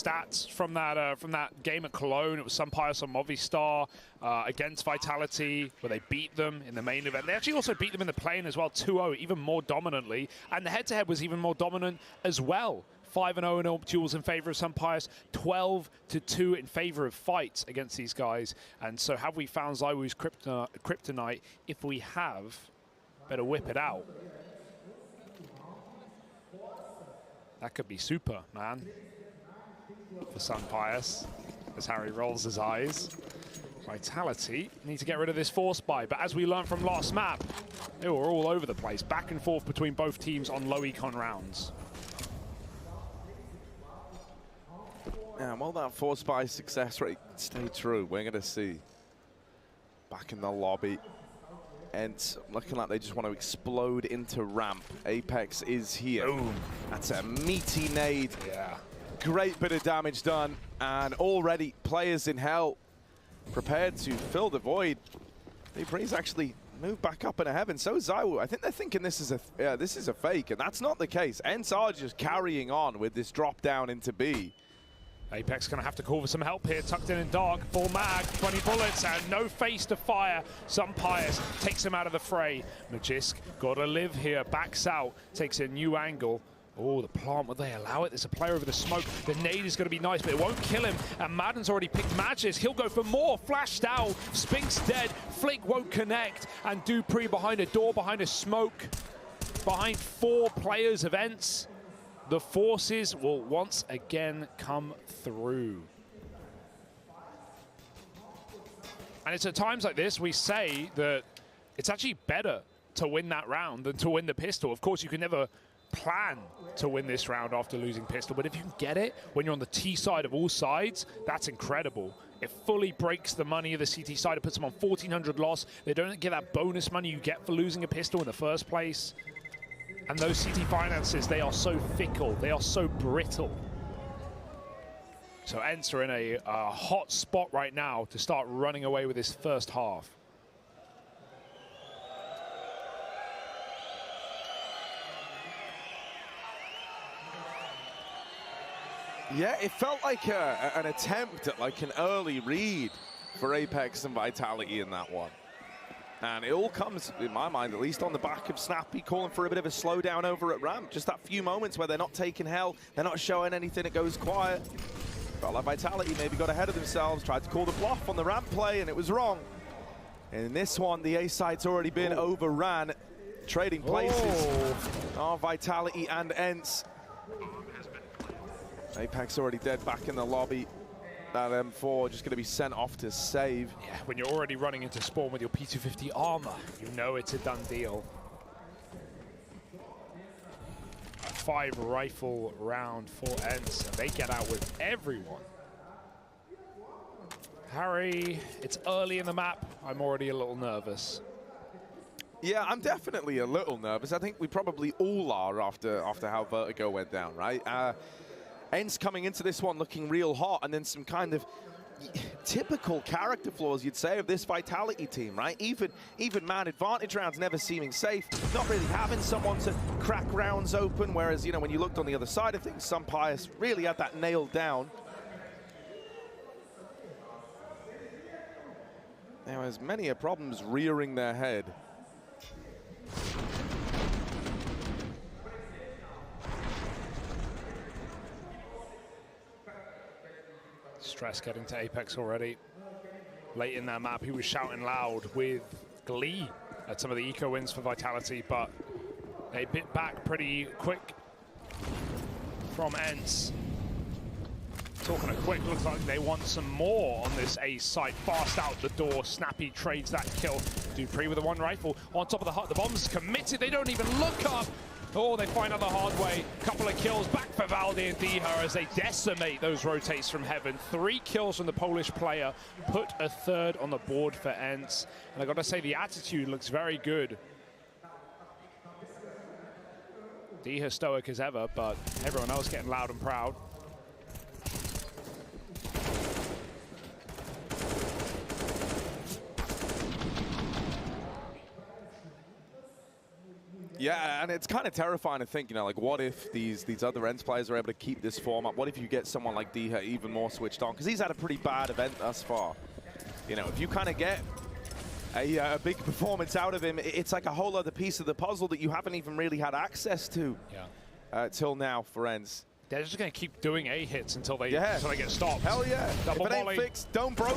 stats from that game at Cologne. It was Sunpius on Movistar against Vitality, where they beat them in the main event. They actually also beat them in the play-in as well, 2-0, even more dominantly. And the head-to-head was even more dominant as well. 5-0 in all duels in favor of Sunpius, 12-2 in favor of fights against these guys. And so have we found ZywOo's kryptonite? If we have, better whip it out. That could be super, man, for Sunpius, as Harry rolls his eyes. Vitality need to get rid of this force buy, but as we learned from last map, they were all over the place, back and forth between both teams on low econ rounds. Yeah, well, that force buy success rate stayed true. We're going to see back in the lobby. And looking like they just want to explode into ramp. Apex is here. Boom. That's a meaty nade. Yeah. Great bit of damage done. And already players in hell prepared to fill the void. Breeze actually moved back up into heaven. So is ZywOo. I think they're thinking this is a fake, and that's not the case. ENCE are just carrying on with this drop down into B. Apex gonna have to call for some help here, tucked in dark, full mag, 20 bullets, and no face to fire. Sunpius takes him out of the fray. Magisk gotta live here, backs out, takes a new angle. Oh, the plant, will they allow it? There's a player over the smoke. The nade is gonna be nice, but it won't kill him. And Madden's already picked Magisk. He'll go for more, flashed out. Spink's dead, Flick won't connect. And Dupree behind a door, behind a smoke, behind 4 players of ENCE. The forces will once again come through. And it's at times like this we say that it's actually better to win that round than to win the pistol. Of course, you can never plan to win this round after losing pistol, but if you can get it when you're on the T side of all sides, that's incredible. It fully breaks the money of the CT side. It puts them on 1,400 loss. They don't get that bonus money you get for losing a pistol in the first place. And those CT finances, they are so fickle, they are so brittle. So ENCE are in a hot spot right now to start running away with this first half. Yeah, it felt like an attempt at like an early read for Apex and Vitality in that one. And it all comes, in my mind, at least on the back of Snappy calling for a bit of a slowdown over at ramp. Just that few moments where they're not taking hell, they're not showing anything, it goes quiet. Felt like Vitality maybe got ahead of themselves, tried to call the bluff on the ramp play, and it was wrong. In this one, the A side's already been overran. Trading places are Vitality and ENCE. Apex already dead back in the lobby. That M4 just going to be sent off to save. Yeah, when you're already running into spawn with your P250 armor, you know it's a done deal. A 5 rifle round for ENCE, and they get out with everyone. Harry, it's early in the map. I'm already a little nervous. Yeah, I'm definitely a little nervous. I think we probably all are after how Vertigo went down, right? ENCE coming into this one looking real hot, and then some kind of typical character flaws, you'd say, of this Vitality team, right? Even man advantage rounds never seeming safe, not really having someone to crack rounds open, whereas, you know, when you looked on the other side of things, Sunpius really had that nailed down. There was many problems rearing their head. Stress getting to Apex already. Late in that map, he was shouting loud with glee at some of the eco wins for Vitality, but they bit back pretty quick from ENCE. Talking a quick, looks like they want some more on this A site. Fast out the door, Snappy trades that kill. Dupree with a 1 rifle on top of the hut. The bomb's committed, they don't even look up. Oh, they find out the hard way. Couple of kills back for Valdi and Diha as they decimate those rotates from heaven. 3 kills from the Polish player. Put a 3rd on the board for ENCE. And I gotta say, the attitude looks very good. Diha stoic as ever, but everyone else getting loud and proud. Yeah, and it's kind of terrifying to think, you know, like, what if these other Ents players are able to keep this form up? What if you get someone like Diha even more switched on? Because he's had a pretty bad event thus far. You know, if you kind of get a big performance out of him, it's like a whole other piece of the puzzle that you haven't even really had access to till now for Ents. They're just going to keep doing A hits until they get stopped. Hell yeah. Double if it ain't volley. fixed, don't broke.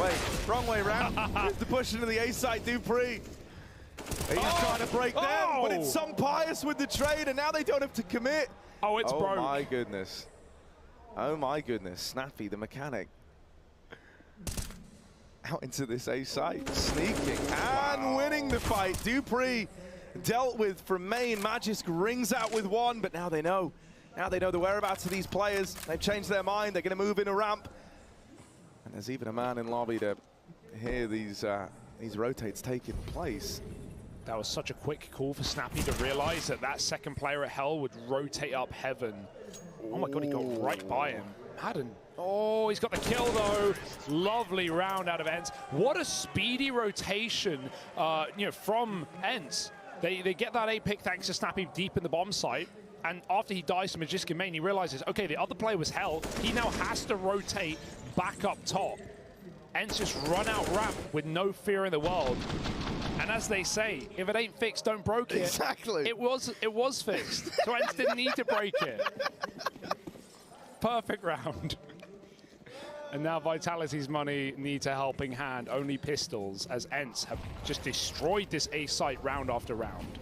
Wait, wrong way around. Here's the push into the A side, Dupree. He's trying to break them, but it's some pious with the trade, and now they don't have to commit. Oh, it's broke. Oh my goodness. Oh my goodness. Snappy, the mechanic. Out into this A side, sneaking and winning the fight. Dupree dealt with from main. Magisk rings out with one, but now they know. Now they know the whereabouts of these players. They've changed their mind. They're going to move in a ramp. And there's even a man in lobby to hear these rotates taking place. That was such a quick call for Snappy to realize that that second player at Hell would rotate up Heaven. Oh my God, he got right by him. Madden. Oh, he's got the kill though. Lovely round out of Ents. What a speedy rotation, you know, from Ents. They get that A pick thanks to Snappy deep in the bomb site. And after he dies to Magisk in main, he realizes, okay, the other player was Hell. He now has to rotate back up top. Ents just run out ramp with no fear in the world. And as they say, if it ain't fixed, don't broke it. Exactly. It was fixed. So Ents didn't need to break it. Perfect round. And now Vitality's money needs a helping hand. Only pistols, as Ents have just destroyed this A site round after round.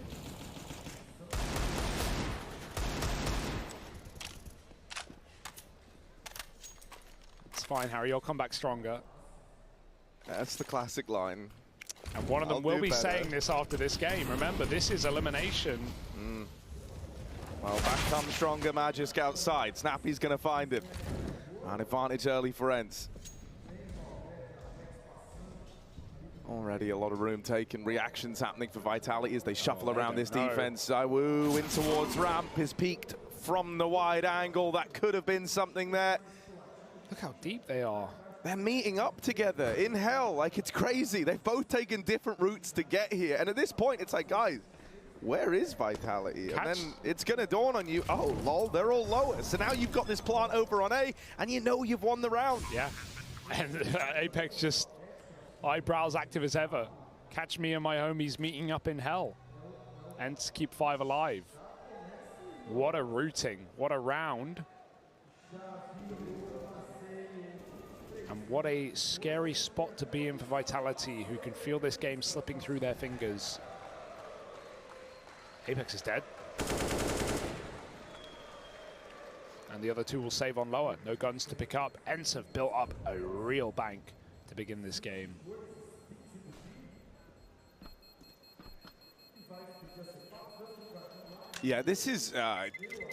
It's fine, Harry. You'll come back stronger. That's the classic line. And one of them will be saying this after this game. Remember, this is elimination. Well, back comes stronger Magisk outside. Snappy's going to find him. An advantage early for Ents. Already a lot of room taken. Reactions happening for Vitality as they shuffle around this defense. Zywoo in towards ramp is peaked from the wide angle. That could have been something there. Look how deep they are. They're meeting up together in Hell. Like, it's crazy. They've both taken different routes to get here. And at this point, it's like, guys, where is Vitality? And then it's going to dawn on you, oh, lol, they're all lower. So now you've got this plant over on A, and you know you've won the round. Yeah. And Apex just eyebrows active as ever. Catch me and my homies meeting up in Hell. And keep 5 alive. What a routing. What a round. And what a scary spot to be in for Vitality, who can feel this game slipping through their fingers. Apex is dead. And the other two will save on lower. No guns to pick up. Ents have built up a real bank to begin this game. Yeah, this is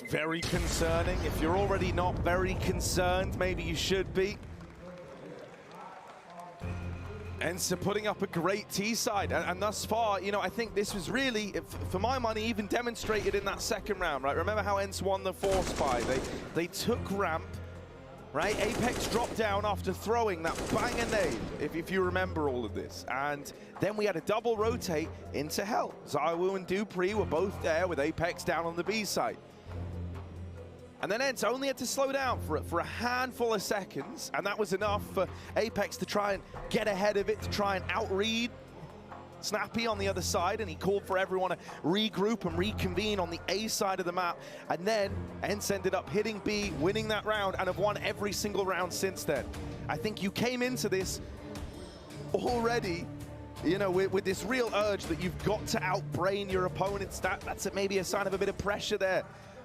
very concerning. If you're already not very concerned, maybe you should be. Ents are putting up a great T-side, and thus far, you know, I think this was really, for my money, even demonstrated in that second round, right? Remember how Ents won the force buy? They took ramp, right? Apex dropped down after throwing that banger nade, if you remember all of this. And then we had a double rotate into Hell. Zywoo and Dupree were both there with Apex down on the B side. And then Ents only had to slow down for a handful of seconds, and that was enough for Apex to try and get ahead of it, to try and outread Snappy on the other side, and he called for everyone to regroup and reconvene on the A side of the map. And then Ents ended up hitting B, winning that round, and have won every single round since then. I think you came into this already, you know, with this real urge that you've got to outbrain your opponents. That's maybe a sign of a bit of pressure there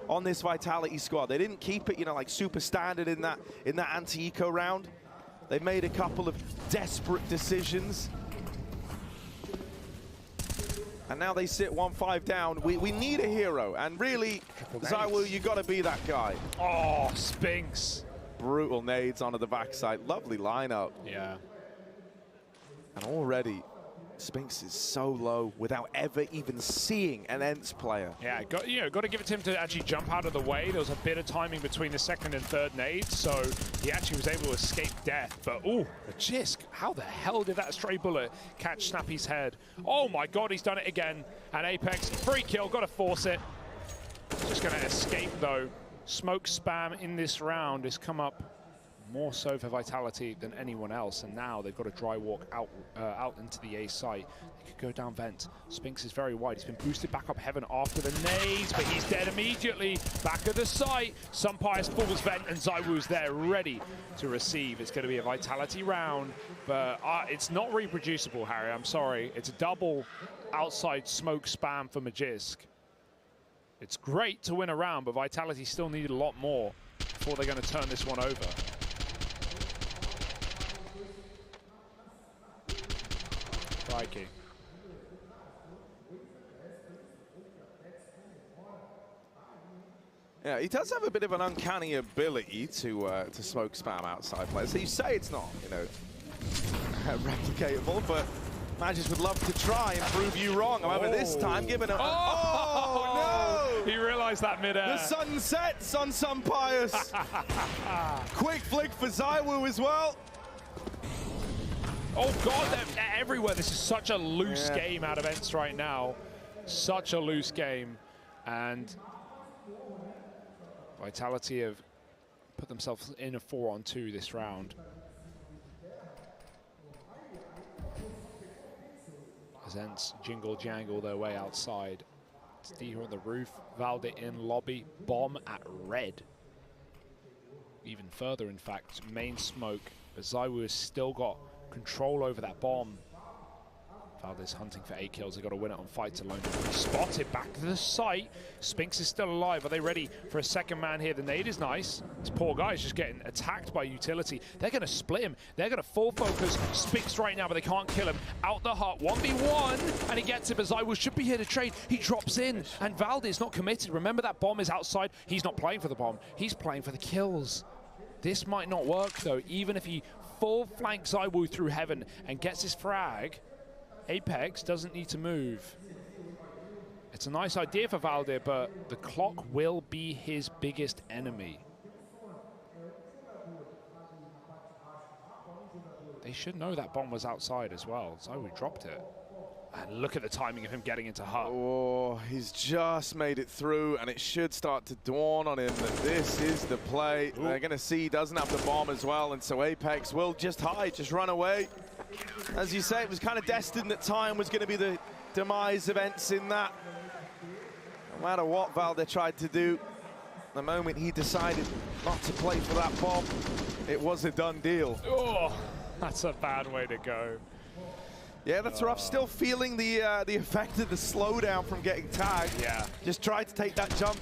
on this Vitality squad. They didn't keep it, you know, like super standard in that anti-eco round. They've made a couple of desperate decisions. And now they sit 1-5 down. We need a hero, and really, Zywoo, you got to be that guy. Oh, Spinks. Brutal nades onto the backside. Lovely lineup. Yeah. And already Spinks is so low without ever even seeing an ENCE player. Yeah, got to give it to him to actually jump out of the way. There was a bit of timing between the second and third nades, so he actually was able to escape death. But, ooh, a Jisk. How the hell did that stray bullet catch Snappy's head? Oh, my God, he's done it again. And Apex, free kill, got to force it. Just going to escape, though. Smoke spam in this round has come up more so for Vitality than anyone else, and now they've got a dry walk out into the A site. They could go down vent. Spinks is very wide. He's been boosted back up heaven after the nades, but he's dead immediately. Back of the site. Sunpius falls vent, and ZywOo's there ready to receive. It's going to be a Vitality round, but it's not reproducible, Harry. I'm sorry. It's a double outside smoke spam for Magisk. It's great to win a round, but Vitality still need a lot more before they're going to turn this one over. Crikey. Yeah, he does have a bit of an uncanny ability to smoke spam outside players. So you say it's not, you know, replicatable, but Magis would love to try and prove you wrong. However, this time, given a... Oh, no! He realized that mid-air. The sun sets on Sunpius. Quick flick for ZywOo as well. Oh, God, they're everywhere. This is such a loose game out of ENCE right now. Such a loose game. And Vitality have put themselves in a 4-on-2 this round. As ENCE jingle-jangle their way outside. It's D on the roof, Valde in lobby, bomb at red. Even further, in fact, main smoke. But ZywOo has still got control over that bomb. Valde's hunting for 8 kills. They got to win it on fights alone. Spotted back to the site. Spinks is still alive. Are they ready for a second man here? The nade is nice. This poor guy is just getting attacked by utility. They're going to split him. They're going to full focus Spinks right now, but they can't kill him. Out the hut, 1v1, and he gets it, but ZywOo should be here to trade. He drops in, and Valde is not committed. Remember, that bomb is outside. He's not playing for the bomb. He's playing for the kills. This might not work, though. Even if he full flanks ZywOo through heaven and gets his frag, Apex doesn't need to move. It's a nice idea for Valde, but the clock will be his biggest enemy. They should know that bomb was outside as well. ZywOo dropped it. And look at the timing of him getting into hut. Oh, he's just made it through, and it should start to dawn on him that this is the play. Ooh. They're going to see he doesn't have the bomb as well, and so Apex will just hide, just run away. As you say, it was kind of destined that time was going to be the demise of ENCE in that. No matter what Valde tried to do, the moment he decided not to play for that bomb, it was a done deal. Oh, that's a bad way to go. Yeah, that's rough. Still feeling the effect of the slowdown from getting tagged. Yeah. Just tried to take that jump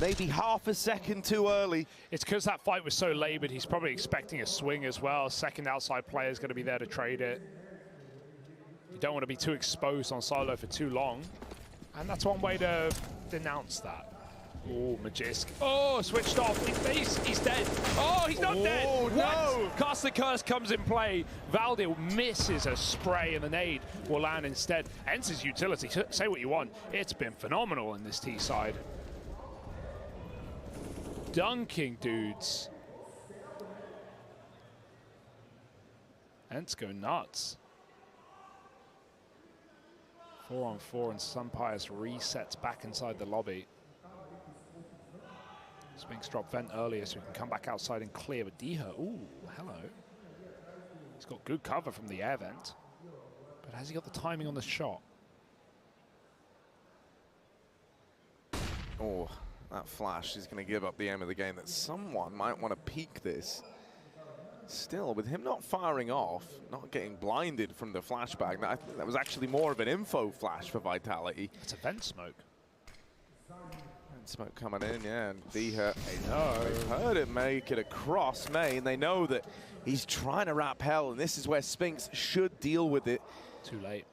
maybe half a second too early. It's because that fight was so labored. He's probably expecting a swing as well. Second outside player is going to be there to trade it. You don't want to be too exposed on solo for too long. And that's one way to denounce that. Oh, Magisk. Oh, switched off. He's dead. Oh, he's not dead. Oh, no. Cast the Curse comes in play. Valde misses a spray, and the nade will land instead. ENCE's utility, say what you want. It's been phenomenal in this T side. Dunking dudes. ENCE go nuts. 4-on-4, and Sunpius resets back inside the lobby. Spinks dropped vent earlier, so he can come back outside and clear. But Diha, ooh, hello. He's got good cover from the air vent. But has he got the timing on the shot? Oh, that flash is going to give up the aim of the game. That someone might want to peek this. Still, with him not firing off, not getting blinded from the flashbang, I think that was actually more of an info flash for Vitality. It's a vent smoke. Smoke coming in, yeah, and Diha, they've heard it make it across main. They know that he's trying to wrap hell, and this is where Spinks should deal with it. Too late.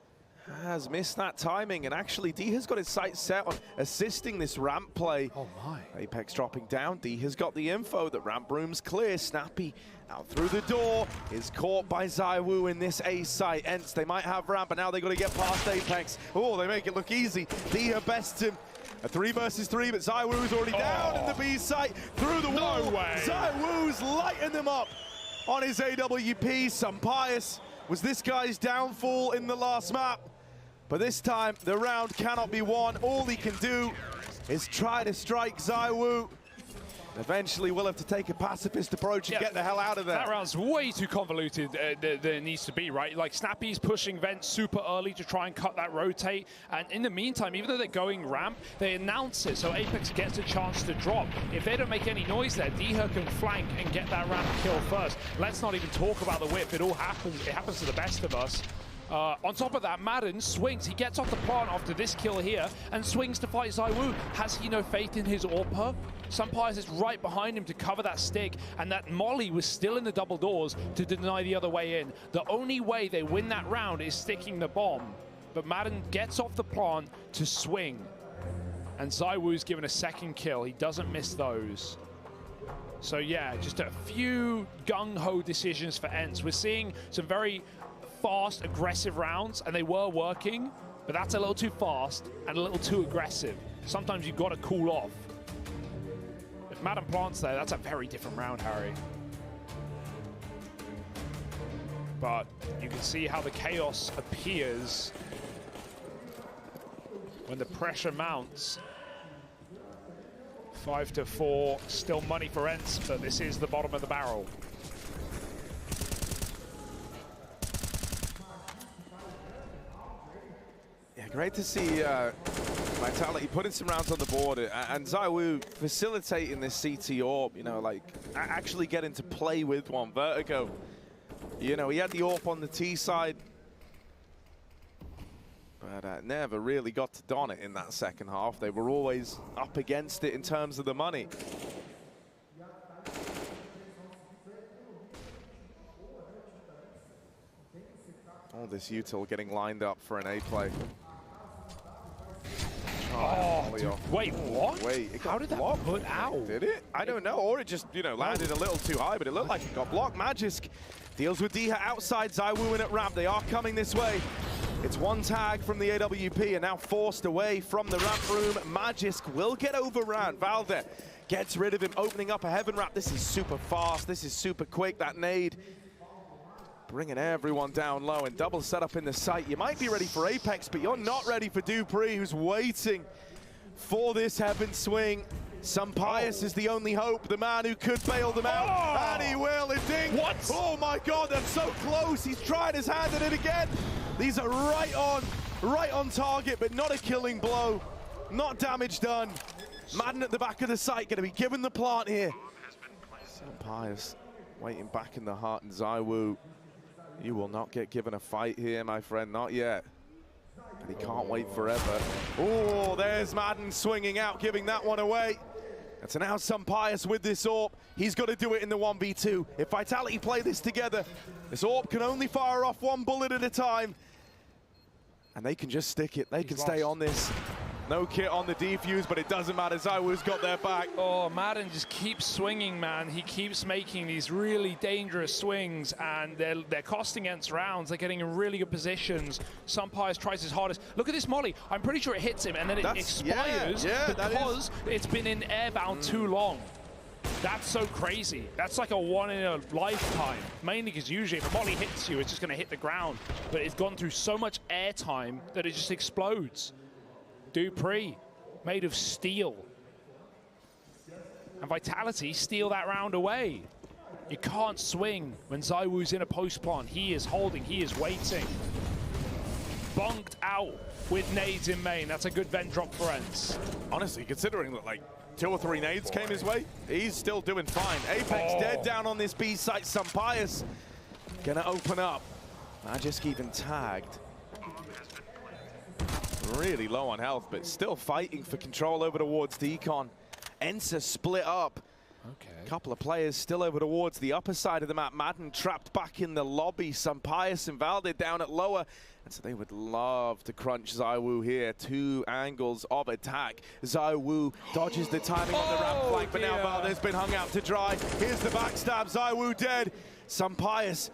has missed that timing, and actually D has got his sights set on assisting this ramp play. Oh my. Apex dropping down, D has got the info that ramp room's clear. Snappy out through the door, is caught by ZywOo in this A site. Ents, they might have ramp, but now they got to get past Apex. Oh, they make it look easy. D have bested him. A 3 versus 3, but ZywOo's already down in the B site, through the wall. No way. ZywOo's lighting them up on his AWP. Some pious was this guy's downfall in the last map. But this time, the round cannot be won. All he can do is try to strike ZywOo. Eventually, we'll have to take a pacifist approach and get the hell out of there. That round's way too convoluted than it needs to be, right? Like, Snappy's pushing Vent super early to try and cut that rotate. And in the meantime, even though they're going ramp, they announce it, so Apex gets a chance to drop. If they don't make any noise there, Deher can flank and get that ramp kill first. Let's not even talk about the whip. It all happens. It happens to the best of us. On top of that, Madden swings. He gets off the plant after this kill here and swings to fight ZywOo. Has he no faith in his AWP? Sunpies is right behind him to cover that stick, and that Molly was still in the double doors to deny the other way in. The only way they win that round is sticking the bomb. But Madden gets off the plant to swing. And ZywOo's given a second kill. He doesn't miss those. So yeah, just a few gung-ho decisions for Ents. We're seeing some very fast, aggressive rounds, and they were working, but that's a little too fast and a little too aggressive. Sometimes you've got to cool off. If Madden plants there, that's a very different round, Harry. But you can see how the chaos appears when the pressure mounts. 5-4, still money for Ents, but this is the bottom of the barrel. Great to see Vitality putting some rounds on the board, and ZywOo facilitating this CT AWP, you know, like actually getting to play with one. Vertigo, you know, he had the AWP on the T side, but never really got to don it in that second half. They were always up against it in terms of the money. All this util getting lined up for an A play. Oh, dude, wait, what? Wait, how did that put out? Did it? I don't know, or it just, you know, landed a little too high, but it looked like it got blocked. Magisk deals with Deher outside, ZywOo in at ramp. They are coming this way. It's one tag from the AWP and now forced away from the ramp room. Magisk will get overran. Valde gets rid of him, opening up a heaven wrap. This is super fast. This is super quick. That nade bringing everyone down low, and double setup in the site. You might be ready for Apex, but you're not ready for Dupree, who's waiting for this heaven swing. Sunpius is the only hope, the man who could bail them out, and he will. And ding! What? Oh my God, that's so close. He's tried his hand at it again. These are right on target, but not a killing blow, not damage done. Madden at the back of the site, going to be given the plant here. Sunpius waiting back in the heart, and ZywOo, you will not get given a fight here, my friend, not yet. And he can't wait forever. Oh, there's Madden swinging out, giving that one away. And so now Sunpius with this AWP. He's got to do it in the 1v2. If Vitality play this together, this AWP can only fire off one bullet at a time. And they can just stick it. They can stay on this. No kit on the defuse, but it doesn't matter. ZywOo's got their back. Oh, Madden just keeps swinging, man. He keeps making these really dangerous swings, and they're costing Ents rounds. They're getting in really good positions. Sunpius tries his hardest. Look at this molly. I'm pretty sure it hits him, and then it expires because it's been in airbound too long. That's so crazy. That's like a one in a lifetime. Mainly because usually if a molly hits you, it's just going to hit the ground. But it's gone through so much air time that it just explodes. Dupree, made of steel. And Vitality steal that round away. You can't swing when ZywOo's in a post plant. He is holding, he is waiting. Bonked out with nades in main. That's a good vent drop for Ents. Honestly, considering that like 2 or 3 nades came his way, he's still doing fine. Apex dead down on this B site. Sunpius gonna open up. Magisk even tagged. Really low on health, but still fighting for control over towards Decon. Ents are split up. Okay. Couple of players still over towards the upper side of the map. Madden trapped back in the lobby. Sampaius and Valde down at lower. And so they would love to crunch ZywOo here. Two angles of attack. ZywOo dodges the timing on the ramp flank, but now Valde's been hung out to dry. Here's the backstab. ZywOo dead. Sampaius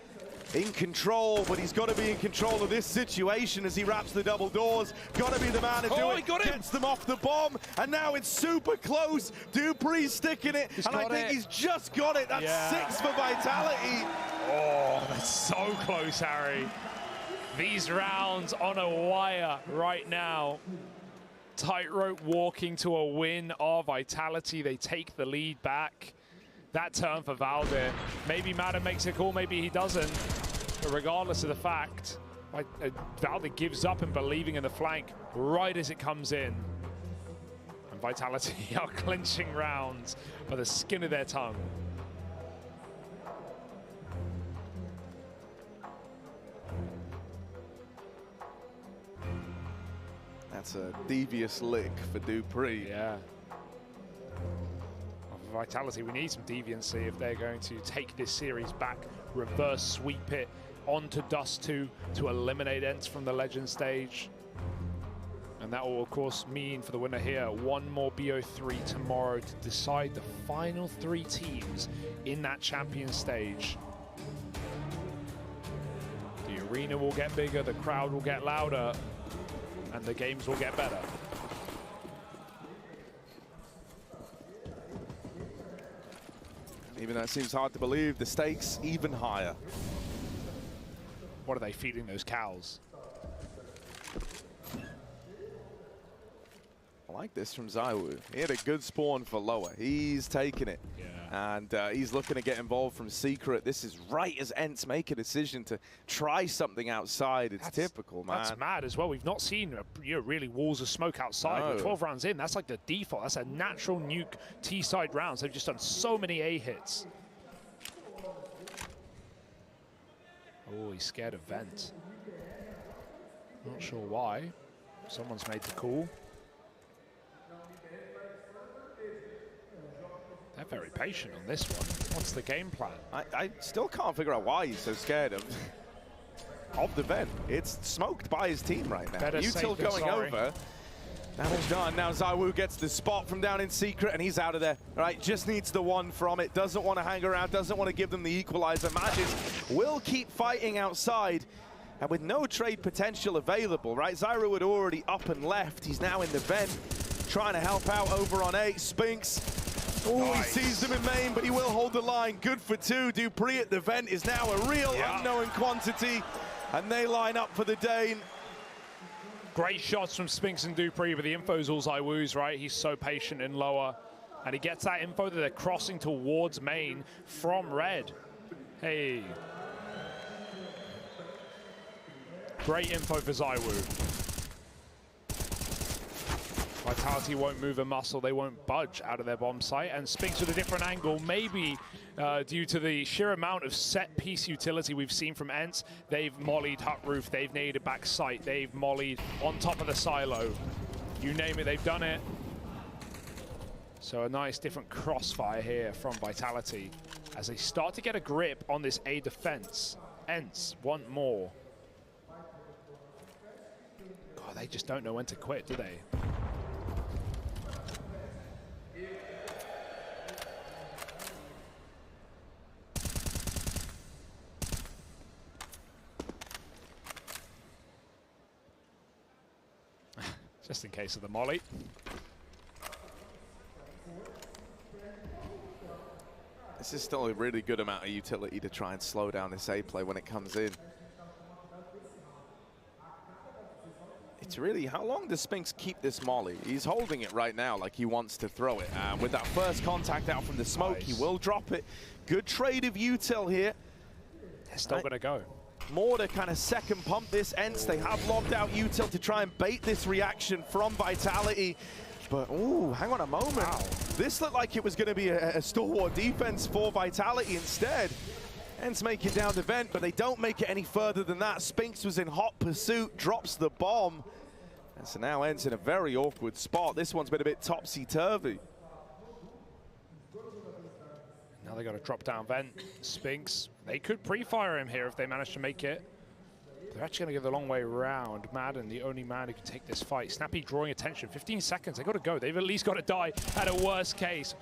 in control, but he's got to be in control of this situation as he wraps the double doors. Got to be the man to do it. Gets them off the bomb, and now it's super close. dupreeh's sticking it, and I think he's just got it. That's 6 for Vitality. Oh, that's so close, Harry. These rounds on a wire right now. Tightrope walking to a win of Vitality. They take the lead back. That turn for Valde. Maybe Madden makes a call, maybe he doesn't. But regardless of the fact, Valde gives up in believing in the flank right as it comes in. And Vitality are clinching rounds by the skin of their tongue. That's a devious lick for dupreeh. Yeah. Vitality, we need some deviancy if they're going to take this series back, reverse sweep it onto Dust 2 to eliminate ENCE from the Legend stage. And that will, of course, mean for the winner here, one more BO3 tomorrow to decide the final 3 teams in that champion stage. The arena will get bigger, the crowd will get louder, and the games will get better. Even though it seems hard to believe, the stakes even higher. What are they feeding those cows? I like this from ZywOo. He had a good spawn for lower. He's taking it. Yeah. And he's looking to get involved from secret. This is right as ENCE make a decision to try something outside. It's typical, man. That's mad as well. We've not seen really walls of smoke outside. No. With 12 rounds in, that's like the default. That's a natural nuke T-side rounds. They've just done so many A hits. Oh, he's scared of vent. Not sure why. Someone's made the call. They're very patient on this one. What's the game plan? I still can't figure out why he's so scared of the vent. It's smoked by his team right now. Util going over. Damage done. Now ZywOo gets the spot from down in secret, and he's out of there. All right, just needs the one from it. Doesn't want to hang around. Doesn't want to give them the equalizer. Magis will keep fighting outside. And with no trade potential available, right? ZywOo had already up and left. He's now in the vent, trying to help out over on 8. Spinks. Oh, nice. He sees them in main, but he will hold the line. Good for 2. dupreeh at the vent is now a real unknown quantity, and they line up for the Dane. Great shots from Spinks and dupreeh, but the info's all ZywOo's, right? He's so patient in lower, and he gets that info that they're crossing towards main from red. Hey. Great info for ZywOo. Vitality won't move a muscle, they won't budge out of their bomb site, and Spinks with a different angle, maybe due to the sheer amount of set piece utility we've seen from ENCE. They've mollied hut roof, they've naded back site, they've mollied on top of the silo. You name it, they've done it. So a nice different crossfire here from Vitality as they start to get a grip on this A defense. ENCE want more. God, they just don't know when to quit, do they? Just in case of the molly. This is still a really good amount of utility to try and slow down this A play when it comes in. It's really, how long does Spinks keep this molly? He's holding it right now like he wants to throw it. With that first contact out from the smoke, he will drop it. Good trade of util here. They're still going to go. More to kind of second pump this ENCE. They have lobbed out util to try and bait this reaction from Vitality. But, ooh, hang on a moment. Wow. This looked like it was going to be a stalwart defense for Vitality instead. ENCE make it down the vent, but they don't make it any further than that. Spinks was in hot pursuit, drops the bomb. And so now ENCE in a very awkward spot. This one's been a bit topsy-turvy. Now they got to drop down vent. Spinks, they could pre-fire him here if they manage to make it. They're actually going to go the long way around. Madden, the only man who can take this fight. Snappy drawing attention. 15 seconds, they got to go. They've at least got to die at a worst case.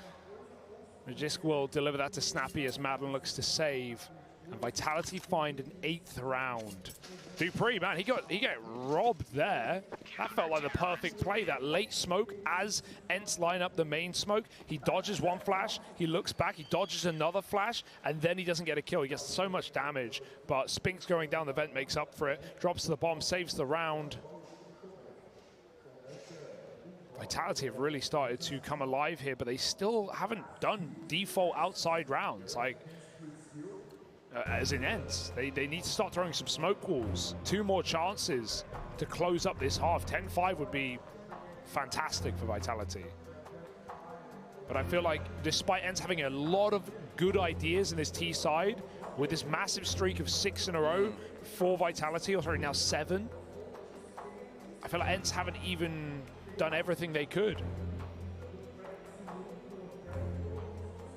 Magisk will deliver that to Snappy as Madden looks to save. And Vitality find an 8th round. Dupree, man, he got robbed there. That felt like the perfect play. That late smoke as Ents line up the main smoke. He dodges one flash, he looks back, he dodges another flash, and then he doesn't get a kill. He gets so much damage, but Spinks going down the vent makes up for it. Drops to the bomb, saves the round. Vitality have really started to come alive here, but they still haven't done default outside rounds. Like, as in Ents, they need to start throwing some smoke walls. 2 more chances to close up this half. 10-5 would be fantastic for Vitality. But I feel like despite Ents having a lot of good ideas in this T side, with this massive streak of 6 in a row for Vitality, or sorry, now 7, I feel like Ents haven't even done everything they could.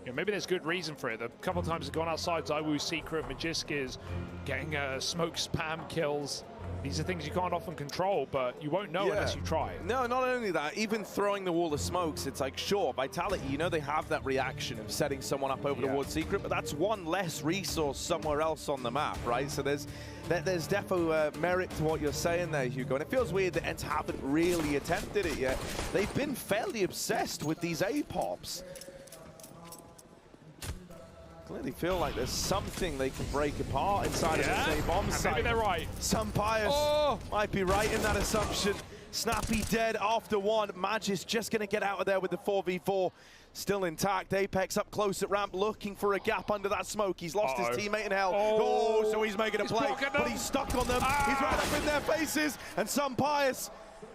You know, maybe there's good reason for it. A couple of times it's gone outside ZywOo's secret. Magisk is getting smoke spam kills. These are things you can't often control, but you won't know unless you try. No, not only that, even throwing the wall of smokes, it's like, sure, Vitality, you know they have that reaction of setting someone up over the ward secret, but that's one less resource somewhere else on the map, right? So there's defo merit to what you're saying there, Hugo. And it feels weird that Ents haven't really attempted it yet. They've been fairly obsessed with these A-pops. Clearly feel like there's something they can break apart inside of this A-bomb site. Maybe they're right. Some bias might be right in that assumption. Snappy dead after 1. Magisk just going to get out of there with the 4v4 still intact. Apex up close at ramp looking for a gap under that smoke. He's lost his teammate in hell. So he's making a play, but he's stuck on them. He's right up in their faces, and some bias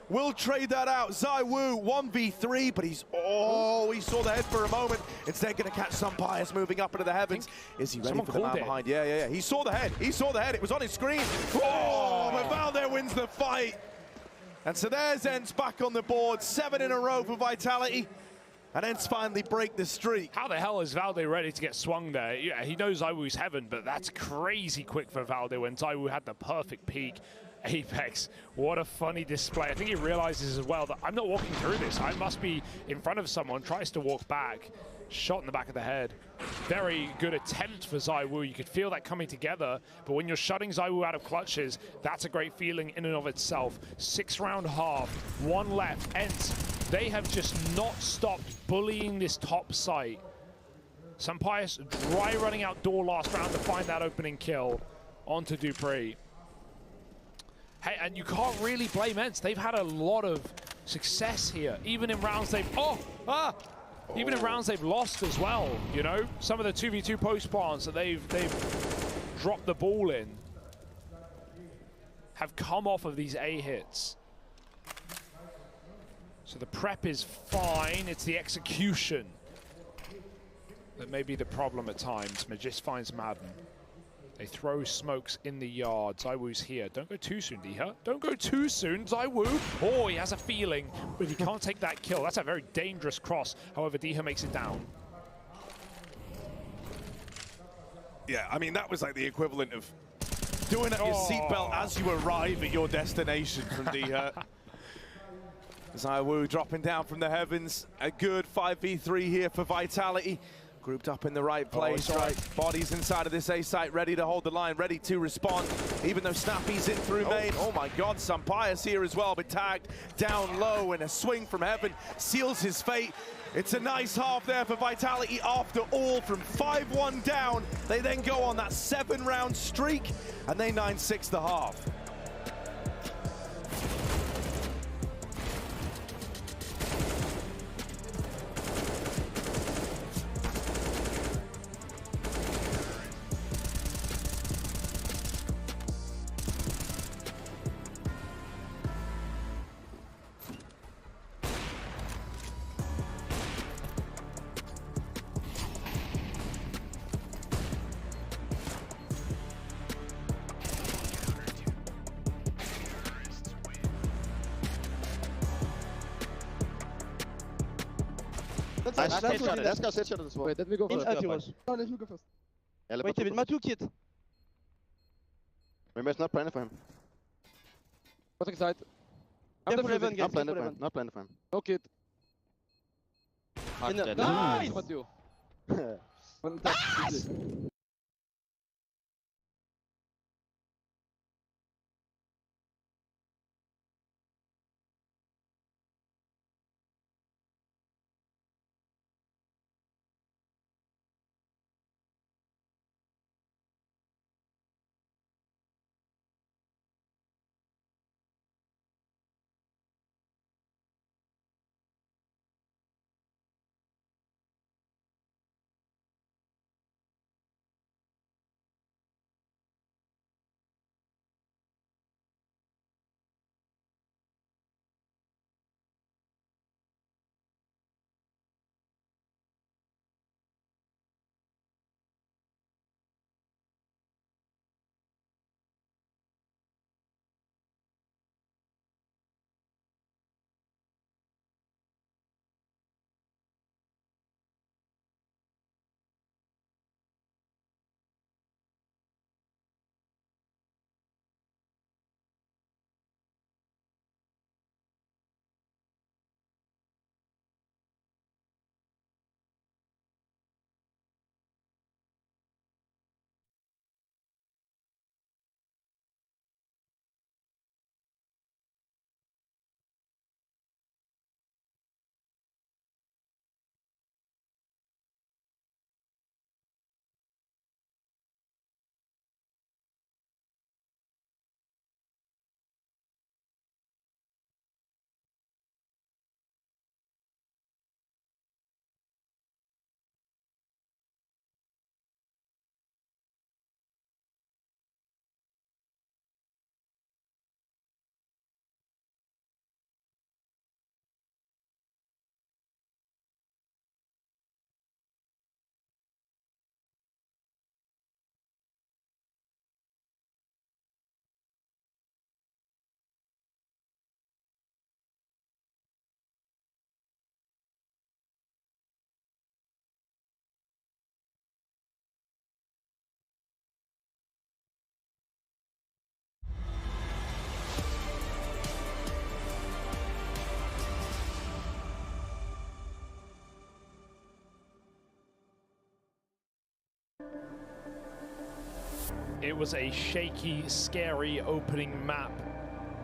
will trade that out. ZywOo 1v3, but he's, he saw the head for a moment. Instead going to catch some bias moving up into the heavens. Is he ready for the man behind? Yeah. He saw the head. It was on his screen. But Valde wins the fight. And so there's Ents back on the board. 7 in a row for Vitality. And Ents finally break the streak. How the hell is Valde ready to get swung there? Yeah, he knows ZywOo's heaven, but that's crazy quick for Valde when ZywOo had the perfect peak. Apex, what a funny display. I think he realizes as well that I'm not walking through this. I must be in front of someone, tries to walk back. Shot in the back of the head. Very good attempt for ZywOo. You could feel that coming together, but when you're shutting ZywOo out of clutches, that's a great feeling in and of itself. 6-round half, 1 left. Ents, they have just not stopped bullying this top site. Sampius dry running out door last round to find that opening kill onto Dupree. Hey, and you can't really blame Ents. They've had a lot of success here. Even in rounds they've even in rounds they've lost as well. You know, some of the 2v2 post spawns that they've dropped the ball in have come off of these A hits. So the prep is fine. It's the execution that may be the problem at times. Magisk finds Madden. They throw smokes in the yard. ZywOo's here. Don't go too soon, Diha. Don't go too soon, ZywOo. He has a feeling, but he can't take that kill. That's a very dangerous cross. However, Diha makes it down. Yeah, I mean, that was like the equivalent of doing up your seatbelt as you arrive at your destination from Diha. ZywOo dropping down from the heavens. A good 5v3 here for Vitality. Grouped up in the right place, right. Bodies inside of this A site, ready to hold the line, ready to respond. Even though Snappy's in through main. Oh my God, some bias here as well, but tagged down low, and a swing from heaven seals his fate. It's a nice half there for Vitality after all. From 5-1 down, they then go on that 7-round streak, and they 9-6 the half. Let's go Seja as well. Wait, let me go first. No, let me go first. Yeah, let Wait, me Kevin, my 2 kit. Remember, it's not planning for him. What's side? I'm Careful, defusing. Evan, Not guys. planning Careful, for him. Evan. Not planning for him. No kit. Nice! What you? One tap. Easy. It was a shaky, scary opening map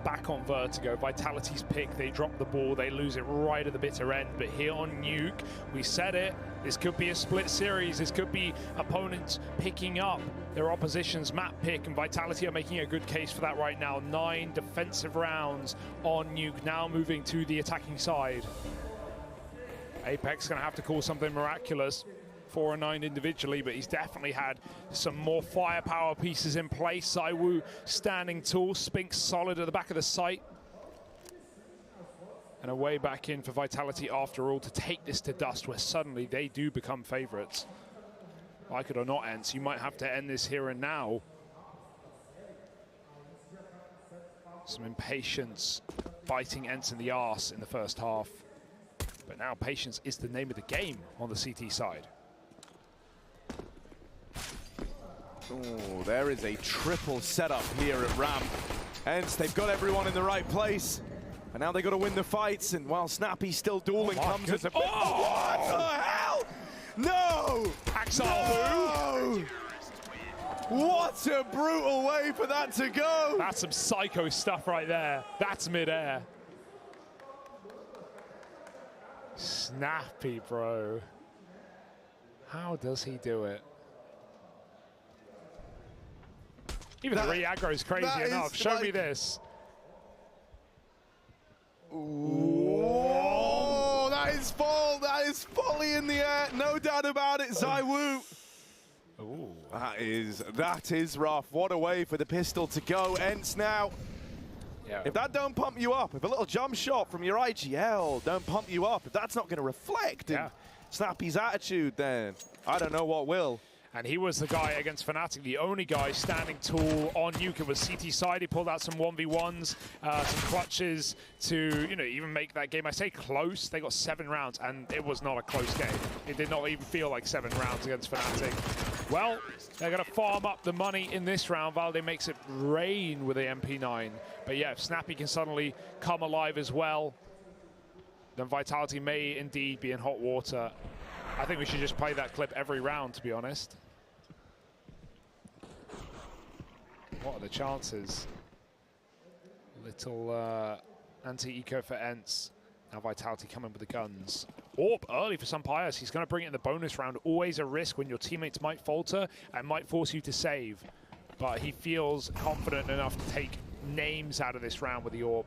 back on Vertigo. Vitality's pick, they drop the ball, they lose it right at the bitter end. But here on Nuke, we said it, this could be a split series. This could be opponents picking up their opposition's map pick, and Vitality are making a good case for that right now. 9 defensive rounds on Nuke, now moving to the attacking side. Apex gonna have to call something miraculous. 4 and 9 individually, but he's definitely had some more firepower pieces in place. Zaiwu standing tall, Spinks solid at the back of the site. And a way back in for Vitality after all to take this to dust, where suddenly they do become favorites. Like it or not, Ents, you might have to end this here and now. Some impatience biting Ents in the arse in the first half. But now patience is the name of the game on the CT side. Oh, there is a triple setup here at Ramp. Hence, they've got everyone in the right place. And now they've got to win the fights. And while Snappy still dueling, comes as a... Oh, what the hell? No! Axel, no! What a brutal way for that to go. That's some psycho stuff right there. That's mid-air. Snappy, bro. How does he do it? Even the re-aggro is crazy enough. Show like, me this. Oh, that is full. That is fully in the air. No doubt about it. Zaiwu. Ooh. That is rough. What a way for the pistol to go. Ents now. Yeah. If that don't pump you up, if a little jump shot from your IGL don't pump you up, if that's not going to reflect in Snappy's attitude, then I don't know what will. And he was the guy against Fnatic, the only guy standing tall on Nuke. It was CT side. He pulled out some 1v1s, some clutches to, even make that game. I say close. They got 7 rounds, and it was not a close game. It did not even feel like 7 rounds against Fnatic. Well, they're going to farm up the money in this round. Valde makes it rain with the MP9. But yeah, if Snappy can suddenly come alive as well, then Vitality may indeed be in hot water. I think we should just play that clip every round, to be honest. What are the chances? Little anti-eco for Ents. Now Vitality coming with the guns. Orb early for some Pius. He's going to bring it in the bonus round. Always a risk when your teammates might falter and might force you to save. But he feels confident enough to take names out of this round with the Orb.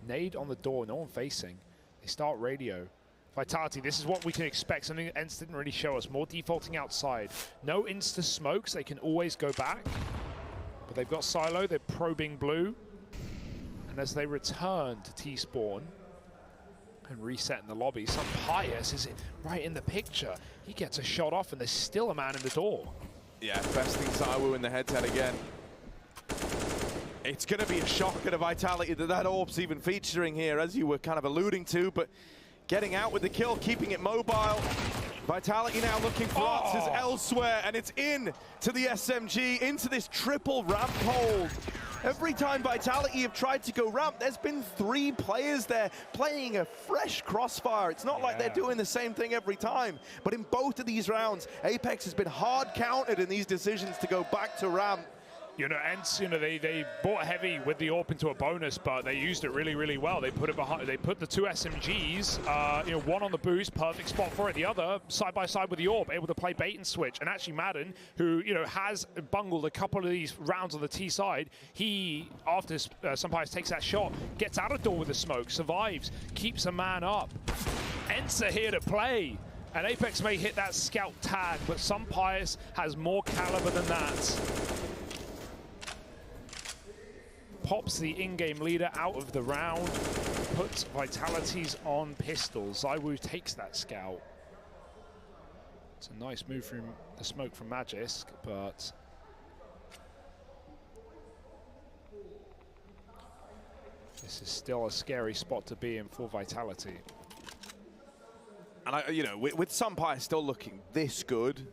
Nade on the door, no one facing. They start radio. Vitality, this is what we can expect. Something that Ents didn't really show us. More defaulting outside. No insta smokes. They can always go back. But they've got Silo. They're probing blue. And as they return to T-spawn and reset in the lobby, some Pius is right in the picture. He gets a shot off, and there's still a man in the door. Yeah, besting Zywoo in the head-to-head again. It's going to be a shocker to Vitality that Orb's even featuring here, as you were kind of alluding to, but getting out with the kill, keeping it mobile. Vitality now looking for answers elsewhere, and it's in to the SMG, into this triple ramp hold. Every time Vitality have tried to go ramp, there's been 3 players there playing a fresh crossfire. It's not like they're doing the same thing every time, but in both of these rounds, Apex has been hard counted in these decisions to go back to ramp. Ents, they bought heavy with the AWP into a bonus, but they used it really, really well. They put it behind. They put the 2 SMGs, one on the boost, perfect spot for it. The other side by side with the AWP, able to play bait and switch. And actually, Madden, who has bungled a couple of these rounds on the T side, he after Sumpires takes that shot, gets out of door with the smoke, survives, keeps a man up. Ents are here to play. And Apex may hit that scout tag, but Sumpires has more caliber than that. Pops the in-game leader out of the round, puts Vitalities on pistols. Zywoo takes that scout. It's a nice move from the smoke from Magisk, but this is still a scary spot to be in for Vitality. And with Sumpire still looking this good,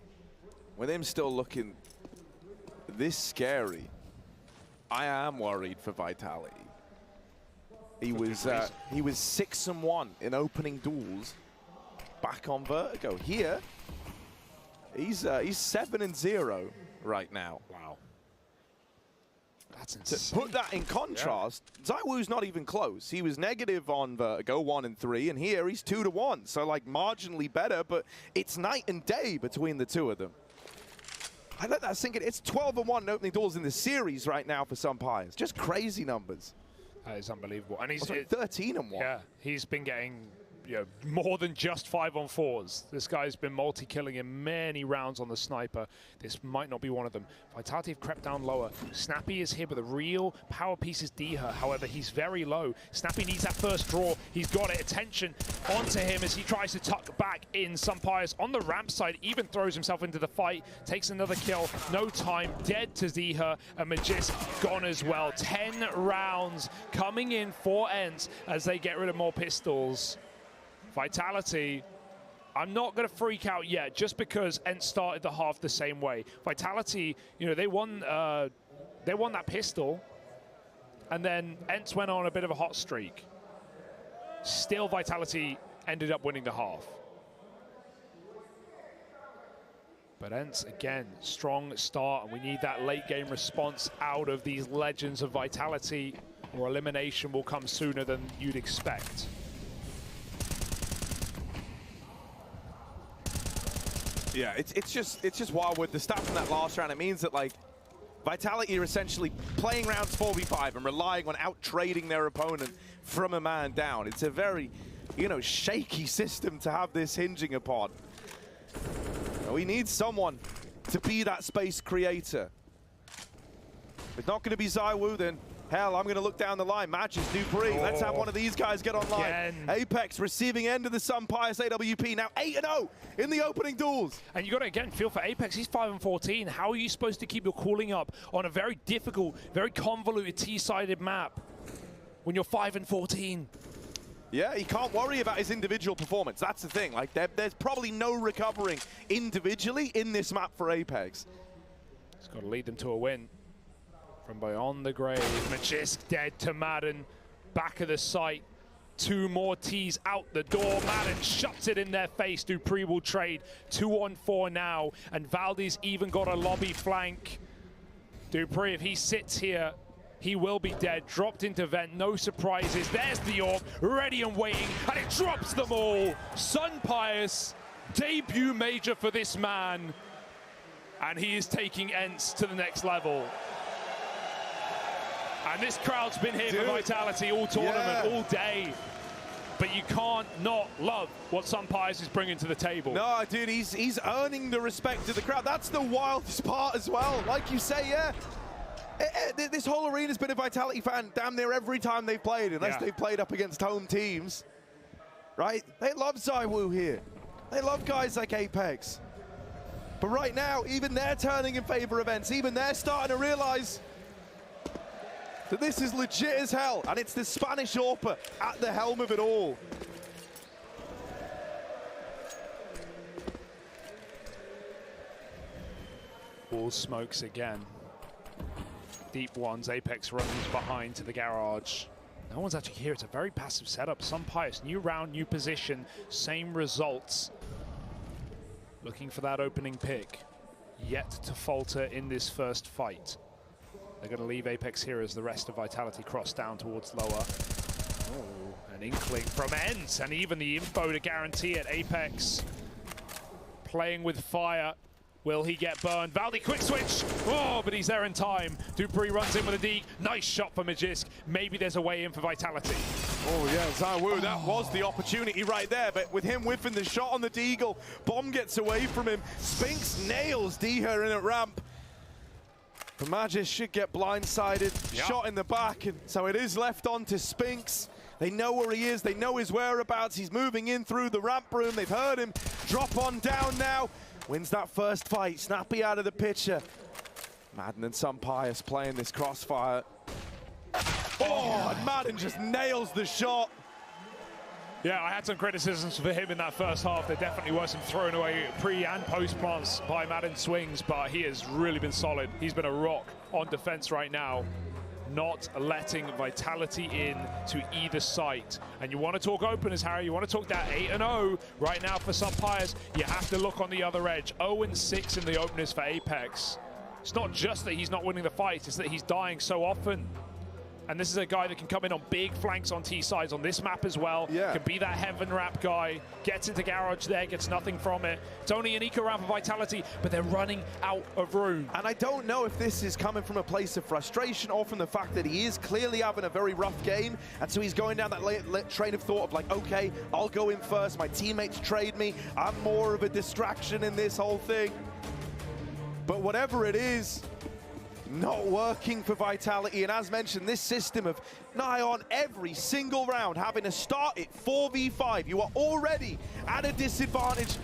with him still looking this scary, I am worried for Vitality. He was 6-1 in opening duels back on Vertigo. Here, he's 7-0 right now. Wow. That's insane. To put that in contrast, Zywoo's not even close. He was negative on Vertigo, 1-3, and here he's 2-1. So like marginally better, but it's night and day between the two of them. I let that sink in. It's 12-1 in opening doors in the series right now for Sumpires. Just crazy numbers. That is unbelievable. And he's 13-1. Yeah, he's been getting more than just 5-on-4s. This guy's been multi-killing in many rounds on the sniper. This might not be one of them. Vitality have crept down lower. Snappy is here, but the real power piece is Deha. However, he's very low. Snappy needs that first draw. He's got it. Attention onto him as he tries to tuck back in. Sumpires on the ramp side even throws himself into the fight. Takes another kill. No time. Dead to Deha. And Magisk gone as well. 10 rounds coming in for Ents as they get rid of more pistols. Vitality, I'm not going to freak out yet just because Ents started the half the same way. Vitality, they won that pistol, and then Ents went on a bit of a hot streak. Still, Vitality ended up winning the half. But Ents, again, strong start, and we need that late game response out of these legends of Vitality, or elimination will come sooner than you'd expect. Yeah, it's just wild with the stat from that last round. It means that like Vitality are essentially playing rounds 4v5 and relying on out-trading their opponent from a man down. It's a very, shaky system to have this hinging upon. We need someone to be that space creator. If it's not going to be Zywoo, then Hell, I'm going to look down the line. Matches, Dupree. Oh. Let's have one of these guys get online. Again. Apex receiving end of the Sun Pius AWP. Now 8-0 in the opening duels. And you got to, again, feel for Apex. He's 5-14. How are you supposed to keep your cooling up on a very difficult, very convoluted T-sided map when you're 5-14? Yeah, he can't worry about his individual performance. That's the thing. Like, there's probably no recovering individually in this map for Apex. It's got to lead them to a win. From beyond the grave, Magisk dead to Madden. Back of the site. 2 more T's out the door. Madden shuts it in their face. Dupree will trade. 2-on-4 now. And Valdez even got a lobby flank. Dupree, if he sits here, he will be dead. Dropped into vent. No surprises. There's the orb. Ready and waiting. And it drops them all. Sun Pius. Debut major for this man. And he is taking Ents to the next level. And this crowd's been here for Vitality all tournament, all day. But you can't not love what Sun Pius is bringing to the table. No, dude, he's earning the respect of the crowd. That's the wildest part as well. Like you say, yeah. This whole arena's been a Vitality fan damn near every time they've played, unless they've played up against home teams. Right? They love ZywOo here. They love guys like Apex. But right now, even they're turning in favor of Ents. Even they're starting to realize that this is legit as hell, and it's the Spanish APOIAR at the helm of it all. Wall smokes again. Deep ones, Apex runs behind to the garage. No one's actually here, it's a very passive setup. Sun Pius, new round, new position, same results. Looking for that opening pick. Yet to falter in this first fight. They're going to leave Apex here as the rest of Vitality cross down towards lower. Oh, an inkling from Ents, and even the info to guarantee it. Apex playing with fire. Will he get burned? Valdi, quick switch! Oh, but he's there in time. Dupree runs in with a deke. Nice shot for Magisk. Maybe there's a way in for Vitality. Oh yeah, ZywOo, that was the opportunity right there, but with him whiffing the shot on the Deagle, Bomb gets away from him. Spinks nails Deher in a ramp. The Magisk should get blindsided, shot in the back, and so it is left on to Spinks. They know where he is, they know his whereabouts. He's moving in through the ramp room. They've heard him drop on down now. Wins that first fight, Snappy out of the picture. Madden and Sun Pius playing this crossfire. Oh, and Madden just nails the shot. Yeah, I had some criticisms for him in that first half. There definitely were some thrown away pre and post plants by Madden swings, but he has really been solid. He's been a rock on defense right now, not letting Vitality in to either site. And you want to talk openers, Harry, you want to talk that 8-0 right now for Sun Pius. You have to look on the other edge. 0-6 in the openers for Apex. It's not just that he's not winning the fight, it's that he's dying so often. And this is a guy that can come in on big flanks on T-sides on this map as well. Yeah. Can be that heaven wrap guy. Gets into garage there, gets nothing from it. It's only an eco round for Vitality, but they're running out of room. And I don't know if this is coming from a place of frustration or from the fact that he is clearly having a very rough game. And so he's going down that train of thought of like, okay, I'll go in first. My teammates trade me. I'm more of a distraction in this whole thing. But whatever it is, not working for Vitality, and as mentioned, this system of nigh on every single round having to start it 4v5, you are already at a disadvantage.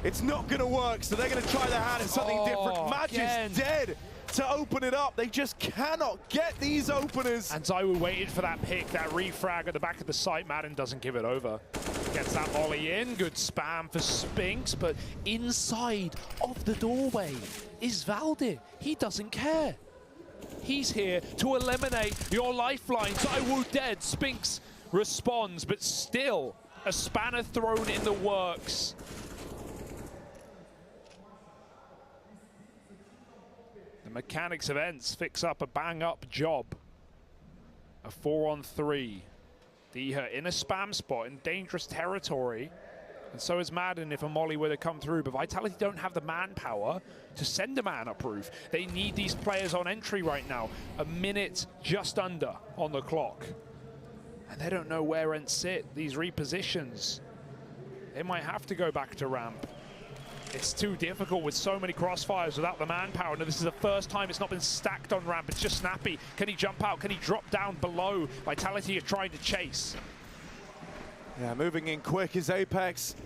It's not going to work, so they're going to try their hand at something different. Magic's dead to open it up. They just cannot get these openers. And ZywOo waited for that pick, that refrag at the back of the site. Madden doesn't give it over. Gets that volley in. Good spam for Spinks, but inside of the doorway is Valdi. He doesn't care. He's here to eliminate your lifeline. ZywOo dead. Spinks responds, but still a spanner thrown in the works. The mechanics of Ents fix up a bang-up job. A 4-on-3. Deher in a spam spot in dangerous territory. And so is Madden if a molly were to come through. But Vitality don't have the manpower to send a man up roof. They need these players on entry right now. A minute just under on the clock. And they don't know where Ents sit. These repositions. They might have to go back to ramp. It's too difficult with so many crossfires without the manpower. And this is the first time it's not been stacked on ramp. It's just Snappy. Can he jump out? Can he drop down below? Vitality is trying to chase. Yeah, moving in quick is Apex.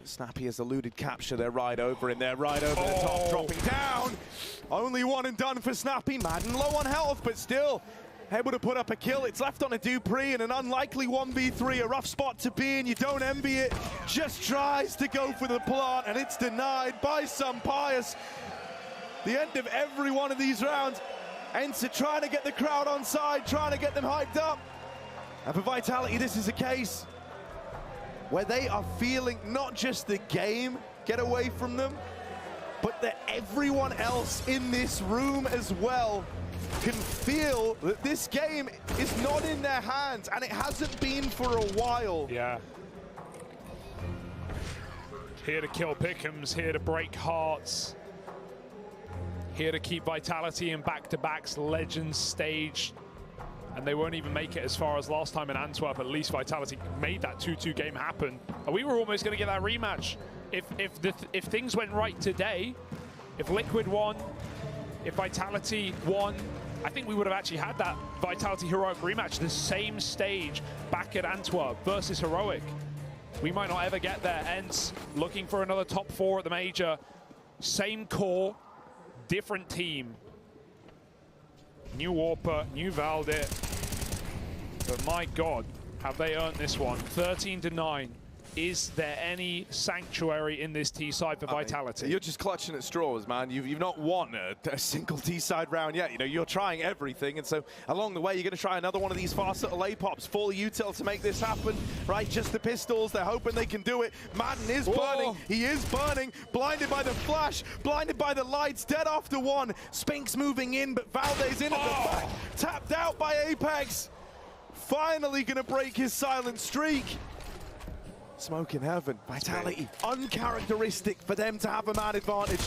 Snappy has eluded capture. They're right over him. They're right over the top, dropping down. Only one and done for Snappy. Madden low on health, but still able to put up a kill. It's left on a Dupree in an unlikely 1v3, a rough spot to be in. You don't envy it. Just tries to go for the plant, and it's denied by some pious. The end of every one of these rounds. Ensa trying to get the crowd on side, trying to get them hyped up. And for Vitality, this is a case where they are feeling not just the game get away from them, but that everyone else in this room as well can feel that this game is not in their hands, and it hasn't been for a while. Yeah. Here to kill Pick'ems, here to break hearts. Here to keep Vitality in back-to-backs, Legends stage. And they won't even make it as far as last time in Antwerp. At least Vitality made that 2-2 game happen. And we were almost going to get that rematch. If things went right today, if Liquid won, if Vitality won, I think we would have actually had that Vitality Heroic rematch, the same stage back at Antwerp versus Heroic. We might not ever get there. Ents looking for another top 4 at the major. Same core, different team. New Warper, new Valdir. But my God, have they earned this one? 13-9. Is there any sanctuary in this T-side for Vitality? You're just clutching at straws, man. You've not won a single T-side round yet. You know, you're trying everything, and so along the way, you're going to try another one of these fast little A-pops. Full util to make this happen, right? Just the pistols. They're hoping they can do it. Madden is burning. He is burning. Blinded by the flash. Blinded by the lights. Dead after one. Spinks moving in, but Valde's in at the back. Tapped out by Apex. Finally going to break his silent streak. Smoke in heaven. Vitality, uncharacteristic for them to have a man advantage.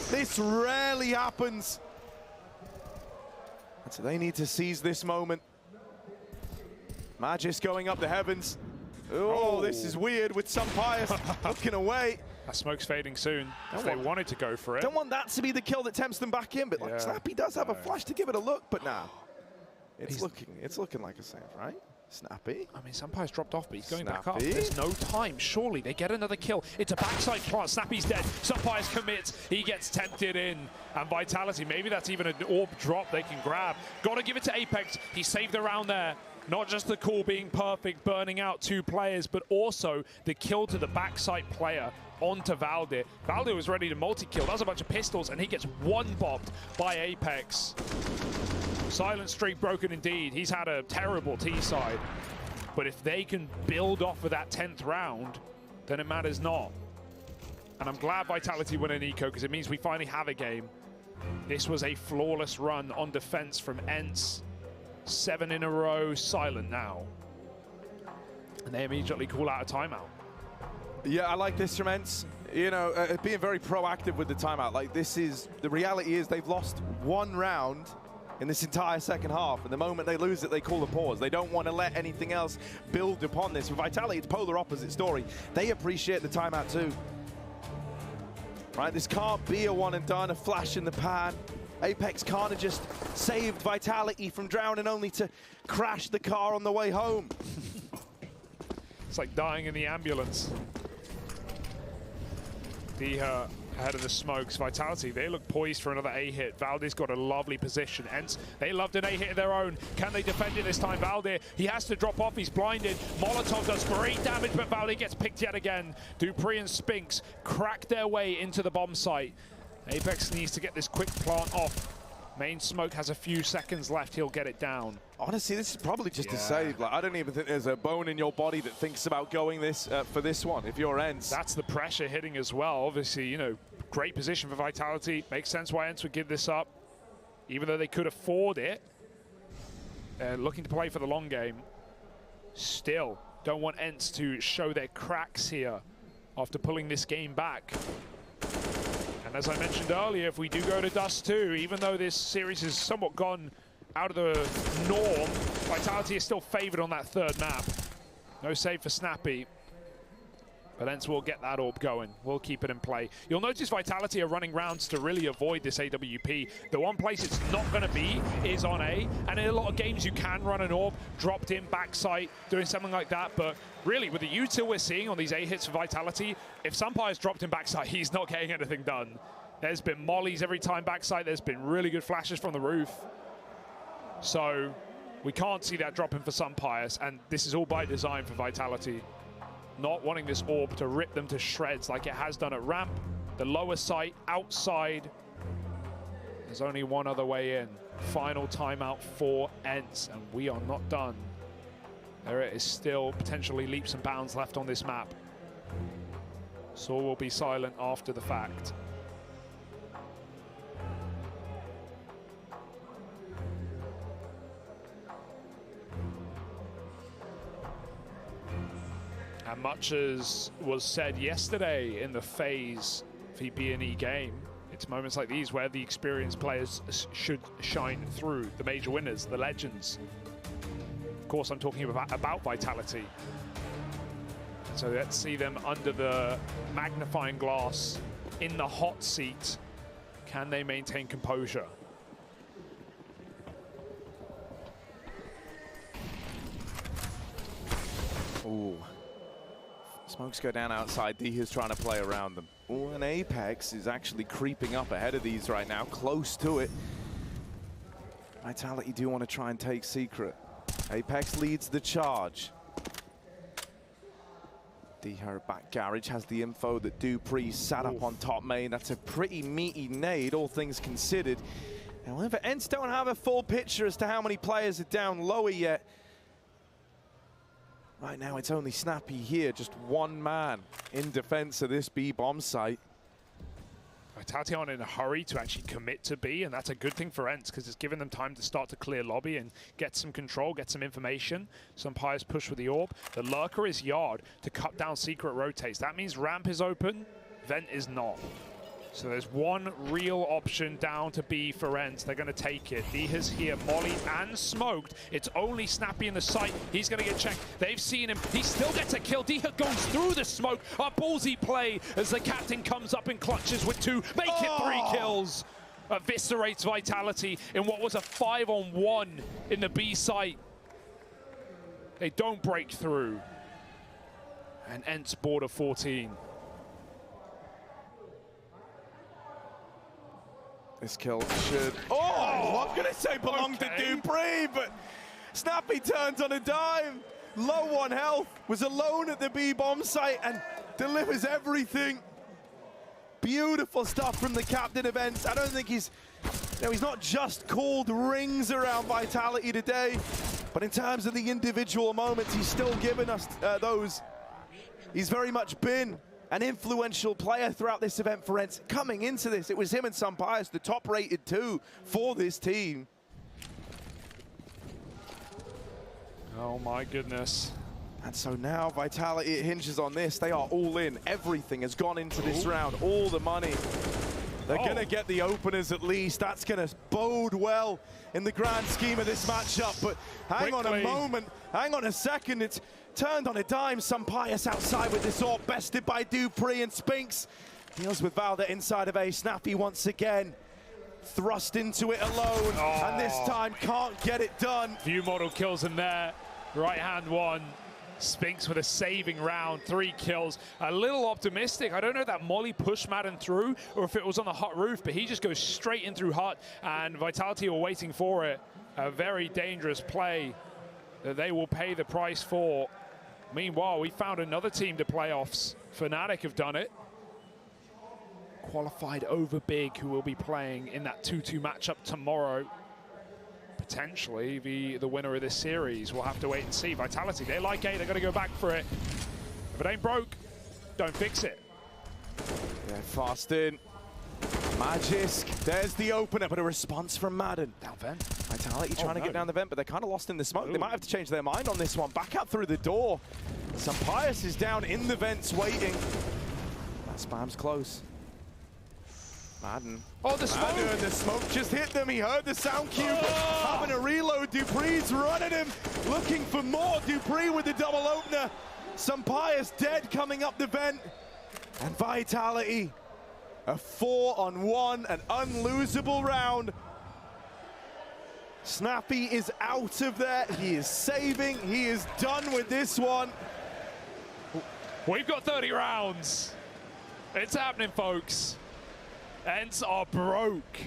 This rarely happens. And so they need to seize this moment. Magis going up the heavens. Oh, this is weird with some pious looking away. That smoke's fading soon. If they wanted to go for it. Don't want that to be the kill that tempts them back in, but like Snappy does have a flash to give it a look, but nah. It's looking like a save, right? Snappy. I mean, Sampai's dropped off, but he's going back up. There's no time. Surely they get another kill. It's a backside plant. Snappy's dead. Sampai's commits. He gets tempted in. And Vitality, maybe that's even an orb drop they can grab. Got to give it to Apex. He saved the round there. Not just the call being perfect, burning out 2 players, but also the kill to the backside player onto Valdir. Valdir was ready to multi-kill. That was a bunch of pistols, and he gets one-bopped by Apex. Silent streak broken indeed. He's had a terrible T-side. But if they can build off of that 10th round, then it matters not. And I'm glad Vitality won an eco, because it means we finally have a game. This was a flawless run on defense from Ents. 7 in a row, silent now. And they immediately call out a timeout. Yeah, I like this from Ents. You know, being very proactive with the timeout. Like, this is, the reality is they've lost 1 round in this entire second half, and the moment they lose it, they call a pause. They don't want to let anything else build upon this. With Vitality, it's polar opposite story. They appreciate the timeout too. Right, this can't be a one and done, a flash in the pan. Apex can't have just saved Vitality from drowning only to crash the car on the way home. It's like dying in the ambulance. Diha ahead of the smokes. Vitality, they look poised for another A-hit. Valdir's got a lovely position. Ents, they loved an A-hit of their own. Can they defend it this time? Valdir, he has to drop off. He's blinded. Molotov does great damage, but Valdir gets picked yet again. Dupree and Spinks crack their way into the bomb site. Apex needs to get this quick plant off. Main smoke has a few seconds left. He'll get it down. Honestly, this is probably just a save. Like, I don't even think there's a bone in your body that thinks about going this for this one, if you're Ents. That's the pressure hitting as well. Obviously, you know, great position for Vitality. Makes sense why Ents would give this up, even though they could afford it. Looking to play for the long game. Still, don't want Ents to show their cracks here after pulling this game back. And as I mentioned earlier, if we do go to Dust 2, even though this series has somewhat gone out of the norm, Vitality is still favored on that 3rd map. No save for Snappy. But ENCE will get that orb going. We'll keep it in play. You'll notice Vitality are running rounds to really avoid this AWP. The one place it's not going to be is on A. And in a lot of games, you can run an orb, dropped in backside, doing something like that. But really, with the util we're seeing on these A hits for Vitality, if Sumpire's dropped in backside, he's not getting anything done. There's been mollies every time backside. There's been really good flashes from the roof. So we can't see that drop in for Sumpires. And this is all by design for Vitality. Not wanting this orb to rip them to shreds like it has done at ramp. The lower site, outside. There's only one other way in. Final timeout for ENCE, and we are not done. There is still potentially leaps and bounds left on this map. Saw will be silent after the fact. And much as was said yesterday in the Phase VB&E game, it's moments like these where the experienced players should shine through, the major winners, the legends. Of course, I'm talking about Vitality. So let's see them under the magnifying glass in the hot seat. Can they maintain composure? Ooh. Smokes go down outside. Diha's trying to play around them. Ooh, and Apex is actually creeping up ahead of these right now, close to it. Vitality do want to try and take Secret. Apex leads the charge. Diha back garage has the info that Dupree sat up on top main. That's a pretty meaty nade, all things considered. However, ENCE don't have a full picture as to how many players are down lower yet. Right now, it's only Snappy here, just one man in defense of this B bomb site. Vitality aren't in a hurry to actually commit to B, and that's a good thing for ENCE because it's given them time to start to clear lobby and get some control, get some information. Sumpires push with the orb. The lurker is yard to cut down Secret rotates. That means ramp is open, vent is not. So there's one real option down to B for ENCE. They're going to take it. Diha's here, molly and smoked. It's only Snappy in the site. He's going to get checked. They've seen him. He still gets a kill. Diha goes through the smoke. A ballsy play as the captain comes up and clutches with 2. Make it 3 kills. Eviscerates Vitality in what was a 5-on-1 in the B site. They don't break through. And ENCE border 14. This kill should... Oh, I'm going to say belonged to Dupree, but Snappy turns on a dime. Low on health, was alone at the B-bomb site and delivers everything. Beautiful stuff from the captain of ENCE. I don't think he's not just called rings around Vitality today, but in terms of the individual moments, he's still given us those. He's very much been an influential player throughout this event for ENCE. Coming into this, it was him and Sumpires, the top-rated 2 for this team. Oh my goodness. And so now Vitality, it hinges on this. They are all in. Everything has gone into this round. All the money. They're going to get the openers at least. That's going to bode well in the grand scheme of this matchup. But hang on a moment. Hang on a second. It's turned on a dime. Sumpires outside with this orb, bested by Dupree, and Spinks deals with Valda inside of A. Snappy once again thrust into it alone, and this time can't get it done. View model kills him there. Right hand one. Spinks with a saving round, 3 kills. A little optimistic. I don't know if that molly pushed Madden through or if it was on the hut roof, but he just goes straight in through hut, and Vitality were waiting for it. A very dangerous play that they will pay the price for. Meanwhile, we found another team to playoffs. Fnatic have done it. Qualified over Big, who will be playing in that 2-2 matchup tomorrow. Potentially the winner of this series. We'll have to wait and see. Vitality, they like A, they're going to go back for it. If it ain't broke, don't fix it. Yeah, fast in. Magisk, there's the opener, but a response from Madden. Down vent. Vitality trying to get down the vent, but they're kind of lost in the smoke. They might have to change their mind on this one. Back out through the door. Sumpires is down in the vents waiting. That spam's close. Madden. Oh, the smoke! Madden, the smoke just hit them. He heard the sound cue. Having a reload. Dupree's running him, looking for more. Dupree with the double opener. Sampaio's dead coming up the vent. And Vitality, a 4-on-1, an unlosable round. Snappy is out of there. He is saving. He is done with this one. We've got 30 rounds. It's happening, folks. Ents are broke.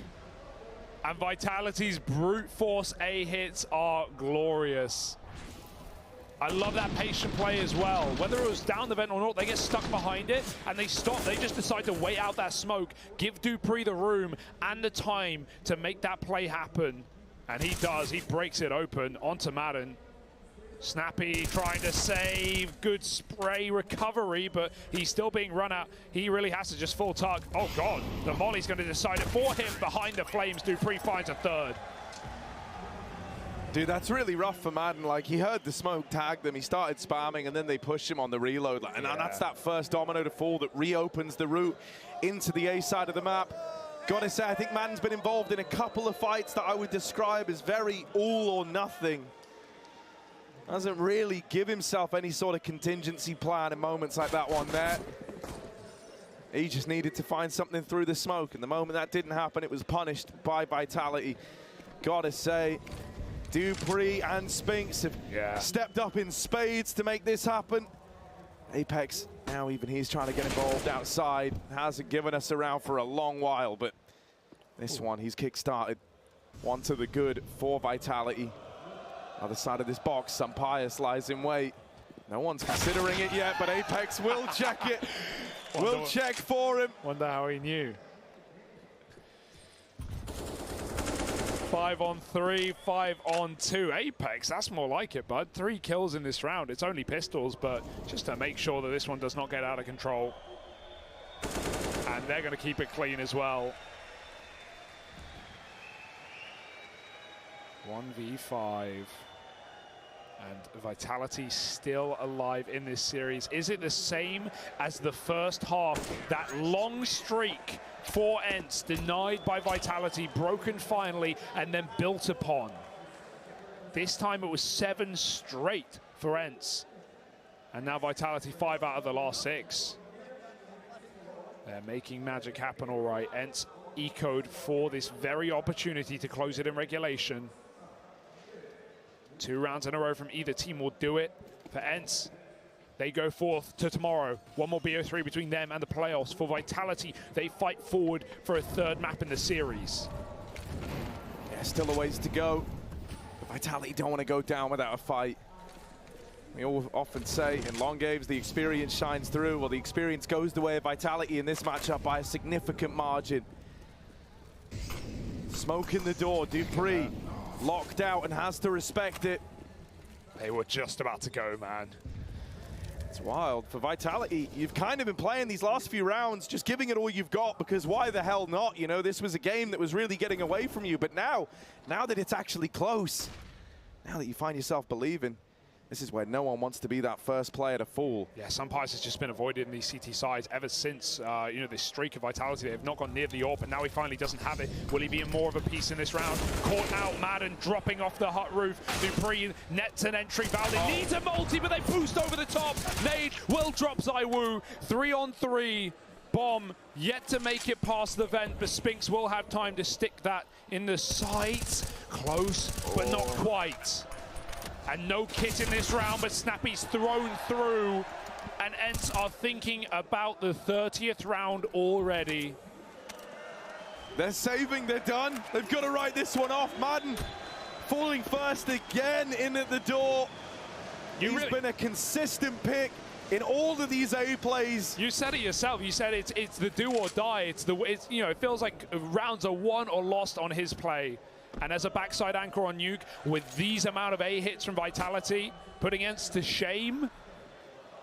And Vitality's brute force A hits are glorious. I love that patient play as well. Whether it was down the vent or not, they get stuck behind it and they stop. They just decide to wait out that smoke, give dupreeh the room and the time to make that play happen. And he does. He breaks it open onto Madden. Snappy trying to save, good spray recovery, but he's still being run out. He really has to just full tug. Oh God, the volley's going to decide it for him. Behind the flames, dupreeh finds a third. Dude, that's really rough for Madden. Like, he heard the smoke tag them, he started spamming, and then they pushed him on the reload. And that's that first domino to fall that reopens the route into the A side of the map. Gotta say, I think Madden's been involved in a couple of fights that I would describe as very all or nothing. Doesn't really give himself any sort of contingency plan in moments like that one there. He just needed to find something through the smoke, and the moment that didn't happen, it was punished by Vitality. Gotta say, dupreeh and Spinks have stepped up in spades to make this happen. Apex, now even he's trying to get involved outside. Hasn't given us a round for a long while, but this one he's kick-started. One to the good for Vitality. Other side of this box, Sampaio lies in wait. No one's considering it yet, but Apex will check it. Will check for him. Wonder how he knew. 5-on-3, 5-on-2. Apex, that's more like it, bud. 3 kills in this round. It's only pistols, but just to make sure that this one does not get out of control. And they're going to keep it clean as well. 1v5. And Vitality still alive in this series. Is it the same as the first half? That long streak for Ents, denied by Vitality, broken finally, and then built upon. This time it was 7 straight for Ents. And now Vitality 5 out of the last 6. They're making magic happen all right. Ents echoed for this very opportunity to close it in regulation. 2 rounds in a row from either team will do it. For Ents, they go forth to tomorrow. One more BO3 between them and the playoffs. For Vitality, they fight forward for a 3rd map in the series. Yeah, still a ways to go. But Vitality don't want to go down without a fight. We all often say in long games, the experience shines through. Well, the experience goes the way of Vitality in this matchup by a significant margin. Smoke in the door, dupreeh. Locked out and has to respect it. They were just about to go, man. It's wild. For Vitality, you've kind of been playing these last few rounds, just giving it all you've got, because why the hell not? You know, this was a game that was really getting away from you, but now that it's actually close, now that you find yourself believing, this is where no one wants to be that first player to fall. Yeah, Sampaio has just been avoided in these CT sides ever since, you know, this streak of Vitality. They have not gone near the AWP, and now he finally doesn't have it. Will he be in more of a piece in this round? Caught out, Madden dropping off the hut roof. dupreeh nets an entry. Valde needs a multi, but they boost over the top. Nade will drop ZywOo. 3-on-3. Bomb yet to make it past the vent, but Spinks will have time to stick that in the sights. Close, but not quite. And no kit in this round, but Snappy's thrown through. And Ents are thinking about the 30th round already. They're saving, they're done. They've got to write this one off. Madden falling first again in at the door. He's been a consistent pick in all of these A plays. You said it yourself. You said it's the do or die. It's you know, it feels like rounds are won or lost on his play. And as a backside anchor on Nuke, with these amount of A hits from Vitality, putting Ents to shame,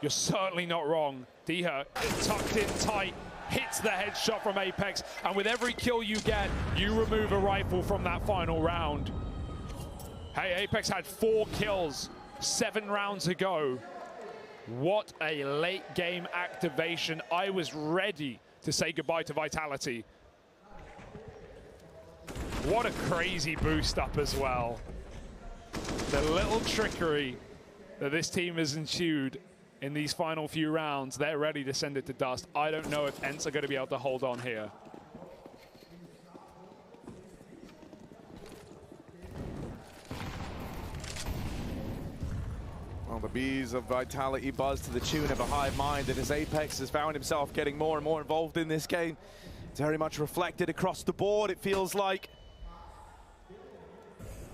you're certainly not wrong. Diha tucked in tight, hits the headshot from Apex, and with every kill you get, you remove a rifle from that final round. Hey, Apex had 4 kills 7 rounds ago. What a late game activation. I was ready to say goodbye to Vitality. What a crazy boost up as well. The little trickery that this team has ensued in these final few rounds. They're ready to send it to dust. I don't know if Ents are going to be able to hold on here. Well, the bees of vitality buzz to the tune of a hive mind, and as Apex has found himself getting more and more involved in this game, it's very much reflected across the board, it feels like.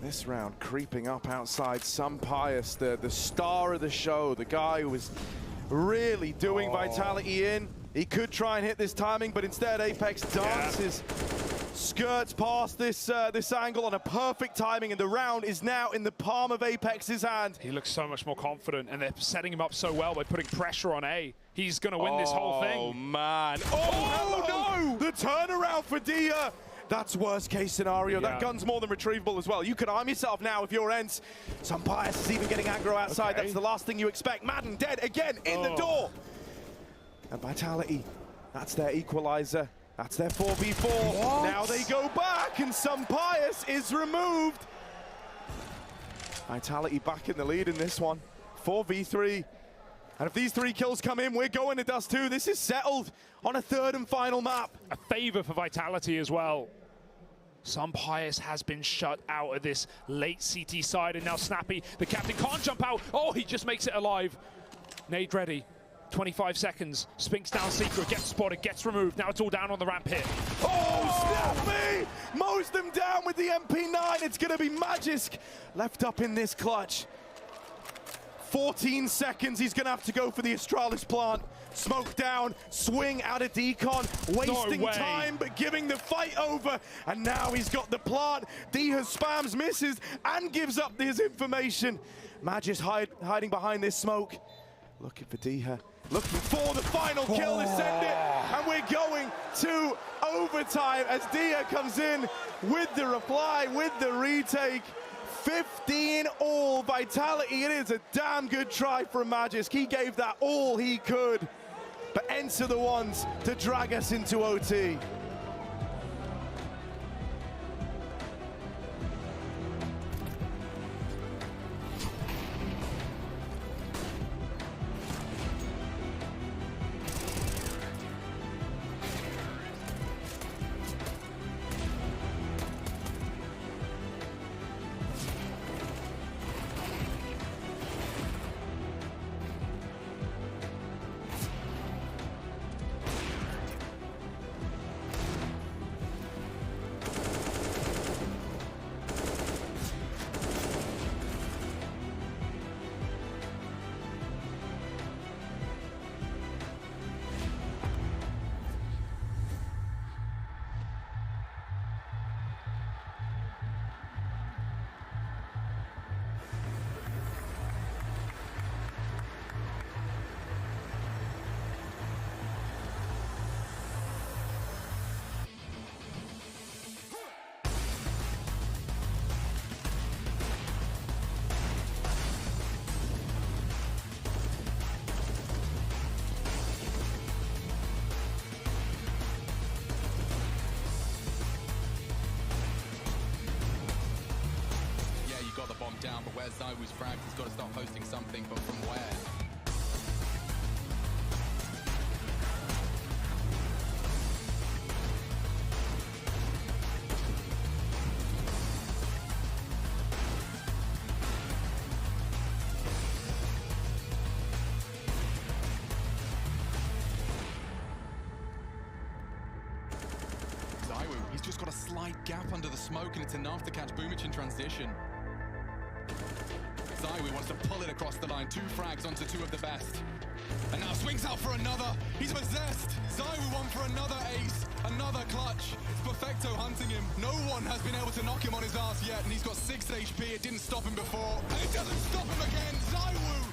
This round creeping up outside Pius, the star of the show, the guy who was really doing vitality in. He could try and hit this timing, but instead Apex dances, skirts past this this angle on a perfect timing, and the round is now in the palm of Apex's hand. He looks so much more confident, and they're setting him up so well by putting pressure on A. He's going to win this whole thing. Oh, man. Oh, no! The turnaround for Dia. That's worst case scenario. Yeah. That gun's more than retrievable as well. You can arm yourself now if you're Ents. Pius is even getting aggro outside. Okay. That's the last thing you expect. Madden dead again in the door. And Vitality, that's their equalizer. That's their 4v4. What? Now they go back, and Pius is removed. Vitality back in the lead in this one. 4v3. And if these 3 kills come in, we're going to dust too. This is settled on a third and final map. A favor for Vitality as well. Pius has been shut out of this late CT side, and now Snappy, the captain, can't jump out. Oh, he just makes it alive. Nade ready. 25 seconds. Spinks down Secret, gets spotted, gets removed. Now it's all down on the ramp hit. Oh, Snappy! Mows them down with the MP9. It's going to be Magisk left up in this clutch. 14 seconds, he's going to have to go for the Astralis plant. Smoke down, swing out of decon, wasting time, but giving the fight over. And now he's got the plant. Dia spams, misses, and gives up his information. Magis hiding behind this smoke. Looking for Dia, looking for the final kill to send it. And we're going to overtime as Dia comes in with the reply, with the retake. 15 all Vitality. It is a damn good try from Magisk. He gave that all he could. But Ents are the ones to drag us into OT. Down, but where's Zywu's fragged? He's got to start posting something, but from where? Zywu, he's just got a slight gap under the smoke, and it's enough to catch Boomich in transition. Zywoo wants to pull it across the line. 2 frags onto 2 of the best. And now swings out for another. He's possessed. Zywoo won for another ace. Another clutch. It's Perfecto hunting him. No one has been able to knock him on his ass yet. And he's got 6 HP. It didn't stop him before. And it doesn't stop him again. Zywoo!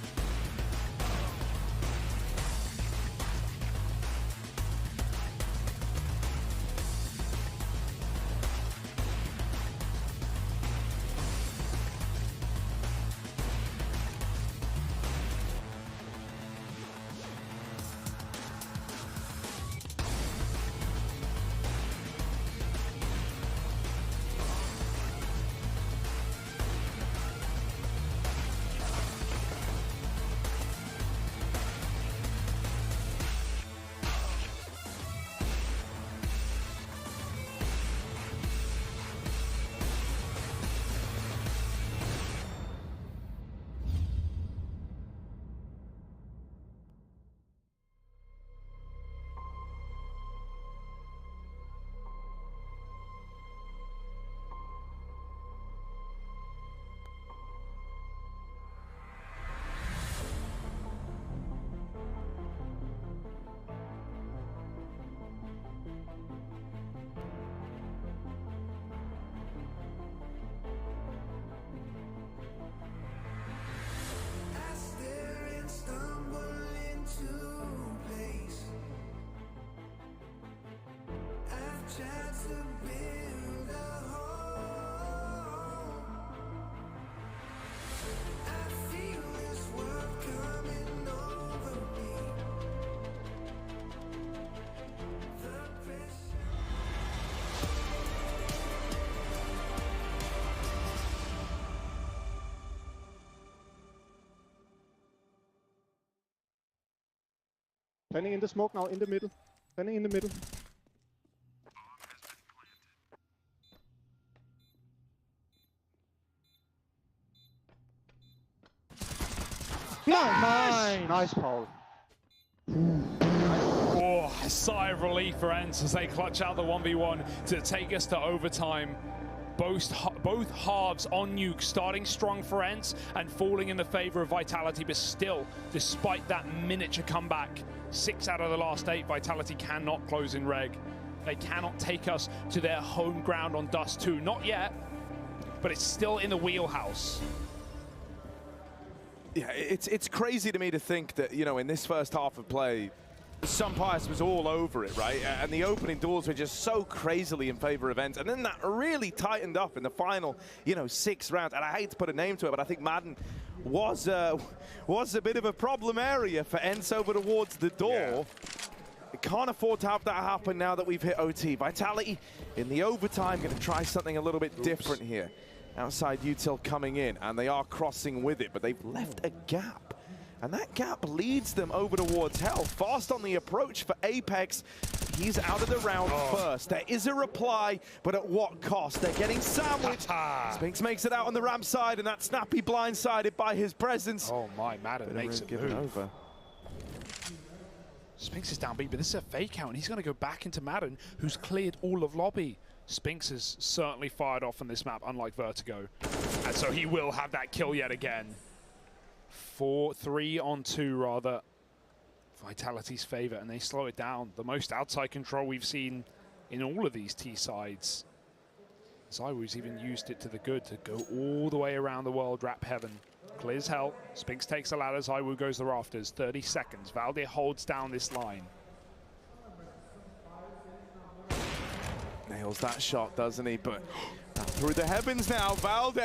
Planning in the smoke now, in the middle. Planning in the middle. Nice! Nice, Paul. Oh, a sigh of relief for Ents as they clutch out the 1v1 to take us to overtime. Both halves on nuke, starting strong for Ents and falling in the favor of Vitality, but still, despite that miniature comeback, 6 out of the last 8, Vitality cannot close in Reg. They cannot take us to their home ground on Dust 2. Not yet, but it's still in the wheelhouse. Yeah, it's crazy to me to think that, you know, in this first half of play, Sunpius was all over it, right? And the opening doors were just so crazily in favor of Ents. And then that really tightened up in the final, you know, 6 rounds. And I hate to put a name to it, but I think Madden was a bit of a problem area for Ents over towards the door. Yeah. Can't afford to have that happen now that we've hit OT. Vitality in the overtime going to try something a little bit different here. Outside util coming in, and they are crossing with it, but they've left a gap. And that gap leads them over towards Hell. Fast on the approach for Apex. He's out of the round first. There is a reply, but at what cost? They're getting sandwiched. Spinks makes it out on the ramp side, and that Snappy blindsided by his presence. Oh my, Madden makes it given over. Spinks is down B, but this is a fake out, and he's going to go back into Madden, who's cleared all of lobby. Spinks is certainly fired off on this map, unlike Vertigo. And so he will have that kill yet again. 3 on 2, rather. Vitality's favor, and they slow it down. The most outside control we've seen in all of these T-sides. Zywoo's even used it to the good to go all the way around the world, wrap heaven. Clears Hell. Spinks takes the ladder. Zywoo goes the rafters. 30 seconds. Valde holds down this line. Nails that shot, doesn't he? But through the heavens now, Valde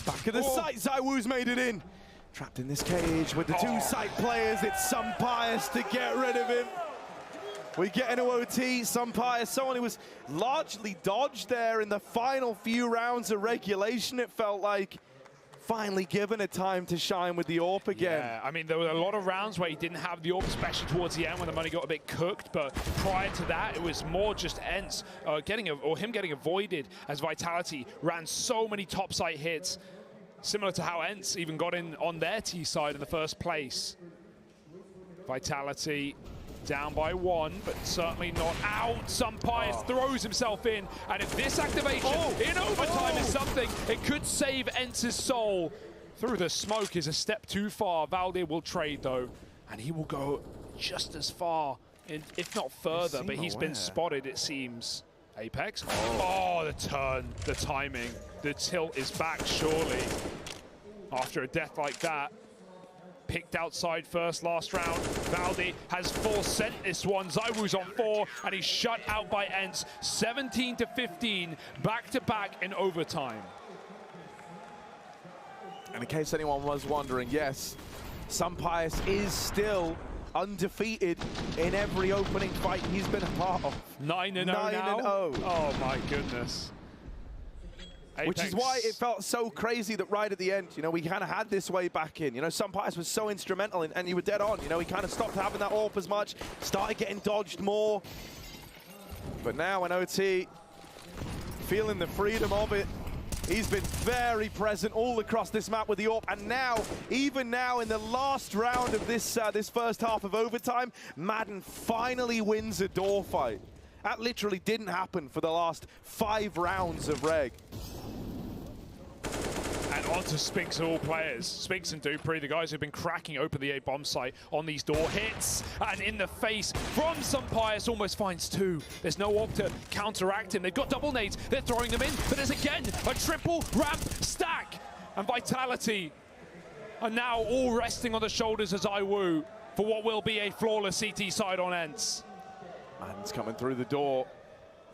back of the site. Zywoo's made it in. Trapped in this cage with the 2 site players. It's Sunpius to get rid of him. We get into OT. Sunpius, someone who was largely dodged there in the final few rounds of regulation, it felt like. Finally given a time to shine with the AWP again. Yeah, I mean, there were a lot of rounds where he didn't have the AWP, especially towards the end when the money got a bit cooked, but prior to that, it was more just Ents him getting avoided as Vitality ran so many top site hits, similar to how Ents even got in on their T side in the first place. Vitality down by 1, but certainly not out. Sunpius throws himself in, and if this activation in overtime is something, it could save Ents' soul. Through the smoke is a step too far. Valde will trade though, and he will go just as far, if not further, but he's been spotted, it seems. Apex. Oh, the turn, the timing, the tilt is back surely. After a death like that. Picked outside first last round. Valde has full sent this one. Zywoo's on 4, and he's shut out by Ents. 17-15, back-to-back in overtime. And in case anyone was wondering, yes, Sunpius is still undefeated in every opening fight he's been a part of. 9-0 now? 9-0. Oh my goodness. Apex. Which is why it felt so crazy that right at the end, you know, we kind of had this way back in. You know, Sunpius was so instrumental, and you were dead on. You know, he kind of stopped having that AWP as much, started getting dodged more. But now in OT, feeling the freedom of it, he's been very present all across this map with the AWP. And now, even now in the last round of this this first half of overtime, Madden finally wins a door fight. That literally didn't happen for the last 5 rounds of Reg. And on to Spinks and all players. Spinks and Dupree, the guys who've been cracking open the A bomb site on these door hits. And in the face from Sunpius, almost finds 2. There's no AWP to counteract him. They've got double nades. They're throwing them in. But there's again a triple ramp stack. And Vitality are now all resting on the shoulders of Zywoo for what will be a flawless CT side on Ents. Madden's coming through the door.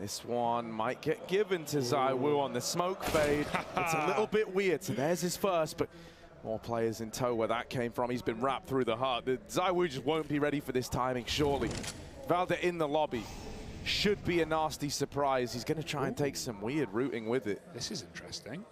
This one might get given to ZywOo on the smoke fade. It's a little bit weird, so there's his first, but more players in tow where that came from. He's been wrapped through the heart. ZywOo just won't be ready for this timing, surely. Valde in the lobby. Should be a nasty surprise. He's going to try and take some weird routing with it. This is interesting.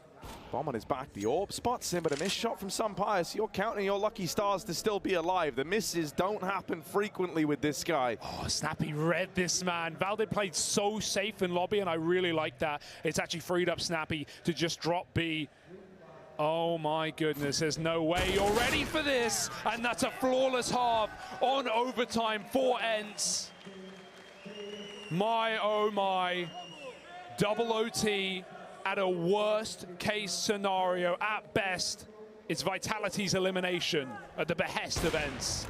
Bomb on his back. The orb spots him, but a missed shot from Sumpire. So you're counting your lucky stars to still be alive. The misses don't happen frequently with this guy. Oh, Snappy read this man. Valde played so safe in lobby, and I really like that. It's actually freed up Snappy to just drop B. Oh my goodness, there's no way you're ready for this. And that's a flawless half on overtime for ENCE. My, oh my. Double OT. At a worst case scenario, at best, it's Vitality's elimination at the behest of ENCE.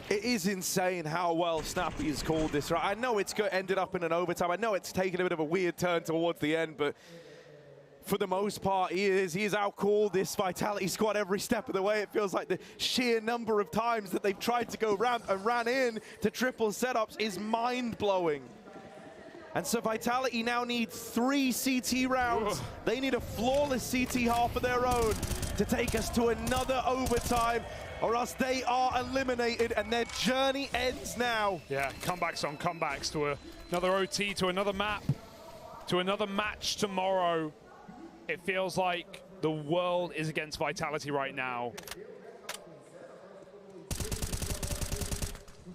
It is insane how well Snappy has called this, right? I know it's ended up in an overtime. I know it's taken a bit of a weird turn towards the end, but for the most part, he is outcalled this Vitality squad every step of the way. It feels like the sheer number of times that they've tried to go ramp and ran in to triple setups is mind-blowing. And so Vitality now need 3 CT rounds. Ugh. They need a flawless CT half of their own to take us to another overtime, or else they are eliminated and their journey ends now. Yeah, comebacks on comebacks to another OT, to another map, to another match tomorrow. It feels like the world is against Vitality right now.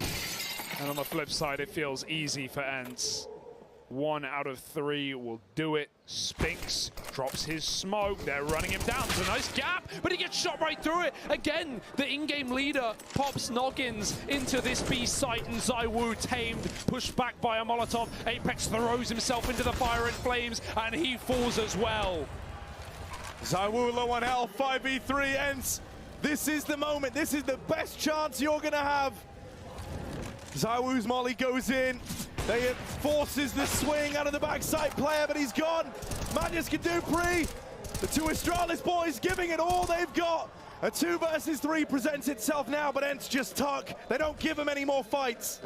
And on the flip side, it feels easy for ENCE. 1 out of 3 will do it. Spinks drops his smoke. They're running him down. It's a nice gap, but he gets shot right through it. Again, the in-game leader pops noggins into this B site, and ZywOo tamed, pushed back by a Molotov. Apex throws himself into the fire and flames, and he falls as well. ZywOo low on health, 5v3 ENCE. This is the moment. This is the best chance you're going to have. ZywOo's molly goes in. They forces the swing out of the backside player, but he's gone. Magnus can do pre. The 2 Astralis boys giving it all they've got. A 2 versus 3 presents itself now, but ENCE just tuck. They don't give him any more fights.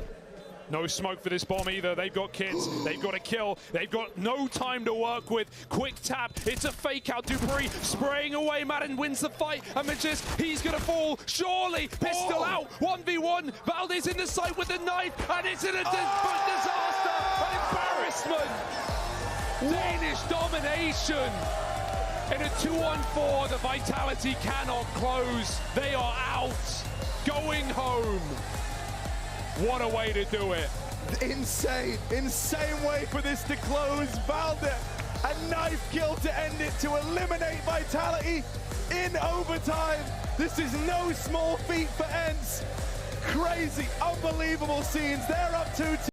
No smoke for this bomb either. They've got kids. They've got to kill. They've got no time to work with. Quick tap. It's a fake out. Dupree spraying away. Madden wins the fight. And Magis, he's going to fall. Surely. Pistol out. 1v1. Valde's in the site with the knife. And it's in a disaster. An embarrassment. Danish domination. In a 2-on-4, the Vitality cannot close. They are out. Going home. What a way to do it. Insane way for this to close. Valde, a knife kill to end it, to eliminate Vitality in overtime. This is no small feat for ENCE. Crazy, unbelievable scenes. They're up 2-2.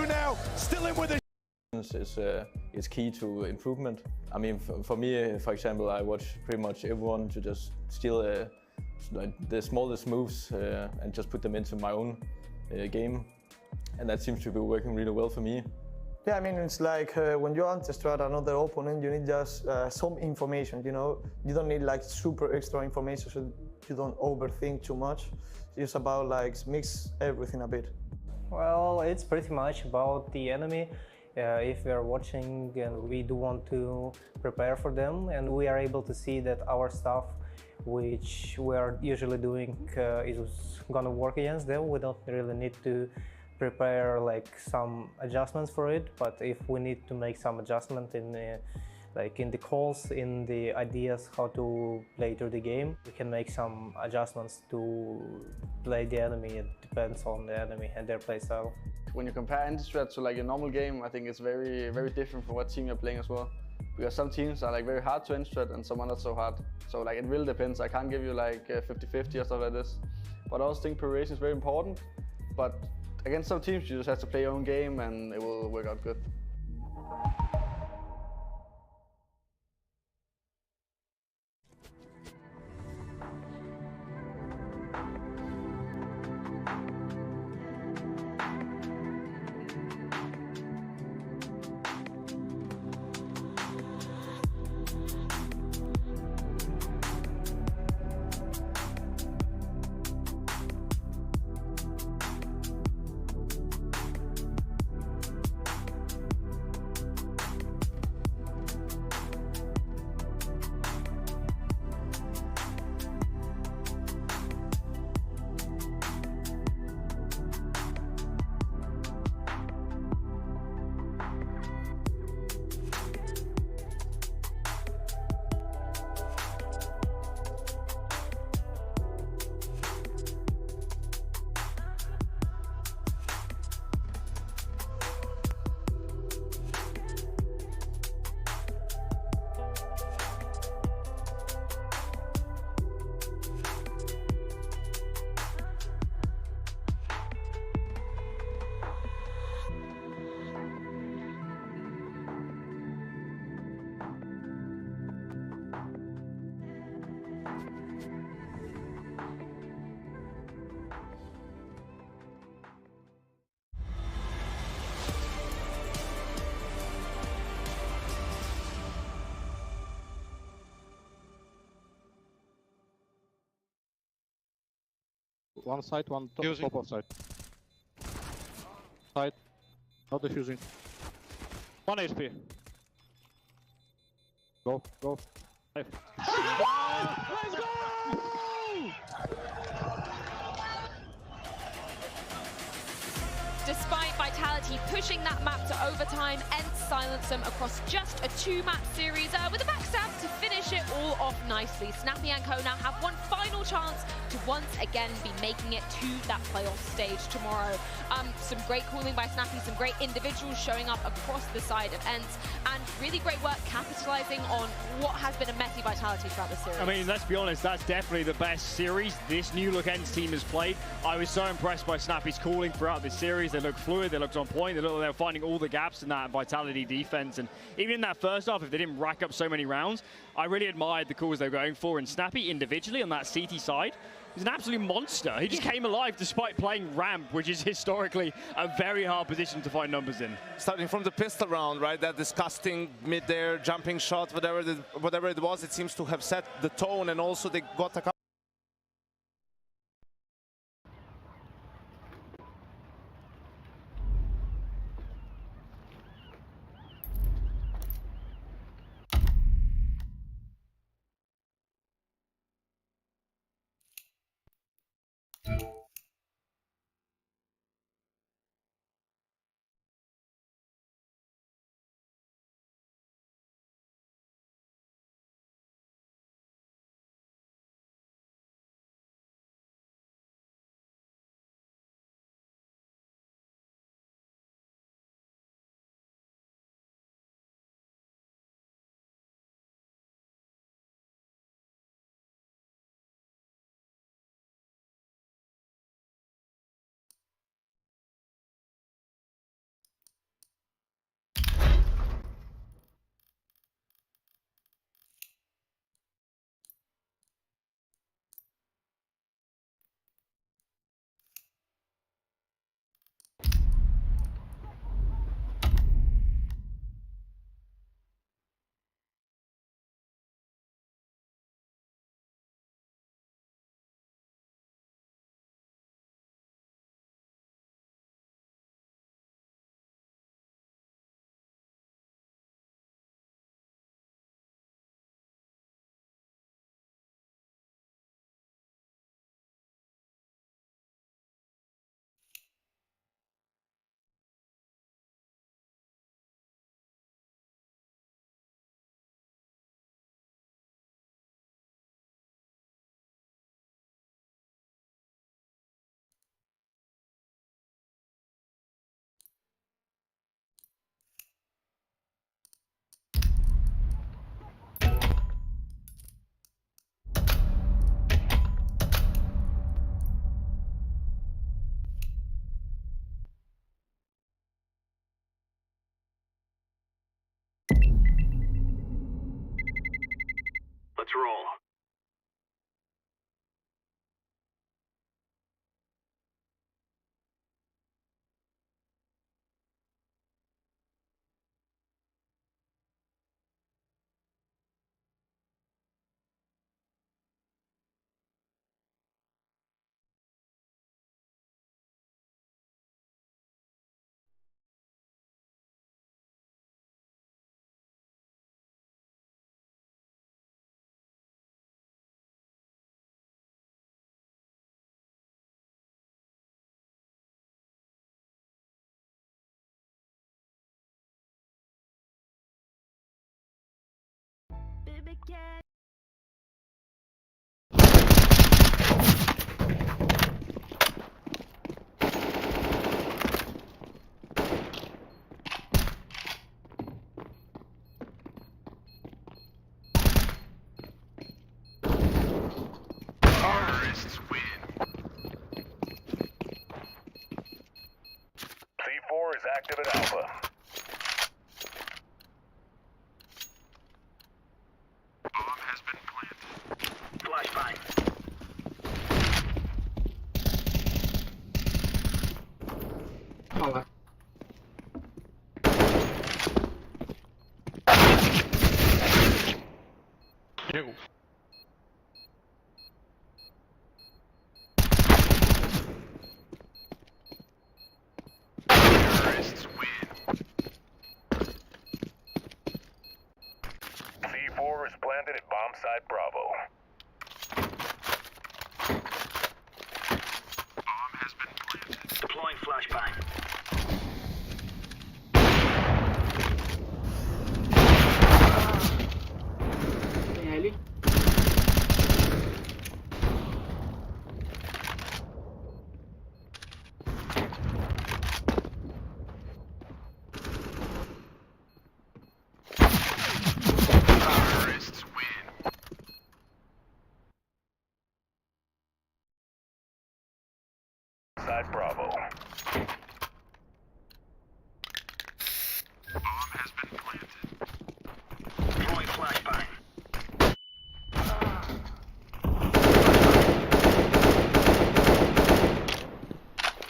Now, still in with it. Is key to improvement. I mean, for me, for example, I watch pretty much everyone to just steal the smallest moves and just put them into my own game, and that seems to be working really well for me. Yeah, I mean, it's like when you anti-strat another opponent, you need just some information, you know? You don't need like super extra information so you don't overthink too much. It's about like mix everything a bit. Well, it's pretty much about the enemy. If we are watching and we do want to prepare for them and we are able to see that our stuff, which we are usually doing, is gonna work against them, we don't really need to prepare like some adjustments for it. But if we need to make some adjustment in the calls, in the ideas how to play through the game, we can make some adjustments to play the enemy. It depends on the enemy and their play style. When you compare anti-strat to like a normal game, I think it's very different from what team you're playing as well. Because some teams are like very hard to anti-strat and some are not so hard. So like it really depends. I can't give you like 50-50 or stuff like this. But I also think preparation is very important. But against some teams, you just have to play your own game and it will work out good. One side, one top of side. Side. Not defusing. 1 HP. Go, go. Let's go! Despite Vitality pushing that map to overtime, ENCE silence them across just a 2-match series with a backstab to finish it all off nicely. Snappy and Co now have one final chance to once again be making it to that playoff stage tomorrow. Some great calling by Snappy, some great individuals showing up across the side of ENCE, and really great work capitalizing on what has been a messy Vitality throughout the series. I mean, let's be honest, that's definitely the best series this new look ENCE team has played. I was so impressed by Snappy's calling throughout this series. They looked fluid, they looked on point, they looked like they were finding all the gaps in that Vitality defense. And even in that first half, if they didn't rack up so many rounds, I really admired the calls they were going for. And Snappy individually on that CT side, he's an absolute monster. He just came alive despite playing ramp, which is historically a very hard position to find numbers in. Starting from the pistol round, right? That disgusting mid-air jumping shot, whatever it was, it seems to have set the tone, and also they got a couple Let's roll. Terrorists win. C4 is active at Alpha. Bomb has been planted. Flashbang. Fala. Chegou. Terrorists win. C4 is planted at bomb site Bravo. Bomb has been planted. Deploying flashbang. Tem L. Terrorists win. Side Bravo. Bomb has been planted. Deploying flashbang.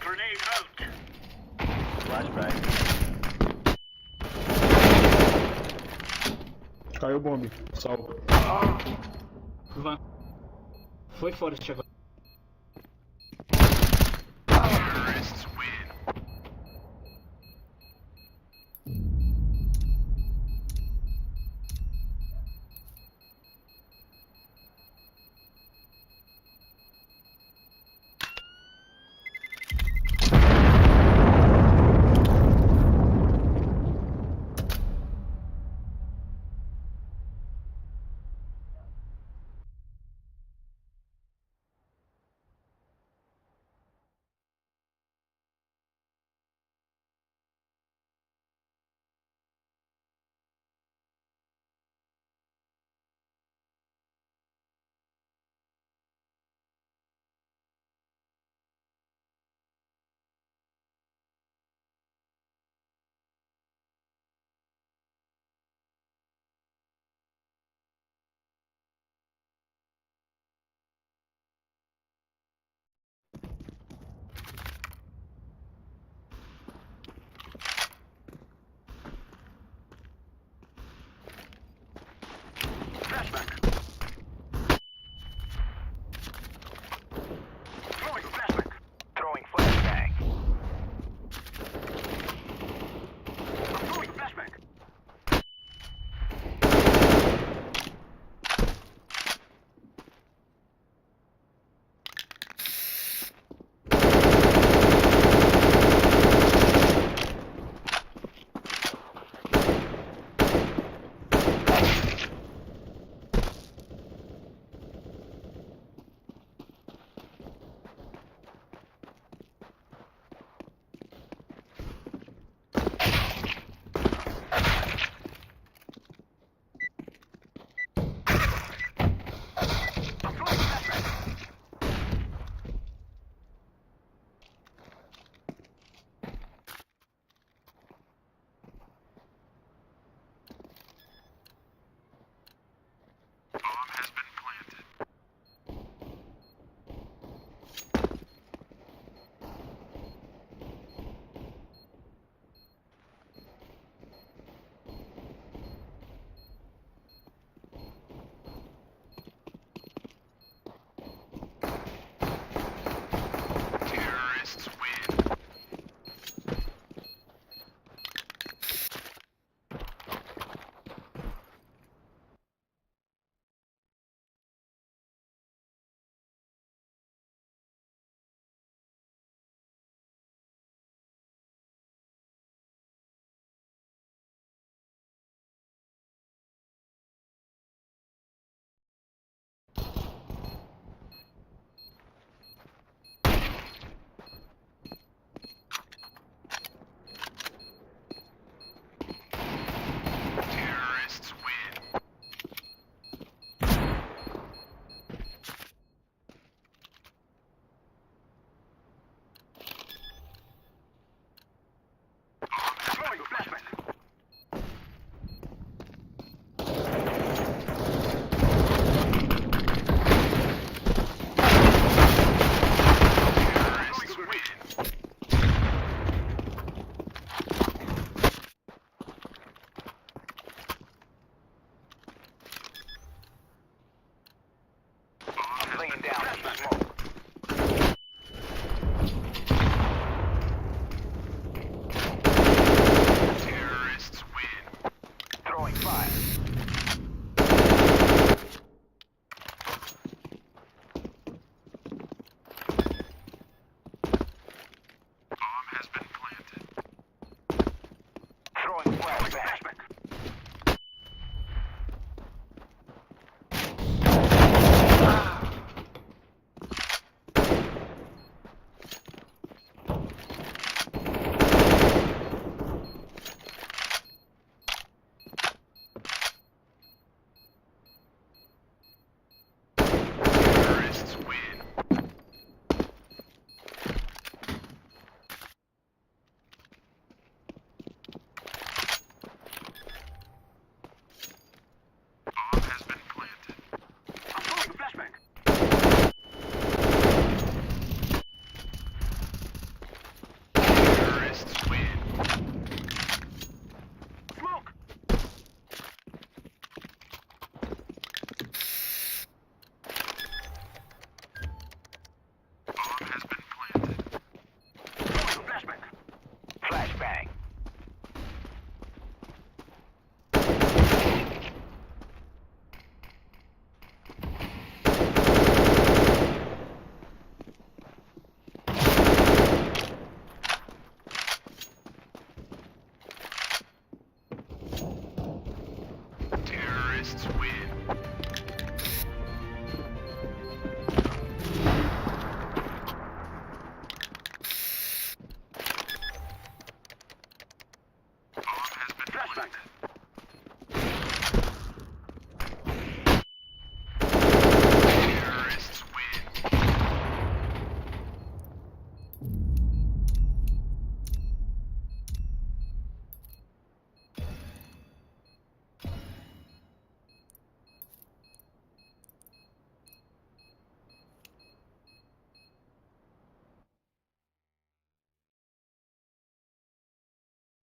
Grenade out. Flashbang. Caiu o bombe. Salvo. Van. Foi fora este agora. Terrorists win.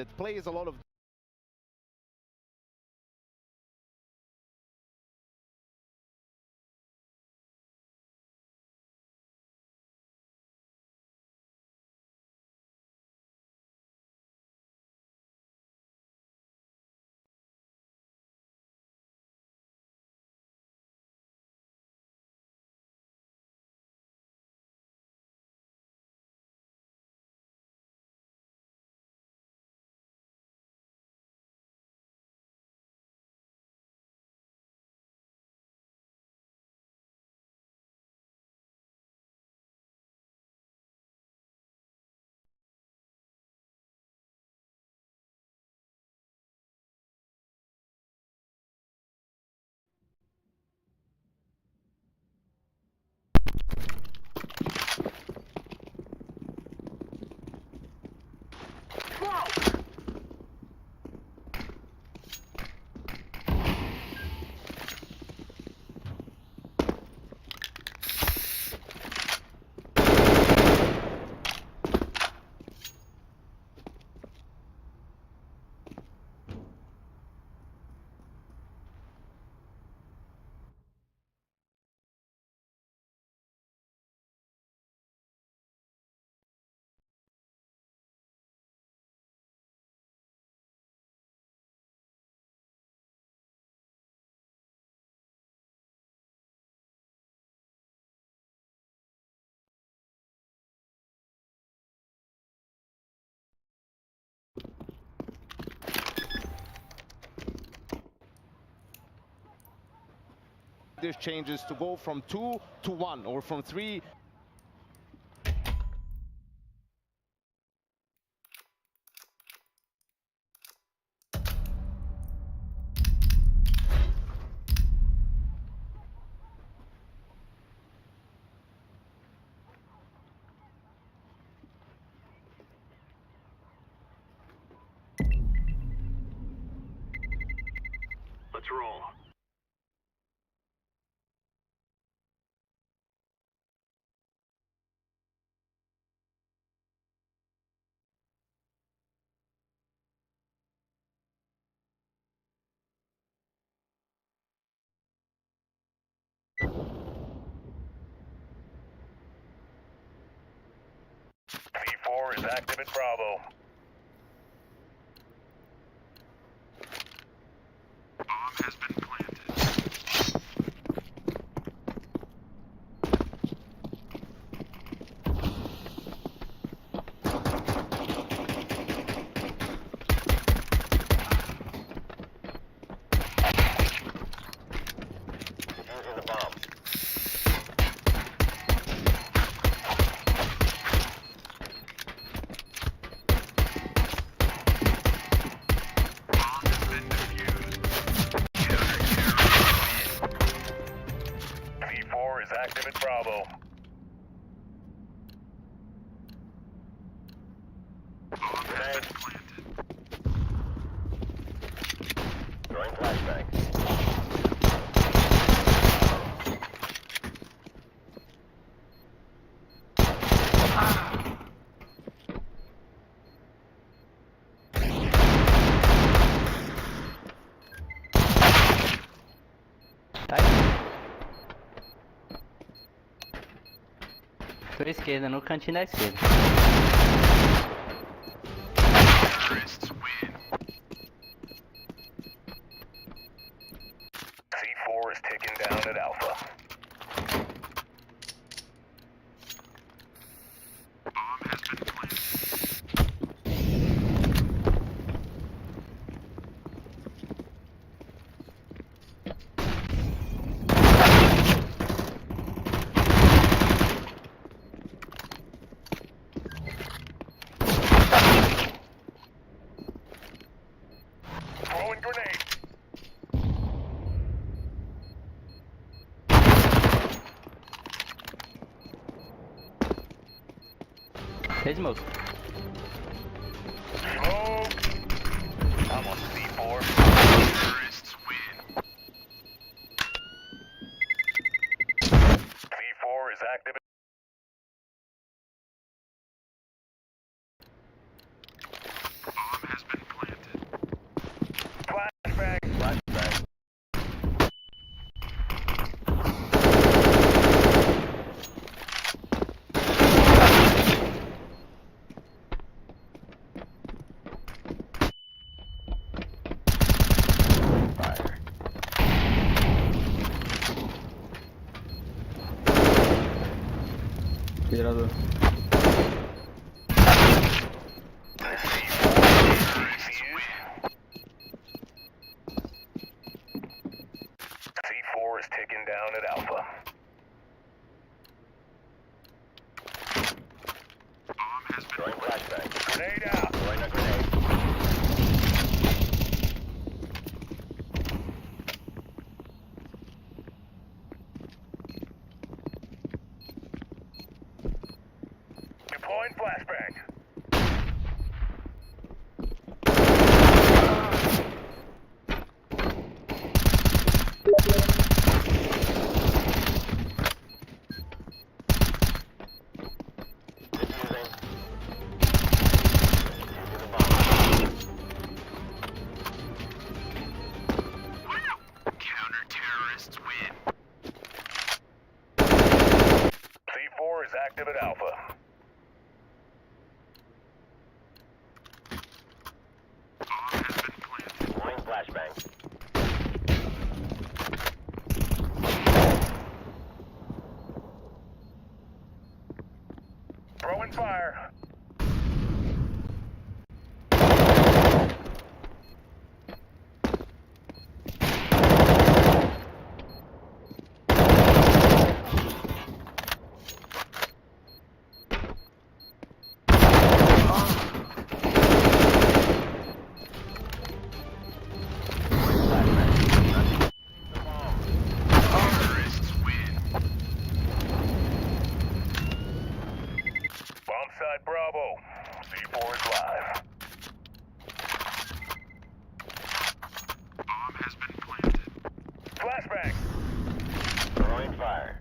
It plays a lot of these changes to go from 2 to 1 or from 3. Let's roll. V4 is active at Bravo. Bomb has been planted. Defusing the bomb. Active at Bravo. Grenade. Throwing flashbang. Tô à esquerda, no cantinho da esquerda. C4 is ticking down at Alpha. Bomb has been planted. Throwing grenade. Hey, smoke. Smoke. I'm on C4. Terrorists win. C4 is active. Bomb has been Gerador. C4 is ticking down at Alpha. Bomb has been throwing flashbang. Grenade out. Throwing a grenade. Deploying flashbang. Counter-terrorists win. C4 is active at Alpha. Bomb has been planted. Deploying flashbang. Throwing fire. Terrorists win. Bomb site Bravo. C4 is live. Bomb has been planted. Flashbang. Throwing fire.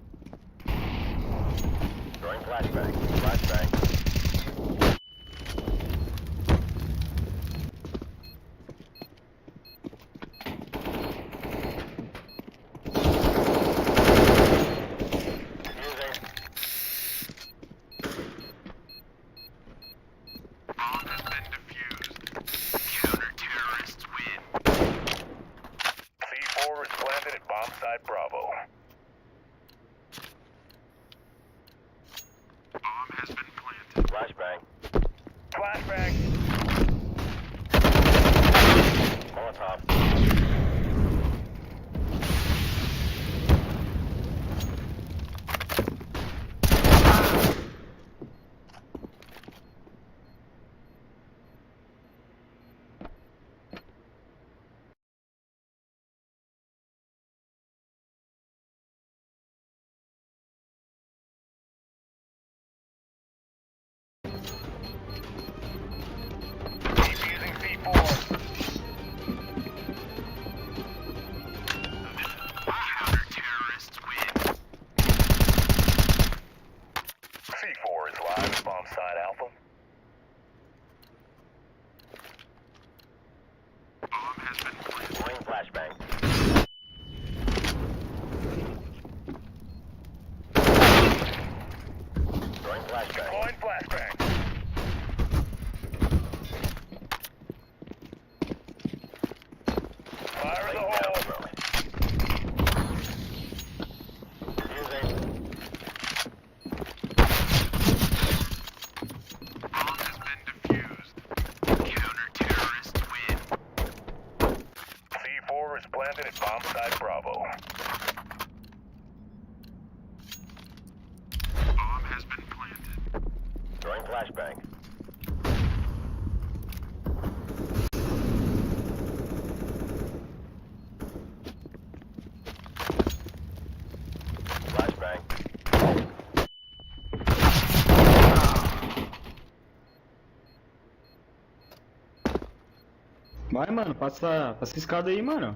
Throwing flashbang. Flashbang. Bomb has been defused. Counter-terrorists win. C4 is planted at bomb site Bravo. Bomb has been planted. Flashbang. Flashbang. Molotov. Defusing C4. Counter-terrorists win. C4 is live at bomb site Alpha. Bomb has been planted. Throwing flashbang. Throwing flashbang. Deploying flashbang. Fire in the hole. Using. Bomb has been defused. Counter-terrorists win. C4 is planted at bomb site Bravo. Bomb has been planted. Throwing flashbang. Flashbang. Vai, mano, passa a escada aí, mano.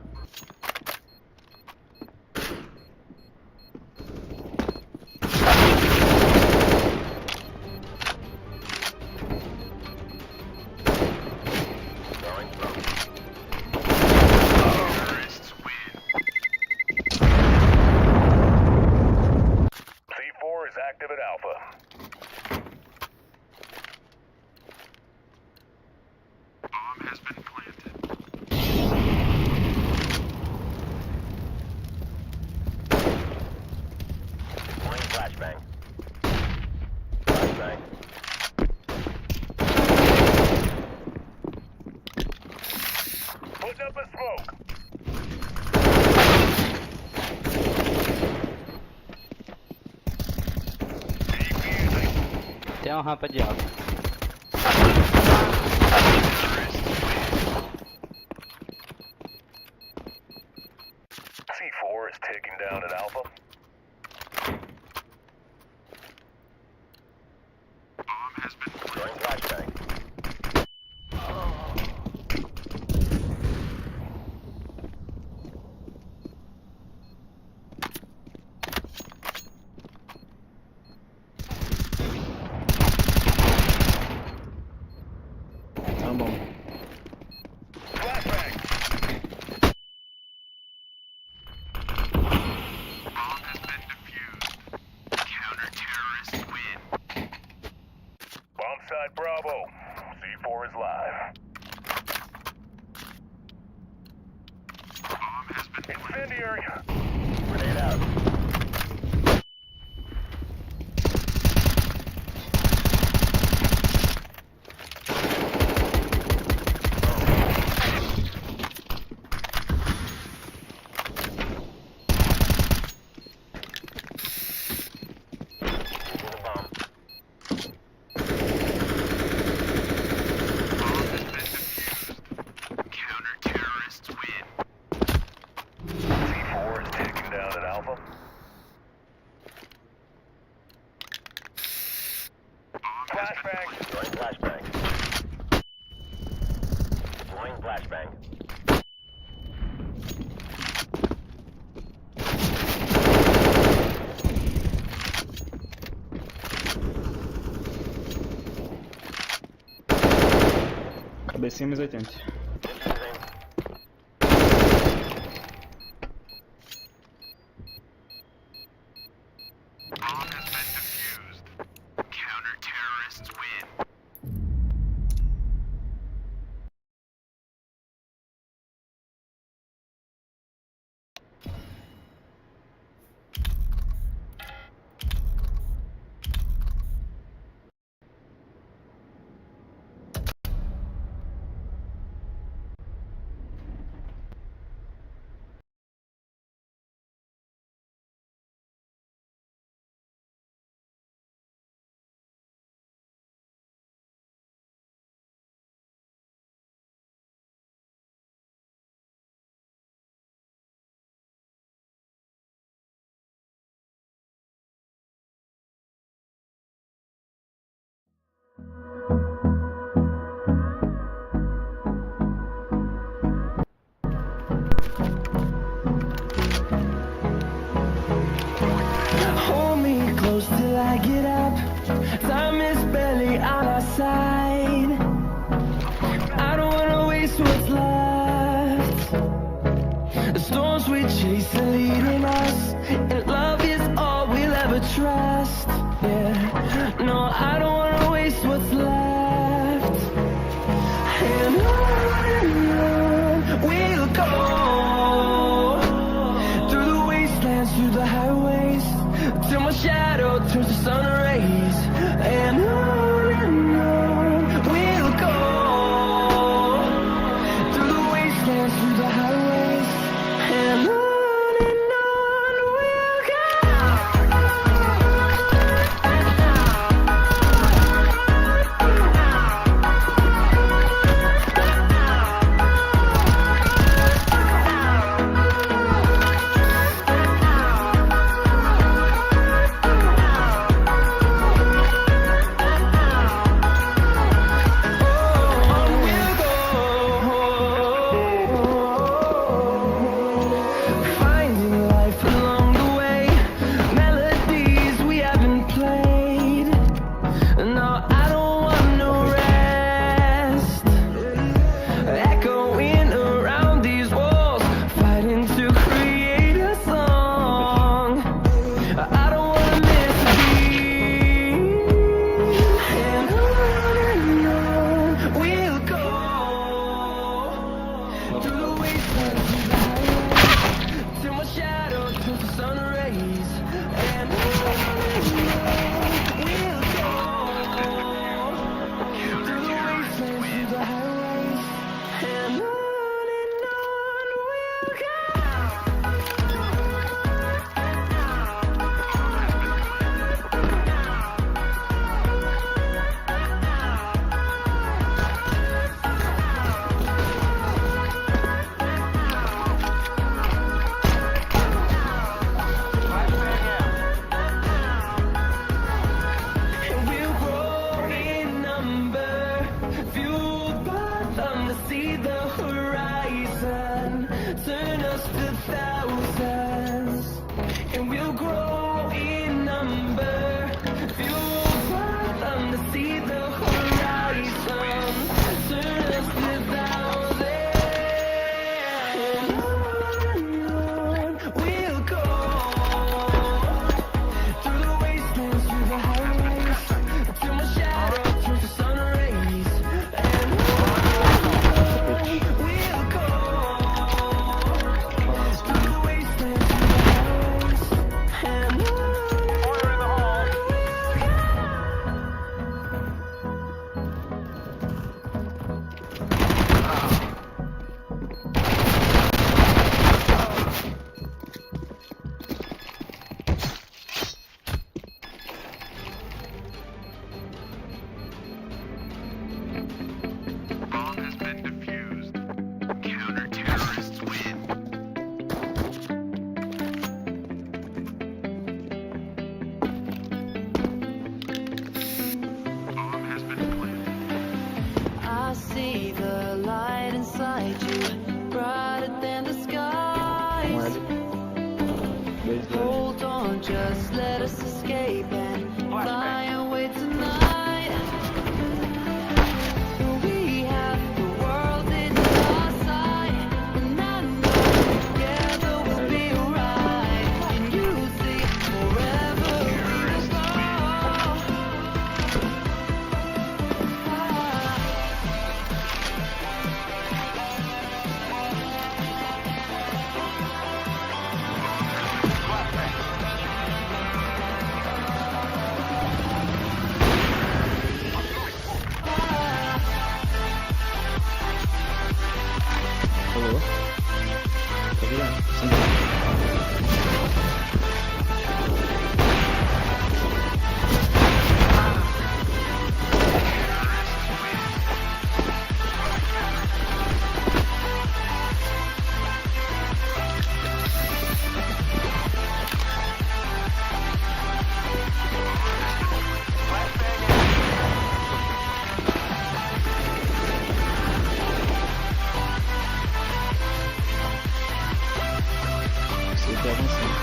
Throwing smoke. Terrorists win. C4 is active at Alpha. Bomb has been planted. Deploying flashbang. flashbang. Put up a smoke. Tem uma rampa de alta. C4 is taking down an alpha. Bomb has been throwing flashbang. Tá bom. Flashbang. Bomb has been defused. Counter-terrorists win. Bomb side Bravo. C4 is live. Bomb has been incendiary. Grenade out. Flashbang. Deploying flashbang. Deploying flashbang. Cabecinha mais 80. Bomb has been defused. Counter-terrorists win. Hold me close till I get up. Time is barely on our side. I don't wanna waste what's left. The storms we chase are leading us, and love is all we'll ever trust. Yeah, no, I don't wanna waste what's left. And on we'll go, through the wastelands, through the highways, till my shadow turns to sun rays. And on we'll go, through the wastelands, through the highways, and on we'll go. see the light inside you, brighter than the skies. Hold on, just let us escape and fly away tonight. We have the world in our sight, and I know together we'll be alright. And you see, forever we will go. Alô? Tá virando? Sim. Você tá avançando.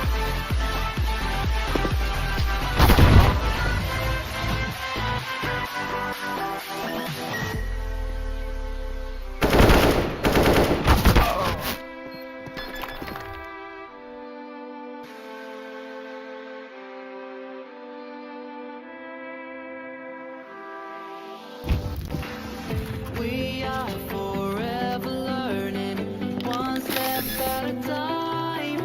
We are forever learning, one step at a time.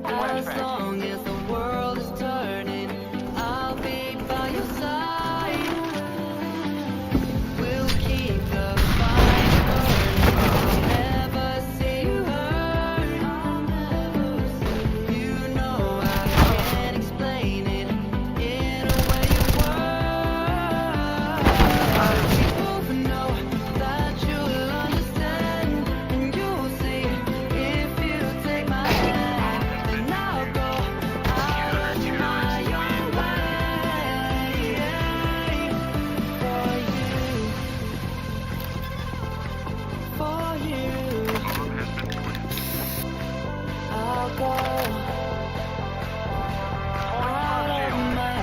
As long as the world is turning, I'll be by your side. We'll keep the fire burning, I'll never see you hurt. You know I can't explain it in a way you were. We both know that you'll understand, and you'll see if you take my hand, and I'll go out of my own way for you. I'll go out of my own way.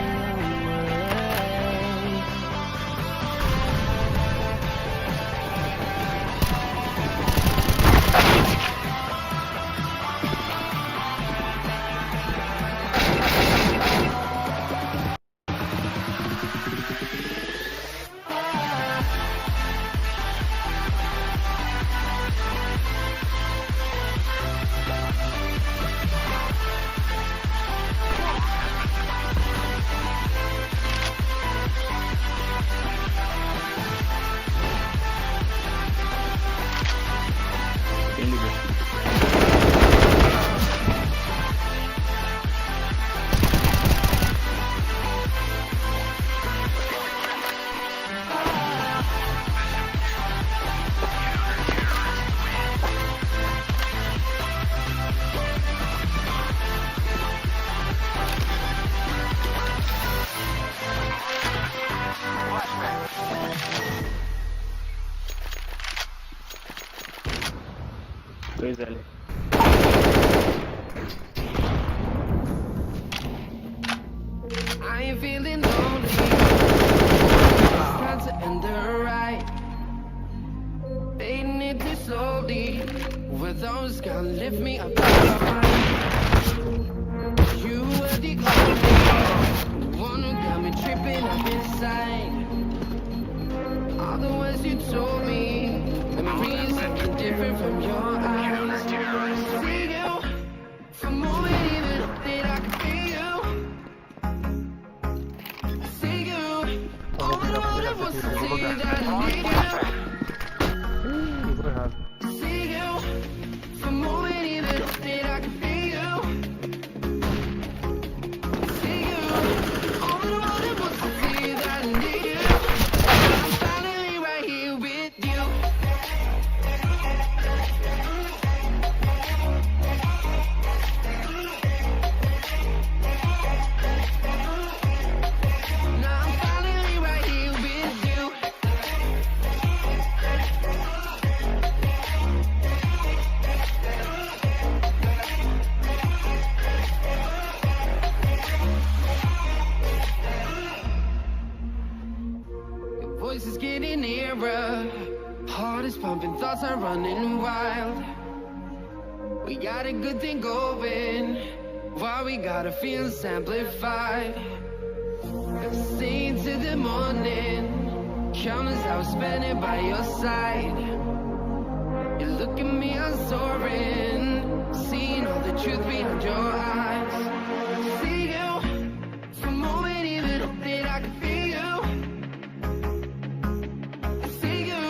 Quem ligou? Dois L. I ain't feeling lonely. It's time to end the ride. Fading it too slowly. With those gonna lift me up. You were the only one who got me tripping up inside. All the words you told me, memories something different from your eyes. See you from moving even that I can feel you. See you. All I wanted was to see that I need you. See you from moving even that I can feel you. See you. All I wanted was to see that I need you. I'm finally right here with you. Now I'm finally right here with you. voice is getting nearer. Heart is pumping, thoughts are running wild. We got a good thing going, while we gotta feel amplified. Sing to the morning, countless hours spent it by your side. You look at me, I'm soaring, seeing all the truth behind your eyes. See you, for a moment even hope that I can feel you. See you,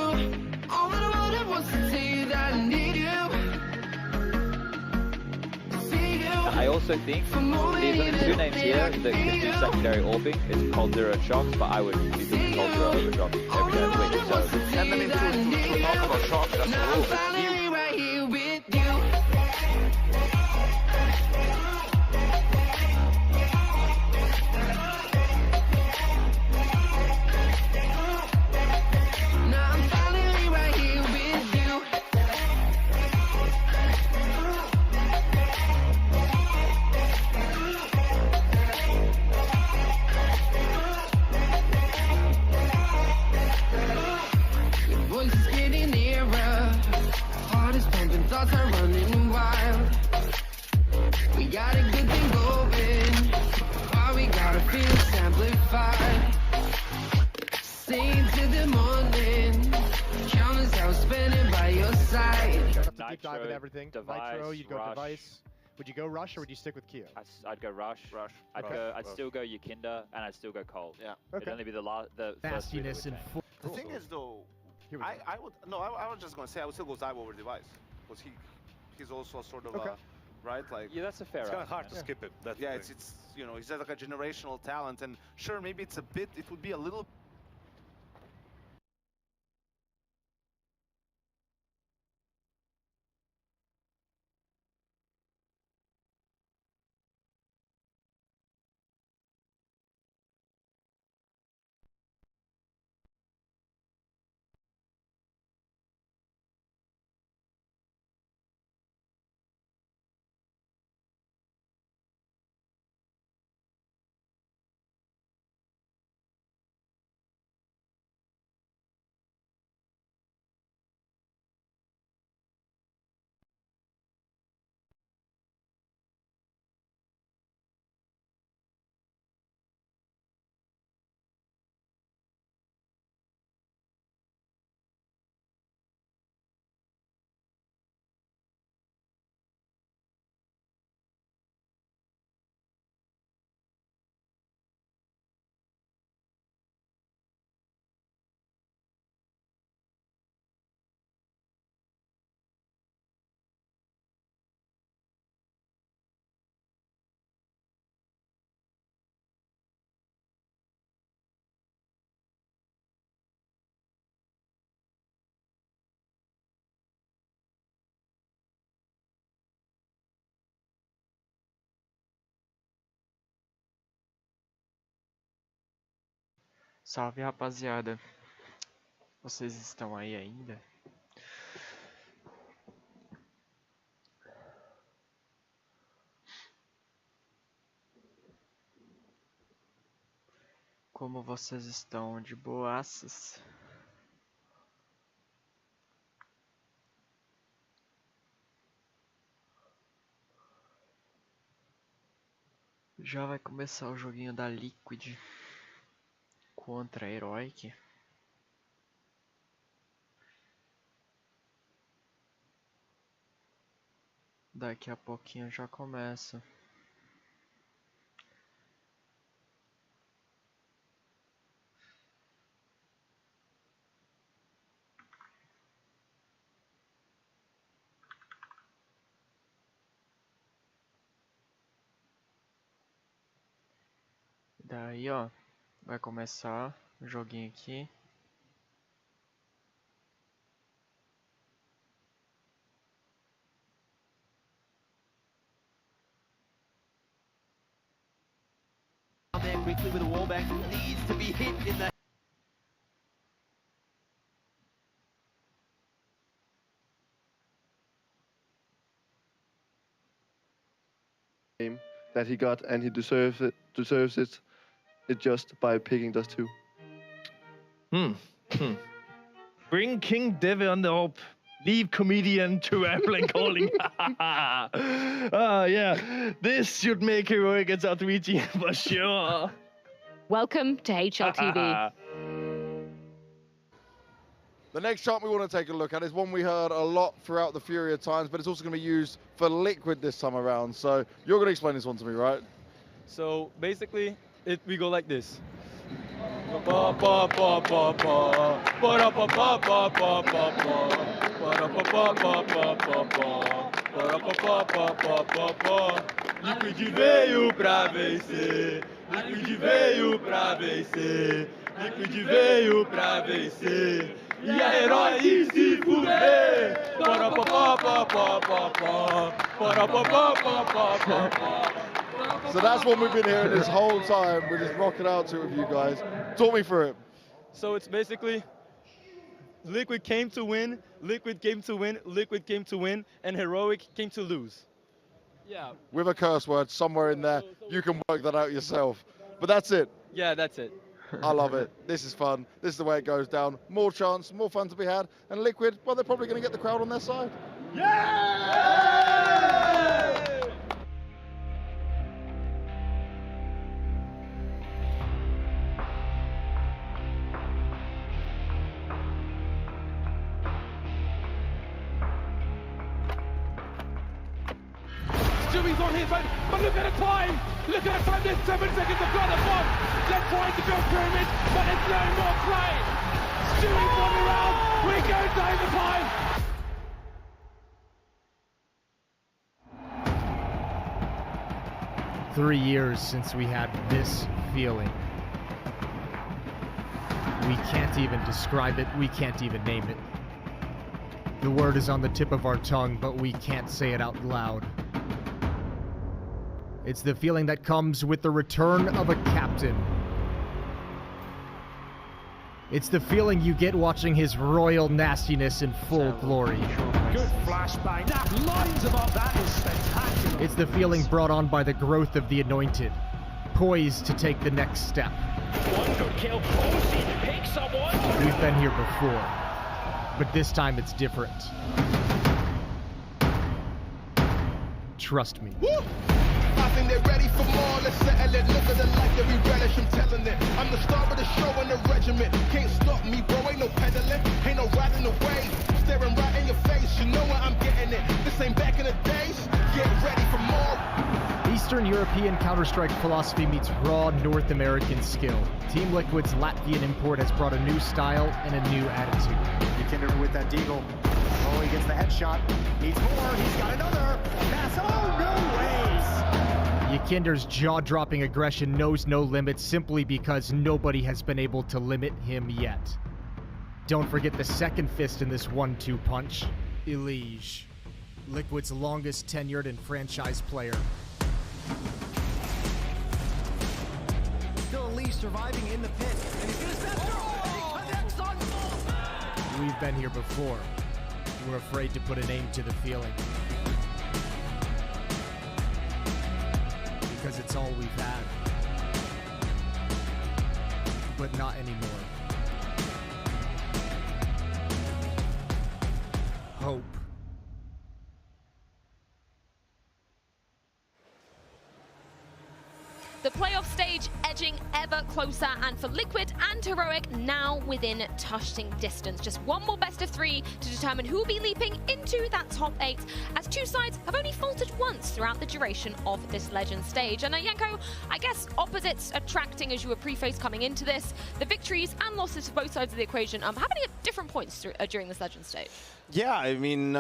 all that I wanted was to tell you that I need you. I also think these are the two names here that can do secondary orbing. It's Cold Zero and Shocks, but I would be picking Cold Zero over Shocks every day of the week. So, and then to talk about Shocks, that's a little bit new. Right here with you. Now I'm finally right here with you. Your voice is getting nearer. Heart is pumping, thoughts are running wild. We got a good thing going, while we gotta feel amplified. Sing to the morning, countless hours spending by your side. Up to deep dive and everything. Nitro, you'd go device. Would you go rush or would you stick with Q? I'd go Rush. I'd still go Yakinda, and I'd still go Cold. Yeah. It'd only be the first three that would change. The thing is, though, I was just gonna say I would still go Zybe over device, because he's also sort of right, like Yeah, that's a fair it's kind of argument, hard to yeah. skip him. That's it's you know, he's like a generational talent, and sure, maybe it would be a little. Salve, rapaziada. Vocês estão aí ainda? Como vocês estão de boaças? Já vai começar o joguinho da Liquid contra a Heroic. Daqui a pouquinho já começa. Daí, ó, vai começar o joguinho aqui. Quickly with a wallbang, needs to be hit in the game that he got, and he deserves it just by picking Dust 2. Bring King Devon up. Leave comedian to airplane calling. Yeah, this should make Heroic and Sata III for sure. Welcome to HLTV. The next chart we want to take a look at is one we heard a lot throughout the Fury of Times, but it's also going to be used for Liquid this time around. So you're going to explain this one to me, right? So basically, we go like this. Liquid veio pra vencer. Liquid veio pra vencer. Liquid veio pra vencer. E a Herói se fuder. So that's what we've been hearing this whole time. We're just rocking out to it with you guys. Talk me through it. So it's basically Liquid came to win, Liquid came to win, Liquid came to win, and Heroic came to lose. Yeah. With a curse word somewhere in there. You can work that out yourself. But that's it. Yeah, that's it. I love it. This is fun. This is the way it goes down. More chance, more fun to be had. And Liquid, well, they're probably going to get the crowd on their side. Yeah! 2B's on his own, but look at the time! Look at the time, there's 7 seconds of got the bomb! They're trying to build pyramids, but there's no more play! Stewie's on the round, we're going to overtime! Three years since we had this feeling. We can't even describe it, we can't even name it. The word is on the tip of our tongue, but we can't say it out loud. It's the feeling that comes with the return of a captain. It's the feeling you get watching his royal nastiness in full glory. Good flashbang. That lines him up. That is spectacular. It's the feeling brought on by the growth of the anointed, poised to take the next step. One could kill Posey to pick someone. We've been here before, but this time it's different. Trust me. Woo! I think they're ready for more, let's settle it. Look at the life that we relish, I'm telling it. I'm the star of the show and the regiment. Can't stop me, bro, ain't no pedaling. Ain't no riding away. Staring right in your face, you know where I'm getting it. This ain't back in the days, get ready for more. Eastern European Counter-Strike philosophy meets raw North American skill. Team Liquid's Latvian import has brought a new style and a new attitude. Kinder with that deagle. Oh, he gets the headshot. Needs more, he's got another. Pass, oh, no ways. Yakinder's jaw-dropping aggression knows no limits simply because nobody has been able to limit him yet. Don't forget the second fist in this 1-2 punch. Elige, Liquid's longest tenured and franchise player. Still Elige surviving in the pit. And he's gonna set he connects on both. We've been here before. We're afraid to put a name to the feeling. Because it's all we've had. But not anymore. Hope. The playoff stage edging ever closer, and for Liquid and Heroic now within touching distance. Just one more best of 3 to determine who will be leaping into that top 8, as two sides have only faltered once throughout the duration of this Legend stage. And Yanko, I guess opposites attracting as you were prefaced coming into this. The victories and losses for both sides of the equation. How many different points during this Legend stage? Yeah, I mean,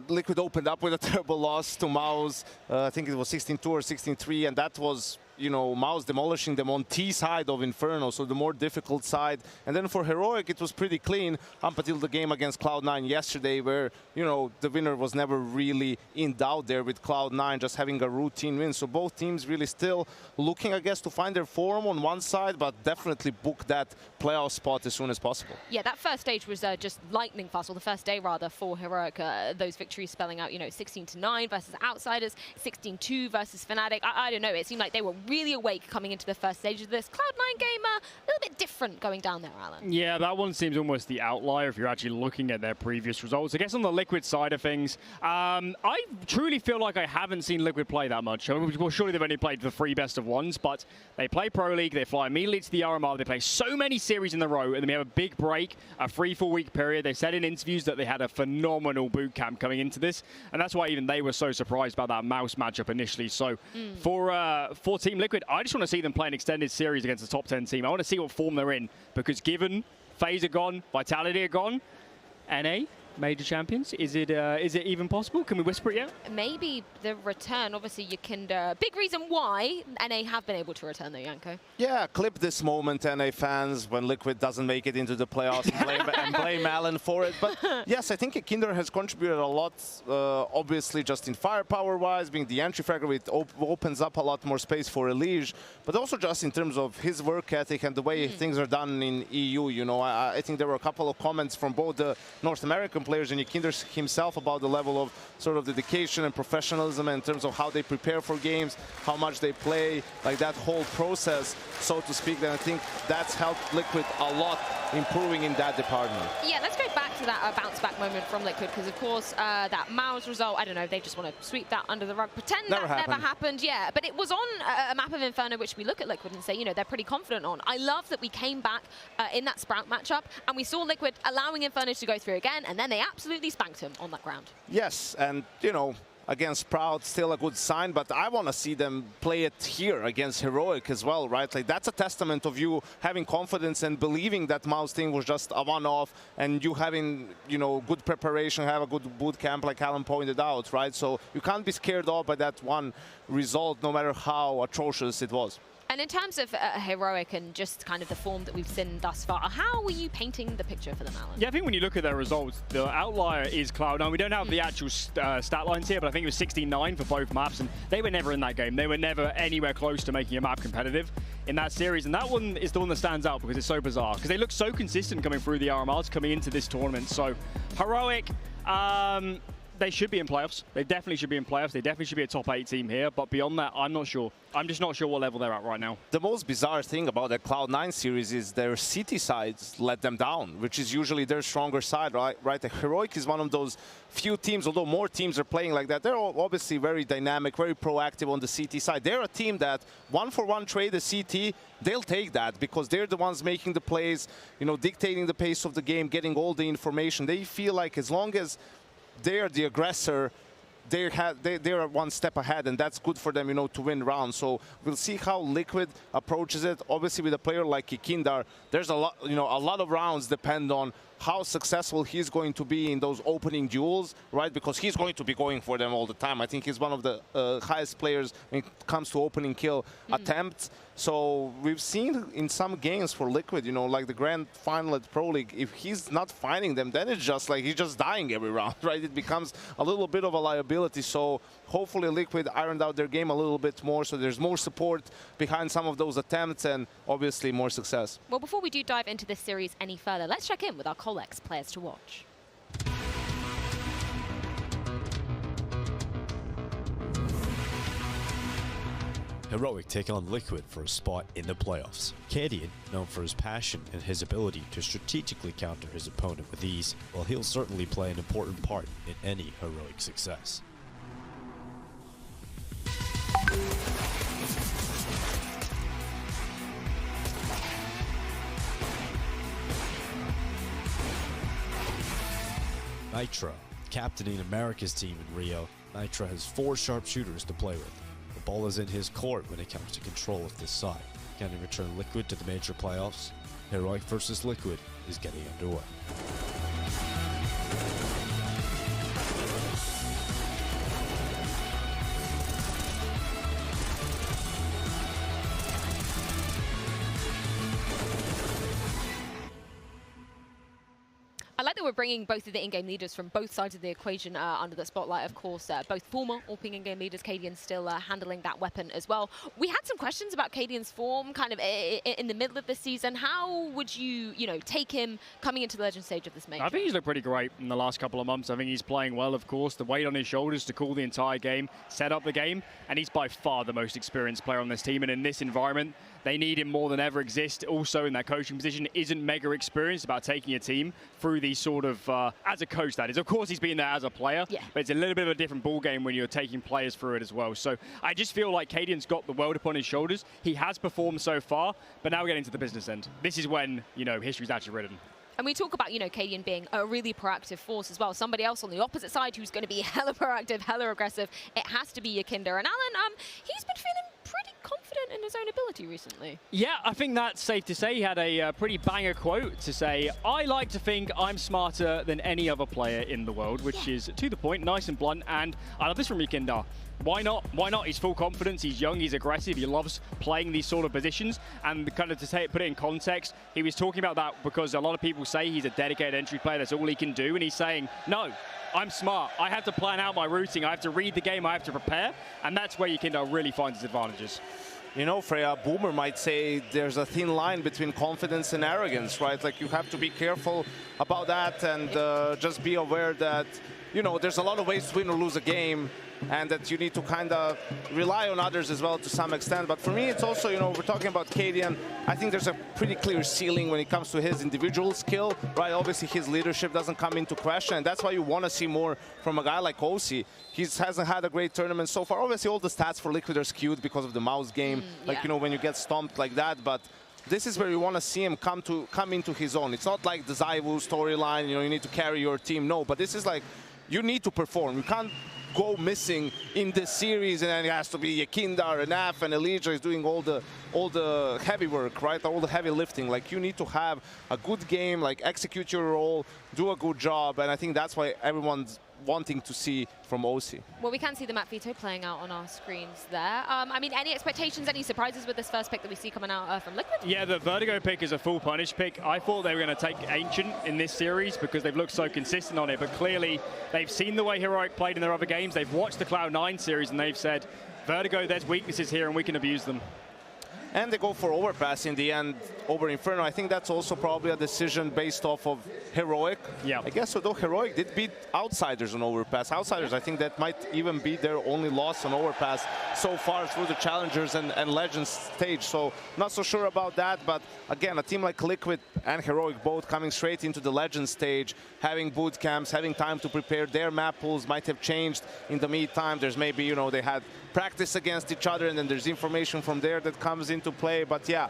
Liquid opened up with a terrible loss to Mouse. I think it was 16-2 or 16-3, and that was, you know, Mouse demolishing them on T side of Inferno, so the more difficult side. And then for Heroic, it was pretty clean up until the game against Cloud9 yesterday, where, you know, the winner was never really in doubt there with Cloud9 just having a routine win. So both teams really still looking, I guess, to find their form on one side, but definitely book that playoff spot as soon as possible. Yeah, that first stage was just lightning fast, or the first day rather, for Heroic. Those victories spelling out, you know, 16-9 versus Outsiders, 16-2 versus Fnatic. I don't know, it seemed like they were really awake coming into the first stage of this. Cloud9 game, a little bit different going down there, Alan. Yeah, that one seems almost the outlier if you're actually looking at their previous results. I guess on the Liquid side of things, I truly feel like I haven't seen Liquid play that much. I mean, well, surely they've only played the 3 best of ones, but they play Pro League, they fly immediately to the RMR, they play so many series in a row, and then we have a big break, a 3-4 week period. They said in interviews that they had a phenomenal boot camp coming into this, and that's why even they were so surprised by that Mouse matchup initially. So for Team Liquid, I just want to see them play an extended series against a top 10 team. I want to see what form they're in, because given FaZe are gone, Vitality are gone, NA major champions, is it even possible? Can we whisper it yet? Maybe the return, obviously Yakinda. Big reason why NA have been able to return though, Yanko. Yeah, clip this moment, NA fans, when Liquid doesn't make it into the playoffs and blame Alan for it. But yes, I think Yakinda has contributed a lot, obviously just in firepower-wise, being the entry fragger, it opens up a lot more space for Elige, but also just in terms of his work ethic and the way things are done in EU. You know, I think there were a couple of comments from both the North American players and Yakinda himself about the level of sort of dedication and professionalism in terms of how they prepare for games, how much they play, like that whole process, so to speak. And I think that's helped Liquid a lot, improving in that department. Yeah, let's go back to that bounce back moment from Liquid, because of course that Mao's result, I don't know, they just want to sweep that under the rug, pretend that never happened. Yeah, but it was on a map of Inferno, which we look at Liquid and say, you know, they're pretty confident on. I love that we came back in that Sprout matchup and we saw Liquid allowing Inferno to go through again, and then they absolutely spanked him on that ground. Yes, and you know, against Sprout, still a good sign, but I want to see them play it here against Heroic as well, right? Like, that's a testament of you having confidence and believing that Mouse thing was just a one-off, and you having, you know, good preparation, have a good boot camp, like Alan pointed out, right? So you can't be scared off by that one result, no matter how atrocious it was. And in terms of Heroic and just kind of the form that we've seen thus far, how were you painting the picture for them, Alan? Yeah, I think when you look at their results, the outlier is Cloud9. We don't have the actual stat lines here, but I think it was 69 for both maps, and they were never in that game. They were never anywhere close to making a map competitive in that series, and that one is the one that stands out because it's so bizarre, because they look so consistent coming through the RMRs coming into this tournament. So Heroic, they should be in playoffs. They definitely should be in playoffs. They definitely should be a top 8 team here. But beyond that, I'm not sure. I'm just not sure what level they're at right now. The most bizarre thing about the Cloud9 series is their city sides let them down, which is usually their stronger side, right? The Heroic is one of those few teams, although more teams are playing like that. They're obviously very dynamic, very proactive on the CT side. They're a team that one-for-one trade the CT, they'll take that because they're the ones making the plays, you know, dictating the pace of the game, getting all the information. They feel like as long as they're the aggressor, they're one step ahead, and that's good for them, you know, to win rounds. So we'll see how Liquid approaches it. Obviously, with a player like Yakinda, there's a lot, you know, a lot of rounds depend on how successful he's going to be in those opening duels, right? Because he's going to be going for them all the time. I think he's one of the highest players when it comes to opening kill attempts. So we've seen in some games for Liquid, you know, like the grand final at Pro League, if he's not finding them, then it's just like he's just dying every round, right? It becomes a little bit of a liability. So hopefully Liquid ironed out their game a little bit more, so there's more support behind some of those attempts and obviously more success. Well, before we do dive into this series any further, let's check in with our Colex players to watch. Heroic take on Liquid for a spot in the playoffs. Radeon, known for his passion and his ability to strategically counter his opponent with ease, while he'll certainly play an important part in any Heroic success. Nitra, captaining America's team in Rio, Nitra has 4 sharpshooters to play with. The ball is in his court when it comes to control of this side. Can he return Liquid to the major playoffs? Heroic versus Liquid is getting underway. we're bringing both of the in-game leaders from both sides of the equation under the spotlight, of course. Both former Orping in-game leaders, Cadian still handling that weapon as well. We had some questions about Cadian's form kind of in the middle of the season. How would you, take him coming into the Legend stage of this major? I think he's looked pretty great in the last couple of months. I think he's playing well, of course. The weight on his shoulders to call the entire game, set up the game, and he's by far the most experienced player on this team. And in this environment, they need him more than ever exist. Also in that coaching position, isn't mega experienced about taking a team through these sort of, as a coach that is. Of course he's been there as a player, but it's a little bit of a different ball game when you're taking players through it as well. So I just feel like Cadian's got the world upon his shoulders. He has performed so far, but now we're getting to the business end. This is when, history's actually written. And we talk about, Cadian being a really proactive force as well. Somebody else on the opposite side who's going to be hella proactive, hella aggressive. It has to be Yakinda. And Alan, he's been feeling pretty confident in his own ability recently. Yeah, I think that's safe to say. He had a pretty banger quote to say, I like to think I'm smarter than any other player in the world, which is to the point, nice and blunt. And I love this from Yakinda. Why not? Why not? He's full confidence. He's young. He's aggressive. He loves playing these sort of positions. And kind of to put it in context, he was talking about that because a lot of people say he's a dedicated entry player. That's all he can do. And he's saying, no, I'm smart. I have to plan out my routing. I have to read the game. I have to prepare. And that's where Yakinda really finds his advantages. Freya, Boomer might say there's a thin line between confidence and arrogance, right? Like, you have to be careful about that and just be aware that, there's a lot of ways to win or lose a game, and that you need to kind of rely on others as well to some extent. But for me, it's also, we're talking about Cadian. I think there's a pretty clear ceiling when it comes to his individual skill, right? Obviously, his leadership doesn't come into question, and that's why you want to see more from a guy like Osi. He hasn't had a great tournament so far. Obviously, all the stats for Liquid are skewed because of the mouse game, when you get stomped like that. But this is where you want to see him come into his own. It's not like the Zaiwu storyline, you need to carry your team. No, but this is like, you need to perform. You can't go missing in this series, and then it has to be Yakinda and Af and Elijah is doing all the heavy work, right? All the heavy lifting. Like, you need to have a good game, like, execute your role, do a good job, and I think that's why everyone's wanting to see from OC. Well, we can see the map veto playing out on our screens there. Any expectations, any surprises with this first pick that we see coming out from Liquid? Yeah, the Vertigo pick is a full punish pick. I thought they were going to take Ancient in this series because they've looked so consistent on it, but clearly they've seen the way Heroic played in their other games. They've watched the Cloud9 series and they've said, Vertigo, there's weaknesses here and we can abuse them. And they go for overpass in the end over Inferno. I think that's also probably a decision based off of Heroic. Yeah. I guess, although Heroic did beat Outsiders on overpass. Outsiders, I think that might even be their only loss on overpass so far through the Challengers and Legends stage. So not so sure about that. But again, a team like Liquid and Heroic both coming straight into the Legends stage, having boot camps, having time to prepare. Their map pools might have changed in the meantime. There's maybe, they had practice against each other, and then there's information from there that comes into play. But yeah,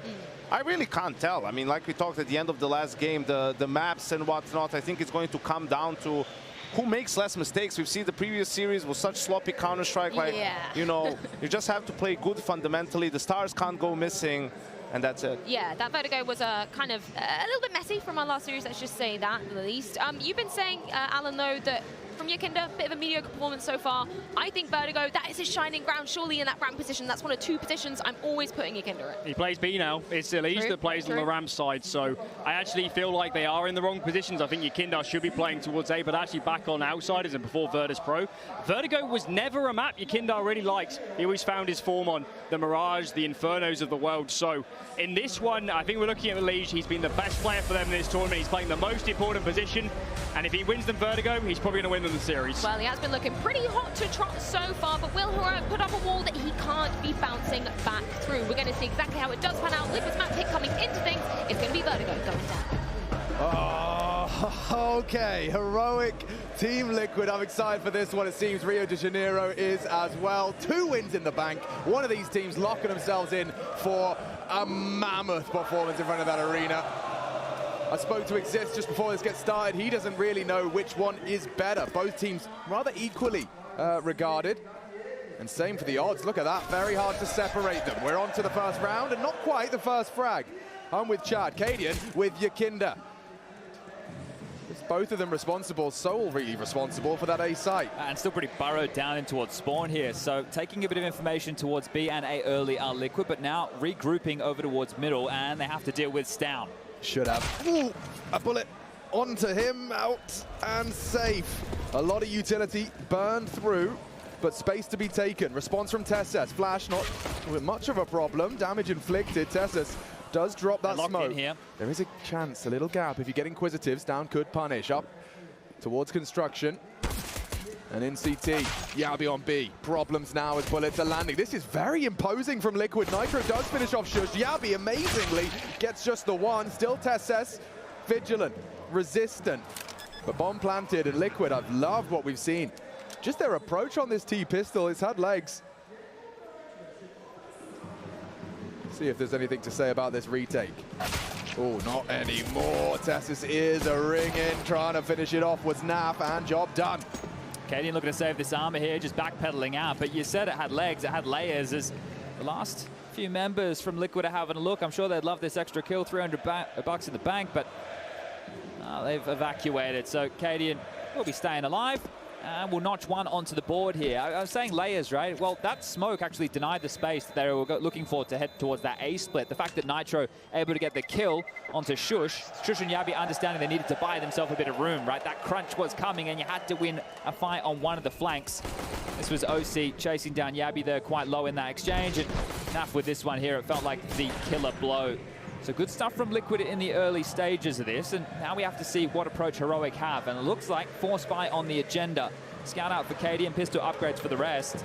I really can't tell. I mean, like we talked at the end of the last game, the maps and whatnot, I think it's going to come down to who makes less mistakes. We've seen the previous series was such sloppy Counter-Strike. Like, you just have to play good fundamentally. The stars can't go missing, and that's it. Yeah, that Vertigo was a little bit messy from our last series, let's just say that at the least. You've been saying, Alan, though, that from Yakinda, bit of a mediocre performance so far. I think Vertigo, that is his shining ground, surely in that ramp position. That's one of two positions I'm always putting Yakinda in. He plays B now. It's Elise that plays on the ramp side, so I actually feel like they are in the wrong positions. I think Yakinda should be playing towards A, but actually back on Outsiders and before Virtus Pro. Vertigo was never a map Yakinda really liked. He always found his form on the Mirage, the Infernos of the world. So in this one, I think we're looking at Elise. He's been the best player for them in this tournament. He's playing the most important position, and if he wins them Vertigo, he's probably going to win them the series. Well, he has been looking pretty hot to trot so far, but will Heroic put up a wall that he can't be bouncing back through? We're going to see exactly how it does pan out. Liquid's map pick coming into things. It's going to be Vertigo going down. Oh, okay. Heroic, Team Liquid. I'm excited for this one. It seems Rio de Janeiro is as well. 2 wins in the bank. One of these teams locking themselves in for a mammoth performance in front of that arena. I spoke to Exist just before this gets started. He doesn't really know which one is better. Both teams rather equally regarded. And same for the odds. Look at that. Very hard to separate them. We're on to the first round and not quite the first frag. I'm with Chad. Cadian with Yakinda. It's both of them responsible, so really responsible for that A site. And still pretty burrowed down in towards spawn here. So taking a bit of information towards B and A early are Liquid, but now regrouping over towards middle, and they have to deal with Stown. Should have. Ooh, a bullet. onto him, out and safe. A lot of utility burned through, but space to be taken. Response from Tessus. Flash not with much of a problem. Damage inflicted. Tessus does drop that smoke. Here. There is a chance, a little gap. If you get Inquisitives, down could punish. Up towards construction. And in CT, Yabi on B. Problems now as bullets are landing. This is very imposing from Liquid. Nitro does finish off Shush. Yabi amazingly gets just the one. Still Tessus, vigilant, resistant. But bomb planted and Liquid, I've loved what we've seen. Just their approach on this T-pistol, it's had legs. See if there's anything to say about this retake. Oh, not anymore. Tessus is a ring-in, trying to finish it off was Naf, and job done. Cadian looking to save this armor here, just backpedaling out. But you said it had legs, it had layers. As the last few members from Liquid are having a look, I'm sure they'd love this extra kill, 300 bucks in the bank, but they've evacuated. So Cadian will be staying alive. And we'll notch one onto the board here. I was saying layers, right? Well, that smoke actually denied the space that they were looking for to head towards that A split. The fact that Nitro able to get the kill onto Shush. Shush and Yabi understanding they needed to buy themselves a bit of room, right? That crunch was coming and you had to win a fight on one of the flanks. This was OC chasing down Yabi there quite low in that exchange. And Naf with this one here, it felt like the killer blow. So good stuff from Liquid in the early stages of this, and now we have to see what approach Heroic have, and it looks like Force Buy on the agenda. Scout out for KD and pistol upgrades for the rest.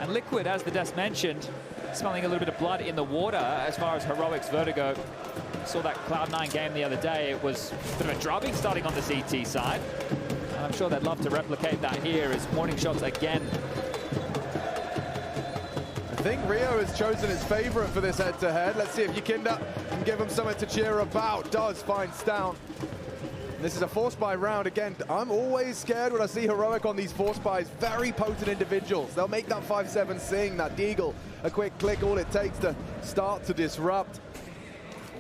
And Liquid, as the desk mentioned, smelling a little bit of blood in the water as far as Heroic's Vertigo. Saw that Cloud9 game the other day. It was a bit of a drubbing starting on the CT side. And I'm sure they'd love to replicate that here as warning shots again. I think Rio has chosen his favorite for this head-to-head. Let's see if Yakinda can give him something to cheer about. Does find Stown. This is a force buy round. Again, I'm always scared when I see Heroic on these force buys. Very potent individuals. They'll make that 5-7 sing, that deagle. A quick click, all it takes to start to disrupt.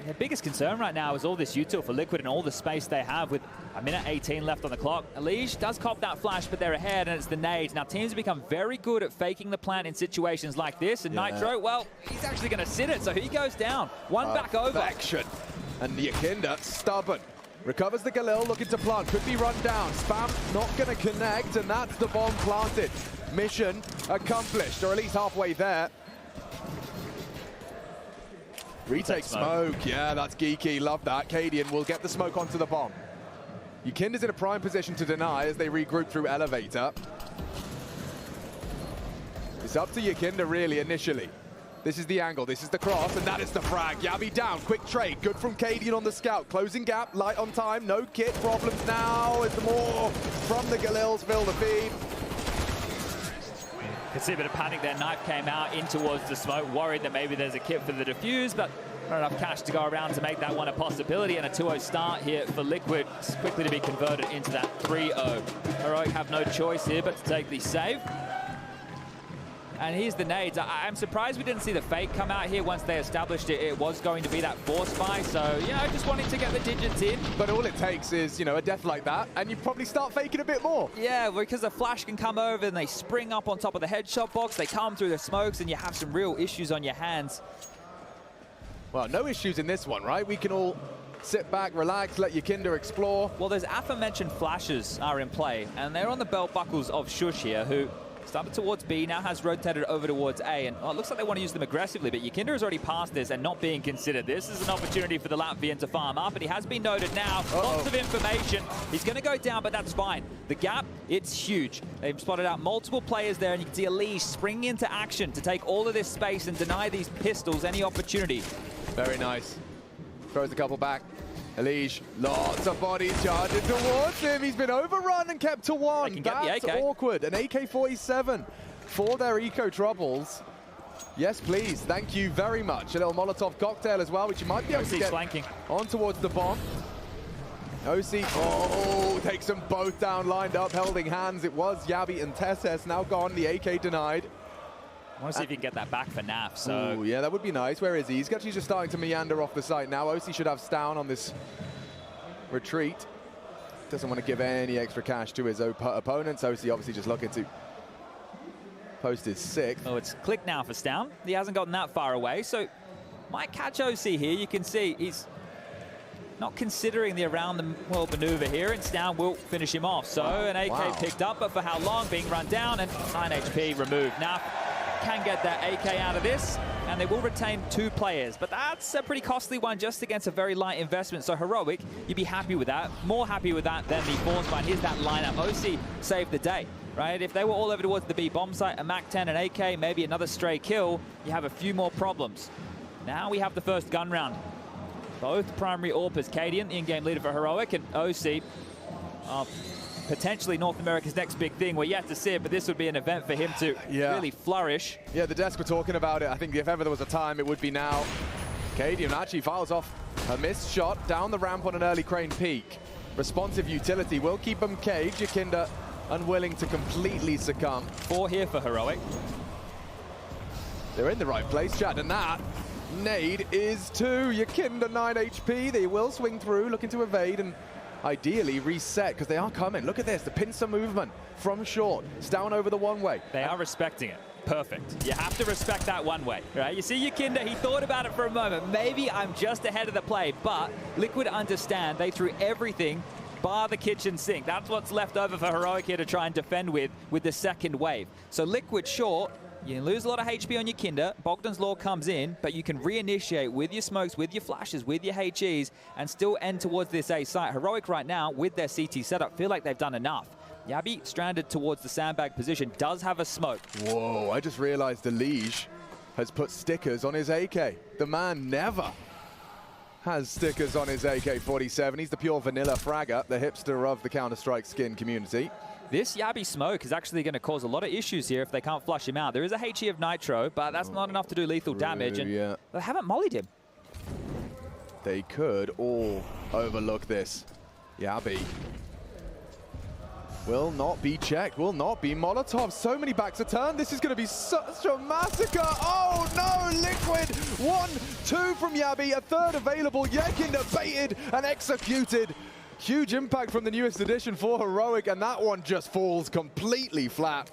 The biggest concern right now is all this util for Liquid and all the space they have with a minute 18 left on the clock. Elige does cop that flash, but they're ahead, and it's the nades. Now, teams have become very good at faking the plant in situations like this, and Nitro, well, he's actually going to sit it, so he goes down. One back over. Action. And Yakinda, stubborn. Recovers the Galil, looking to plant. Could be run down. Spam not going to connect, and that's the bomb planted. Mission accomplished, or at least halfway there. Retake smoke. Yeah, that's geeky. Love that. Cadian will get the smoke onto the bomb. Yakinda's in a prime position to deny as they regroup through elevator. It's up to Yakinda, really, initially. This is the angle, this is the cross, and that is the frag. Yabi down, quick trade, good from Cadian on the scout. Closing gap, light on time, no kit, problems now as the more from the Galils fill the feed. Could see a bit of panic there. Knife came out in towards the smoke, worried that maybe there's a kit for the defuse, but not enough cash to go around to make that one a possibility. And a 2-0 start here for Liquid, quickly to be converted into that 3-0. Heroic have no choice here but to take the save. And here's the nades. I'm surprised we didn't see the fake come out here once they established it was going to be that force buy. So, you know, just wanting to get the digits in. But all it takes is, you know, a death like that, and you probably start faking a bit more. Yeah, because the flash can come over and they spring up on top of the headshot box. They come through the smokes and you have some real issues on your hands. Well, no issues in this one, right? We can all sit back, relax, let Yakinda explore. Well, those aforementioned flashes are in play, and they're on the belt buckles of Shush here, who started towards B, now has rotated over towards A, and it looks like they want to use them aggressively, but Yakinda has already passed this and not being considered. This is an opportunity for the Latvian to farm up, and he has been noted now. Lots of information. He's going to go down, but that's fine. The gap, it's huge. They've spotted out multiple players there, and you can see Elige springing into action to take all of this space and deny these pistols any opportunity. Very nice. Throws a couple back. Elige, lots of bodies charging towards him. He's been overrun and kept to one. That's awkward. An AK-47 for their eco troubles. Yes, please. Thank you very much. A little Molotov cocktail as well, which you might be able to get flanking on towards the bomb. OC, takes them both down, lined up, holding hands. It was Yabi and Tessus, now gone. The AK denied. I want to see if you can get that back for Naf. So ooh, yeah, that would be nice. Where is he? He's actually just starting to meander off the site now. OC should have Stown on this retreat. Doesn't want to give any extra cash to his opponents. OC obviously just looking to post his 6th. Oh, it's click now for Stown. He hasn't gotten that far away, so might catch OC here. You can see he's not considering the around-the-world maneuver here. Instead, will finish him off. So an AK picked up, but for how long? Being run down, and 9 HP removed. Now, can get that AK out of this, and they will retain 2 players. But that's a pretty costly one just against a very light investment. So Heroic, you'd be happy with that. More happy with that than the Forcebind. Here's that lineup. OC saved the day, right? If they were all over towards the B bomb site, a MAC-10, an AK, maybe another stray kill, you have a few more problems. Now we have the first gun round. Both primary AWPers, Cadian, the in-game leader for Heroic, and OC, potentially North America's next big thing. We're yet to see it, but this would be an event for him to really flourish. Yeah, the desk were talking about it. I think if ever there was a time, it would be now. Cadian actually fires off a missed shot down the ramp on an early crane peak. Responsive utility will keep them caged. Yakinda unwilling to completely succumb. 4 here for Heroic. They're in the right place, Chad, and that nade is 2. Yakinda 9 HP. They will swing through, looking to evade and ideally reset, because they are coming. Look at this, the pincer movement from short. It's down over the one-way. They are respecting it. Perfect. You have to respect that one-way, right? You see Yakinda, he thought about it for a moment. Maybe I'm just ahead of the play, but Liquid understand they threw everything bar the kitchen sink. That's what's left over for Heroic here to try and defend with the second wave. So Liquid short, you lose a lot of HP on your Yakinda. Bogdan's Law comes in, but you can reinitiate with your smokes, with your flashes, with your HEs, and still end towards this A site. Heroic right now, with their CT setup, feel like they've done enough. Yabi, stranded towards the sandbag position, does have a smoke. Whoa, I just realized the Liege has put stickers on his AK. The man never has stickers on his AK-47. He's the pure vanilla fragger, the hipster of the Counter-Strike skin community. This Yabi smoke is actually going to cause a lot of issues here if they can't flush him out. There is a HE of Nitro, but that's not enough to do lethal damage, and they haven't mollied him. They could all overlook this. Yabi will not be checked, will not be Molotov. So many backs are turned. This is going to be such a massacre. Oh no, Liquid. 1-2 from Yabi, a third available. Yakinda baited and executed. Huge impact from the newest edition for Heroic, and that one just falls completely flat.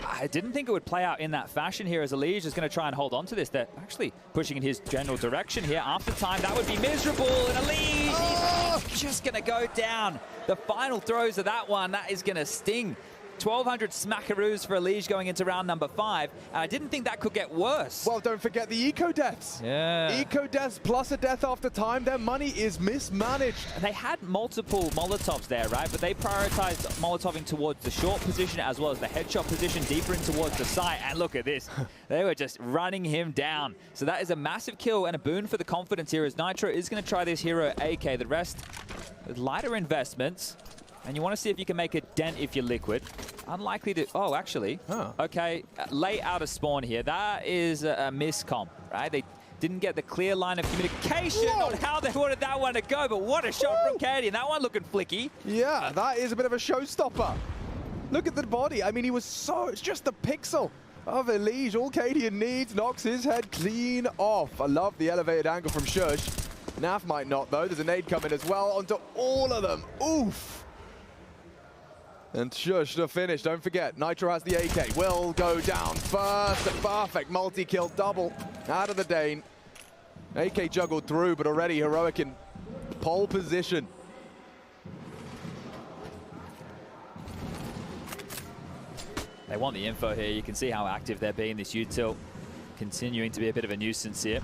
I didn't think it would play out in that fashion here, as Liege is going to try and hold on to this. They're actually pushing in his general direction here. After time, that would be miserable, and Liege, he's just going to go down. The final throws of that one, that is going to sting. 1,200 smackaroos for Liege going into round number 5. And I didn't think that could get worse. Well, don't forget the eco-deaths. Yeah. Eco-deaths plus a death after time. Their money is mismanaged. And they had multiple Molotovs there, right? But they prioritized Molotoving towards the short position as well as the headshot position deeper in towards the site. And look at this. They were just running him down. So that is a massive kill and a boon for the confidence here, as Nitro is going to try this hero AK. The rest with lighter investments. And you want to see if you can make a dent if you're Liquid. Unlikely to... Oh, actually. Okay, late out of spawn here. That is a miscom, right? They didn't get the clear line of communication on how they wanted that one to go, but what a shot from Cadian. That one looking flicky. Yeah, that is a bit of a showstopper. Look at the body. I mean, he was so... It's just a pixel of Elige. All Cadian needs, knocks his head clean off. I love the elevated angle from Shush. Naf might not, though. There's a nade coming as well onto all of them. Oof. And Shush to finish. Don't forget, Nitro has the AK. Will go down first. A perfect multi-kill double out of the Dane. AK juggled through, but already Heroic in pole position. They want the info here. You can see how active they're being. This util continuing to be a bit of a nuisance here.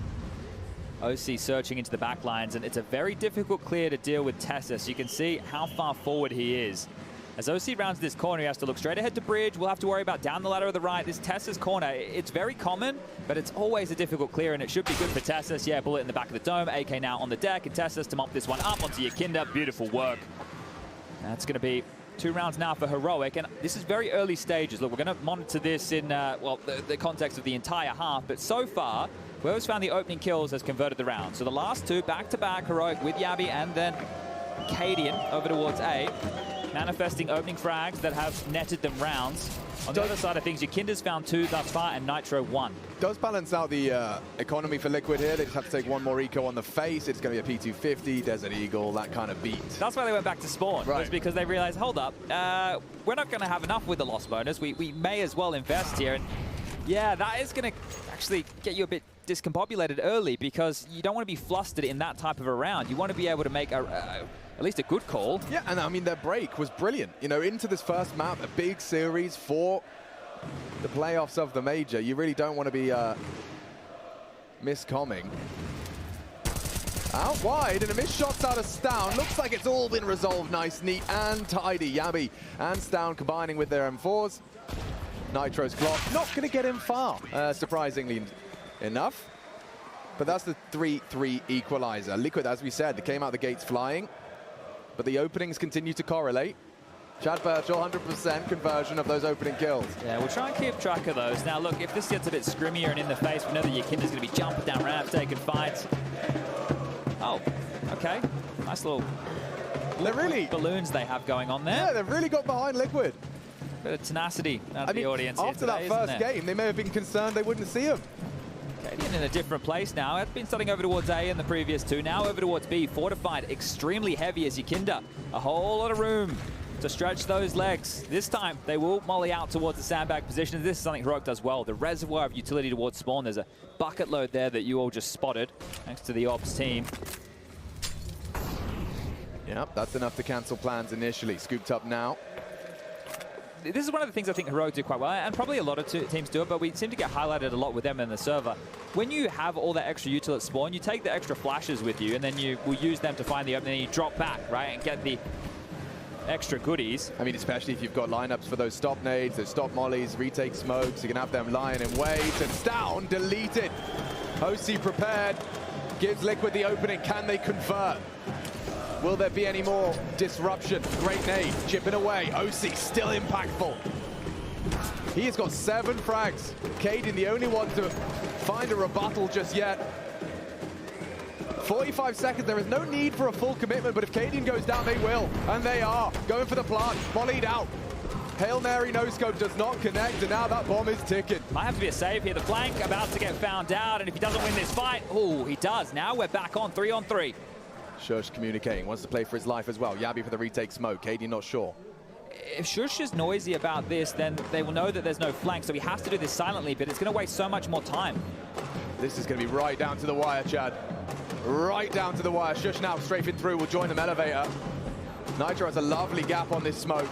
OC searching into the back lines, and it's a very difficult clear to deal with Tessa. So you can see how far forward he is. As OC rounds this corner, he has to look straight ahead to bridge. We'll have to worry about down the ladder of the right. This Tessa's corner, it's very common, but it's always a difficult clear, and it should be good for Tessa's. Yeah, bullet in the back of the dome. AK now on the deck, and Tessa's to mop this one up onto Yakinda. Beautiful work. That's going to be 2 rounds now for Heroic, and this is very early stages. Look, we're going to monitor this in, well, the context of the entire half, but so far, whoever's found the opening kills has converted the round. So the last 2, back-to-back, Heroic with Yabi, and then Cadian over towards A. Manifesting opening frags that have netted them rounds. On the other side of things, Yakinda's found 2 thus far, and Nitro 1. Does balance out the economy for Liquid here. They just have to take 1 more eco on the face. It's going to be a P250, Desert Eagle, that kind of beat. That's why they went back to spawn, was because they realized, hold up, we're not going to have enough with the loss bonus. We may as well invest here. And yeah, that is going to actually get you a bit discombobulated early because you don't want to be flustered in that type of a round. You want to be able to make at least a good call. Yeah, and I mean, their break was brilliant. You know, into this first map, a big series for the playoffs of the major. You really don't want to be miscomming. Out wide, and a missed shot's out of Stown. Looks like it's all been resolved nice, neat, and tidy. Yabi and Stown combining with their M4s. Nitro's clock, not going to get him far, surprisingly enough. But that's the 3-3 equalizer. Liquid, as we said, they came out the gates flying, but the openings continue to correlate. Chad Birchall, 100% conversion of those opening kills. Yeah, we'll try and keep track of those. Now, look, if this gets a bit scrimmier and in the face, we know that Yakinda's going to be jumping down ramps, taking fights. Oh, okay. Nice little balloons they have going on there. Yeah, they've really got behind Liquid. Bit of tenacity out of the audience after here today, that first game, they may have been concerned they wouldn't see him. Cadian in a different place now. It's been starting over towards A in the previous two. Now over towards B. Fortified, extremely heavy as Yakinda. A whole lot of room to stretch those legs. This time, they will molly out towards the sandbag position. This is something Heroic does well. The reservoir of utility towards spawn. There's a bucket load there that you all just spotted, thanks to the ops team. Yep, that's enough to cancel plans initially. Scooped up now. This is one of the things I think Heroic do quite well, and probably a lot of teams do it, but we seem to get highlighted a lot with them in the server. When you have all that extra util at spawn, you take the extra flashes with you, and then you will use them to find the opening, and you drop back, right, and get the extra goodies. I mean, especially if you've got lineups for those stop nades, those stop mollies, retake smokes, you can have them lying in wait, and down, deleted. OC prepared, gives Liquid the opening. Can they convert? Will there be any more disruption? Great nade, chipping away. OC still impactful. He has got 7 frags. Cadian, the only one to find a rebuttal just yet. 45 seconds, there is no need for a full commitment, but if Cadian goes down, they will. And they are. Going for the plant, volleyed out. Hail Mary no-scope does not connect, and now that bomb is ticking. Might have to be a save here. The flank about to get found out, and if he doesn't win this fight, oh, he does. Now we're back on 3-on-3. Shush communicating, wants to play for his life as well. Yabi for the retake smoke, Cadian not sure. If Shush is noisy about this, then they will know that there's no flank, so he has to do this silently, but it's going to waste so much more time. This is going to be right down to the wire, Chad. Right down to the wire. Shush now strafing through, will join them elevator. Nitro has a lovely gap on this smoke.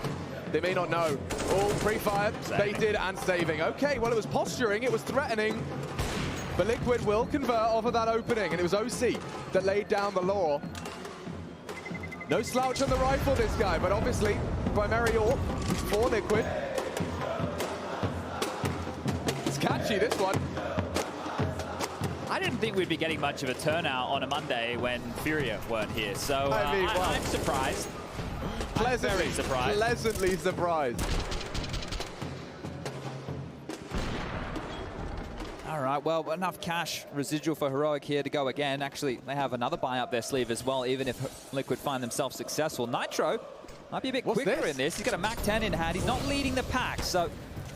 They may not know. All pre-fired, baited and saving. Okay, well, it was posturing, it was threatening. But Liquid will convert off of that opening, and it was OC that laid down the law. No slouch on the rifle, this guy, but obviously, primary AWP for Liquid. It's catchy, this one. I didn't think we'd be getting much of a turnout on a Monday when Furia weren't here, so I mean, well, I'm surprised. Pleasantly, I'm very surprised. Pleasantly surprised. All right, well, enough cash residual for Heroic here to go again. Actually, they have another buy up their sleeve as well, even if Liquid find themselves successful. Nitro might be a bit quicker in this. He's got a MAC-10 in hand. He's not leading the pack, so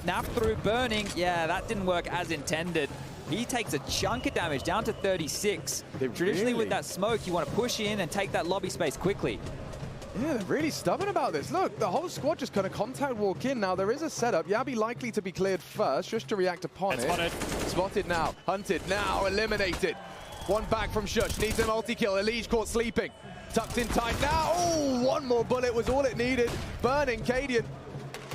nav through burning. Yeah, that didn't work as intended. He takes a chunk of damage, down to 36. Traditionally, with that smoke, you want to push in and take that lobby space quickly. Yeah, they're really stubborn about this. Look, the whole squad just kind of contact walk in. Now, there is a setup. Yabi likely to be cleared first, just to react upon it. Spotted now, hunted now, eliminated. One back from Shush, needs a multi-kill. Elige caught sleeping. Tucked in tight now. Oh, one more bullet was all it needed. Burning, Cadian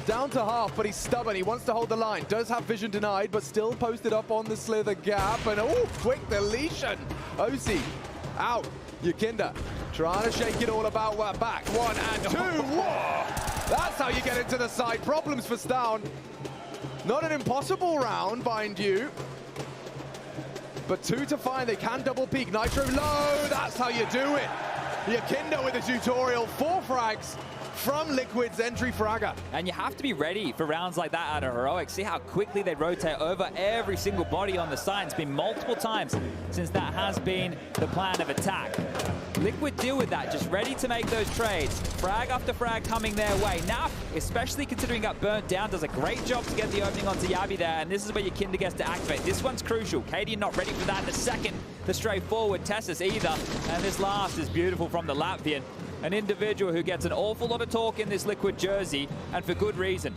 down to half, but he's stubborn. He wants to hold the line. Does have vision denied, but still posted up on the slither gap. And oh, quick deletion. OC out. Yakinda trying to shake it all about. We're back. 1 and 2. Whoa. That's how you get into the side. Problems for Stown. Not an impossible round, mind you. But 2 to find. They can double peek. Nitro low. That's how you do it. Yakinda with a tutorial. 4 frags from Liquid's entry fragger. And you have to be ready for rounds like that out of Heroic. See how quickly they rotate over every single body on the side. It's been multiple times since that has been the plan of attack. Liquid deal with that, just ready to make those trades. Frag after frag coming their way. Now, especially considering got burnt down, does a great job to get the opening onto Yabi there, and this is where Yakinda gets to activate. This one's crucial. Cadian not ready for that. The second, the straightforward Tessus either. And this last is beautiful from the Latvian. An individual who gets an awful lot of talk in this Liquid jersey, and for good reason.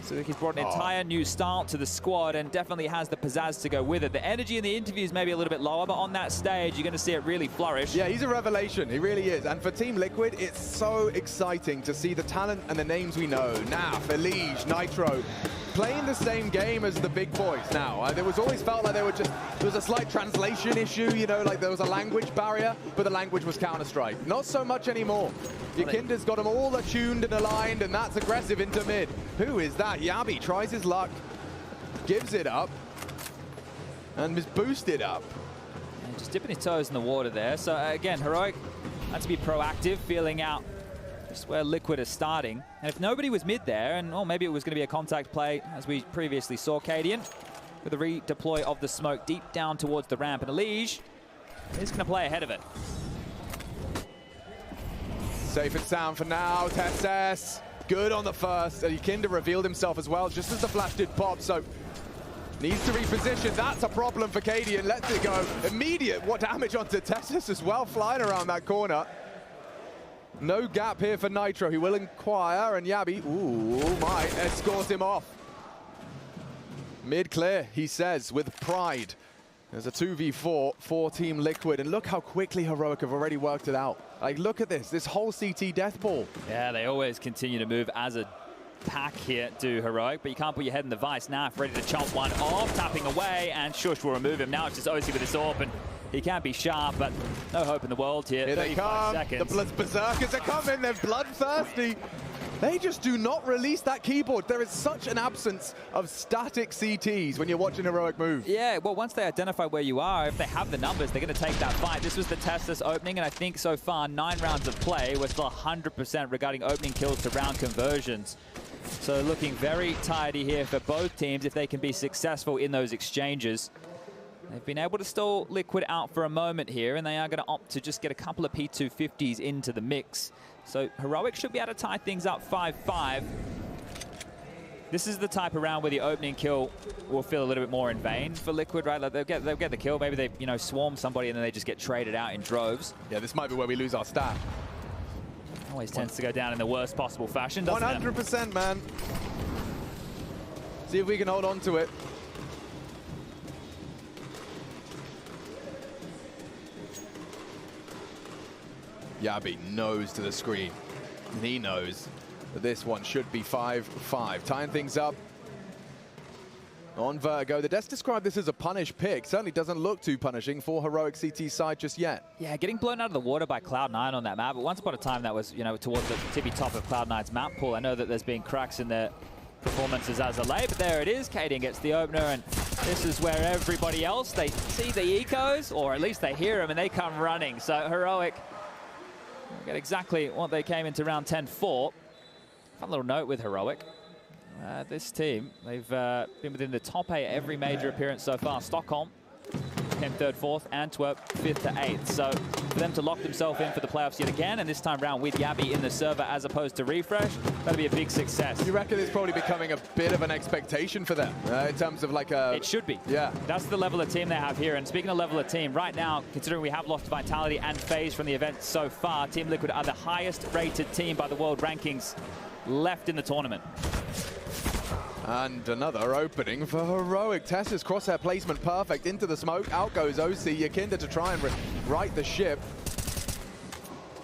So he's brought an entire new style to the squad and definitely has the pizzazz to go with it. The energy in the interviews may be a little bit lower, but on that stage, you're going to see it really flourish. Yeah, he's a revelation. He really is. And for Team Liquid, it's so exciting to see the talent and the names we know. Naf, Elige, Nitro, playing the same game as the big boys now. There was always felt like there was a slight translation issue, you know, like there was a language barrier, but the language was Counter-Strike. Not so much anymore. Yakinda's got them all attuned and aligned, and that's aggressive into mid. Who is that? Yabi tries his luck, gives it up, and is boosted up. And just dipping his toes in the water there. So again, Heroic had to be proactive, feeling out just where Liquid is starting. And if nobody was mid there, and maybe it was going to be a contact play, as we previously saw, Cadian with a redeploy of the smoke deep down towards the ramp, and Elige is going to play ahead of it. Safe and sound for now, Tesses. Good on the first. Yakinda revealed himself as well, just as the flash did pop, so needs to reposition. That's a problem for Cadian. Lets it go. Immediate damage onto Tesses as well, flying around that corner. No gap here for Nitro. He will inquire, and Yabi, might escort him off. Mid clear, he says, with pride. There's a 2v4 for Team Liquid, and look how quickly Heroic have already worked it out. Like, look at this whole CT death ball. Yeah, they always continue to move as a pack here to Heroic, but you can't put your head in the vice. Now, ready to chomp one off, tapping away, and Shush will remove him. Now it's just OC with this AWP, and he can be sharp, but no hope in the world here. Here they come. Seconds. The Berserkers are coming. They're bloodthirsty. They just do not release that keyboard. There is such an absence of static CTs when you're watching Heroic move. Yeah, well, once they identify where you are, if they have the numbers, they're going to take that fight. This was the Testis opening, and I think so far, 9 rounds of play, we're still 100% regarding opening kills to round conversions. So looking very tidy here for both teams if they can be successful in those exchanges. They've been able to stall Liquid out for a moment here, and they are going to opt to just get a couple of P250s into the mix. So Heroic should be able to tie things up 5-5. This is the type of round where the opening kill will feel a little bit more in vain for Liquid, right? Like they'll get the kill. Maybe they swarm somebody and then they just get traded out in droves. Yeah, this might be where we lose our stat. Always tends to go down in the worst possible fashion, doesn't 100%, man. See if we can hold on to it. Yabi knows to the screen, and he knows that this one should be 5-5. Tying things up on Vertigo. The Desk described this as a punish pick. Certainly doesn't look too punishing for Heroic CT side just yet. Yeah, getting blown out of the water by Cloud9 on that map. But once upon a time, that was, towards the tippy top of Cloud9's map pool. I know that there's been cracks in their performances as of late, but there it is. Cadian gets the opener, and this is where everybody else, they see the ecos, or at least they hear them, and they come running. So Heroic get exactly what they came into round 10 for. Fun little note with Heroic. This team, they've been within the top 8 every major appearance so far. Stockholm came 3rd, 4th, Antwerp 5th to 8th. So for them to lock themselves in for the playoffs yet again, and this time round with Yabi in the server as opposed to Refresh, that'll be a big success. You reckon it's probably becoming a bit of an expectation for them in terms of like a... It should be. Yeah. That's the level of team they have here. And speaking of level of team, right now, considering we have lost Vitality and FaZe from the event so far, Team Liquid are the highest rated team by the world rankings left in the tournament. And another opening for Heroic. Tessa's crosshair placement perfect into the smoke. Out goes OC. Yakinda to try and right the ship.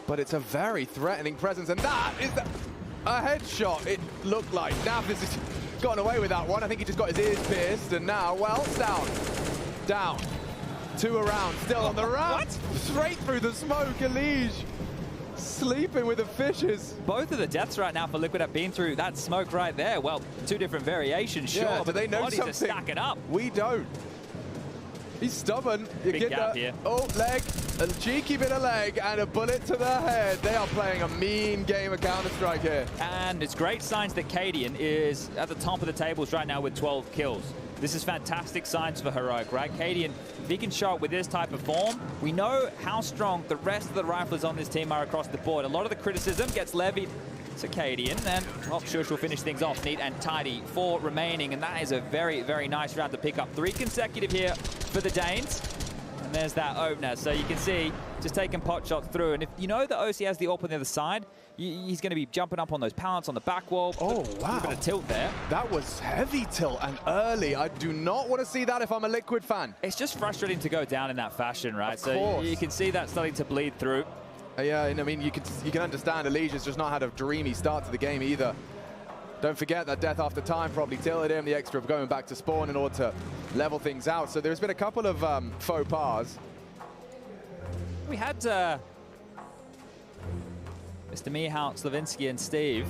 But it's a very threatening presence. And that is a headshot, it looked like. Naf has gotten away with that one. I think he just got his ears pierced. And now, well, it's down. Down. 2 around. Still on the ramp. What? Straight through the smoke. Elige sleeping with the fishes. Both of the deaths right now for Liquid have been through that smoke right there. Well, 2 different variations, sure, yeah, but they know bodies something. are stacking up. We don't. He's stubborn. Big gap here. Oh, leg. A cheeky bit of leg and a bullet to the head. They are playing a mean game of Counter-Strike here. And it's great signs that Cadian is at the top of the tables right now with 12 kills. This is fantastic signs for Heroic, right? Cadian, if he can show up with this type of form, we know how strong the rest of the riflers on this team are across the board. A lot of the criticism gets levied to Cadian, and Shush will finish things off neat and tidy. 4 remaining, and that is a very, very nice round to pick up. 3 consecutive here for the Danes. And And there's that opener. So you can see just taking pot shots through. And if you know that OC has the AWP on the other side, he's going to be jumping up on those pallets on the back wall. Oh, wow. A bit of tilt there. That was heavy tilt and early. I do not want to see that if I'm a Liquid fan. It's just frustrating to go down in that fashion, right? Of course. So you can see that starting to bleed through. Yeah, and I mean, you can understand Elijah's just not had a dreamy start to the game either. Don't forget that death after time probably tilted him, the extra of going back to spawn in order to level things out. So there's been a couple of faux pas. We had Mr. Michał, Slavinsky, and Steve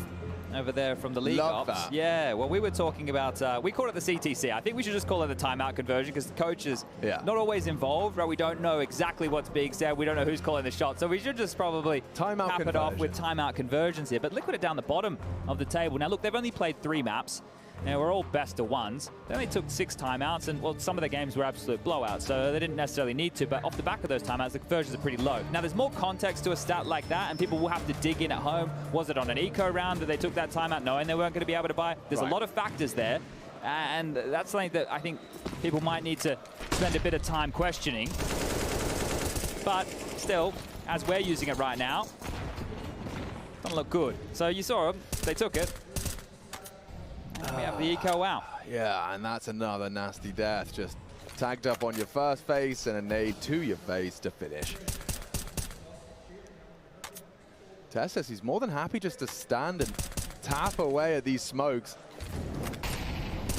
over there from the League Love Ops. that. Yeah, well, we were talking about, we call it the CTC. I think we should just call it the timeout conversion because the coach is not always involved, right? We don't know exactly what's being said. We don't know who's calling the shot. So we should just probably cap it off with timeout conversions here. But Liquid are down the bottom of the table. Now, look, they've only played 3 maps. Now, we're all best of ones. They only took 6 timeouts, and, well, some of the games were absolute blowouts, so they didn't necessarily need to, but off the back of those timeouts, the conversions are pretty low. Now, there's more context to a stat like that, and people will have to dig in at home. Was it on an eco round that they took that timeout knowing they weren't going to be able to buy? There's a lot of factors there, and that's something that I think people might need to spend a bit of time questioning. But still, as we're using it right now, doesn't look good. So you saw them, they took it. We have the eco out. Yeah, and that's another nasty death. Just tagged up on your first face and a nade to your face to finish. Tess says he's more than happy just to stand and tap away at these smokes.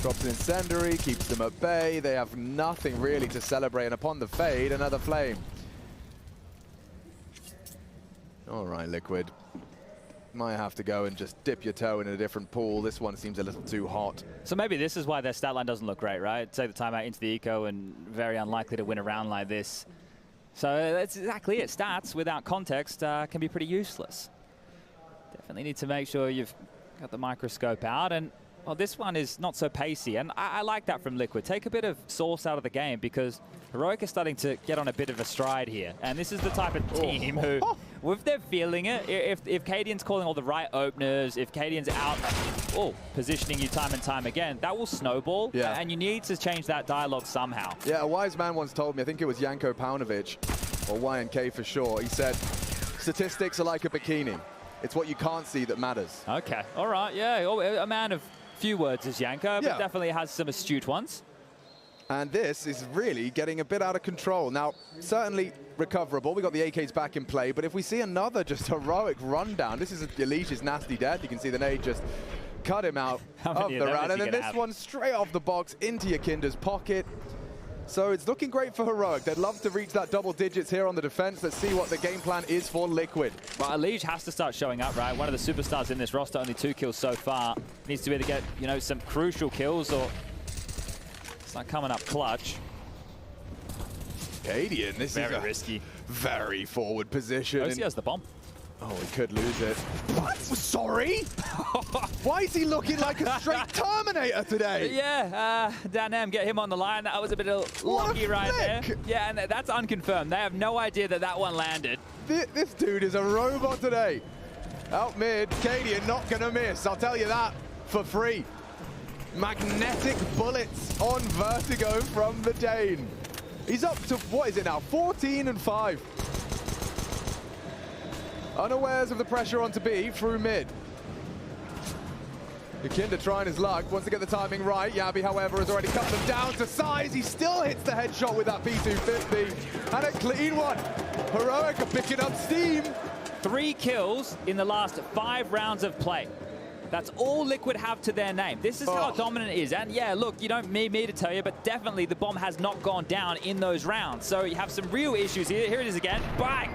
Drops an incendiary, keeps them at bay. They have nothing really to celebrate. And upon the fade, another flame. All right, Liquid. Might have to go and just dip your toe in a different pool. This one seems a little too hot. So maybe this is why their stat line doesn't look great, right? Take the timeout into the eco and very unlikely to win a round like this. So that's exactly it. Stats without context can be pretty useless. Definitely need to make sure you've got the microscope out. And well, this one is not so pacey, and I like that from Liquid. Take a bit of sauce out of the game because Heroic is starting to get on a bit of a stride here. And this is the type of team who, if they're feeling it, if Cadian's calling all the right openers, if Cadian's out positioning you time and time again, that will snowball, and you need to change that dialogue somehow. Yeah, a wise man once told me, I think it was Janko Paunovic, or YNK for sure, he said, statistics are like a bikini. It's what you can't see that matters. Okay, all right, yeah, a man of few words is Janko, but definitely has some astute ones. And this is really getting a bit out of control. Now, certainly recoverable. We got the AKs back in play, but if we see another just heroic rundown, this is Elijah's nasty death. You can see the nade just cut him out of the round. And then this one straight off the box into Yakinda's pocket. So it's looking great for Heroic. They'd love to reach that double digits here on the defense. Let's see what the game plan is for Liquid. Well, Elijah has to start showing up, right? One of the superstars in this roster, only 2 kills so far. Needs to either get, you know, some crucial kills or start coming up clutch. Cadian, this is very risky. Very forward position. OC has the bomb. Oh, he could lose it. What? Sorry? Why is he looking like a straight Terminator today? Yeah, Dan M, get him on the line. That was a bit of lucky right there. Yeah, and that's unconfirmed. They have no idea that that one landed. This dude is a robot today. Out mid, Cadian not gonna miss. I'll tell you that for free. Magnetic bullets on Vertigo from the Dane. He's up to, what is it now, 14 and 5. Unawares of the pressure onto B through mid. Yakinda trying his luck, wants to get the timing right. Yabi, however, has already cut them down to size. He still hits the headshot with that P250. And a clean one. Heroic are picking up steam. 3 kills in the last 5 rounds of play. That's all Liquid have to their name. This is how dominant it is. And yeah, look, you don't need me to tell you, but definitely the bomb has not gone down in those rounds. So you have some real issues here. Here it is again. Bang!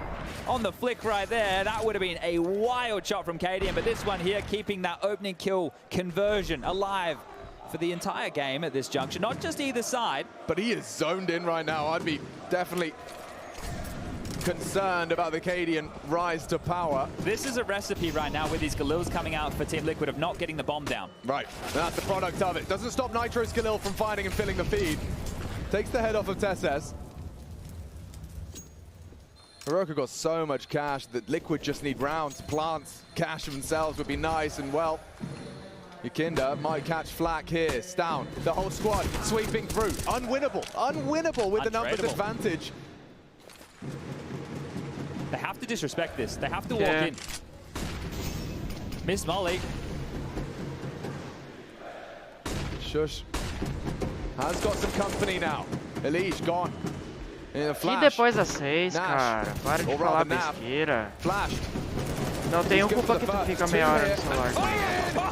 On the flick right there. That would have been a wild shot from Cadian, but this one here keeping that opening kill conversion alive for the entire game at this juncture. Not just either side. But he is zoned in right now. I'd be definitely concerned about the Cadian rise to power. This is a recipe right now with these Galils coming out for Team Liquid of not getting the bomb down. Right, that's the product of it. Doesn't stop Nitro's Galil from finding and filling the feed. Takes the head off of Tesses. Heroic got so much cash that Liquid just need rounds, plants, cash themselves would be nice, and well, Yakinda might catch flack here. Stown, the whole squad sweeping through. Unwinnable with the numbers advantage. disrespect this. They have to walk Yeah. in. Miss Molly. Shush has got some company now. Elish gone. In a E flash. depois a 6, Nash. cara. Para de Or falar rather, Nap. besteira. Flashed. Não tem He's good culpa for que the tu first. fica Two meia hora here. no celular.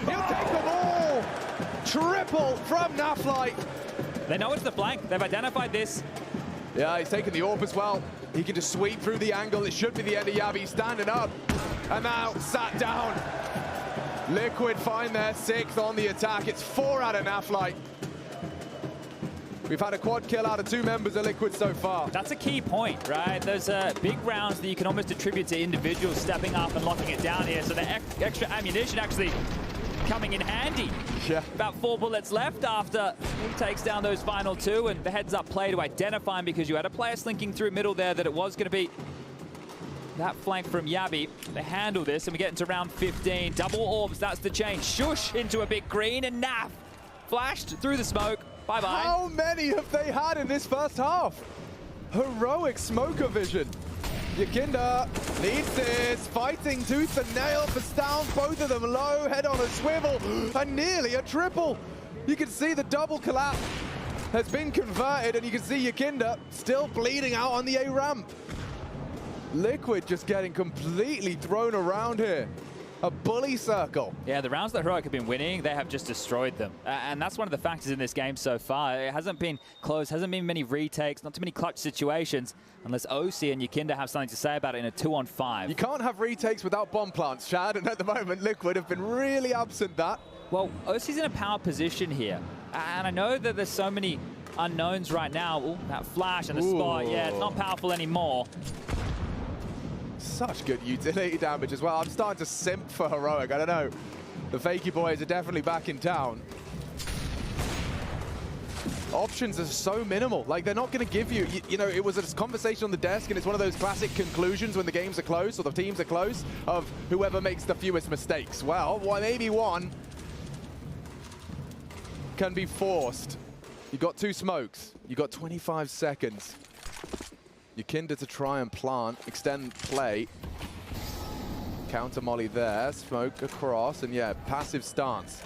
He'll take them all. Triple from Naflight. They know it's the flank. They've identified this. Yeah, he's taking the AWP as well. He can just sweep through the angle. It should be the end of Yabi standing up. And now sat down. Liquid find their 6th on the attack. It's 4 out of Naflight. We've had a quad kill out of 2 members of Liquid so far. That's a key point, right? There's big rounds that you can almost attribute to individuals stepping up and locking it down here. So the extra ammunition actually coming in handy. Yeah. About 4 bullets left after he takes down those final 2, and the heads-up play to identify him because you had a player slinking through middle there that it was going to be that flank from Yabi. They handle this, and we get into round 15. Double orbs, that's the change. Shush into a big green, and Naf flashed through the smoke. Bye-bye. How many have they had in this first half? Heroic smoker vision. Yakinda needs this, fighting tooth and nail for Stound, both of them low, head on a swivel, and nearly a triple. You can see the double collapse has been converted, and you can see Yakinda still bleeding out on the A ramp. Liquid just getting completely thrown around here. A bully circle. Yeah, the rounds that Heroic have been winning, they have just destroyed them. And that's one of the factors in this game so far. It hasn't been close, hasn't been many retakes, not too many clutch situations, unless OC and Yakinda have something to say about it in a 2-on-5. You can't have retakes without bomb plants, Chad, and at the moment, Liquid have been really absent that. Well, OC's in a power position here. And I know that there's so many unknowns right now. Ooh, that flash and the spot, yeah, it's not powerful anymore. Such good utility damage as well. I'm starting to simp for Heroic. I don't know. The Fakey boys are definitely back in town. Options are so minimal. Like, they're not going to give you, you know, it was a conversation on the desk, and it's one of those classic conclusions when the games are close or the teams are close of whoever makes the fewest mistakes. Well, maybe one can be forced. You got 2 smokes. You got 25 seconds. Yakinda to try and plant, extend play. Counter molly there, smoke across, and yeah, passive stance.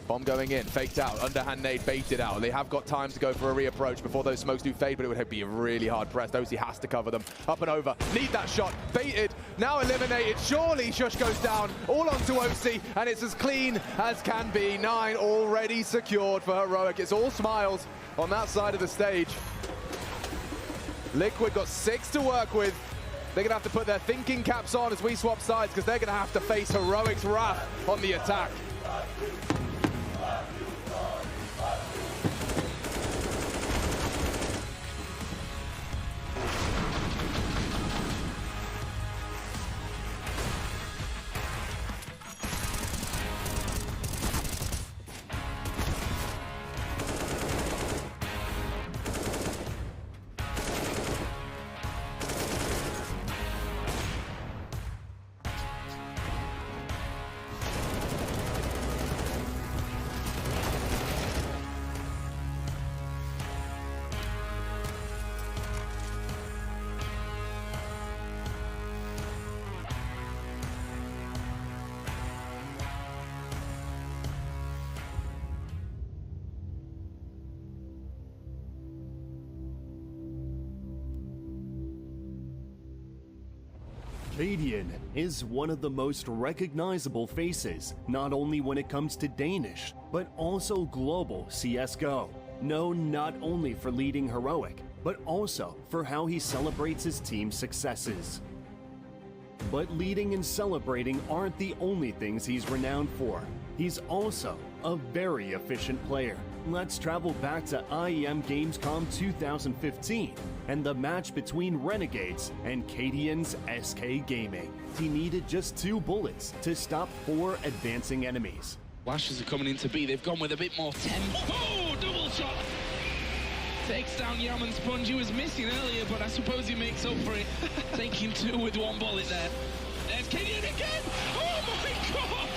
Bomb going in, faked out, underhand nade baited out. They have got time to go for a reapproach before those smokes do fade, but it would be really hard pressed. OC has to cover them. Up and over, need that shot, baited, now eliminated. Surely Shush goes down, all onto OC, and it's as clean as can be. 9 already secured for Heroic. It's all smiles on that side of the stage. Liquid got 6 to work with. They're going to have to put their thinking caps on as we swap sides, because they're going to have to face Heroic's wrath on the attack. Radeon is one of the most recognizable faces, not only when it comes to Danish, but also global CSGO. Known not only for leading Heroic, but also for how he celebrates his team's successes. But leading and celebrating aren't the only things he's renowned for. He's also a very efficient player. Let's travel back to IEM Gamescom 2015 and the match between Renegades and Cadian's SK Gaming. He needed just 2 bullets to stop 4 advancing enemies. Lashes are coming into B. They've gone with a bit more tempo. Oh, double shot! Takes down Yaman Sponge. He was missing earlier, but I suppose he makes up for it. Taking 2 with 1 bullet there. There's Cadian again! Oh my god!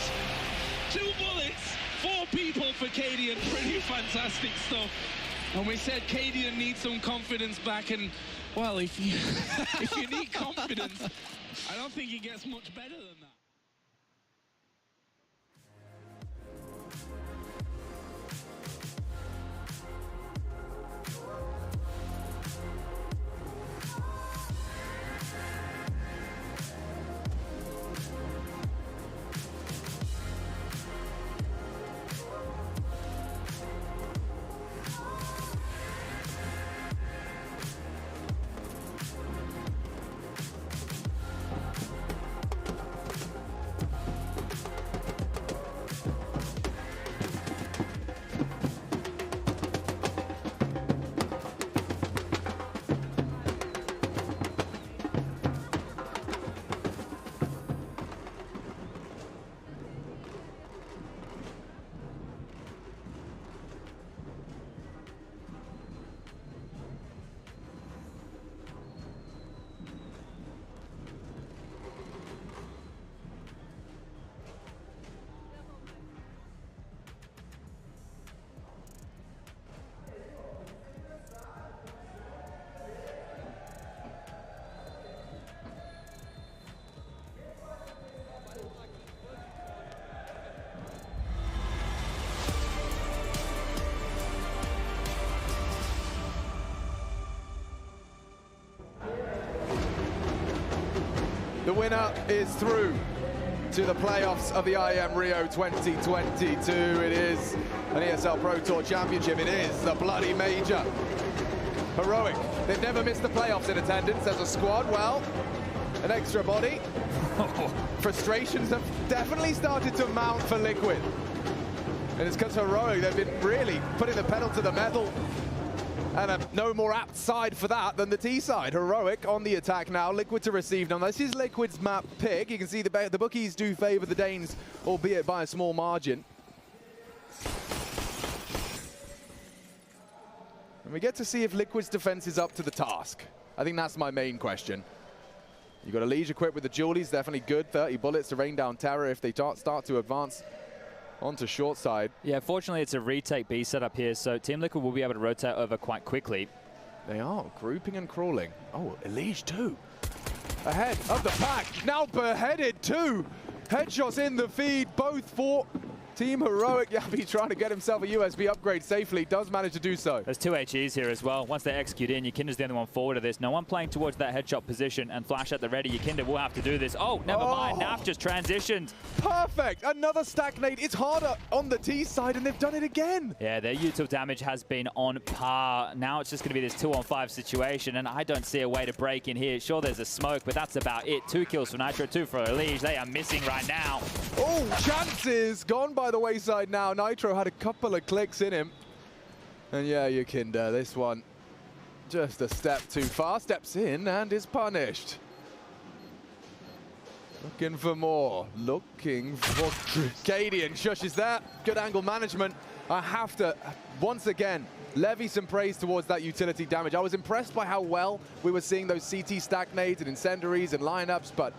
2 bullets, 4 people for Cadian. Pretty fantastic stuff. And we said Cadian needs some confidence back, and Well, if you if you need confidence, I don't think it gets much better than that. The winner is through to the playoffs of the IEM Rio 2022. It is an ESL Pro Tour Championship. It is the bloody major. Heroic. They've never missed the playoffs in attendance as a squad. Well, an extra body. Frustrations have definitely started to mount for Liquid. And it's because Heroic, they've been really putting the pedal to the metal. And a no more apt side for that than the T side. Heroic on the attack now. Liquid to receive. Now, this is Liquid's map pick. You can see the bookies do favor the Danes, albeit by a small margin. And we get to see if Liquid's defense is up to the task. I think that's my main question. You've got a Liege equipped with the Julies, definitely good. 30 bullets to rain down terror if they start to advance onto short side. Yeah, fortunately it's a retake B setup here, so Team Liquid will be able to rotate over quite quickly. They are grouping and crawling. Oh, Elige too. Ahead of the pack, now beheaded too. Headshots in the feed, both for Team Heroic. Yappy trying to get himself a USB upgrade safely, does manage to do so. There's two HEs here as well. Once they execute in, Yakinda's the only one forward of this. No one playing towards that headshot position and flash at the ready. Yakinda will have to do this. Oh, never mind. Naf just transitioned. Perfect. Another stagnate. It's harder on the T side, and they've done it again. Yeah, their util damage has been on par. Now it's just going to be this 2-on-5 situation, and I don't see a way to break in here. Sure, there's a smoke, but that's about it. 2 kills for Nitro, 2 for Elige. They are missing right now. Oh, chances gone by the wayside now. Nitro had a couple of clicks in him. And yeah, Yakinda, this one just a step too far. Steps in and is punished. Looking for more. Looking for Cadian. Shushes there. Good angle management. I have to, once again, levy some praise towards that utility damage. I was impressed by how well we were seeing those CT stagnades and incendiaries and lineups, but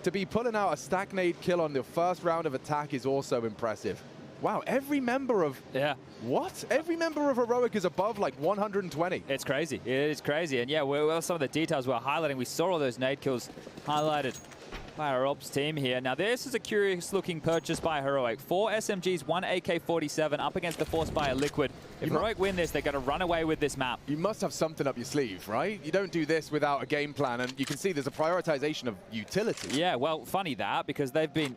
to be pulling out a stagnade kill on the first round of attack is also impressive. Wow, every member of... Yeah. What? Every member of Heroic is above like 120. It's crazy. It is crazy. And yeah, well, some of the details we're highlighting. We saw all those nade kills highlighted by our ops team here. Now, this is a curious-looking purchase by Heroic. 4 SMGs, 1 AK-47 up against the Force by a Liquid. If Heroic win this, they're going to run away with this map. You must have something up your sleeve, right? You don't do this without a game plan, and you can see there's a prioritization of utility. Yeah, well, funny that, because they've been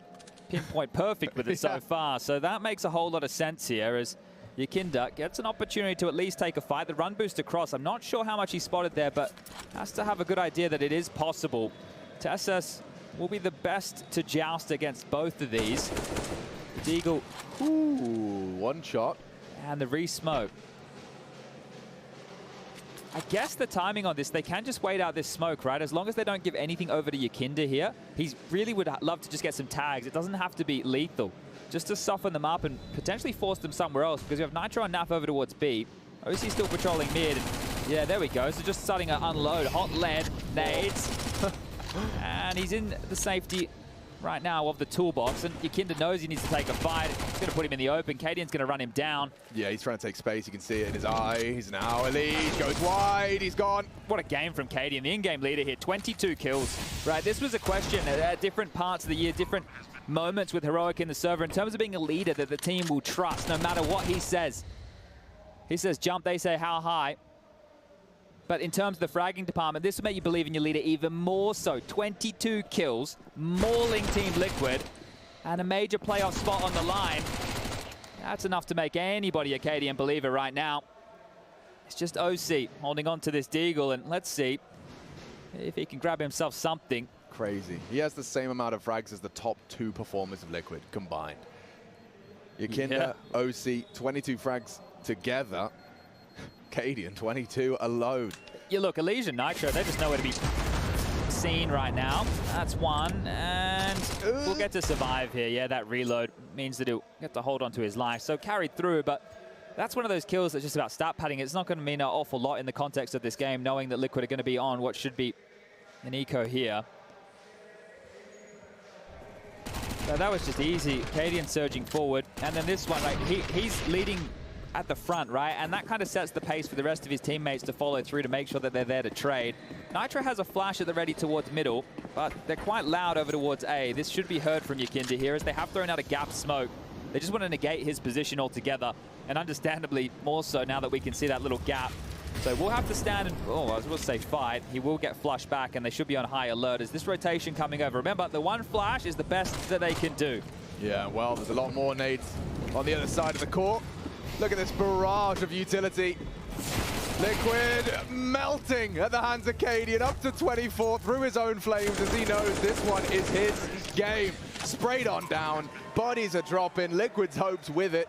pinpoint perfect with it so far. So that makes a whole lot of sense here as Yakinda gets an opportunity to at least take a fight. The run boost across, I'm not sure how much he spotted there, but has to have a good idea that it is possible. TSS will be the best to joust against both of these. The Deagle. Ooh, one shot. And the re-smoke. I guess the timing on this, they can just wait out this smoke, right? As long as they don't give anything over to Yakinda here, he really would love to just get some tags. It doesn't have to be lethal. Just to soften them up and potentially force them somewhere else, because we have Nitro and Naf over towards B. OC still patrolling mid. And yeah, there we go. So just starting to unload. Hot lead, nades. And he's in the safety right now of the toolbox, and Yakinda knows he needs to take a fight. He's going to put him in the open. Cadian's going to run him down. Yeah, he's trying to take space. You can see it in his eye. He's now a lead. Goes wide. He's gone. What a game from Cadian, the in-game leader here. 22 kills. Right, this was a question at different parts of the year, different moments with Heroic in the server in terms of being a leader that the team will trust no matter what he says. He says jump, they say how high. But in terms of the fragging department, this will make you believe in your leader even more so. 22 kills, mauling Team Liquid, and a major playoff spot on the line. That's enough to make anybody a Cadian believer right now. It's just OC holding on to this Deagle, and let's see if he can grab himself something. Crazy. He has the same amount of frags as the top 2 performers of Liquid combined. Yakinda, OC, 22 frags together. Cadian, 22 alone. You look, Elysian, Nitro, they just nowhere to be seen right now. That's one, and we'll get to survive here. Yeah, that reload means that he'll get to hold on to his life. So carried through, but that's one of those kills that's just about stat padding. It's not going to mean an awful lot in the context of this game, knowing that Liquid are going to be on what should be an eco here. So that was just easy. Cadian surging forward, and then this one, like he's leading at the front, right? And that kind of sets the pace for the rest of his teammates to follow through to make sure that they're there to trade. Nitro has a flash at the ready towards middle, but they're quite loud over towards A. This should be heard from Yakinda here as they have thrown out a gap smoke. They just want to negate his position altogether, and understandably more so now that we can see that little gap. So we'll have to stand and, oh, I was going to say fight. He will get flushed back, and they should be on high alert as this rotation coming over. Remember, the one flash is the best that they can do. Yeah, well, there's a lot more nades on the other side of the court. Look at this barrage of utility. Liquid melting at the hands of Cadian, up to 24 through his own flames as he knows this one is his game. Sprayed on down, bodies are dropping, Liquid's hopes with it.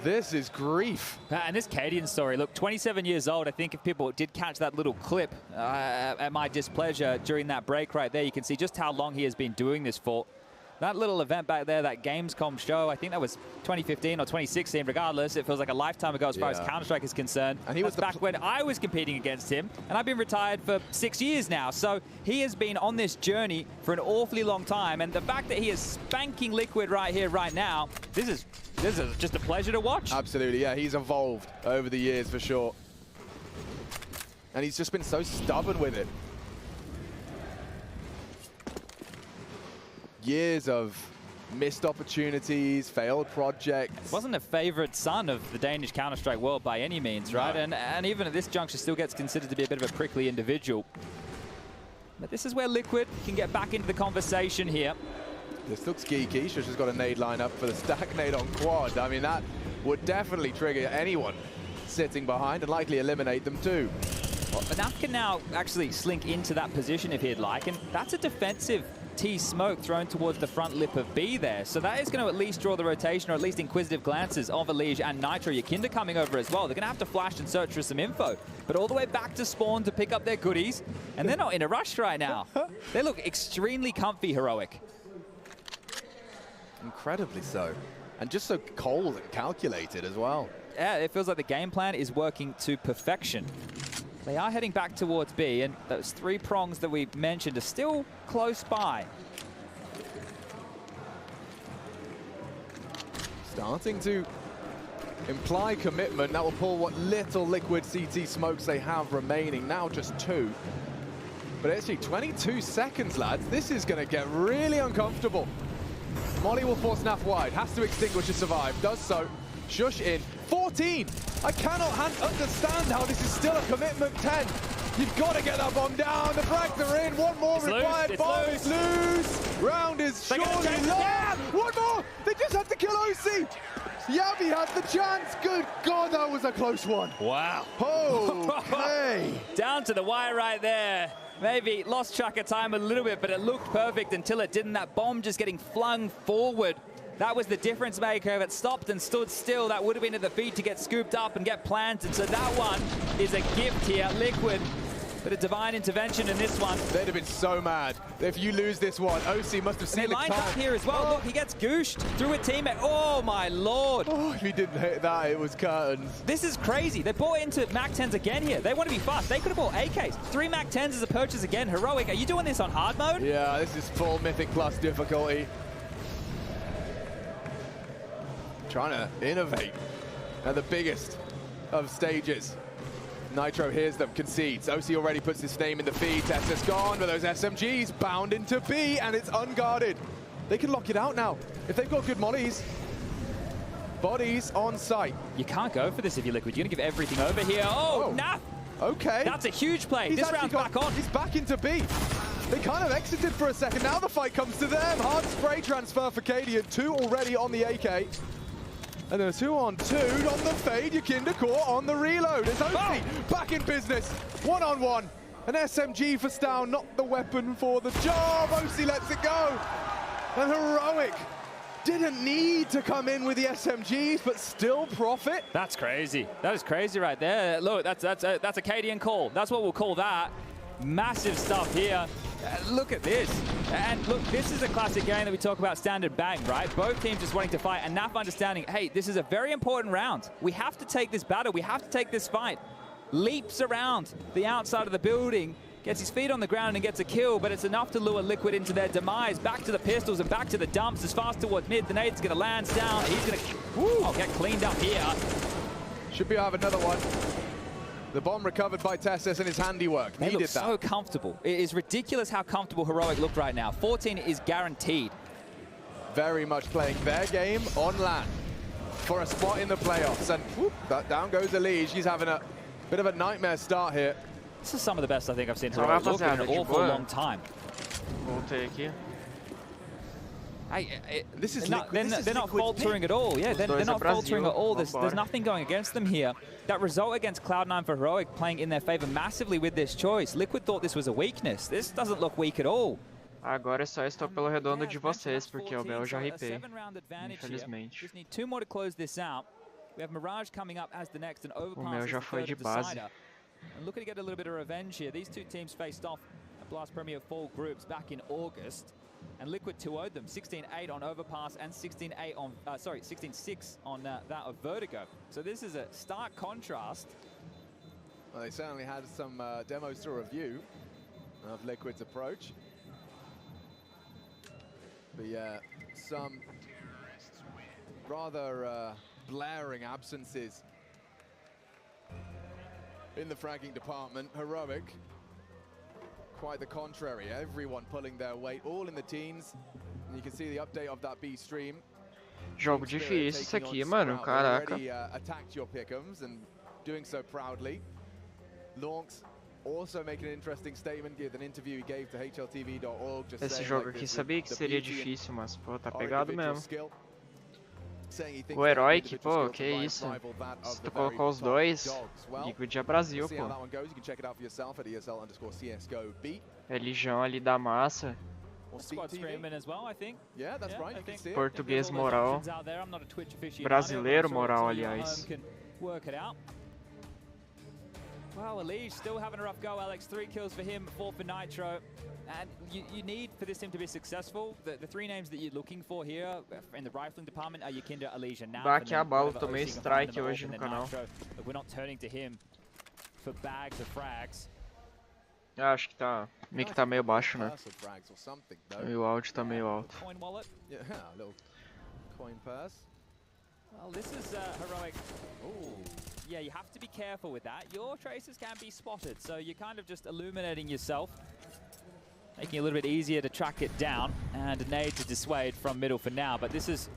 This is grief. And this Cadian story, look, 27 years old. I think if people did catch that little clip at my displeasure during that break right there, you can see just how long he has been doing this for. That little event back there, that Gamescom show, I think that was 2015 or 2016. Regardless, it feels like a lifetime ago as far as Counter-Strike is concerned. And he was back when I was competing against him, and I've been retired for 6 years now. So he has been on this journey for an awfully long time, and the fact that he is spanking Liquid right here, right now, this is just a pleasure to watch. Absolutely, yeah, he's evolved over the years for sure. And he's just been so stubborn with it. Years of missed opportunities, failed projects. Wasn't a favorite son of the Danish Counter-Strike world by any means, right? No. And even at this juncture still gets considered to be a bit of a prickly individual. But this is where Liquid can get back into the conversation here. This looks geeky. Shush has got a nade line up for the stack nade on quad. I mean, that would definitely trigger anyone sitting behind and likely eliminate them too. Well, Anaf can now actually slink into that position if he'd like, and that's a defensive T-smoke thrown towards the front lip of B there. So that is going to at least draw the rotation, or at least inquisitive glances of Elige and Nitro. Yakinda coming over as well. They're going to have to flash and search for some info. But all the way back to spawn to pick up their goodies, and they're not in a rush right now. They look extremely comfy, Heroic. Incredibly so. And just so cold and calculated as well. Yeah, it feels like the game plan is working to perfection. They are heading back towards B, and those 3 prongs that we mentioned are still close by. Starting to imply commitment. That will pull what little Liquid CT smokes they have remaining. Now just 2. But actually 22 seconds, lads. This is going to get really uncomfortable. Molly will force Naf wide. Has to extinguish to survive. Does so. Shush in. 14! I cannot understand how this is still a commitment. 10. You've got to get that bomb down. The frags are in. One more required. Bomb is loose. Round is surely lost. One more. They just have to kill OC. Yavi had the chance. Good God, that was a close one. Wow. Okay. Down to the wire right there. Maybe lost track of time a little bit, but it looked perfect until it didn't. That bomb just getting flung forward. That was the difference maker. If it stopped and stood still, that would have been at the feet to get scooped up and get planted. So that one is a gift here. Liquid Bit of divine intervention in this one. They'd have been so mad if you lose this one. OC must have seen the lines up here as well. Look, he gets gooshed through a teammate. Oh my lord. Oh, if he didn't hit that, it was curtains. This is crazy. They bought into Mac 10s again here. They want to be fast. They could have bought AKs. 3 Mac 10s as a purchase again. Heroic, are you doing this on hard mode? Yeah, this is full Mythic Plus difficulty. Trying to innovate at the biggest of stages. Nitro hears them, concedes. OC already puts his name in the feed. Tessa's gone, but those SMGs bound into B, and it's unguarded. They can lock it out now. If they've got good mollies. Bodies on site. You can't go for this if you're Liquid. You're going to give everything over here. Oh, nah. Okay. That's a huge play. This round's back on. He's back into B. They kind of exited for a second. Now the fight comes to them. Hard spray transfer for Cadian. 2 already on the AK. And then a 2-on-2 on the fade. Yakinda caught on the reload. It's OC back in business. 1-on-1. An SMG for Stow, not the weapon for the job. OC lets it go. And Heroic didn't need to come in with the SMGs, but still profit. That's crazy. That is crazy right there. Look, that's a Cadian call. That's what we'll call that. Massive stuff here. Look at this. And look, this is a classic game that we talk about standard bang, right? Both teams just wanting to fight, and NAF understanding, hey, this is a very important round. We have to take this battle. We have to take this fight. Leaps around the outside of the building, gets his feet on the ground and gets a kill, but it's enough to lure Liquid into their demise. Back to the pistols and back to the dumps as fast towards mid. The nade's going to land down. He's going to get cleaned up here. Should be have another one. The bomb recovered by Tessus and his handiwork. They look so comfortable. It is ridiculous how comfortable Heroic looked right now. 14 is guaranteed. Very much playing their game on land for a spot in the playoffs. And whoop, down goes Elige. He's having a bit of a nightmare start here. This is some of the best I think I've seen Heroic look in an awful long time. Voltei aqui. This is they're not faltering at all. Yeah, they're not faltering at all. There's nothing going against them here. That result against Cloud9 for Heroic playing in their favor massively with this choice. Liquid thought this was a weakness. This doesn't look weak at all. Agora é só estou pelo redondo de vocês, porque o Bel já ripei, infelizmente. Just need 2 more to close this out. We have Mirage coming up as the next, and Overpass O meu já foi de base. And looking to get a little bit of revenge here. These 2 teams faced off at Blast Premier Fall Groups back in August. And Liquid 2-0'd them, 16-8 on Overpass and 16-8 on, 16-6 on that of Vertigo. So this is a stark contrast. Well, they certainly had some demos to review of Liquid's approach. But yeah, some rather blaring absences in the fragging department. Heroic, quite the contrary. Everyone pulling their weight, all in the teens. And you can see the update of that B stream. Jogo difícil isso aqui, mano. Caraca. Attacked your pick'ems and doing so proudly. Lonks also making an interesting statement with an interview he gave to hltv.org. Esse jogo aqui sabia que seria difícil, mas pô, tá pegado mesmo. O Heroic, pô, que isso? Se tu colocou os dois, Liquid é Brasil, pô. É Lijão ali da massa. Português moral. Brasileiro moral, aliás. Well, Elige still having a rough go, Alex. 3 kills for him, 4 for Nitro. And you need, for this team to be successful, the 3 names that you're looking for here in the rifling department are Yakinda, Elige, and now. Back a bala, tomei strike hoje no canal. Look, we're not turning to him for bags of frags. Acho que tá. O mic tá meio baixo, né? E o áudio tá meio alto. Coin wallet? Yeah, a little coin purse. Well, this is Heroic. Ooh. Yeah, you have to be careful with that. Your traces can be spotted, so you're kind of just illuminating yourself, making it a little bit easier to track it down, and a nade to dissuade from middle for now. But this is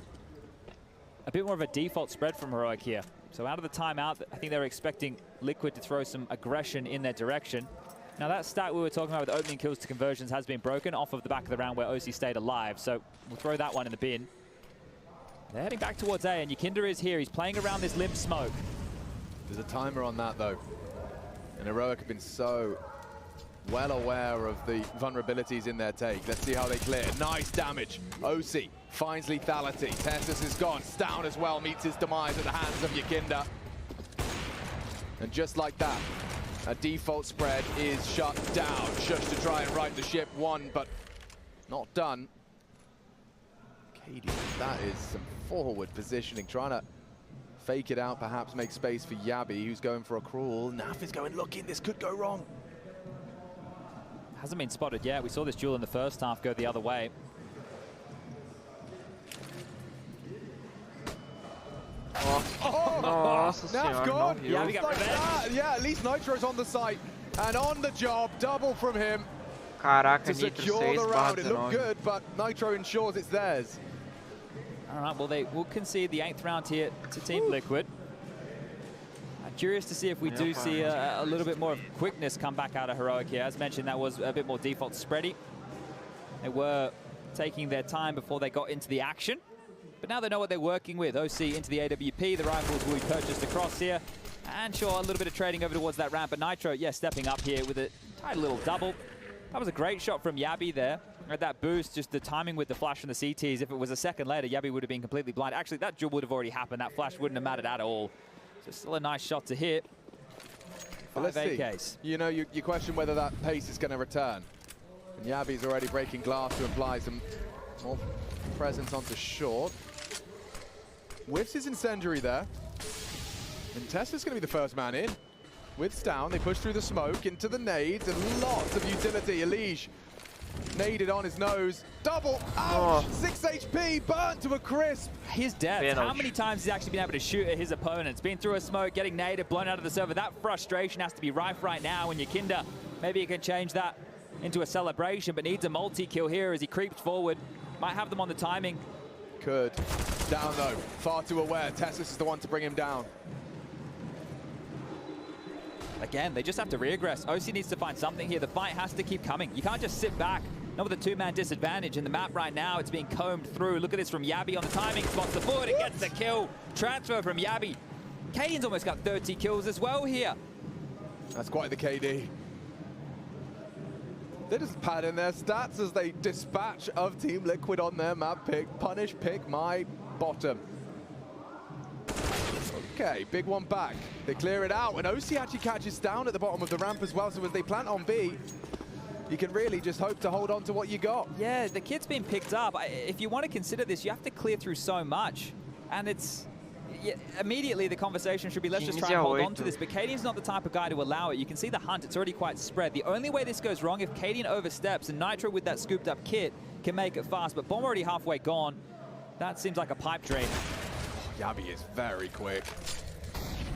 a bit more of a default spread from Heroic here. So out of the timeout, I think they were expecting Liquid to throw some aggression in their direction. Now that stat we were talking about with opening kills to conversions has been broken off of the back of the round where OC stayed alive. So we'll throw that one in the bin. They're heading back towards A, and Yakinda is here. He's playing around this limb smoke. There's a timer on that, though. And Heroic have been so well aware of the vulnerabilities in their take. Let's see how they clear. Nice damage. OC finds lethality. Tessus is gone. Down as well, meets his demise at the hands of Yakinda. And just like that, A default spread is shut down. Shush to try and right the ship. One, but not done. Katie, that is some forward positioning. Trying to fake it out, perhaps make space for Yabi, who's going for a crawl. Naf is going looking. This could go wrong. Hasn't been spotted yet. We saw this duel in the first half go the other way. Naf gone. Yeah, we got revenge. Yeah, at least Nitro's on the site and on the job. Double from him. Caraca, to secure the round. It looked good, but Nitro ensures it's theirs. All right, well, they will concede the 8th round here to Team Liquid. I'm curious to see if we do see a little bit more of quickness come back out of Heroic here. As mentioned, that was a bit more default spready. They were taking their time before they got into the action. But now they know what they're working with. OC into the AWP. The rifles will be purchased across here. And sure, a little bit of trading over towards that ramp. But Nitro, yeah, stepping up here with a tight little double. That was a great shot from Yabi there. At that boost, just the timing with the flash and the CTs. If it was a second later, Yabi would have been completely blind. Actually, that duel would have already happened. That flash wouldn't have mattered at all. So still a nice shot to hit. Well, let's see. You know, you question whether that pace is going to return. And Yabi's already breaking glass to imply some more presence onto short. Whiffs his incendiary there. And Tessa's going to be the first man in. Whiffs down, they push through the smoke into the nades and lots of utility. Elige naded on his nose. Double, ouch! 6 HP, burnt to a crisp. His death, how many times he's actually been able to shoot at his opponents? Been through a smoke, getting naded, blown out of the server. That frustration has to be rife right now. And Yakinda, maybe he can change that into a celebration, but needs a multi-kill here as he creeps forward. Might have them on the timing. Could. Down though, far too aware. Tessus is the one to bring him down. Again, they just have to regress. OC needs to find something here. The fight has to keep coming. You can't just sit back. Not with a 2-man disadvantage in the map right now. It's being combed through. Look at this from Yabi on the timing. Spots the forward. It gets the kill. Transfer from Yabi. Cadian's almost got 30 kills as well here. That's quite the KD. They just pad in their stats as they dispatch of Team Liquid on their map pick. Punish pick my bottom. Okay, big one back. They clear it out, and OC actually catches down at the bottom of the ramp as well, so as they plant on B, you can really just hope to hold on to what you got. Yeah, the kit's been picked up. If you want to consider this, you have to clear through so much, and it's... Yeah, immediately the conversation should be, let's just try and hold on to this, but Cadian's not the type of guy to allow it. You can see the hunt, it's already quite spread. The only way this goes wrong if Cadian oversteps, and Nitro with that scooped up kit can make it fast, but Bomb already halfway gone. That seems like a pipe dream. Yabi is very quick.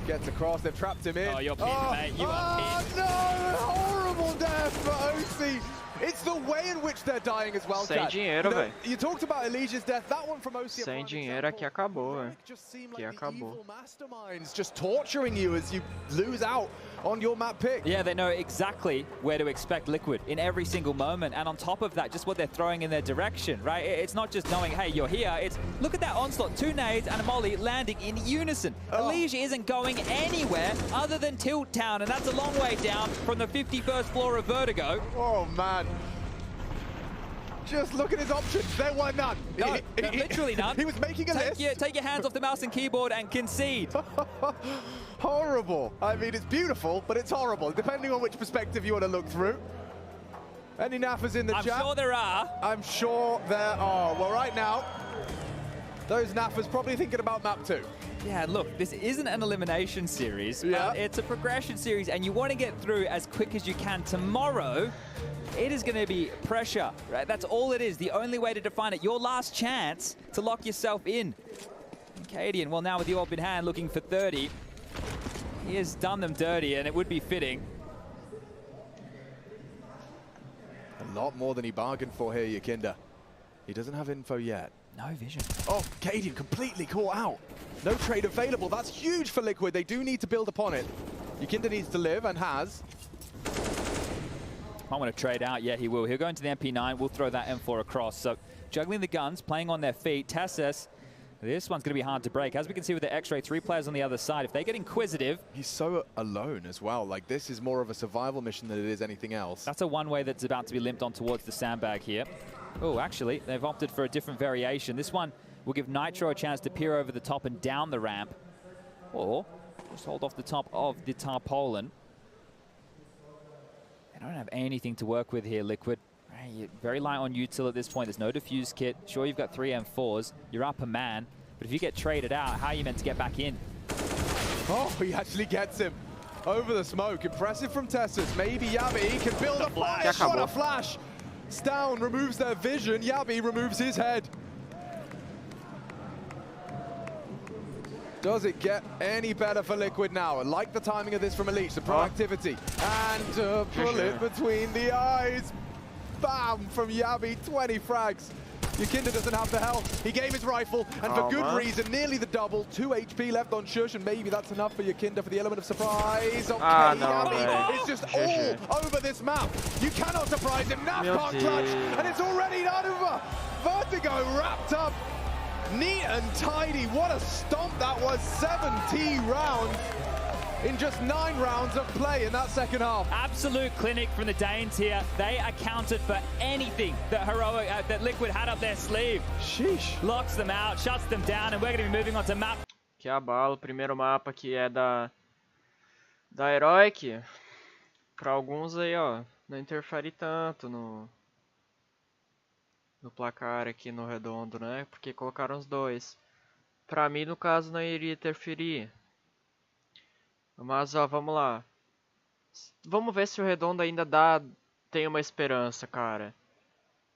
Gets across, they've trapped him in. Oh, you're pinned, mate. You are pinned. No! Horrible death for OC. It's the way in which they're dying as well, Sem dinheiro, velho. You talked about Elige's death. That one from OC. Sem dinheiro aqui acabou, velho. Aqui acabou. Masterminds just torturing you as you lose out on your map pick. Yeah, they know exactly where to expect Liquid in every single moment. And on top of that, just what they're throwing in their direction, right? It's not just knowing, hey, you're here. It's, look at that onslaught. 2 nades and a molly landing in unison. Elige isn't going anywhere other than Tilt Town, and that's a long way down from the 51st floor of Vertigo. Oh, man. Just look at his options. There were none. No, literally none. He was making a list. Take your hands off the mouse and keyboard and concede. Horrible. I mean, it's beautiful, but it's horrible, depending on which perspective you want to look through. Any naffers in the chat? I'm sure there are. I'm sure there are. Well, right now, those naffers probably thinking about map 2. Yeah, look, this isn't an elimination series, but it's a progression series, and you want to get through as quick as you can. Tomorrow, it is going to be pressure, right? That's all it is. The only way to define it. Your last chance to lock yourself in. Cadian, well, now with the orb in hand, looking for 30. He has done them dirty, and it would be fitting. A lot more than he bargained for here, Yakinda. He doesn't have info yet. No vision. Oh, Cadian completely caught out. No trade available. That's huge for Liquid. They do need to build upon it. Yakinda needs to live and has. Might want to trade out. Yeah, he will. He'll go into the MP9. We'll throw that M4 across. So juggling the guns, playing on their feet. Tessus, this one's going to be hard to break. As we can see with the X-Ray, 3 players on the other side. If they get inquisitive... He's so alone as well. Like, this is more of a survival mission than it is anything else. That's a one-way that's about to be limped on towards the sandbag here. Oh, actually, they've opted for a different variation. This one will give Nitro a chance to peer over the top and down the ramp. Or just hold off the top of the tarpaulin. They don't have anything to work with here, Liquid. You're very light on util at this point. There's no defuse kit. Sure, you've got 3 M4s. You're up a man. But if you get traded out, how are you meant to get back in? Oh, he actually gets him over the smoke. Impressive from Tessus. Maybe Yabi can build a flash. What a flash! Stown removes their vision. Yabi removes his head. Does it get any better for Liquid now? I like the timing of this from Elite, the proactivity. And bullet between the eyes. Bam! From Yabi, 20 frags. Yakinda doesn't have the health. He gave his rifle, and for good reason, nearly the double. 2 HP left on Shush, and maybe that's enough for Yakinda for the element of surprise. Okay, Yabi is just all over this map. You cannot surprise him. Nav can't clutch, and it's already over. Vertigo wrapped up. Neat and tidy. What a stomp that was. 17 rounds in just 9 rounds of play in that second half. Absolute clinic from the Danes here. They accounted for anything that that Liquid had up their sleeve. Sheesh. Locks them out, shuts them down, and we're going to be moving on to map. Que abalo, o primeiro mapa que é da Heroic. Para alguns aí, ó, não interfere tanto no placar aqui no redondo, né? Porque colocaram os 2. Pra mim, no caso, não iria interferir. Mas, ó, vamos lá. Vamos ver se o redondo ainda tem uma esperança, cara.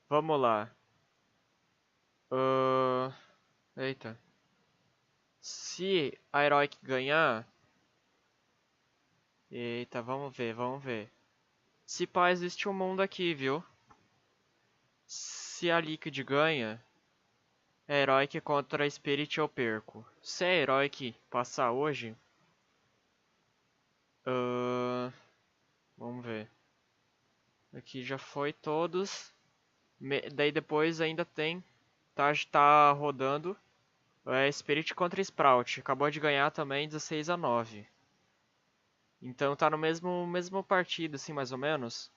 Vamos lá. Eita. Se a Heroic ganhar... Eita, vamos ver, vamos ver. Se pá, existe um mundo aqui, viu? Se a Liquid ganha, a Heroic contra a Spirit eu perco. Se a Heroic passar hoje... vamos ver. Aqui já foi todos. Daí depois ainda tem... Tá rodando. Spirit contra Sprout. Acabou de ganhar também 16-9. Então tá no mesmo partido, assim, mais ou menos.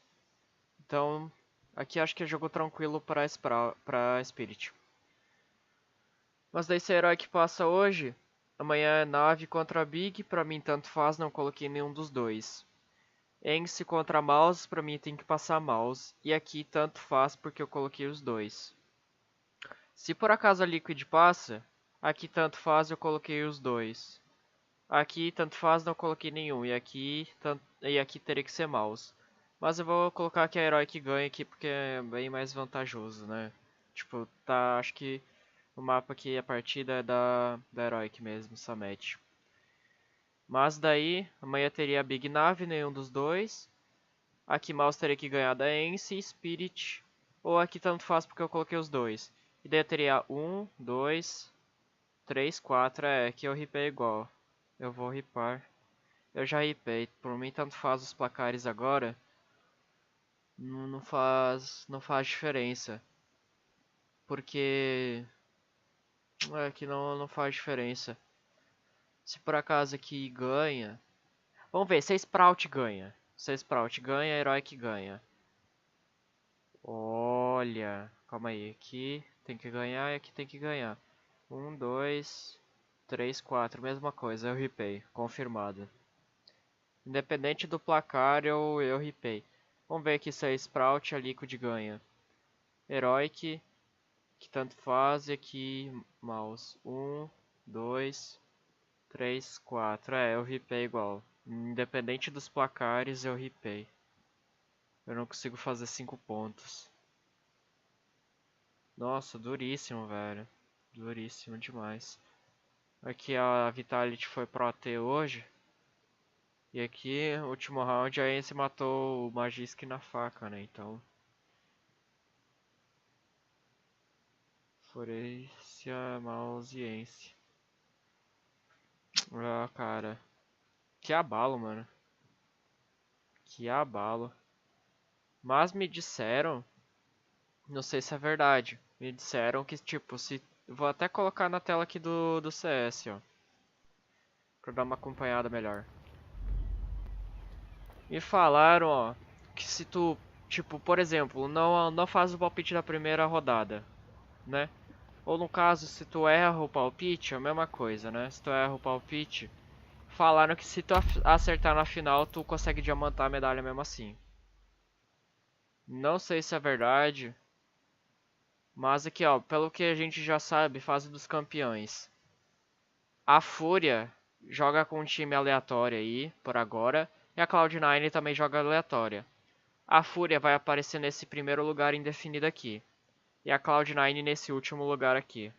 Então... Aqui acho que é jogo tranquilo pra Spirit. Mas daí se a Heroic passa hoje, amanhã é Nave contra Big, pra mim tanto faz, não coloquei nenhum dos 2. Ence contra Mouse, pra mim tem que passar Mouse. E aqui tanto faz porque eu coloquei os 2. Se por acaso a Liquid passa, aqui tanto faz, eu coloquei os 2. Aqui tanto faz, não coloquei nenhum. E aqui teria que ser Mouse. Mas eu vou colocar que a Heroic ganha aqui porque é bem mais vantajoso, né? Tipo, acho que o mapa aqui, a partida é da Heroic mesmo, essa match. Mas daí, amanhã teria a Big Nave, nenhum dos 2. Aqui Mouse teria que ganhar da Ence, Spirit. Ou aqui tanto faz porque eu coloquei os 2. E daí eu teria 1, 2, 3, 4. Aqui eu ripei igual. Eu vou ripar. Eu já ripei. Por mim tanto faz os placares agora. Não faz diferença. Porque aqui não faz diferença. Se por acaso aqui ganha, vamos ver, se a Sprout ganha. Se a Sprout ganha, a Heroic ganha. Olha, calma aí, aqui tem que ganhar e aqui tem que ganhar. 1, 2, 3, 4, mesma coisa, eu ripei, confirmado. Independente do placar, eu ripei. Vamos ver aqui se a Sprout e a Liquid ganha. Heroic, que tanto faz, e aqui Mouse. 1, 2, 3, 4. Eu ripei igual. Independente dos placares, eu ripei. Eu não consigo fazer 5 pontos. Nossa, duríssimo, velho. Duríssimo demais. Aqui a Vitality foi pro AT hoje. E aqui, no último round, a Ence matou o Magisk na faca, né? Então... Forecia, Mouse e Ence. Ah, cara. Que abalo, mano. Que abalo. Mas me disseram... Não sei se é verdade. Me disseram que, tipo, se... Vou até colocar na tela aqui do CS, ó. Pra dar uma acompanhada melhor. Me falaram, ó, que se tu, tipo, por exemplo, não faz o palpite da primeira rodada, né? Ou no caso, se tu erra o palpite, é a mesma coisa, né? Se tu erra o palpite, falaram que se tu acertar na final, tu consegue diamantar a medalha mesmo assim. Não sei se é verdade. Mas aqui, ó, pelo que a gente já sabe, fase dos campeões. A Fúria joga com um time aleatório aí, por agora. E a Cloud9 também joga aleatória. A Fúria vai aparecer nesse primeiro lugar indefinido aqui. E a Cloud9 nesse último lugar aqui.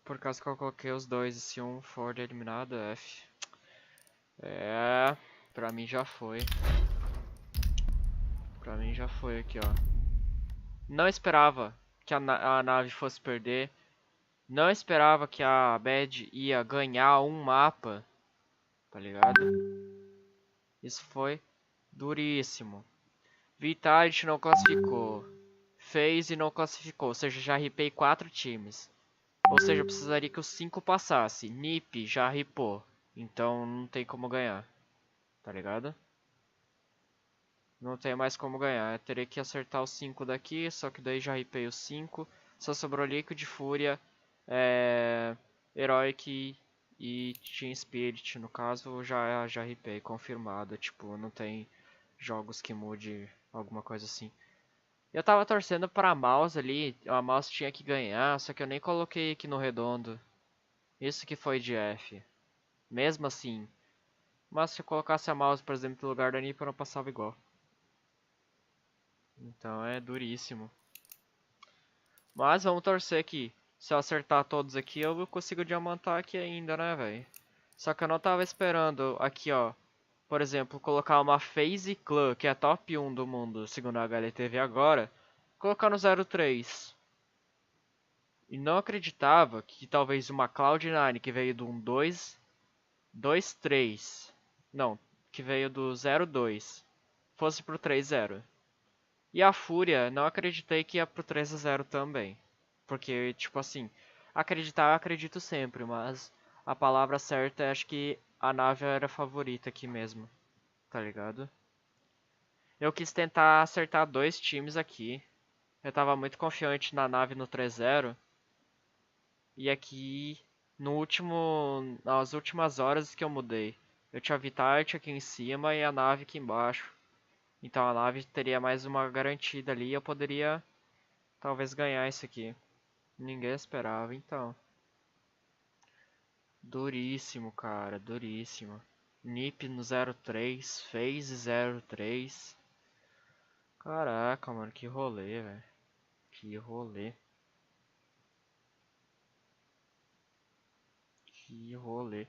Por causa que eu coloquei os dois, e se um for eliminado, F. É, pra mim já foi. Pra mim já foi aqui, ó. Não esperava que a nave fosse perder. Não esperava que a Bad ia ganhar um mapa. Tá ligado? Isso foi duríssimo. Vitality não classificou. FaZe não classificou. Ou seja, já ripei 4 times. Ou seja, eu precisaria que os 5 passasse. NiP já ripou. Então não tem como ganhar. Tá ligado? Não tem mais como ganhar. Eu teria que acertar os 5 daqui. Só que daí já ripei os 5. Só sobrou Liquid, Fúria, Heroic e Team Spirit. No caso, já ripei. Confirmado. Tipo, não tem jogos que mude alguma coisa assim. Eu tava torcendo pra mouse ali. A mouse tinha que ganhar. Só que eu nem coloquei aqui no redondo. Isso que foi de F. Mesmo assim. Mas se eu colocasse a mouse, por exemplo, no lugar da NiP, eu não passava igual. Então é duríssimo. Mas vamos torcer que se eu acertar todos aqui, eu consigo diamantar aqui ainda, né, velho? Só que eu não tava esperando aqui, ó. Por exemplo, colocar uma FaZe Clan, que é a top 1 do mundo, segundo a HLTV agora. Colocar no 03. E não acreditava que talvez uma Cloud9, que veio do 2-3. Não, que veio do 0-2. Fosse pro 3-0. E a Fúria, não acreditei que ia pro 3-0 também. Porque, tipo assim, acreditar eu acredito sempre, mas a palavra certa é acho que a nave era a favorita aqui mesmo. Tá ligado? Eu quis tentar acertar 2 times aqui. Eu tava muito confiante na nave no 3-0. E aqui, nas últimas horas que eu mudei. Eu tinha a Vitality aqui em cima e a nave aqui embaixo. Então a nave teria mais uma garantida ali e eu poderia talvez ganhar isso aqui. Ninguém esperava, então. Duríssimo, cara, duríssimo. NiP no 03, FaZe 03. Caraca, mano, que rolê, velho. Que rolê. Que rolê.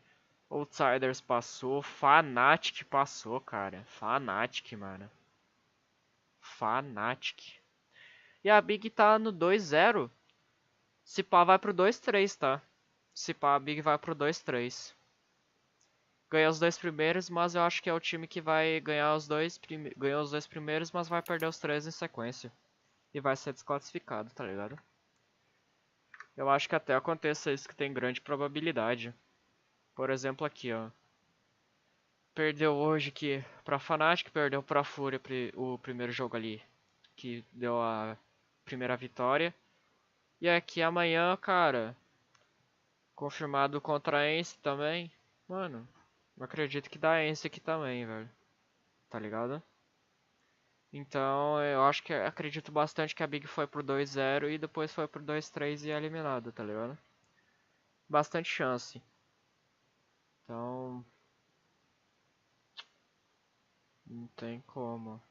Outsiders passou, Fnatic passou, cara. Fnatic, mano. Fnatic. E a Big tá no 2-0. Se pá vai pro 2-3, tá? Se pá a Big vai pro 2-3. Ganhou os 2 primeiros, mas eu acho que é o time que vai ganhar ganhou os 2 primeiros, mas vai perder os 3 em sequência. E vai ser desclassificado, tá ligado? Eu acho que até aconteça isso, que tem grande probabilidade. Por exemplo aqui, ó. Perdeu hoje aqui pra Fnatic, perdeu pra Fúria o primeiro jogo ali. Que deu a primeira vitória. E aqui amanhã, cara. Confirmado contra a Ence também. Mano, eu acredito que dá Ence aqui também, velho. Tá ligado? Então eu acho que acredito bastante que a Big foi pro 2-0 e depois foi pro 2-3 e é eliminada, tá ligado? Bastante chance. Então não tem como.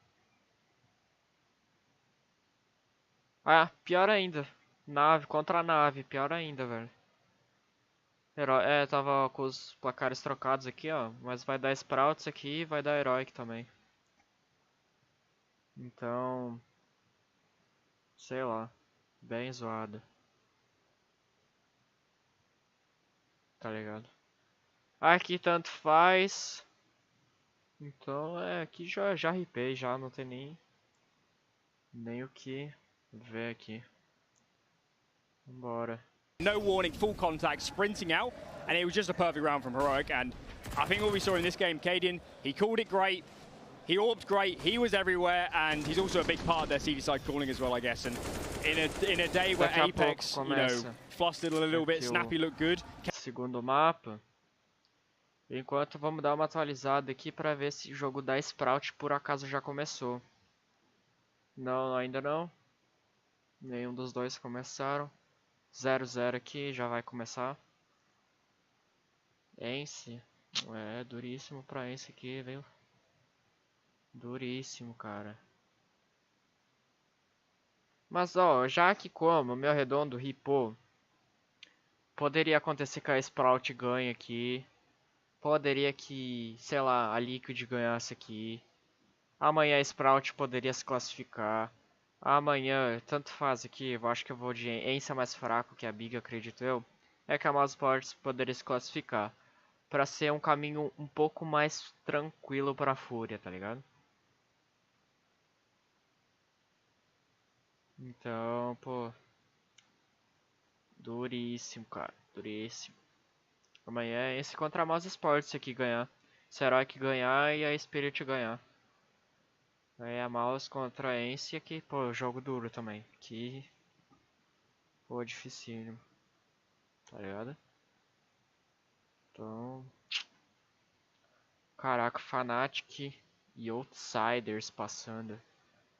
Ah, pior ainda. Nave contra nave, pior ainda, velho. Tava com os placares trocados aqui, ó. Mas vai dar Sprouts aqui e vai dar Heroic também. Então, sei lá. Bem zoado. Tá ligado? Aqui tanto faz. Então aqui já ripei, já não tem nem o que ver aqui. Vambora. No warning, full contact, sprinting out, and it was just a perfect round from Heroic. And I think what we saw in this game, Cadian, he called it great, he orbed great, he was everywhere, and he's also a big part of their CD side calling as well, I guess. And in a day where Apex, you know, flustered a little bit, Snappy looked good. Segundo mapa. Enquanto vamos dar uma atualizada aqui pra ver se o jogo da Sprout por acaso já começou. Não, ainda não. Nenhum dos dois começaram. 0-0 aqui, já vai começar. Ence. É, duríssimo pra Ence aqui, viu? Duríssimo, cara. Mas ó, já que como o meu redondo ripou, poderia acontecer que a Sprout ganhe aqui. Poderia que, sei lá, a Liquid ganhasse aqui. Amanhã a Sprout poderia se classificar. Amanhã, tanto faz aqui, eu acho que eu vou de Ence mais fraco que a Big, acredito eu. É que a Mouse Sports poderia se classificar. Pra ser um caminho um pouco mais tranquilo pra Fúria, tá ligado? Então, pô. Duríssimo, cara. Duríssimo. Amanhã é esse contra a Mouse Sports aqui ganhar. Se a Heroic ganhar e a Spirit ganhar. Aí a Mouse contra a Ence aqui, pô, jogo duro também. Que. Pô, dificílimo. Tá ligado? Então. Caraca, Fnatic e Outsiders passando.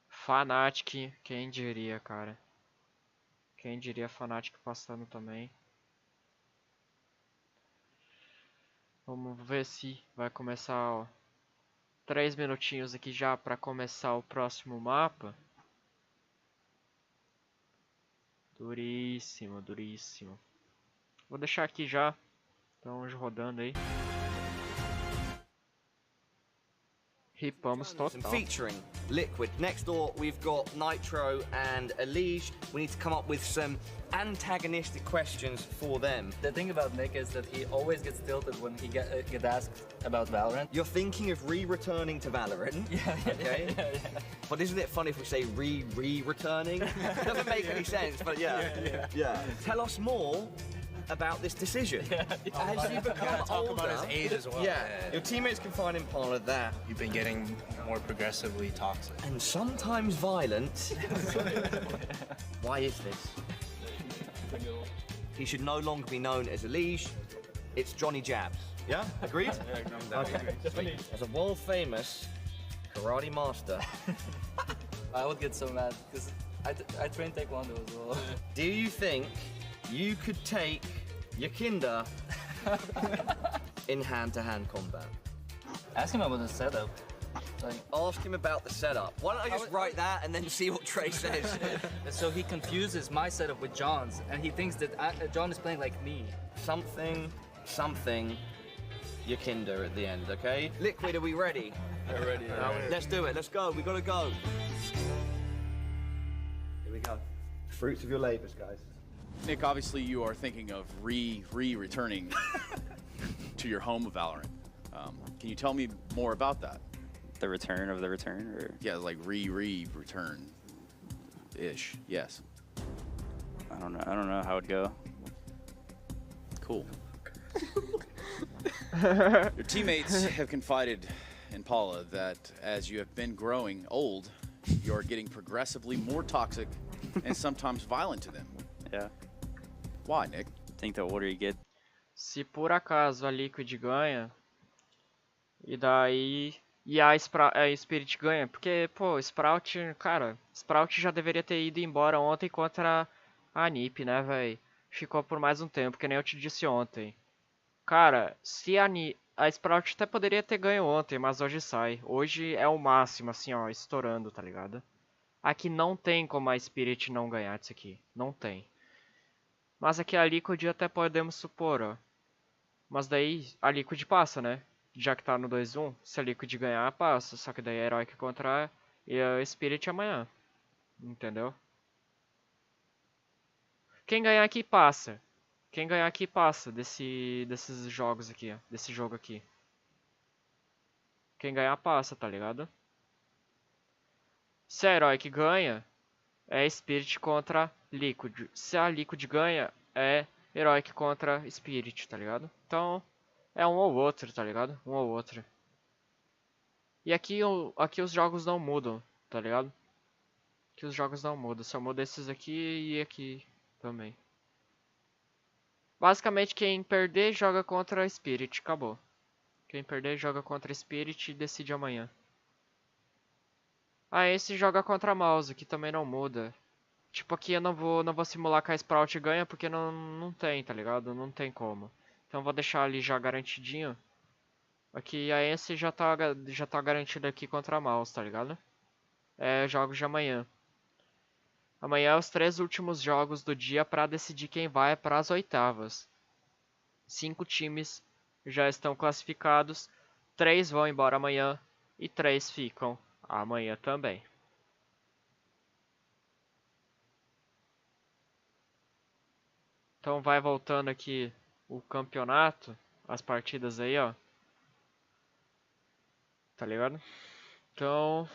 Fnatic, quem diria, cara? Quem diria Fnatic passando também. Vamos ver se vai começar, ó. 3 minutinhos aqui já pra começar o próximo mapa. Duríssimo, duríssimo. Vou deixar aqui já. Estamos rodando aí. Ripamos total. Featuring Liquid. Next door, we've got Nitro and Elige. We need to come up with some antagonistic questions for them. The thing about Nick is that he always gets tilted when he get asked about Valorant. You're thinking of re-returning to Valorant. Yeah. Okay. Yeah. But isn't it funny if we say re-returning? It doesn't make any sense, but yeah. Tell us more about this decision. As you become talk older, about his age as well. Your teammates can find in Parlor that you've been getting more progressively toxic and sometimes violent. Why is this? He should no longer be known as Elige. It's Johnny Jabs. Yeah, agreed. Okay. As a world famous karate master, I would get so mad because I train Taekwondo as well. Do you think you could take your Kinder in hand-to-hand combat? Ask him about the setup. Ask him about the setup. Why don't I just write that and then see what Trey says? So he confuses my setup with John's, and he thinks that John is playing like me. Something, your Kinder at the end, okay? Liquid, are we ready? We're ready. Let's do it, let's go, we gotta go. Here we go. Fruits of your labors, guys. Nick, obviously you are thinking of returning to your home of Valorant. Can you tell me more about that? The return of the return, or yeah, like return ish. Yes. I don't know how it'd go. Cool. Your teammates have confided in Paula that as you have been growing old, you are getting progressively more toxic and sometimes violent to them. Yeah. Why, Nick? I think the older you get. Se por acaso a Liquid ganha, e daí a Spirit ganha, porque, pô, Sprout, cara, Sprout já deveria ter ido embora ontem contra a NiP, né, velho? Ficou por mais um tempo, que nem eu te disse ontem. Cara, se a Sprout até poderia ter ganho ontem, mas hoje sai. Hoje é o máximo, assim, ó, estourando, tá ligado? Aqui não tem como a Spirit não ganhar disso aqui. Não tem. Mas aqui a Liquid até podemos supor, ó. Mas daí a Liquid passa, né? Já que tá no 2-1, se a Liquid ganhar, passa. Só que daí a Heroic contra a Spirit amanhã. Entendeu? Quem ganhar aqui passa. Quem ganhar aqui passa desses jogos aqui, ó. Desse jogo aqui. Quem ganhar passa, tá ligado? Se a Heroic ganha, é Spirit contra Liquid. Se a Liquid ganha, é Heroic contra Spirit, tá ligado? Então, é um ou outro, tá ligado? Um ou outro. E aqui os jogos não mudam, tá ligado? Aqui os jogos não mudam, só muda esses aqui e aqui também. Basicamente, quem perder joga contra Spirit, acabou. Quem perder joga contra Spirit e decide amanhã. Ah, esse joga contra Mouse, que também não muda. Tipo, aqui eu não vou simular que a Sprout ganha, porque não tem, tá ligado? Não tem como. Então vou deixar ali já garantidinho. Aqui a esse já tá garantido aqui contra a Mouse, tá ligado? É jogos de amanhã. Amanhã é os 3 últimos jogos do dia pra decidir quem vai para as oitavas. 5 times já estão classificados. 3 vão embora amanhã e 3 ficam amanhã também. Então vai voltando aqui o campeonato, as partidas aí, ó. Tá ligado? Então,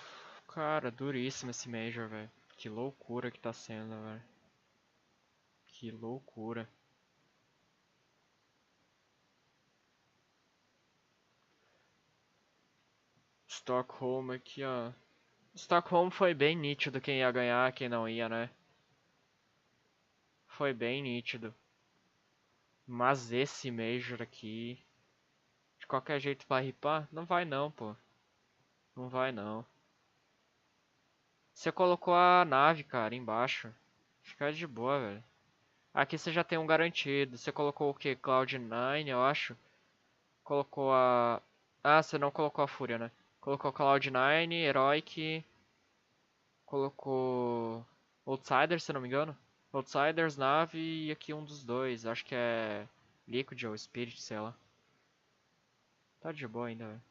cara, duríssimo esse Major, velho. Que loucura que tá sendo, velho. Que loucura. Stockholm aqui, ó. Stockholm foi bem nítido quem ia ganhar, quem não ia, né? Foi bem nítido. Mas esse Major aqui... De qualquer jeito vai ripar? Não vai não, pô. Não vai não. Você colocou a nave, cara, embaixo. Fica de boa, velho. Aqui você já tem um garantido. Você colocou o que? Cloud9, eu acho. Colocou a... Ah, você não colocou a Fúria, né? Colocou Cloud9, Heroic. Colocou... Outsiders, se não me engano. Outsiders, nave e aqui um dos dois. Acho que é... Liquid ou Spirit, sei lá. Tá de boa ainda, velho.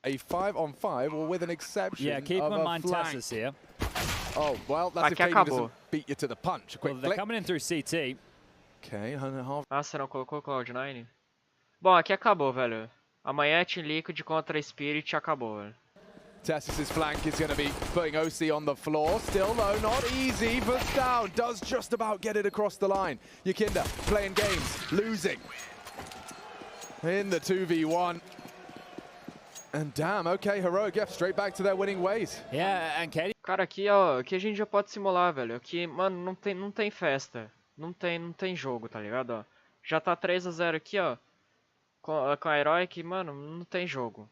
A 5-on-5, or with an exception. Yeah, keep of in a mind flank. Tessa's here. Oh, well, that's if Aqui KD acabou. doesn't beat you to the punch. A quick Well, they're flick. coming in through CT. Okay, 1.5. Ah, você não colocou Cloud9? Bom, aqui acabou, velho. Amanhã é Team Liquid contra Spirit e acabou, velho. Tessis' flank is going to be putting OC on the floor. Still, though, not easy. But down does just about get it across the line. Yakinda playing games, losing in the 2v1. And damn, okay, Heroic, yeah, straight back to their winning ways. Yeah, and Katie. Cara, aqui, ó, aqui a gente já pode simular, velho. Aqui, mano, não tem festa. Não tem jogo, tá ligado, ó. Já tá 3-0 aqui, ó. Com a Heroic, mano, não tem jogo.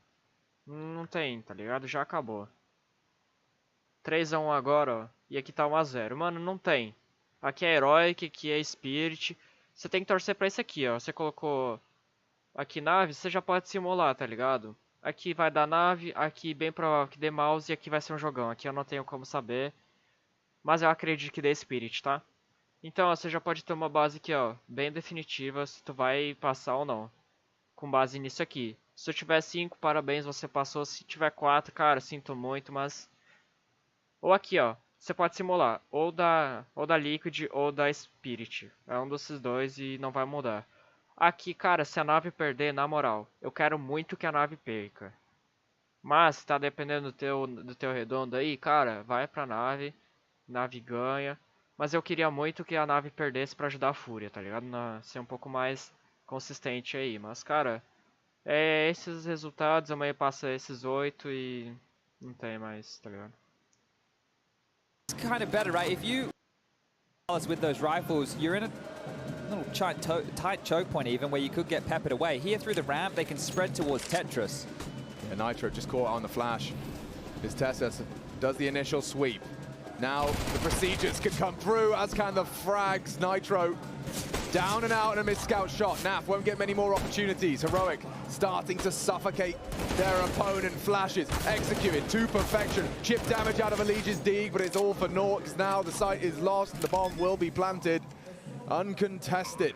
Não tem, tá ligado? Já acabou. 3-1 agora, ó. E aqui tá 1-0. Mano, não tem. Aqui é Heroic, aqui é Spirit. Você tem que torcer pra isso aqui, ó. Você colocou aqui nave, você já pode simular, tá ligado? Aqui vai dar nave, aqui bem provável que dê mouse e aqui vai ser um jogão. Aqui eu não tenho como saber. Mas eu acredito que dê Spirit, tá? Então, ó, você já pode ter uma base aqui, ó. Bem definitiva se tu vai passar ou não. Com base nisso aqui. Se eu tiver 5, parabéns, você passou. Se tiver 4, cara, sinto muito, mas... Ou aqui, ó. Você pode simular. Ou da Liquid ou da Spirit. É um desses dois e não vai mudar. Aqui, cara, se a nave perder, na moral, eu quero muito que a nave perca. Mas, se tá dependendo do teu redondo aí, cara, vai pra nave. Nave ganha. Mas eu queria muito que a nave perdesse pra ajudar a Fúria, tá ligado? Ser um pouco mais consistente aí. Mas, cara, é esses resultados. Amanhã passa esses 8 e não tem mais, tá ligado? It's kind of better, right? If you with those rifles, you're in a little tight choke point even where you could get peppered away. Here through the ramp, they can spread towards Tetris. And Nitro just caught on the flash. As Tessis does the initial sweep. Now the procedures can come through, as can the frags. Nitro down and out and a missed scout shot. Naf won't get many more opportunities. Heroic starting to suffocate their opponent. Flashes executed to perfection. Chip damage out of Allegia's dig, but it's all for naught because now the site is lost. The bomb will be planted. Uncontested.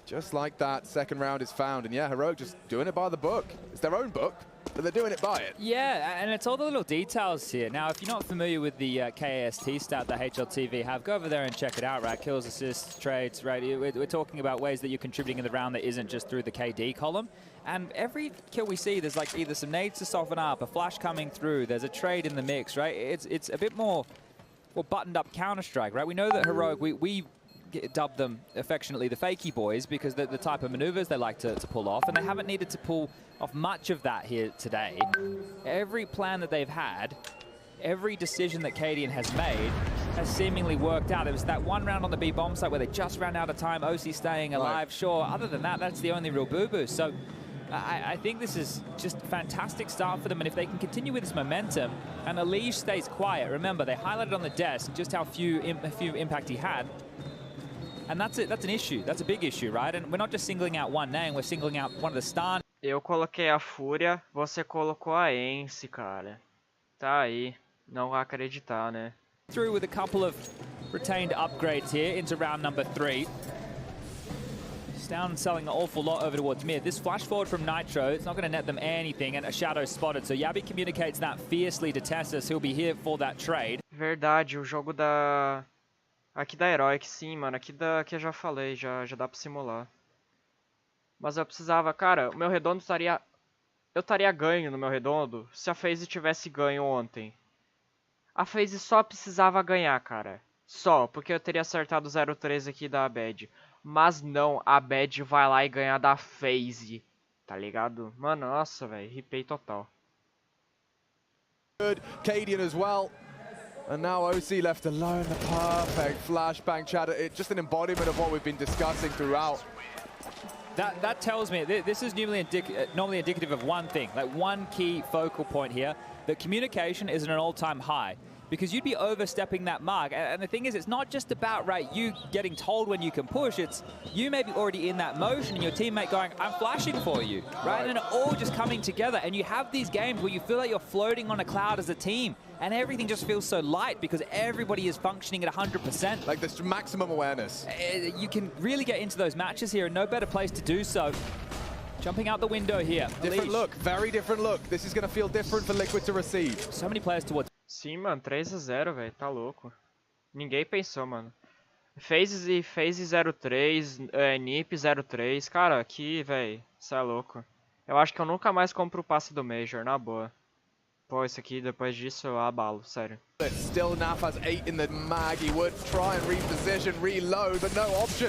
Just like that, second round is found. And yeah, Heroic just doing it by the book. It's their own book, but they're doing it by it. Yeah, and it's all the little details here. Now, if you're not familiar with the KAST stat that HLTV have, go over there and check it out, right? Kills, assists, trades, right? We're talking about ways that you're contributing in the round that isn't just through the KD column. And every kill we see, there's like either some nades to soften up, a flash coming through, there's a trade in the mix, right? It's a bit more buttoned up Counter-Strike, right? We know that Heroic, we dub them affectionately the fakey boys because they're the type of maneuvers they like to pull off, and they haven't needed to pull off much of that here today. Every plan that they've had, every decision that Cadian has made has seemingly worked out. There was that one round on the B bomb site where they just ran out of time, OC staying alive, sure. Other than that, that's the only real boo-boo. So I think this is just a fantastic start for them, and if they can continue with this momentum, and Elige stays quiet, remember, they highlighted on the desk just how few impact he had, and that's it. That's an issue. That's a big issue, right? And we're not just singling out one name, we're singling out one of the star. Eu coloquei a Fúria, você colocou a Ence, cara. Tá aí. Não vai acreditar, né? Through with a couple of retained upgrades here into round number 3. Down selling an awful lot over towards mid. This flash forward from Nitro, it's not going to net them anything, and a shadow spotted. So Yabi communicates that fiercely to Tessus, who'll be here for that trade. Verdade, o jogo da... Aqui da Heroic, sim, mano. Aqui eu já falei, já dá pra simular. Mas eu precisava, cara, o meu redondo estaria... Eu estaria ganho no meu redondo se a FaZe tivesse ganho ontem. A FaZe só precisava ganhar, cara. Só, porque eu teria acertado 0-3 aqui da Abed. Mas não, a Abed vai lá e ganhar da FaZe. Tá ligado? Mano, nossa, velho. Ripei total. Good. Cadian as well. And now OC left alone. The perfect flashbang chat. It's just an embodiment of what we've been discussing throughout. That tells me this is normally indicative of one thing, like one key focal point here, that communication is at an all-time high. Because you'd be overstepping that mark. And the thing is, it's not just about, right, you getting told when you can push. It's you maybe already in that motion and your teammate going, I'm flashing for you, right? And then it all just coming together. And you have these games where you feel like you're floating on a cloud as a team. And everything just feels so light because everybody is functioning at 100%. Like this maximum awareness. You can really get into those matches here, and no better place to do so. Jumping out the window here. Different look, very different look. This is going to feel different for Liquid to receive. So many players towards... Sim, mano, 3-0, velho, tá louco. Ninguém pensou, mano. FaZe 03, NiP 03, cara, aqui, velho, isso é louco. Eu acho que eu nunca mais compro o passe do Major, na boa. Pô, isso aqui, depois disso, eu abalo, sério. Still Naf has 8 in the mag. He would try and reposition, reload, but no option.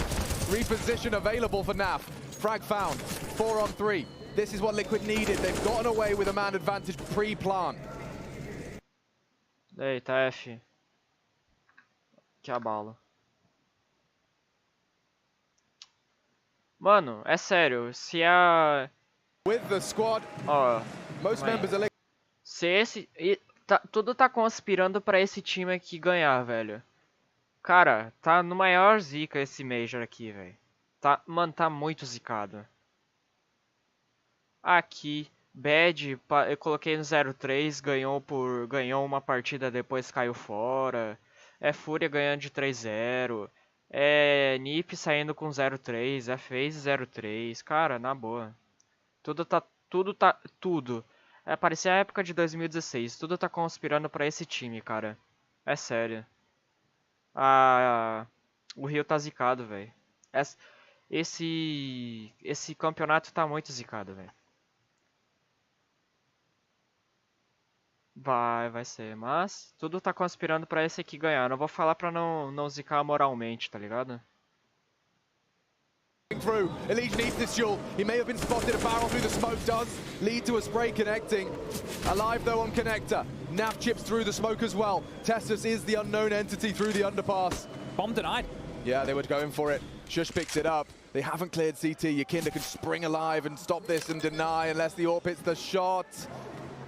Reposition available for Naf. Frag found, 4 on 3. This is what Liquid needed. They've gotten away with a man advantage pre-plant. Eita, F. Que abalo. Mano, é sério, se a... With the squad, most members are... Se esse... tudo tá conspirando pra esse time aqui ganhar, velho. Cara, tá no maior zica esse Major aqui, velho. Tá, mano, tá muito zicado. Aqui, Bad, eu coloquei no 0-3, ganhou uma partida, depois caiu fora. É Fúria ganhando de 3-0. É NiP saindo com 0-3, é FaZe 0-3. Cara, na boa. Tudo. É, parecia a época de 2016. Tudo tá conspirando pra esse time, cara. É sério. O Rio tá zicado, velho. Esse campeonato tá muito zicado, velho. Vai ser. Mas tudo tá conspirando pra esse aqui ganhar. Não vou falar pra não zicar moralmente, tá ligado? Through. Elige needs this duel. He may have been spotted. A barrel through the smoke does lead to a spray connecting. Alive though on connector. Naf chips through the smoke as well. Tessus is the unknown entity through the underpass. Bomb denied. Yeah, they were going for it. Shush picks it up. They haven't cleared CT. Yakinda can spring alive and stop this and deny unless the AWP hits the shot.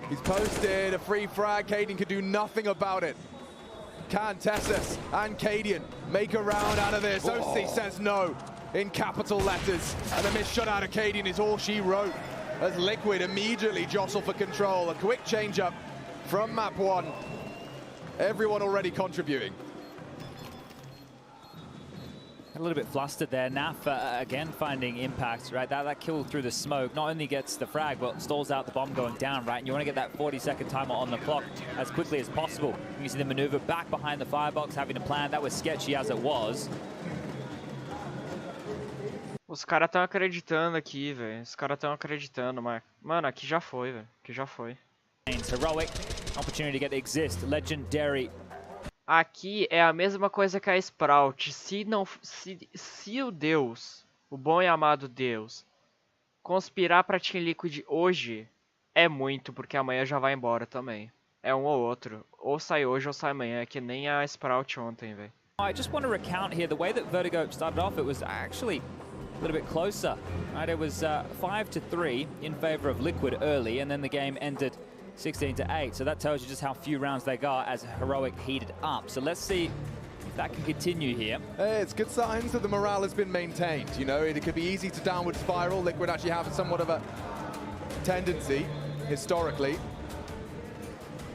He's posted a free frag. Cadian can do nothing about it. Can Tessus and Cadian make a round out of this? OC says no in capital letters. And the missed shot out of Cadian is all she wrote as Liquid immediately jostle for control. A quick change up from map 1. Everyone already contributing. A little bit flustered there. Naf again finding impact, right? That kill through the smoke not only gets the frag, but stalls out the bomb going down, right? And you want to get that 40-second timer on the clock as quickly as possible. You see the maneuver back behind the firebox, having a plan. That was sketchy as it was. Os caras estão acreditando aqui, velho. Os caras estão acreditando, mas... Mano, aqui já foi, velho. Aqui já foi. Heroic. Opportunity to get the exist. Legendary. Aqui é a mesma coisa que a Sprout. Se o Deus, o bom e amado Deus, conspirar pra Team Liquid hoje, é muito, porque amanhã já vai embora também. é um ou outro. Ou sai hoje ou sai amanhã, é que nem a Sprout ontem, velho. I just want to recount here the way that Vertigo started off. It was actually a little bit closer. Right, it was 5-3 in favor of Liquid early, and then the game ended 16-8. So that tells you just how few rounds they got as Heroic heated up. So let's see if that can continue here. Hey, it's good signs that the morale has been maintained. You know, it could be easy to downward spiral. Liquid actually have somewhat of a tendency, historically,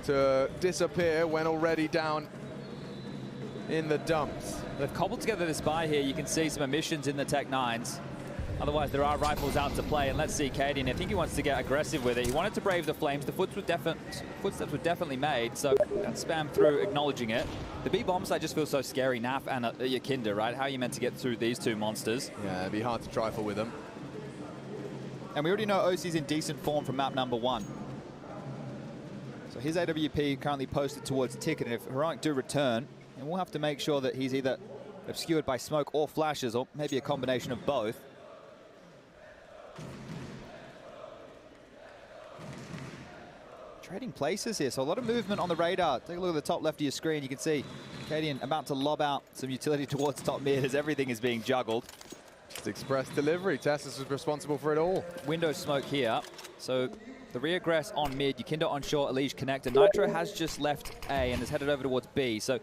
to disappear when already down in the dumps. They've cobbled together this buy here. You can see some emissions in the Tech 9s. Otherwise, there are rifles out to play. And let's see Cadian. I think he wants to get aggressive with it. He wanted to brave the flames. The footsteps were definitely made. So that spam through, acknowledging it. The B bomb side just feels so scary. Naf and Yakinda, right? How are you meant to get through these two monsters? Yeah, it'd be hard to trifle with them. And we already know OC's in decent form from map number 1. So his AWP currently posted towards Ticket, and if Heroic do return, and we'll have to make sure that he's either obscured by smoke or flashes, or maybe a combination of both. Trading places here, so a lot of movement on the radar. Take a look at the top left of your screen. You can see Cadian about to lob out some utility towards top mid as everything is being juggled. It's express delivery. Tessus was responsible for it all. Window smoke here. So the regress on mid, Yakinda on short, Elige connector. Nitro has just left A and is headed over towards B. So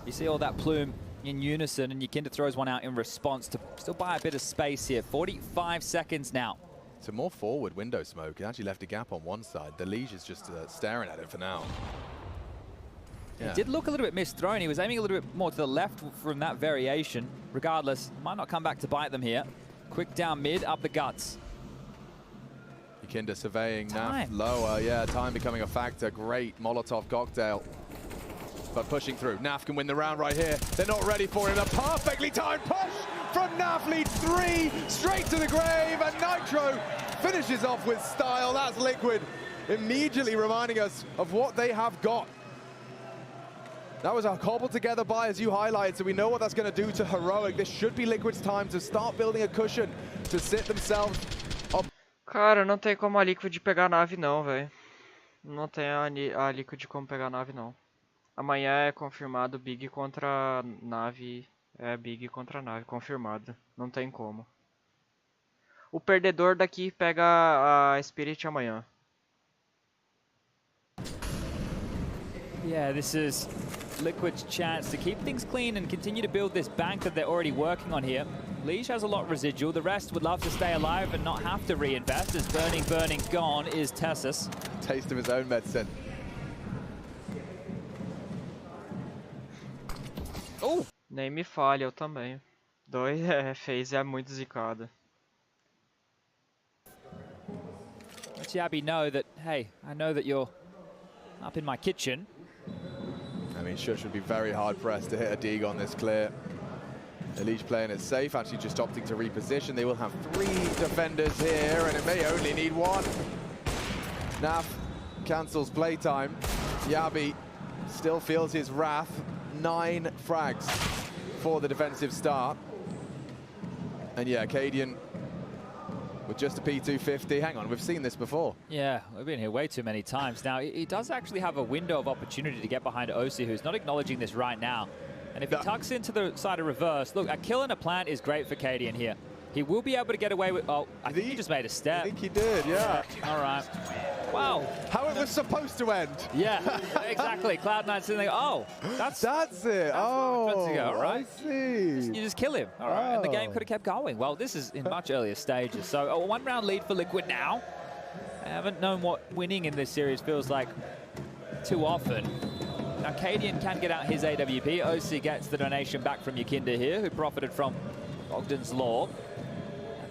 you see all that plume in unison, and Yakinda throws one out in response to still buy a bit of space here. 45 seconds now. It's a more forward window smoke. It actually left a gap on one side. The Liege is just staring at it for now. Yeah. It did look a little bit misthrown. He was aiming a little bit more to the left from that variation. Regardless, might not come back to bite them here. Quick down mid, up the guts. Yakinda surveying, Naf lower. Yeah, time becoming a factor. Great Molotov cocktail. But pushing through. Naf can win the round right here. They're not ready for him. A perfectly timed push from Naf, leads 3, straight to the grave, and Nitro finishes off with style. That's Liquid, immediately reminding us of what they have got. That was a cobbled together buy, as you highlighted, so we know what that's going to do to Heroic. This should be Liquid's time to start building a cushion to sit themselves up. Cara, não tem como a Liquid pegar a nave não, velho. Não tem a Liquid como pegar a nave não. Amanhã é confirmado Big contra nave. É Big contra nave, confirmado. Não tem como. O perdedor daqui pega a Spirit amanhã. Yeah, this is Liquid's chance to keep things clean and continue to build this bank that they're already working on here. Liege has a lot residual. The rest would love to stay alive and not have to reinvest. As burning, gone is Tessus. Taste of his own medicine. Nem me fale, eu também. FaZe é muito zicada. Let Yabby know that, hey, I know that you're up in my kitchen. I mean, Shush would be very hard-pressed to hit a dig on this clear. Elige playing it safe, actually just opting to reposition. They will have 3 defenders here, and it may only need 1. Naf cancels playtime. Yabby still feels his wrath. 9 frags for the defensive start. And yeah, Cadian with just a P250. Hang on, we've seen this before. Yeah, we've been here way too many times. Now, he does actually have a window of opportunity to get behind OC, who's not acknowledging this right now. And if he tucks into the side of reverse, look, a kill and a plant is great for Cadian here. He will be able to get away with... Oh, I think he just made a step. I think he did, yeah. All right. Wow. How it was supposed to end. Yeah, exactly. Cloud9 sitting there, oh, that's it. Oh, ago, right? I see. You just kill him. All right, and the game could have kept going. Well, this is in much earlier stages. So a 1-round lead for Liquid now. I haven't known what winning in this series feels like too often. Now, Cadian can get out his AWP. OC gets the donation back from Yakinda here, who profited from Ogden's Law.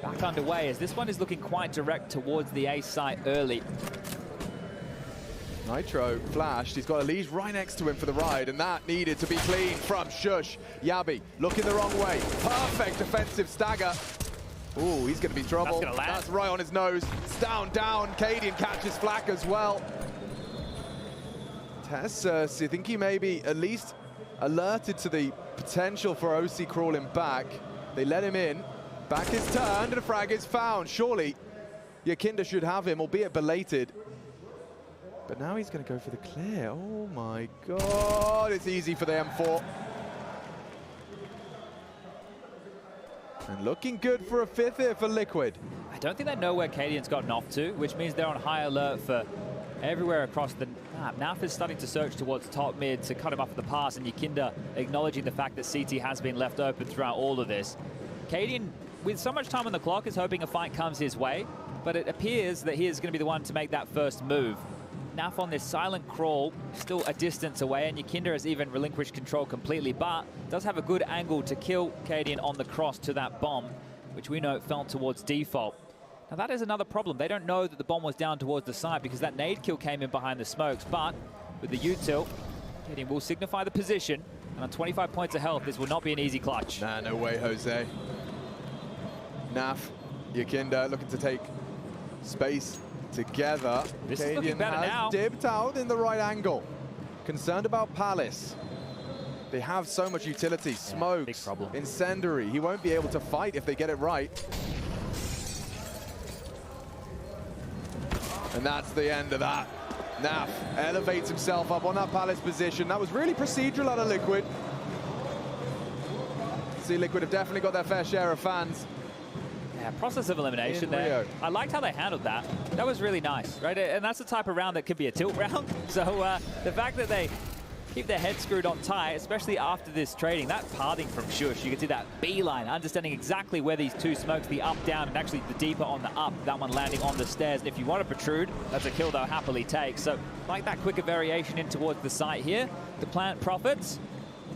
Back underway as this one is looking quite direct towards the A site early. Nitro flashed. He's got Elige right next to him for the ride, and that needed to be clean from Shush. Yabby looking the wrong way. Perfect defensive stagger. Ooh, he's going to be trouble. That's right on his nose. It's down. Cadian catches flak as well. Tessus, I think he may be at least alerted to the potential for OC crawling back. They let him in. Back is turned and a frag is found. Surely Yakinda should have him, albeit belated. But now he's going to go for the clear. Oh my god, it's easy for the M4. And looking good for a 5th here for Liquid. I don't think they know where Cadian's gotten off to, which means they're on high alert for everywhere across the map. Naf is starting to search towards top mid to cut him off at the pass, and Yakinda acknowledging the fact that CT has been left open throughout all of this. Cadian, with so much time on the clock, is hoping a fight comes his way, but it appears that he is going to be the one to make that first move. Naf on this silent crawl, still a distance away, and Yakinda has even relinquished control completely, but does have a good angle to kill Cadian on the cross to that bomb, which we know fell towards default. Now that is another problem. They don't know that the bomb was down towards the side because that nade kill came in behind the smokes, but with the util, Cadian will signify the position, and on 25 points of health, this will not be an easy clutch. Nah, no way, Jose. Naf, Yakinda looking to take space together. This is looking better now. Dipped out in the right angle. Concerned about Palace. They have so much utility. Smokes, big problem. Incendiary. He won't be able to fight if they get it right. And that's the end of that. Naf elevates himself up on that Palace position. That was really procedural out of Liquid. See, Liquid have definitely got their fair share of fans. Yeah, process of elimination there. I liked how they handled that. That was really nice, right? And that's the type of round that could be a tilt round. So the fact that they keep their head screwed on tight, especially after this trading, that pathing from Shush, you can see that beeline, understanding exactly where these two smokes, the up, down, and actually the deeper on the up, that one landing on the stairs. And if you want to protrude, that's a kill they'll happily take. So like that quicker variation in towards the site here, the plant profits.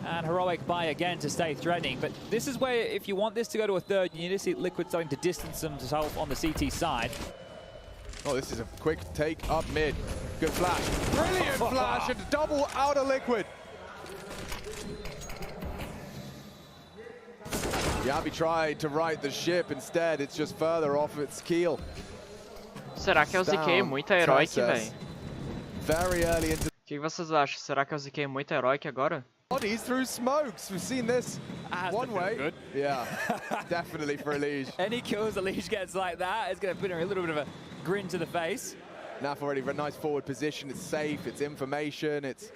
And Heroic buy again to stay threatening. But this is where, if you want this to go to a third, you need to see Liquid starting to distance themselves on the CT side. Oh, this is a quick take up mid. Good flash. Brilliant flash and double out of Liquid. Yabi tried to right the ship. Instead, it's just further off its keel. Será que eu ziquei muito a Heroic, velho? Very early into... O que vocês acham? Será que eu ziquei muito a Heroic agora? Bodies through smokes. We've seen this one way. Good. Yeah, definitely for Elige. Any kills Elige gets like that is going to put her a little bit of a grin to the face. Naf already for a nice forward position. It's safe, it's information, it's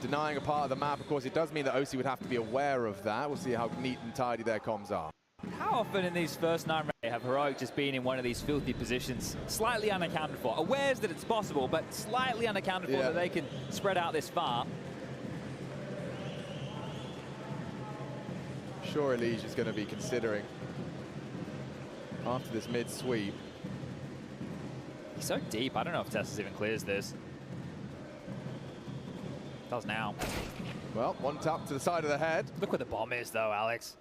denying a part of the map. Of course, it does mean that OC would have to be aware of that. We'll see how neat and tidy their comms are. How often in these first 9 rounds have Heroic just been in one of these filthy positions, slightly unaccounted for? Awares that it's possible, but slightly unaccounted for that they can spread out this far. Sure, Elige is going to be considering after this mid sweep. He's so deep, I don't know if Tessus even clears this. Does now. Well, one tap to the side of the head. Look where the bomb is though, Alex.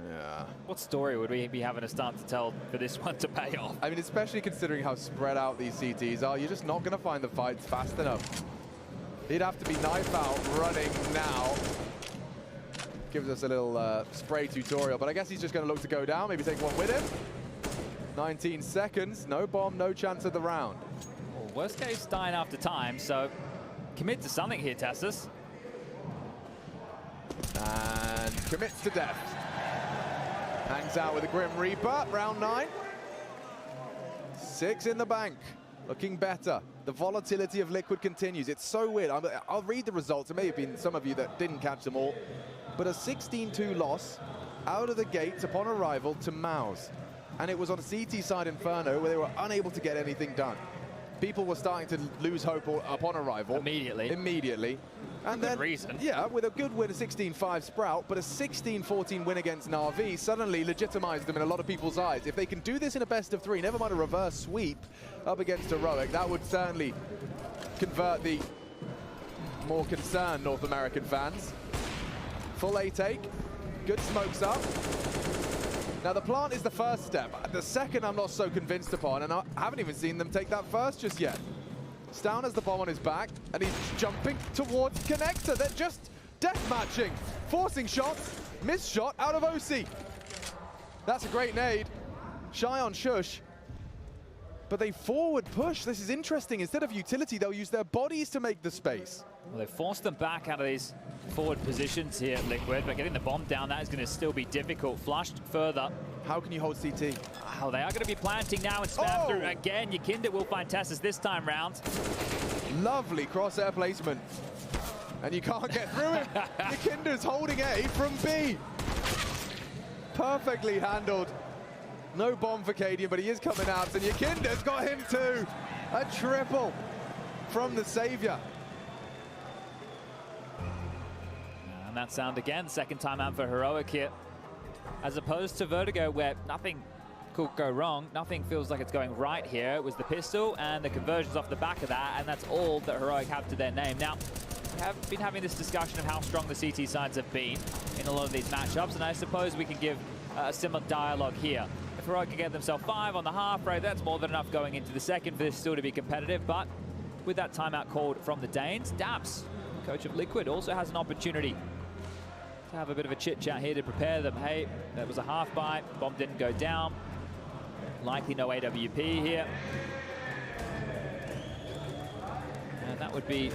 Yeah. What story would we be having a start to tell for this one to pay off? I mean, especially considering how spread out these CTs are, you're just not going to find the fights fast enough. He'd have to be knife out running now. Gives us a little spray tutorial, but I guess he's just going to look to go down, maybe take one with him. 19 seconds, no bomb, no chance of the round. Well, worst case, dying after time, so commit to something here, Tessus. And commits to death. Hangs out with a Grim Reaper, round 9. 6 in the bank, looking better. The volatility of Liquid continues. It's so weird. I'll read the results. There may have been some of you that didn't catch them all. But a 16-2 loss out of the gates upon arrival to Mouse. And it was on a CT side Inferno where they were unable to get anything done. People were starting to lose hope upon arrival. Immediately. And then, reason. Yeah, with a good win, a 16-5 Sprout, but a 16-14 win against Na'Vi suddenly legitimized them in a lot of people's eyes. If they can do this in a best of 3, never mind a reverse sweep up against Heroic, that would certainly convert the more concerned North American fans. Full A take, good smokes up. Now the plant is the first step. The second I'm not so convinced upon, and I haven't even seen them take that first just yet. Stown has the bomb on his back, and he's jumping towards Connector. They're just death matching, forcing shots, missed shot out of OC. That's a great nade. Shy on Shush. But they forward push. This is interesting. Instead of utility, they'll use their bodies to make the space. Well, they've forced them back out of these forward positions here at Liquid, but getting the bomb down, that is going to still be difficult. Flushed further. How can you hold CT? Oh, they are going to be planting now and spam through again. Yakinda will find Tessus this time round. Lovely crosshair placement. And you can't get through it. Yakinda's holding A from B. Perfectly handled. No bomb for Cadian, but he is coming out. And Yakinda's got him too. A triple from the Savior. And that sound again, second time out for Heroic here. As opposed to Vertigo, where nothing could go wrong, nothing feels like it's going right here. It was the pistol and the conversions off the back of that, and that's all that Heroic have to their name. Now, we have been having this discussion of how strong the CT sides have been in a lot of these matchups, and I suppose we can give a similar dialogue here. If Heroic can get themselves 5 on the half rate, that's more than enough going into the second for this still to be competitive, but with that timeout called from the Danes, Daps, coach of Liquid, also has an opportunity to have a bit of a chit-chat here to prepare them. Hey, that was a half buy, bomb didn't go down. Likely no AWP here. And that would be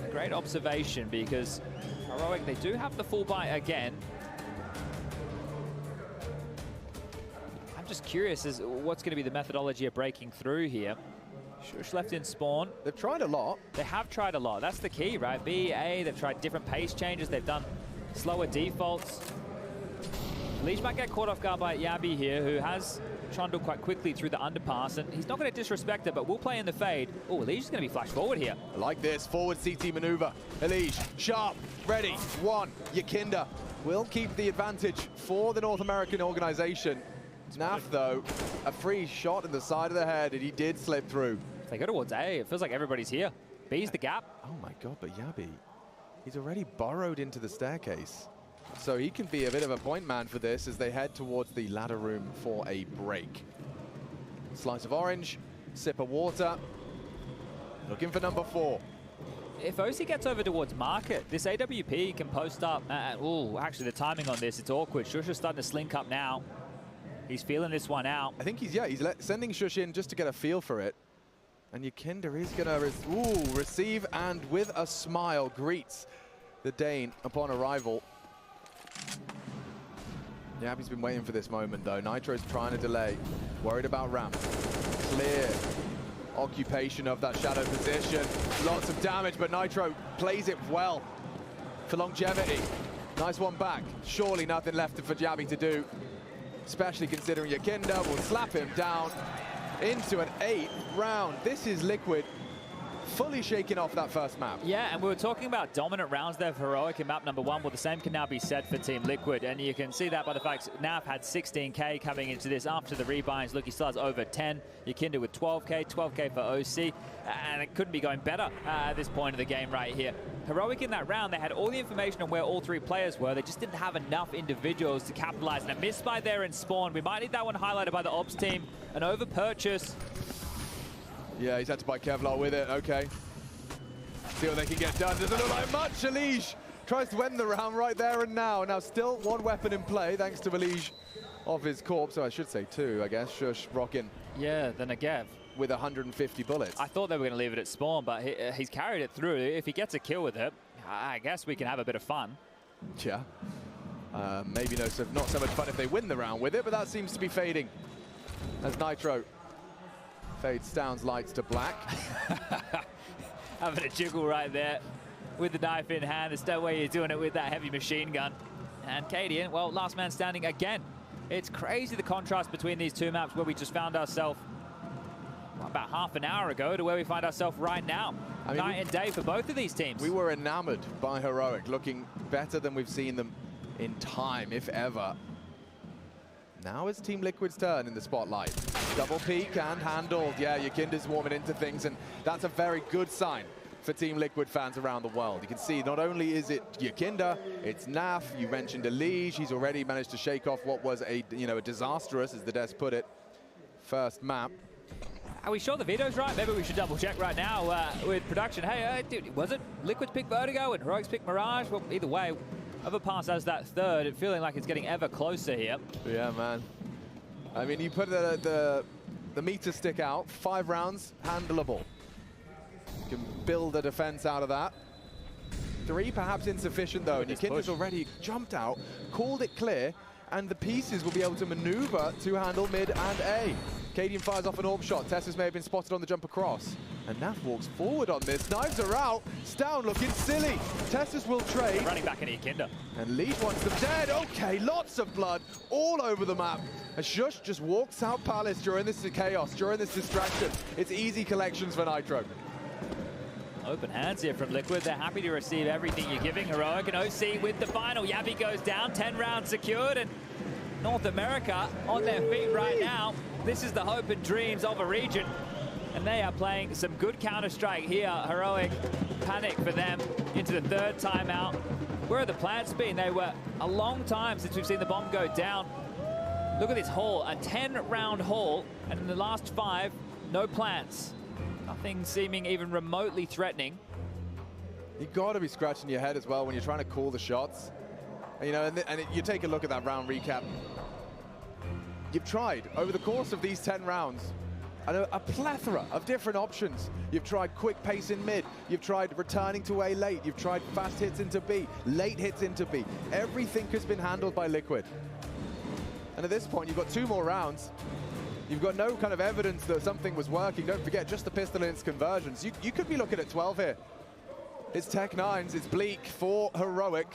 a great observation because Heroic, they do have the full buy again. I'm just curious as what's going to be the methodology of breaking through here. Shush left in spawn. They've tried a lot. They have tried a lot. That's the key, right? B, A, they've tried different pace changes. They've done slower defaults. Leash might get caught off guard by Yabi here, who has trundled quite quickly through the underpass, and he's not going to disrespect it, but will play in the fade. Oh, Leash is going to be flashed forward here. I like this forward CT maneuver. Elish, sharp, ready, one. Yakinda will keep the advantage for the North American organization. Naf, though, a free shot in the side of the head, and he did slip through. If they go towards A, it feels like everybody's here. B's the gap. Oh my God, but Yabi, he's already burrowed into the staircase. So he can be a bit of a point man for this as they head towards the ladder room for a break. Slice of orange, sip of water. Looking for number 4. If OC gets over towards market, this AWP can post up. Oh, actually the timing on this, it's awkward. Shush is starting to slink up now. He's feeling this one out. I think he's sending Shush in just to get a feel for it. And Yakinda is going to receive and with a smile greets the Dane upon arrival. Yabi's been waiting for this moment though. Nitro's trying to delay. Worried about ramp. Clear occupation of that shadow position. Lots of damage, but Nitro plays it well for longevity. Nice one back. Surely nothing left for Yabi to do, especially considering Yakinda will slap him down into an 8th round. This is Liquid fully shaking off that first map. Yeah, and we were talking about dominant rounds there for Heroic in map number 1. Well, the same can now be said for Team Liquid, and you can see that by the fact Nav had 16k coming into this after the rebinds. Look, he still has over 10. Yakinda with 12k, 12k for OC, and it couldn't be going better at this point of the game right here. Heroic in that round, they had all the information on where all 3 players were. They just didn't have enough individuals to capitalize, and a misbuy there in spawn. We might need that one highlighted by the ops team. An over-purchase. Yeah, he's had to buy Kevlar with it. Okay. See what they can get done. Doesn't look like much. Elish tries to end the round right there and now. Now still 1 weapon in play, thanks to Elish off his corpse. So I should say 2, I guess. Shush rocking. Yeah, then again. With 150 bullets. I thought they were going to leave it at spawn, but he's carried it through. If he gets a kill with it, I guess we can have a bit of fun. Yeah. Maybe not so much fun if they win the round with it, but that seems to be fading. As Nitro fades Stoun's lights to black. Having a jiggle right there with the knife in hand. There's no way you're doing it with that heavy machine gun. And Cadian, well, last man standing again. It's crazy the contrast between these 2 maps where we just found ourselves about half an hour ago to where we find ourselves right now. I mean, night and day for both of these teams. We were enamored by Heroic, looking better than we've seen them in time, if ever. Now it's Team Liquid's turn in the spotlight. Double peek and handled. Yeah, Yakinda's warming into things, and that's a very good sign for Team Liquid fans around the world. You can see not only is it Yakinda, it's Naf. You mentioned Elish. He's already managed to shake off what was a disastrous, as the desk put it, first map. Are we sure the veto's right? Maybe we should double check right now with production. Hey, dude, was it Liquid's pick Vertigo and Heroic's pick Mirage? Well, either way, Overpass as that 3rd, and feeling like it's getting ever closer here. Yeah, man. I mean, you put the meter stick out, 5 rounds, handleable. You can build a defense out of that. 3 perhaps insufficient though, and Yakinda's already jumped out, called it clear, and the pieces will be able to maneuver to handle mid and A. Cadian fires off an orb shot. Tessus may have been spotted on the jump across. And Naf walks forward on this. Knives are out. Stown looking silly. Tessus will trade. Running back into Kinder. And Leech wants them dead. Okay, lots of blood all over the map. As Shush just walks out Palace during this chaos, during this distraction. It's easy collections for Nitro. Open hands here from Liquid. They're happy to receive everything you're giving. Heroic and OC with the final. Yavi goes down. 10 rounds secured. And North America on their feet right now. This is the hope and dreams of a region. And they are playing some good Counter-Strike here. Heroic panic for them into the third timeout. Where are the plants been? They were a long time since we've seen the bomb go down. Look at this haul, a 10-round haul. And in the last 5, no plants. Nothing seeming even remotely threatening. You gotta be scratching your head as well when you're trying to call the shots. And, you know, and you take a look at that round recap. You've tried, over the course of these 10 rounds, a plethora of different options. You've tried quick pace in mid. You've tried returning to A late. You've tried fast hits into B, late hits into B. Everything has been handled by Liquid. And at this point, you've got 2 more rounds. You've got no kind of evidence that something was working. Don't forget, just the pistol and its conversions. You could be looking at 12 here. It's Tech 9s, it's Bleak for Heroic.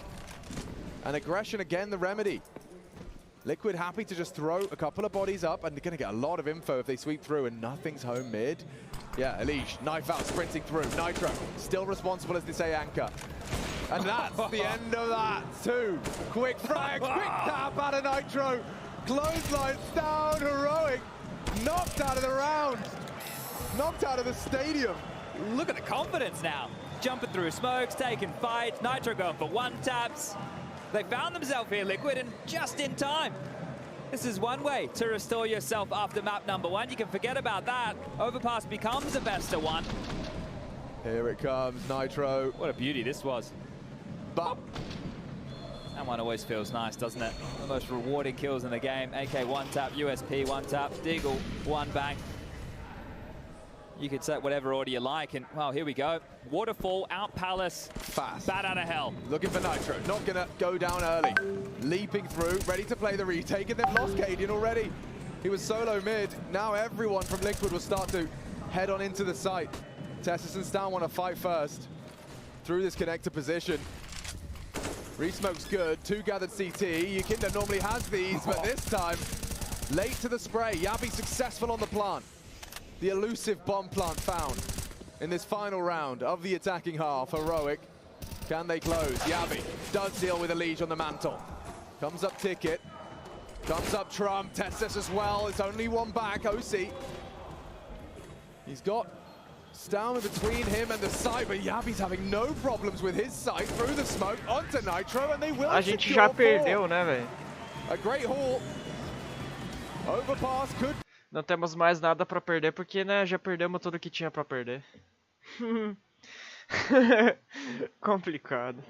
And aggression again, the remedy. Liquid happy to just throw a couple of bodies up, and they're going to get a lot of info if they sweep through, and nothing's home mid. Yeah, Elish, knife out, sprinting through. Nitro, still responsible as they say anchor. And that's the end of that, too. Quick frag, quick tap out of Nitro. Clothesline down, Heroic. Knocked out of the round. Knocked out of the stadium. Look at the confidence now. Jumping through smokes, taking fights. Nitro going for 1-taps. They found themselves here, Liquid, and just in time. This is one way to restore yourself after map number 1. You can forget about that. Overpass becomes a best of 1. Here it comes, Nitro. What a beauty this was. But that one always feels nice, doesn't it? The most rewarding kills in the game. AK 1-tap, USP 1-tap, Deagle 1-bang. You could set whatever order you like, and well, here we go. Waterfall, out Palace, fast, bat out of hell. Looking for Nitro, not gonna go down early. Leaping through, ready to play the retake, and they've lost Cadian already. He was solo mid. Now everyone from Liquid will start to head on into the site. Tessus and Stan want to fight first through this connector position. Resmoke's good, 2 gathered CT. Yukinda normally has these, but this time, late to the spray. Yabi successful on the plant. The elusive bomb plant found in this final round of the attacking half. Heroic, can they close? Yabi does deal with a Liege on the mantle. Comes up Ticket, comes up Trump, Tessus as well. It's only one back, OC. He's got Stown between him and the site, but Yabi's having no problems with his sight through the smoke onto Nitro, and they will A gente já perdeu, né, velho? A great haul. Overpass could. Não temos mais nada pra perder, porque, né, já perdemos tudo que tinha pra perder. Complicado.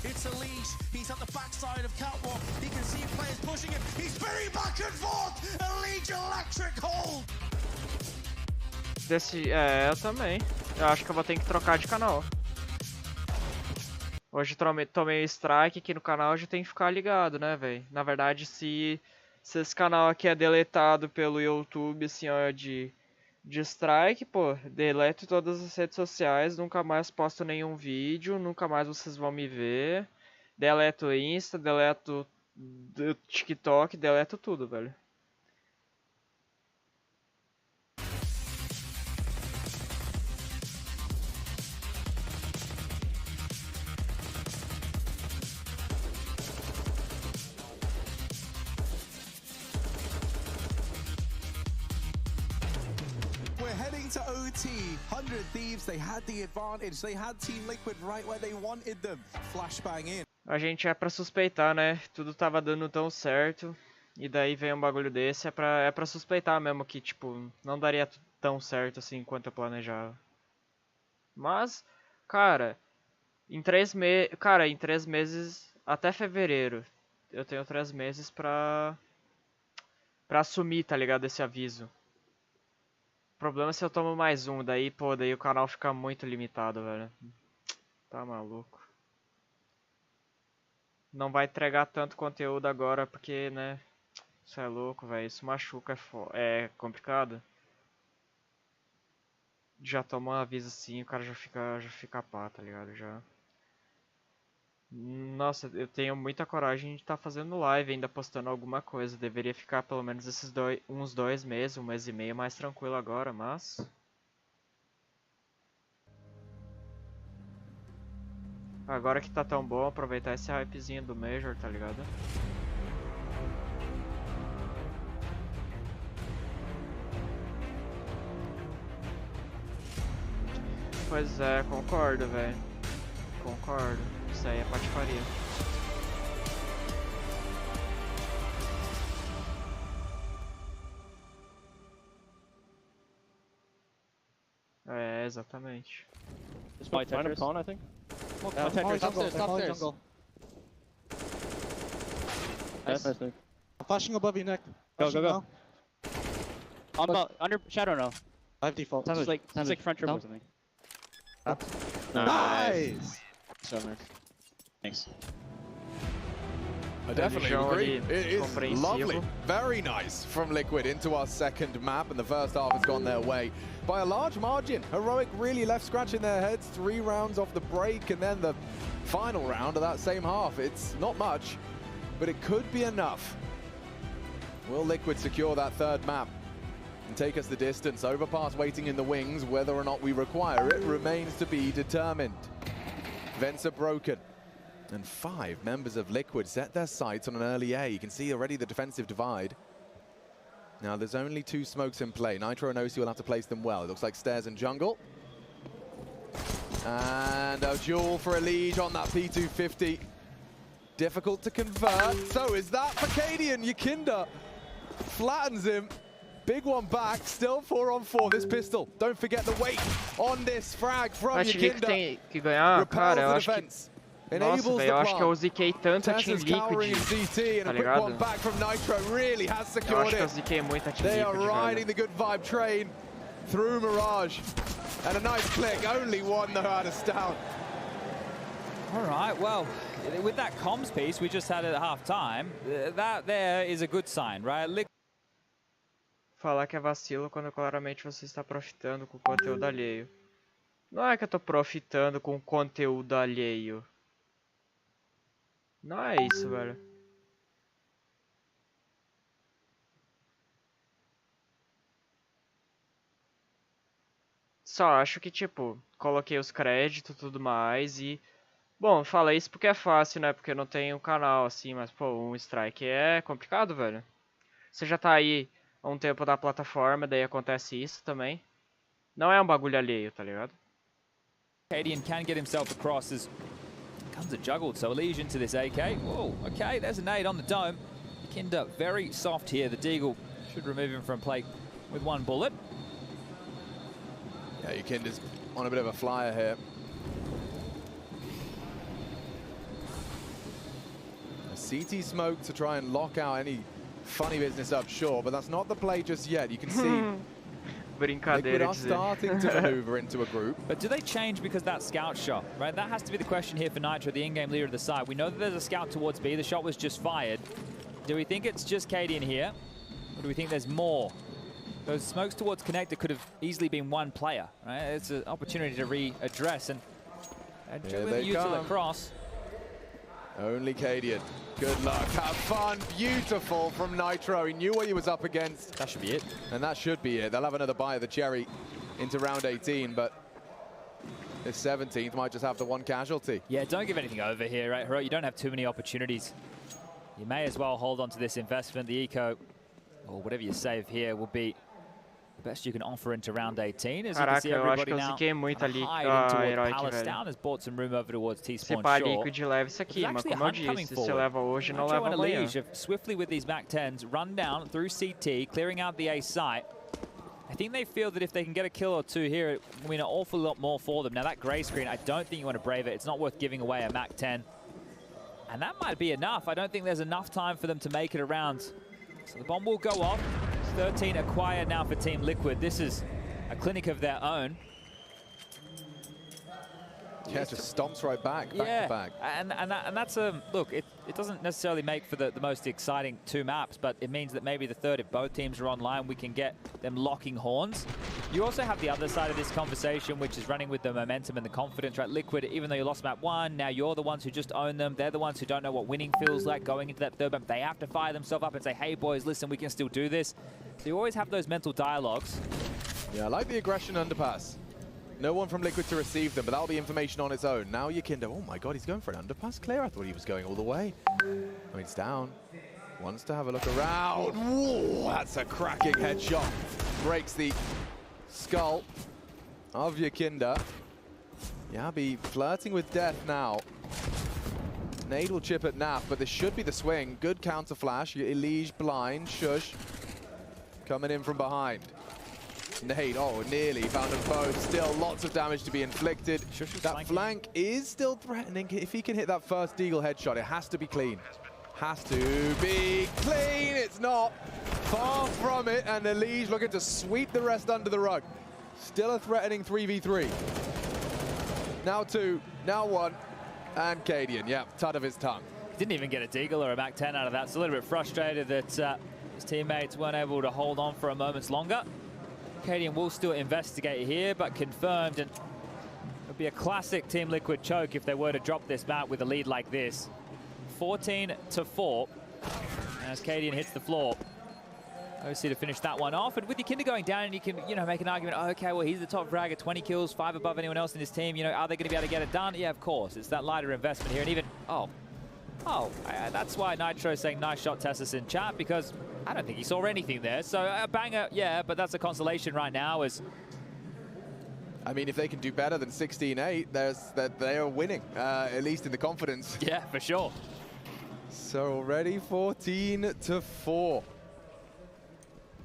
It's a leash. He's at the backside of Catwalk. He can see players pushing him. He's spinning back and forth. A Leash electric hold. Eu também. Eu acho que eu vou ter que trocar de canal. Hoje tomei strike aqui no canal, já tem que ficar ligado, né, velho? Na verdade, se esse canal aqui é deletado pelo YouTube, assim, ó, de strike, pô, deleto todas as redes sociais, nunca mais posto nenhum vídeo, nunca mais vocês vão me ver. Deleto o Insta, deleto o TikTok, deleto tudo, velho. heading to OT. 100 Thieves, they had the advantage. They had Team Liquid right where they wanted them. Flashbang in. A gente é pra suspeitar, né? Tudo tava dando tão certo. E daí vem um bagulho desse. É pra suspeitar mesmo que, tipo, não daria tão certo assim quanto eu planejava. Mas, cara, em 3 meses, até fevereiro, eu tenho 3 meses pra assumir, tá ligado? Esse aviso. O problema é se eu tomo mais um, daí, pô, daí o canal fica muito limitado, velho. Tá maluco. Não vai entregar tanto conteúdo agora, porque, né, isso é louco, velho, isso machuca, é complicado. Já toma um aviso assim, o cara já fica pá, tá ligado? Já. Nossa, eu tenho muita coragem de estar fazendo live, ainda postando alguma coisa. Deveria ficar pelo menos esses uns 2 meses, 1 mês e meio mais tranquilo agora, mas... Agora que tá tão bom, aproveitar esse hypezinho do Major, tá ligado? Pois é, concordo, velho. Concordo. Isso aí é patifaria. É, exatamente. Just my Tetris. Pawn, I think. Jungle. Nice. Nice. I'm flashing above you, Nick. Go. Under shadow now. I have default. Sounds like front triple or something. Nice! Thanks. I definitely agree. It is lovely. Very nice from Liquid into our second map, and the first half has gone their way by a large margin. Heroic really left scratching their heads. 3 rounds off the break, and then the final round of that same half. It's not much, but it could be enough. Will Liquid secure that third map and take us the distance? Overpass waiting in the wings. Whether or not we require it remains to be determined. Vents are broken, and 5 members of Liquid set their sights on an early A. You can see already the defensive divide. Now there's only 2 smokes in play. Nitro and OC will have to place them well. It looks like stairs and jungle. And a duel for a lead on that P250. Difficult to convert. So is that for Cadian. Yakinda flattens him. Big one back, still 4 on 4. This pistol, don't forget the weight on this frag from Yakinda. Que ganhar, cara, eu acho que... Nossa, velho, eu acho que eu ziquei tanto a Team Liquid, tá ligado? Eu acho que eu ziquei muito a Team They are Liquid, riding the good vibe train through Mirage. And a nice click, only one though out of Stout. All right, well, with that comms piece we just had at half-time, that there is a good sign, right? Falar que é vacilo quando claramente você está profitando com o conteúdo alheio. Não é que eu tô profitando com o conteúdo alheio. Não é isso, velho. Só acho que, tipo, coloquei os créditos e tudo mais e... Bom, falei isso porque é fácil, né? Porque eu não tenho canal assim, mas, pô, um strike é complicado, velho. Você já tá aí há um tempo na plataforma, daí acontece isso também. Não é um bagulho alheio, tá ligado? Cadian can get himself across as comes a juggled, so Elysian to this AK. Whoa, okay, there's a nade on the dome. Yakinda very soft here. The Deagle should remove him from play with 1 bullet. Yeah, Yakinda's on a bit of a flyer here. A CT smoke to try and lock out any funny business up, sure, but that's not the play just yet. You can see Liquid are starting to maneuver into a group. But do they change because that scout shot, right? That has to be the question here for Nitro, the in-game leader of the side. We know that there's a scout towards B. The shot was just fired. Do we think it's just Cadian here? Or do we think there's more? Those smokes towards connector could have easily been 1 player, right? It's an opportunity to readdress and juggling the util across. Only Cadian. Good luck. Have fun. Beautiful from Nitro. He knew what he was up against. That should be it. And that should be it. They'll have another bite of the cherry into round 18, but this 17th might just have the 1 casualty. Yeah, don't give anything over here, right, Hero? You don't have too many opportunities. You may as well hold on to this investment. The eco, or whatever you save here, will be the best you can offer into round 18. As you can Caraca, see, eu acho everybody que eu now ziquei muito ali hiding towards Heroic, Palace velho. down has bought some room over towards Se T-spawn pá, shore. Liquid leva isso aqui, mas como eu disse, se leva hoje, não Nitro leva and amanhã. Elige have swiftly with these Mac 10s run down through CT, clearing out the A site. I think they feel that if they can get a kill or two here, it will mean an awful lot more for them. Now that grey screen, I don't think you want to brave it. It's not worth giving away a Mac 10. And that might be enough. I don't think there's enough time for them to make it around. So the bomb will go off. 13 acquired now for Team Liquid. This is a clinic of their own. Yeah, just stomps right back to back. And that's a look. It doesn't necessarily make for the most exciting two maps, but it means that maybe the third, if both teams are online, we can get them locking horns. You also have the other side of this conversation, which is running with the momentum and the confidence, right? Liquid, even though you lost map 1, now you're the ones who just own them. They're the ones who don't know what winning feels like going into that third map. They have to fire themselves up and say, hey boys, listen, we can still do this. So you always have those mental dialogues. Yeah, I like the aggression underpass. No one from Liquid to receive them, but that'll be information on its own. Now Yakindo, oh my god, he's going for an underpass clear. I thought he was going all the way. I mean, it's down. Wants to have a look around. Whoa, that's a cracking headshot. Breaks the skull of Yakindo. Yabi flirting with death now. Nade will chip at Naf, but this should be the swing. Good counter flash. Elige blind. Shush coming in from behind. Nade, oh, nearly found them both. Still lots of damage to be inflicted. That flank is still threatening. If he can hit that first Deagle headshot, it has to be clean. Has to be clean. It's not. Far from it, and Elige looking to sweep the rest under the rug. Still a threatening 3v3. Now 2, now 1, and Cadian, yeah, tud of his tongue. Didn't even get a Deagle or a Mac 10 out of that. It's a little bit frustrated that his teammates weren't able to hold on for a moment longer. Cadian will still investigate here, but confirmed, and it would be a classic Team Liquid choke if they were to drop this map with a lead like this. 14-4, as Cadian hits the floor. OC to finish that one off, and with Yakindo going down, and you can, make an argument, oh, okay, well, he's the top frag at 20 kills, 5 above anyone else in his team, are they going to be able to get it done? Yeah, of course. It's that lighter investment here, and even, that's why Nitro is saying nice shot, Tessus, in chat, because I don't think he saw anything there. So a banger, yeah, but that's a consolation right now. I mean, if they can do better than 16-8, they are winning, at least in the confidence. Yeah, for sure. So already 14-4.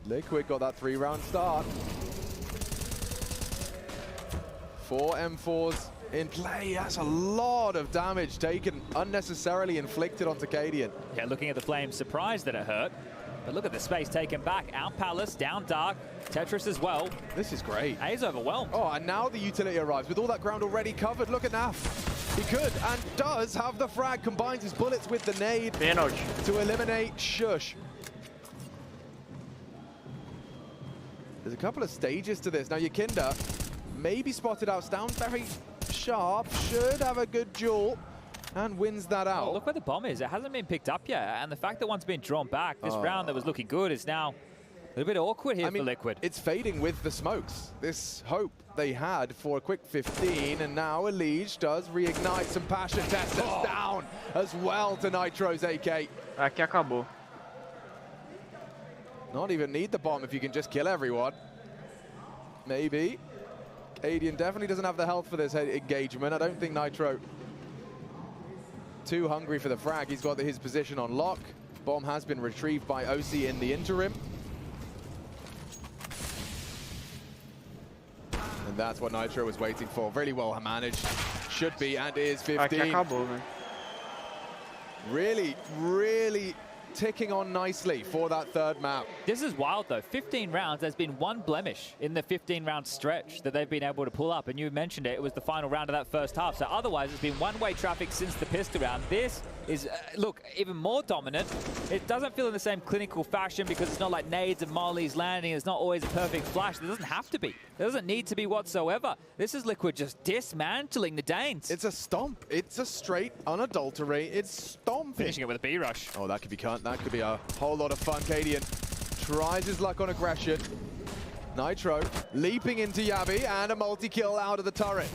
Liquid got that 3-round start. 4 M4s in play. That's a lot of damage taken, unnecessarily inflicted onto Cadian. Yeah, looking at the flames, surprised that it hurt. But look at the space taken back. Out Palace, down Dark, Tetris as well. This is great. A's overwhelmed. Oh, and now the utility arrives with all that ground already covered. Look at Naf. He could and does have the frag, combines his bullets with the nade to eliminate Shush. There's a couple of stages to this. Now Yakindo maybe spotted out, down very sharp, should have a good duel. And wins that out. Oh, look where the bomb is. It hasn't been picked up yet. And the fact that one's been drawn back, this round that was looking good is now a little bit awkward here for Liquid. It's fading with the smokes. This hope they had for a quick 15, and now Elige does reignite some passion. Tessus down as well to Nitro's AK. Aqui acabou. Not even need the bomb if you can just kill everyone. Maybe. Cadian definitely doesn't have the health for this engagement. I don't think Nitro too hungry for the frag. He's got his position on lock. Bomb has been retrieved by OC in the interim. And that's what Nitro was waiting for. Really well managed. Should be and is 15. Really, really ticking on nicely for that third map. This is wild though. 15 rounds, there's been one blemish in the 15-round stretch that they've been able to pull up, and you mentioned it, it was the final round of that first half. So otherwise it's been one-way traffic since the pistol round. This is, look, even more dominant. It doesn't feel in the same clinical fashion because it's not like nades and mollies landing. It's not always a perfect flash. There doesn't have to be. There doesn't need to be whatsoever. This is Liquid just dismantling the Danes. It's a stomp. It's a straight, unadulterated stomping. Finishing it with a B-rush. Oh, that could be a whole lot of fun. Cadian tries his luck on aggression. Nitro leaping into Yabi and a multi-kill out of the turret.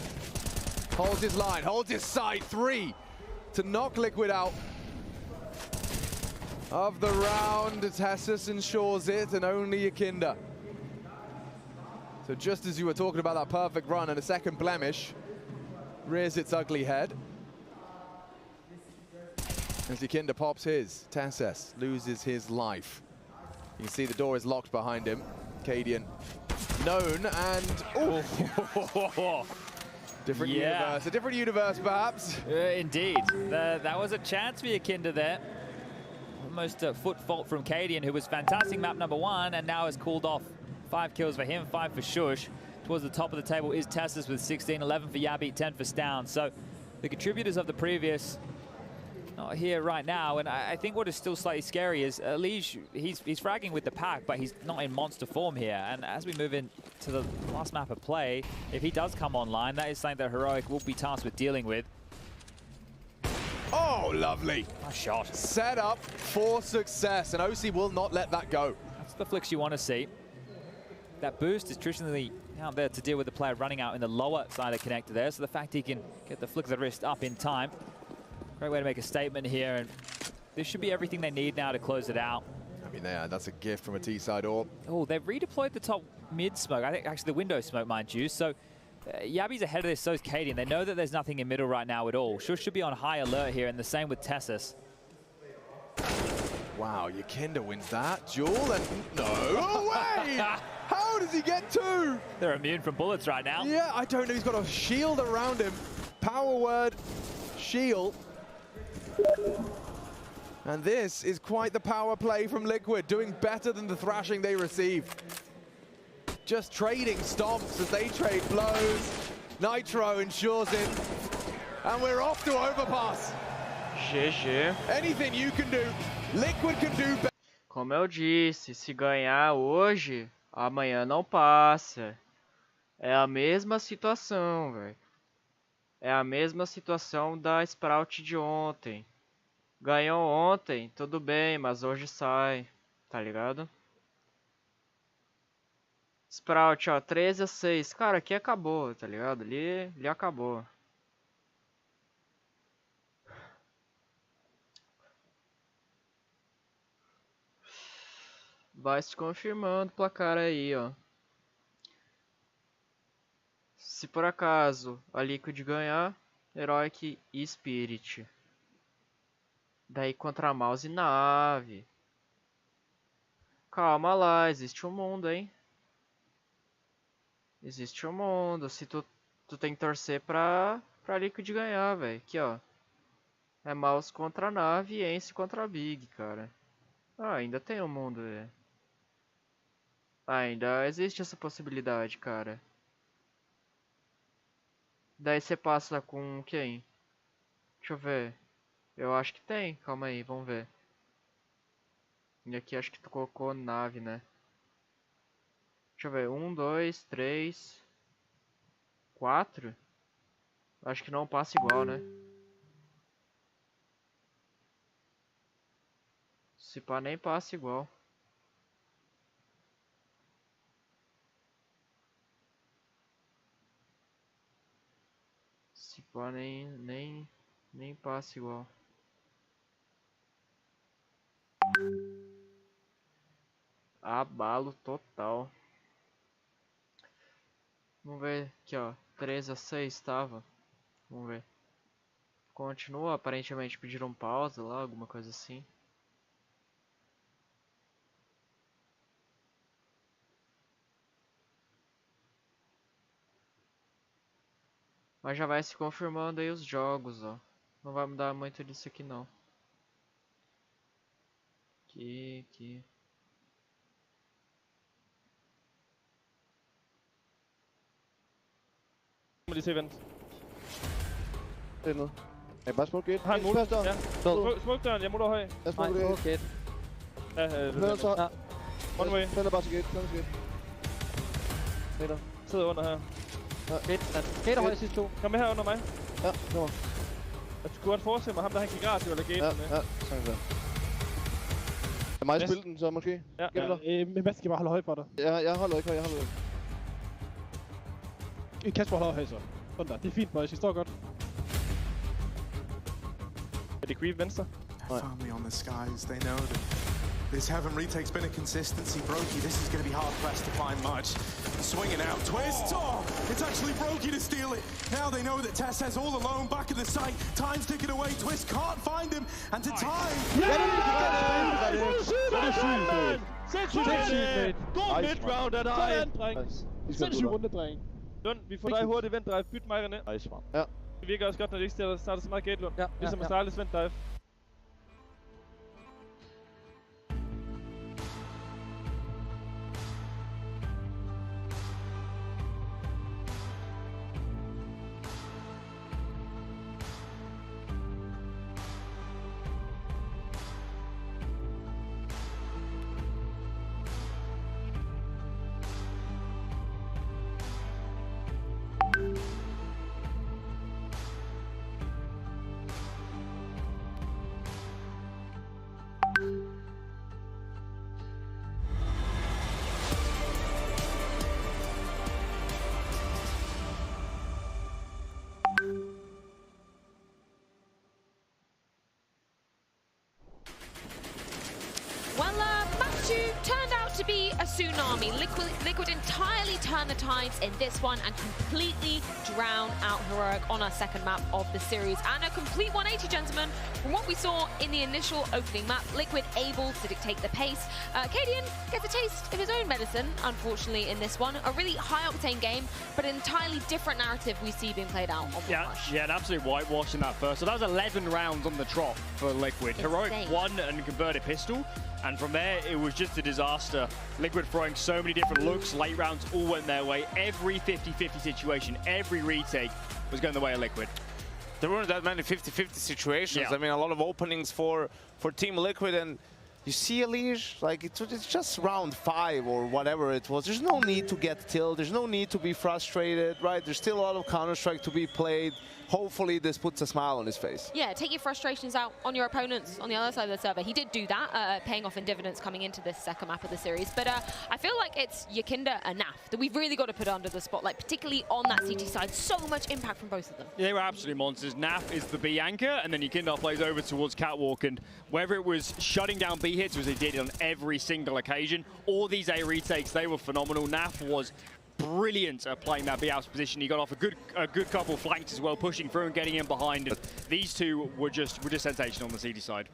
Holds his line, holds his side. 3 to knock Liquid out of the round. Tessus ensures it, and only Yakindo So just as you were talking about that perfect run and a second blemish, rears its ugly head. As Yakinda pops his, Tasses loses his life. You can see the door is locked behind him. Cadian known and... Oh! Different universe, a different universe perhaps. Indeed. That was a chance for Yakinda there. Almost a foot fault from Cadian, who was fantastic map number 1 and now has cooled off. 5 kills for him, 5 for Shush. Towards the top of the table is Tasses with 16, 11 for Yabi, 10 for Stown. So the contributors of the previous not here right now, and I think what is still slightly scary is Lige, he's fragging with the pack, but he's not in monster form here. And as we move into the last map of play, if he does come online, that is something that Heroic will be tasked with dealing with. Oh, lovely. Nice shot. Set up for success, and OC will not let that go. That's the flicks you want to see. That boost is traditionally out there to deal with the player running out in the lower side of the connector there, so the fact he can get the flick of the wrist up in time. Great way to make a statement here, and this should be everything they need now to close it out. I mean, that's a gift from a T-side AWP. Oh, they've redeployed the top mid smoke. I think actually the window smoke, mind you. So Yabi's ahead of this, so is Cadian. They know that there's nothing in middle right now at all. Shush should be on high alert here, and the same with Tasses. Wow, Yakinda wins that. Jewel and no way! How does he get 2? They're immune from bullets right now. Yeah, I don't know. He's got a shield around him. Power word, shield. And this is quite the power play from Liquid, doing better than the thrashing they received. Just trading stomps as they trade blows. Nitro ensures it. And we're off to overpass. GG. Anything you can do, Liquid can do better. Como eu disse, se ganhar hoje, amanhã não passa. É a mesma situação, velho. É a mesma situação da Sprout de ontem. Ganhou ontem, tudo bem, mas hoje sai, tá ligado? Sprout, ó, 13-6. Cara, aqui acabou, tá ligado? Ali acabou. Vai se confirmando o placar aí, ó. Se por acaso a Liquid ganhar, Heroic e Spirit. Daí contra Mouse e Nave. Calma lá, existe um mundo, hein? Existe um mundo. Se tu tem que torcer pra Liquid ganhar, velho. Aqui, ó. É Mouse contra Nave e Ence contra Big, cara. Ah, ainda tem um mundo, velho. Ainda existe essa possibilidade, cara. Daí você passa com quem? Deixa eu ver. Eu acho que tem. Calma aí, vamos ver. E aqui acho que tu colocou Nave, né? Deixa eu ver. 1, 2, 3, 4. Acho que não passa igual, né? Se pá, nem passa igual. Se pá, nem passa igual. Abalo total. Vamos ver aqui, ó. 13-6 tava. Vamos ver. Continua, aparentemente pediram pausa lá, alguma coisa assim. Mas já vai se confirmando aí os jogos, ó. Não vai mudar muito disso aqui não. Aqui. Må lige se vent. Det er noget. Jeg bare smukke et. Har en mulighed? Ja. Smuk døren, jeg må høj. Jeg smukker et. Ja, Hører så. Ja. One way. Fælder bare til gate. Fælder til gate. Peter. Sidder under her. Ja. Gate høj sidste 2. Kom med her under mig. Ja, kommer. Jeg skulle godt forestille mig ham, der han gik gratis eller gate. Ja, sådan der. Er mig spille den så måske? Ja. Men hvad skal bare holde højt for dig? Ja, jeg holder ikke højt, jeg holder ikke. Kasper holder højt så. Sådan der. Det er fint, boys. I står godt. Er det creep venstre? They found me on the skies. They know that This Heaven retake's been a consistency. Brokey, this is going to be hard-pressed to find much. Swinging out, twist! Oh, it's actually Brokey to steal it. Now they know that Tess has all alone back at the site. Time's ticking away, Twist can't find him, and to time... Sindssygt. God mid-round af dig. Sindssygt rundedreng. Lund, vi får dig hurtigt vendt dive. Byt mig, René. Ja. Det virker også godt, når de ikke starter så meget gate, Lund. Ligesom at starte vendt dive. Turned out to be a tsunami. Liquid entirely turned the tides in this one and completely drowned out Heroic on our second map of the series. And a complete 180, gentlemen. From what we saw in the initial opening map, Liquid able to dictate the pace. Cadian gets a taste of his own medicine, unfortunately, in this one. A really high-octane game, but an entirely different narrative we see being played out on the Rush. Yeah, an absolute whitewash in that first. So that was 11 rounds on the trot for Liquid. Heroic won and converted pistol. And from there, it was just a disaster. Liquid throwing so many different looks. Late rounds all went their way. Every 50-50 situation, every retake was going the way of Liquid. There weren't that many 50-50 situations. Yeah. I mean, a lot of openings for Team Liquid. And you see Elige, like it's just round 5 or whatever it was. There's no need to get killed. There's no need to be frustrated, right? There's still a lot of Counter-Strike to be played. Hopefully this puts a smile on his face. Yeah, take your frustrations out on your opponents on the other side of the server. He did do that, paying off in dividends coming into this second map of the series. But I feel like it's Yakinda and Naf that we've really got to put under the spotlight, particularly on that CT side. So much impact from both of them. They were absolutely monsters. Naf is the B anchor, and then Yakinda plays over towards Catwalk. And whether it was shutting down B hits, which they did on every single occasion, or these A retakes, they were phenomenal. Naf was brilliant at playing that B-house position. He got off a good couple flanks as well, pushing through and getting in behind. And these two were just sensational on the CD side.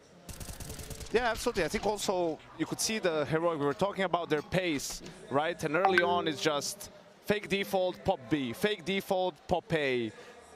Yeah, absolutely. I think also you could see the Heroic. We were talking about their pace, right? And early on, it's just fake default, pop B, fake default, pop A,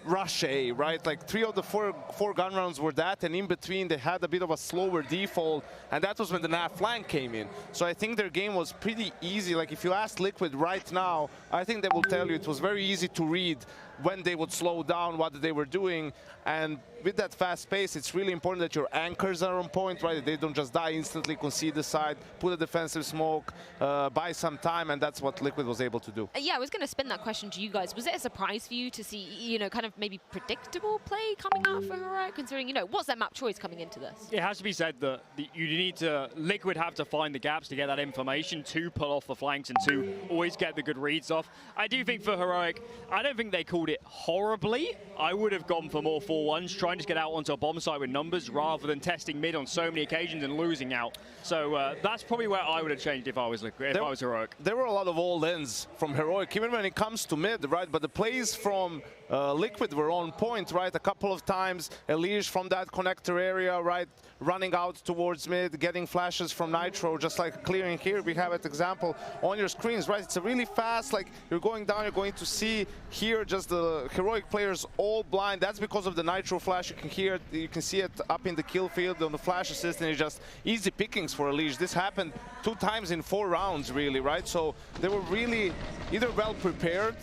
rush A, right? Like 3 of the 4 gun rounds were that, and in between they had a bit of a slower default, and that was when the Naf flank came in. So I think their game was pretty easy. Like if you ask Liquid right now, I think they will tell you it was very easy to read when they would slow down, what they were doing. And with that fast pace, it's really important that your anchors are on point, right? They don't just die instantly, concede the side, put a defensive smoke, buy some time, and that's what Liquid was able to do. Yeah, I was going to spin that question to you guys. Was it a surprise for you to see, you know, kind of maybe predictable play coming out for Heroic, considering, you know, what's their map choice coming into this? It has to be said that you need to, Liquid have to find the gaps to get that information, to pull off the flanks and to always get the good reads off. I do think for Heroic, I don't think they called it horribly. I would have gone for more 4-1s, trying to get out onto a bomb site with numbers rather than testing mid on so many occasions and losing out. So that's probably where I would have changed if I was Liquid, if I was Heroic. There were a lot of all-ins from Heroic, even when it comes to mid, right? But the plays from Liquid were on point, right? A couple of times, Elige from that connector area, right? Running out towards mid, getting flashes from Nitro, just like clearing here. We have an example on your screens, right? It's a really fast, like you're going down, you're going to see here just the Heroic players all blind. That's because of the Nitro flash. You can hear it, you can see it up in the kill field on the flash assist, and it's just easy pickings for Elige. This happened 2 times in 4 rounds, really, right? So they were really either well prepared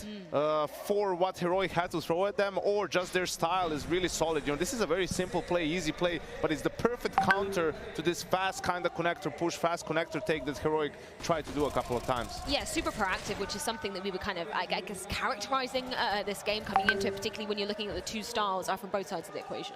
for what Heroic had to throw at them, or just their style is really solid. You know, this is a very simple play, easy play, but it's the perfect counter to this fast kind of connector push, fast connector take that Heroic tried to do a couple of times. Yeah, super proactive, which is something that we were kind of, I guess, characterizing this game coming into it, particularly when you're looking at the 2 styles from both sides of the equation.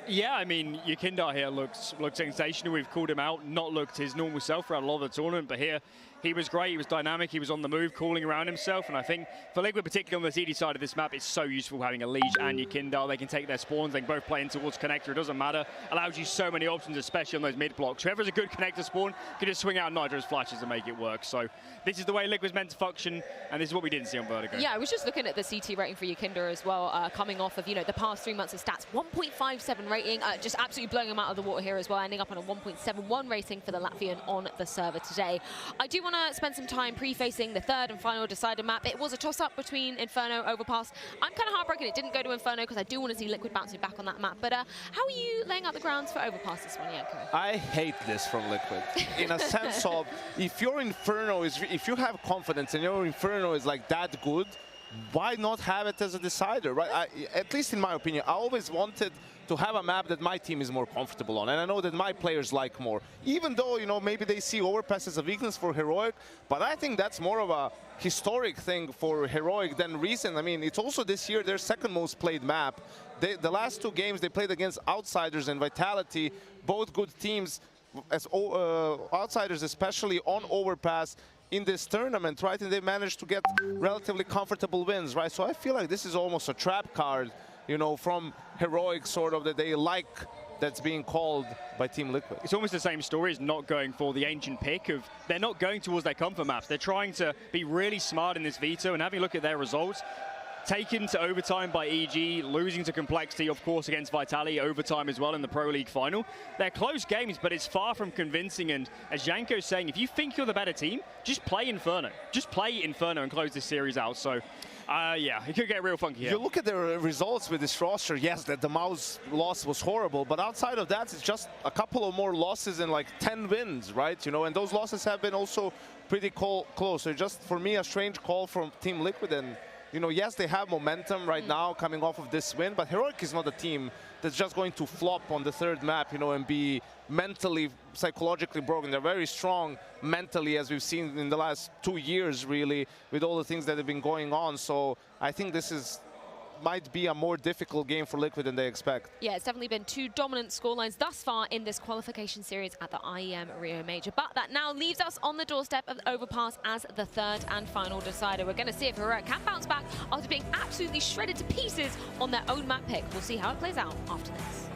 Yeah, I mean, Yakinda here looks sensational. We've called him out, not looked his normal self throughout a lot of the tournament, but here he was great, he was dynamic, he was on the move, calling around himself, and I think for Liquid, particularly on the TD side of this map, it's so useful having a Liege and your Kindle. They can take their spawns, they can both play in towards connector, it doesn't matter. Allows you so many options, especially on those mid blocks. Whoever's a good connector spawn can just swing out Nitro's flashes and make it work. So this is the way Liquid's meant to function, and this is what we didn't see on Vertigo. Yeah, I was just looking at the CT rating for Yakinda as well, coming off of, you know, the past 3 months of stats. 1.57 rating, just absolutely blowing him out of the water here as well, ending up on a 1.71 rating for the Latvian on the server today. I do want to spend some time prefacing the third and final decider map. It was a toss-up between Inferno, Overpass. I'm kind of heartbroken it didn't go to Inferno because I do want to see Liquid bouncing back on that map. But how are you laying out the grounds for Overpass this one, Yanko? I hate this from Liquid. In a sense of, if your Inferno is, if you have confidence and your Inferno is like that good, why not have it as a decider, right? At least in my opinion, I always wanted to have a map that my team is more comfortable on, and I know that my players like more. Even though, you know, maybe they see Overpass as a weakness for Heroic, but I think that's more of a historic thing for Heroic than recent. I mean, it's also this year their second most played map. The last 2 games they played against Outsiders and Vitality, both good teams, as Outsiders especially on Overpass in this tournament, right? And they managed to get relatively comfortable wins, right? So I feel like this is almost a trap card, you know, from Heroic, sort of, that they like, that's being called by Team Liquid. It's almost the same story as not going for the ancient pick of, they're not going towards their comfort maps. They're trying to be really smart in this veto, and having a look at their results, taken to overtime by EG, losing to Complexity, of course, against Vitality, overtime as well in the Pro League final. They're close games, but it's far from convincing, and as Janko's saying, if you think you're the better team, just play Inferno. Just play Inferno and close this series out. So, yeah, it could get real funky here. You look at their results with this roster, yes, that the Mouse loss was horrible, but outside of that, it's just a couple of more losses and like 10 wins, right? You know, and those losses have been also pretty close. So just, for me, a strange call from Team Liquid, and you know, yes, they have momentum right now coming off of this win, but Heroic is not a team that's just going to flop on the third map, you know, and be mentally, psychologically broken. They're very strong mentally, as we've seen in the last 2 years, really, with all the things that have been going on. So I think this might be a more difficult game for Liquid than they expect. Yeah, it's definitely been 2 dominant scorelines thus far in this qualification series at the IEM Rio Major. But that now leaves us on the doorstep of Overpass as the third and final decider. We're going to see if Heroic can bounce back after being absolutely shredded to pieces on their own map pick. We'll see how it plays out after this.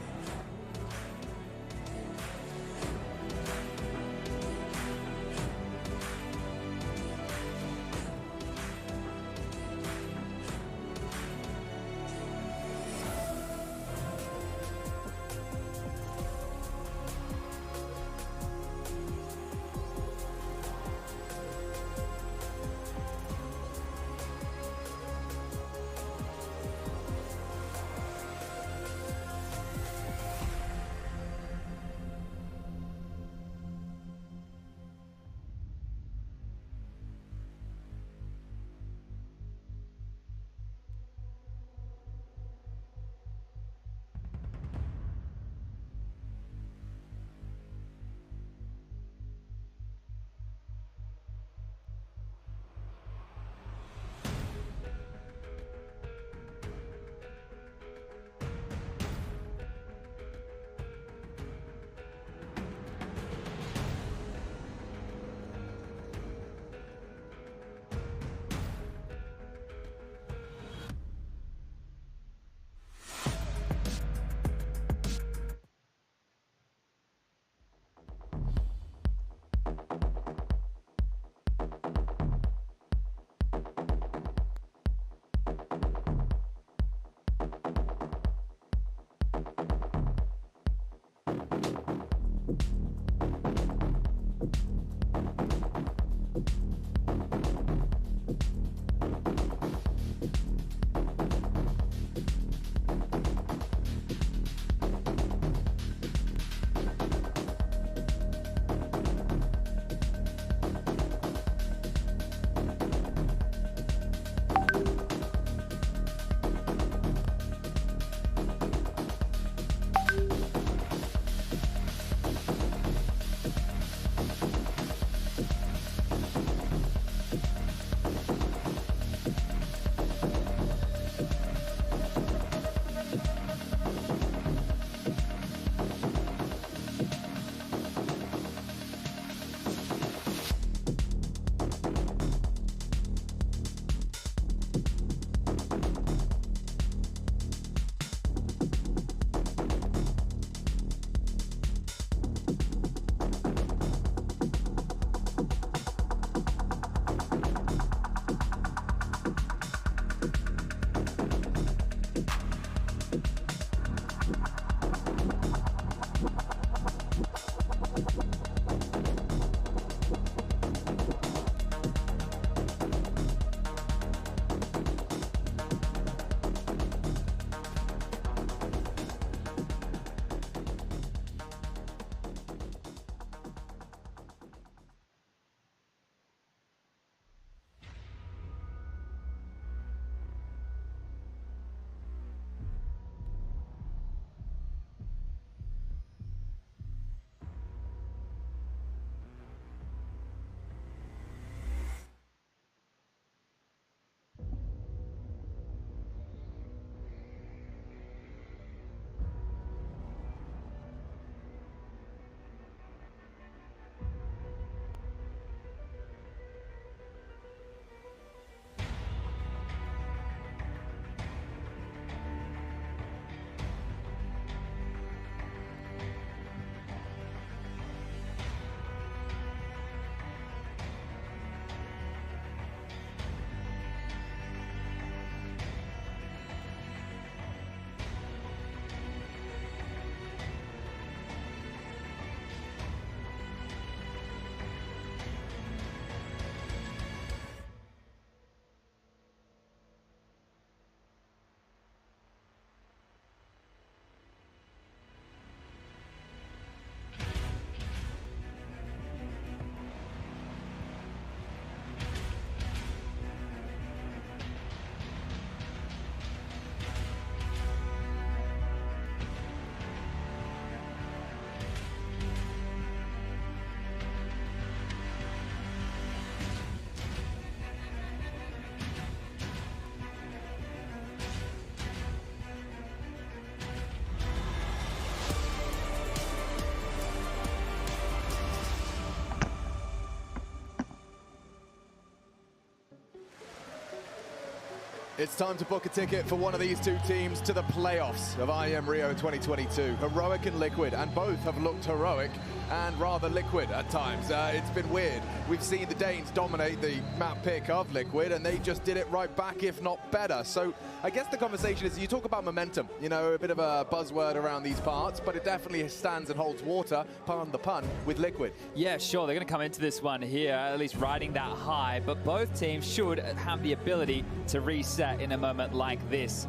It's time to book a ticket for one of these two teams to the playoffs of IEM Rio 2022. Heroic and Liquid, and both have looked heroic and rather liquid at times. It's been weird. We've seen the Danes dominate the map pick of Liquid, and they just did it right back, if not better. So I guess the conversation is, you talk about momentum, you know, a bit of a buzzword around these parts, but it definitely stands and holds water, pardon the pun, with Liquid. Yeah, sure, they're going to come into this one here, at least riding that high, but both teams should have the ability to reset in a moment like this.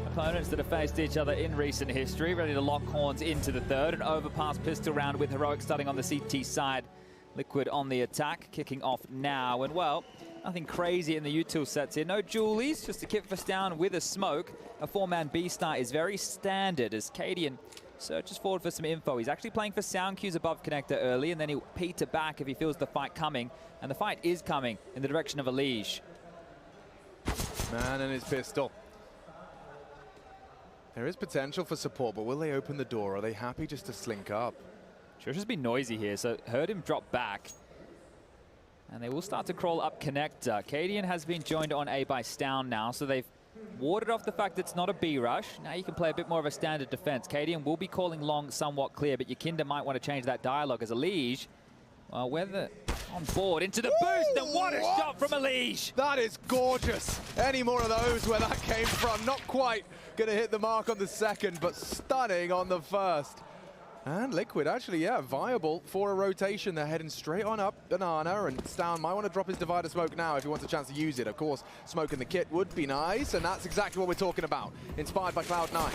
Opponents that have faced each other in recent history, ready to lock horns into the third. An overpass pistol round with Heroic starting on the CT side. Liquid on the attack, kicking off now. And well, nothing crazy in the util sets here. No Julies, just a kit for down with a smoke. A four-man B start is very standard as Cadian searches forward for some info. He's actually playing for sound cues above connector early, and then he'll peter back if he feels the fight coming. And the fight is coming in the direction of Elige. Man and his pistol. There is potential for support, but will they open the door? Are they happy just to slink up? Shush has been noisy here, so heard him drop back. And they will start to crawl up connector. Cadian has been joined on A by Stown now, so they've warded off the fact it's not a B rush. Now you can play a bit more of a standard defense. Cadian will be calling long somewhat clear, but Yakinda might want to change that dialogue as Elige, well, whether on board into the boost, and what a shot from Elige! That is gorgeous. Any more of those where that came from? Not quite going to hit the mark on the second, but stunning on the first. And Liquid actually, yeah, viable for a rotation. They're heading straight on up Banana, and Stown might want to drop his divider smoke now if he wants a chance to use it. Of course, smoke in the kit would be nice, and that's exactly what we're talking about. Inspired by Cloud9.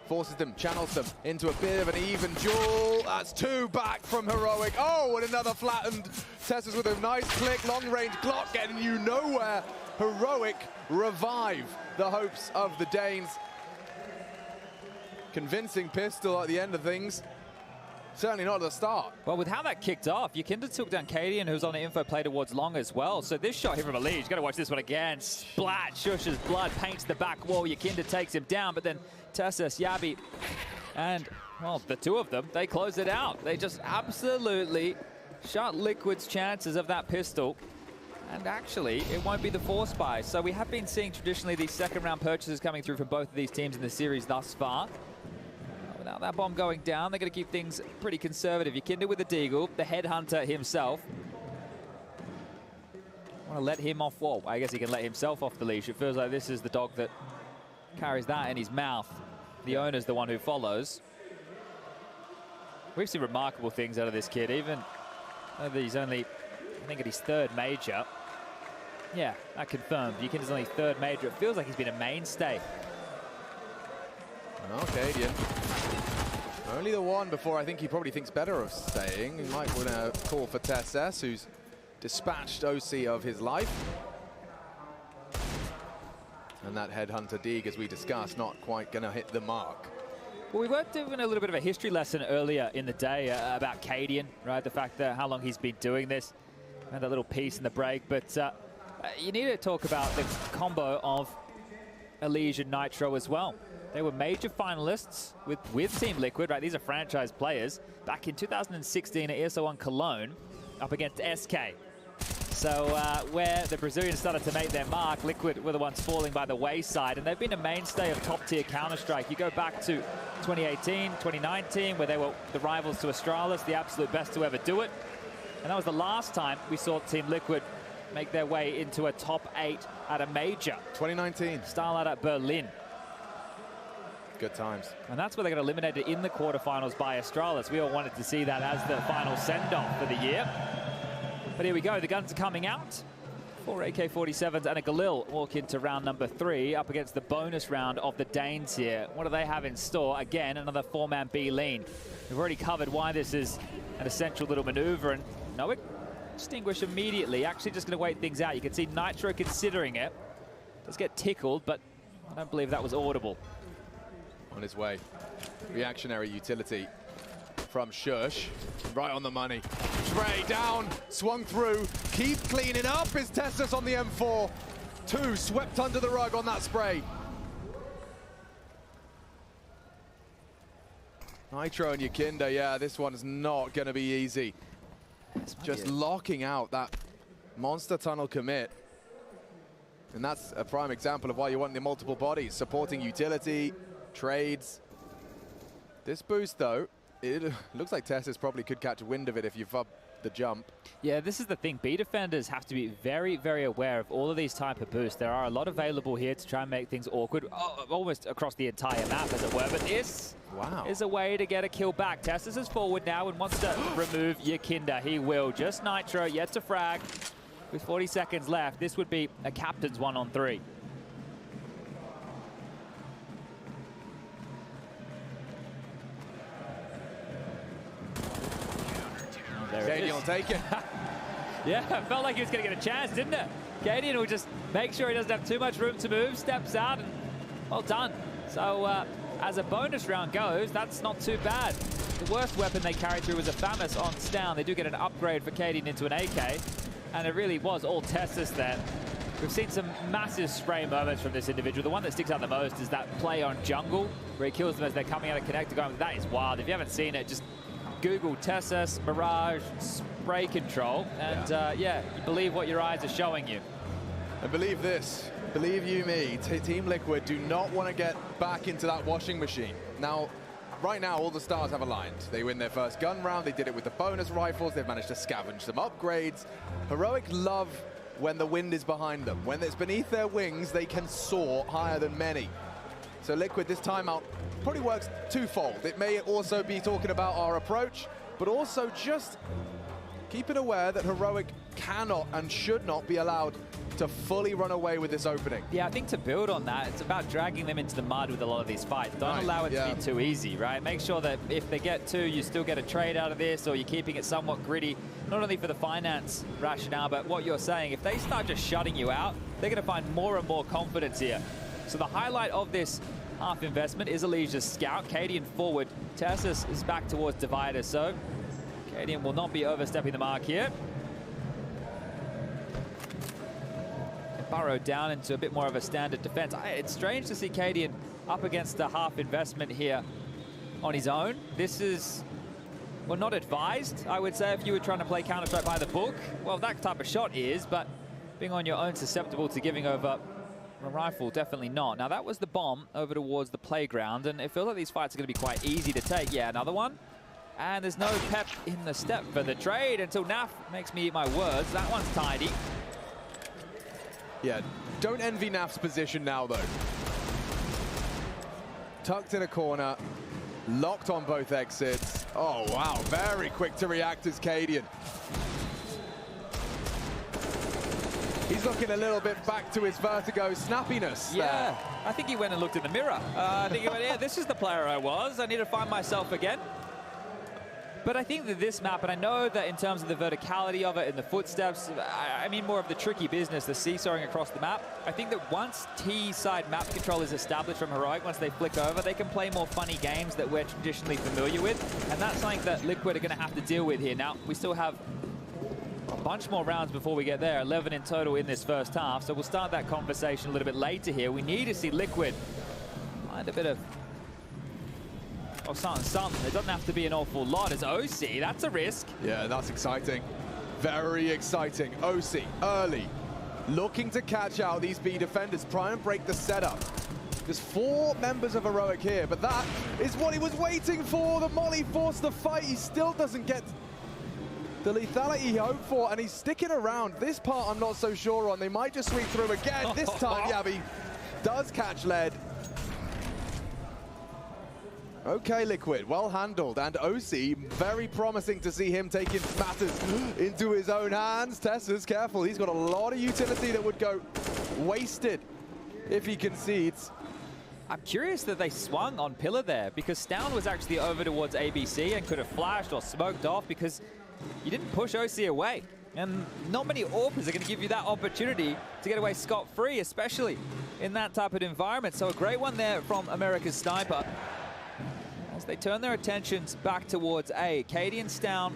Forces them, channels them into a bit of an even duel. That's two back from Heroic. Oh, and another flattened. Tessers with a nice click, long-range Glock getting you nowhere. Heroic revive the hopes of the Danes. Convincing pistol at the end of things. Certainly not at the start. Well, with how that kicked off, Yakinda took down Cadian, who's on the info play towards long as well. So this shot here from Elige, got to watch this one again. Splat, Shush's blood paints the back wall. Yakinda takes him down, but then Tessus, Yabi, and, well, the two of them, they close it out. They just absolutely shut Liquid's chances of that pistol. And actually, it won't be the force buy. So we have been seeing traditionally these second round purchases coming through from both of these teams in the series thus far. Without that bomb going down, they're going to keep things pretty conservative. Yakinda with the Deagle, the headhunter himself. Want to let him off, well, I guess he can let himself off the leash. It feels like this is the dog that carries that in his mouth. The owner's the one who follows. We've seen remarkable things out of this kid, even though he's only, I think, at his third major. Yeah, that confirmed. Yakinda's only third major. It feels like he's been a mainstay. Cadian. Only the one before I think he probably thinks better of staying. He might want to call for Tessus, who's dispatched OC of his life. And that headhunter Deeg, as we discussed, not quite going to hit the mark. Well, we were doing a little bit of a history lesson earlier in the day about Cadian, right? The fact that how long he's been doing this, and that little piece in the break. But you need to talk about the combo of Elige and Nitro as well. They were major finalists with Team Liquid, right? These are franchise players. Back in 2016 at ESO1 Cologne, up against SK. So where the Brazilians started to make their mark, Liquid were the ones falling by the wayside, and they've been a mainstay of top-tier Counter-Strike. You go back to 2018, 2019, where they were the rivals to Astralis, the absolute best to ever do it. And that was the last time we saw Team Liquid make their way into a top 8 at a major. 2019. Style out at Berlin. Good times. And that's where they got eliminated in the quarterfinals by Astralis. We all wanted to see that as the final send-off for the year. But here we go, the guns are coming out. 4 AK-47s and a Galil walk into round number 3 up against the bonus round of the Danes here. What do they have in store? Again, another four-man B lean. We've already covered why this is an essential little maneuver, and no extinguish immediately. Actually just going to wait things out. You can see Nitro considering it. Does get tickled, but I don't believe that was audible. On his way. Reactionary utility from Shush. Right on the money. Trey down, swung through. Keep cleaning up his Tessus on the M4. 2 swept under the rug on that spray. Nitro and Yakinda, yeah, this one is not going to be easy. Just locking out that monster tunnel commit. And that's a prime example of why you want the multiple bodies, supporting utility, trades. This boost, though, it looks like Tessus probably could catch wind of it if you've up the jump. Yeah, this is the thing. B defenders have to be very, very aware of all of these type of boosts. There are a lot available here to try and make things awkward, almost across the entire map, as it were. But this is a way to get a kill back. Tessus is forward now and wants to remove Yakinda. He will. Just Nitro, yet to frag. With 40 seconds left, this would be a captain's 1-on-3. Cadian will take it. Yeah, felt like he was going to get a chance, didn't it? Cadian will just make sure he doesn't have too much room to move, steps out, and well done. So as a bonus round goes, that's not too bad. The worst weapon they carried through was a Famus on Stown. They do get an upgrade for Cadian into an AK, and it really was all Tessus there. We've seen some massive spray moments from this individual. The one that sticks out the most is that play on jungle, where he kills them as they're coming out of connector going, that is wild. If you haven't seen it, just Google Tessus, Mirage, spray control, and yeah, you believe what your eyes are showing you. And believe this, believe you me, Team Liquid do not want to get back into that washing machine. Now, right now, all the stars have aligned. They win their first gun round, they did it with the bonus rifles, they've managed to scavenge some upgrades. Heroic love when the wind is behind them. When it's beneath their wings, they can soar higher than many. So Liquid, this timeout probably works twofold. It may also be talking about our approach, but also just keep it aware that Heroic cannot and should not be allowed to fully run away with this opening. Yeah, I think to build on that, it's about dragging them into the mud with a lot of these fights. Don't allow it to be too easy, right? Make sure that if they get two, you still get a trade out of this, or you're keeping it somewhat gritty, not only for the finance rationale, but what you're saying. If they start just shutting you out, they're going to find more and more confidence here. So the highlight of this half investment is Alicia's scout. Cadian forward. Tessus is back towards Divider, so Cadian will not be overstepping the mark here. Burrow down into a bit more of a standard defense. It's strange to see Cadian up against a half investment here on his own. This is, well, not advised, I would say, if you were trying to play Counter-Strike by the book. Well, that type of shot is, but being on your own susceptible to giving over a rifle, definitely not. Now, that was the bomb over towards the playground, and it feels like these fights are going to be quite easy to take. Yeah, another one. And there's no pep in the step for the trade until Naf makes me eat my words. That one's tidy. Yeah, don't envy Naf's position now, though. Tucked in a corner, locked on both exits. Oh, wow, very quick to react as Cadian. He's looking a little bit back to his vertigo snappiness. Yeah, I think he went and looked in the mirror. I think he went, yeah, this is the player I was. I need to find myself again. But I think that this map, and I know that in terms of the verticality of it and the footsteps, I mean more of the tricky business, the seesawing across the map. I think that once T-side map control is established from Heroic, once they flick over, they can play more funny games that we're traditionally familiar with. And that's something that Liquid are going to have to deal with here. Now, we still have a bunch more rounds before we get there, 11 in total in this first half. So we'll start that conversation a little bit later here. We need to see Liquid find a bit of something. It doesn't have to be an awful lot. As OC, that's a risk. Yeah, that's exciting. Very exciting. OC, early, looking to catch out these B defenders, try and break the setup. There's 4 members of Heroic here, but that is what he was waiting for. The Molly forced the fight. He still doesn't get the lethality he hoped for, and he's sticking around. This part I'm not so sure on. They might just sweep through again. This time, yeah, but he does catch lead. Okay, Liquid, well handled, and OC, very promising to see him taking matters into his own hands. Tessus, careful, he's got a lot of utility that would go wasted if he concedes. I'm curious that they swung on Pillar there, because Stown was actually over towards ABC and could have flashed or smoked off because you didn't push OC away. And not many AWPers are going to give you that opportunity to get away scot-free, especially in that type of environment. So a great one there from America's Sniper. As they turn their attentions back towards A, Cadian, Stown,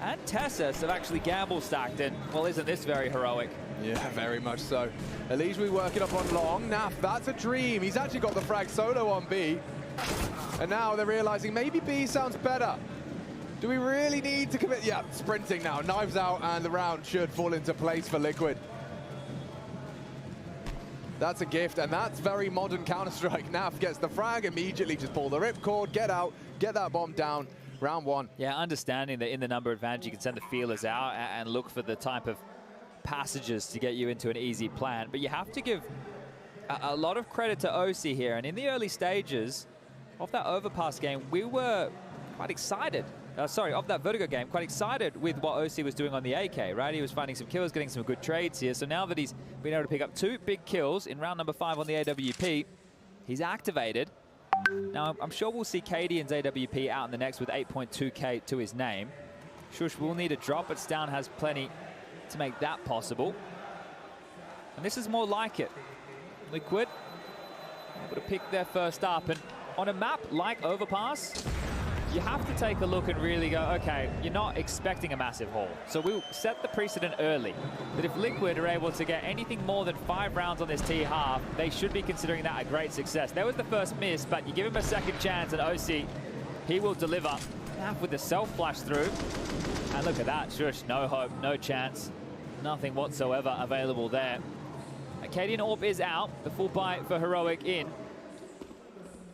and Tessus have actually gamble stacked in. Well, isn't this very heroic? Yeah, very much so. Elise we working up on long. Naf, that's a dream. He's actually got the frag solo on B. And now they're realizing maybe B sounds better. Do we really need to commit? Yeah, sprinting now. Knives out, and the round should fall into place for Liquid. That's a gift, and that's very modern Counter-Strike. Naf gets the frag, immediately just pull the ripcord, get out, get that bomb down. Round one. Yeah, understanding that in the number advantage, you can send the feelers out and look for the type of passages to get you into an easy plan. But you have to give a lot of credit to OC here. And in the early stages of that overpass game, we were quite excited. Of that Vertigo game, quite excited with what OC was doing on the AK, right? He was finding some kills, getting some good trades here. So now that he's been able to pick up 2 big kills in round number 5 on the AWP, he's activated. Now, I'm sure we'll see Cadian's AWP out in the next with 8.2k to his name. Shush will need a drop, but Stown has plenty to make that possible. And this is more like it. Liquid able to pick their first up. And on a map like Overpass, you have to take a look and really go, okay, you're not expecting a massive haul. So we'll set the precedent early that if Liquid are able to get anything more than 5 rounds on this T-half, they should be considering that a great success. There was the first miss, but you give him a second chance and OC, he will deliver. Naf with the self-flash through. And look at that, Shush, no hope, no chance. Nothing whatsoever available there. Cadian AWP is out, the full buy for Heroic in.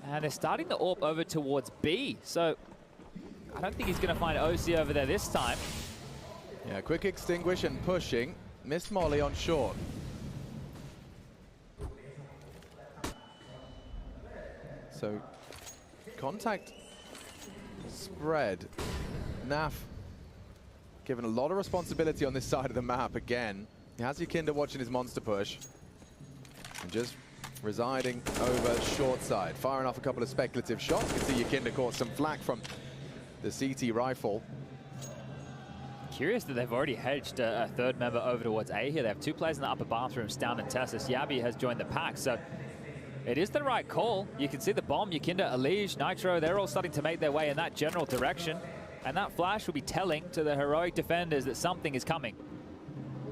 And they're starting the AWP over towards B, so I don't think he's going to find OC over there this time. Yeah, quick extinguish and pushing. Missed Molly on short. So, contact spread. Naf given a lot of responsibility on this side of the map again. He has Yakinda watching his monster push. And just residing over short side. Firing off a couple of speculative shots. You can see Yakinda caught some flak from the CT rifle. Curious that they've already hedged a third member over towards A here. They have 2 players in the upper bathroom, Stown and Tessus. Yabi has joined the pack, so it is the right call. You can see the bomb, Yakinda, Elige, Nitro, they're all starting to make their way in that general direction. And that flash will be telling to the Heroic defenders that something is coming.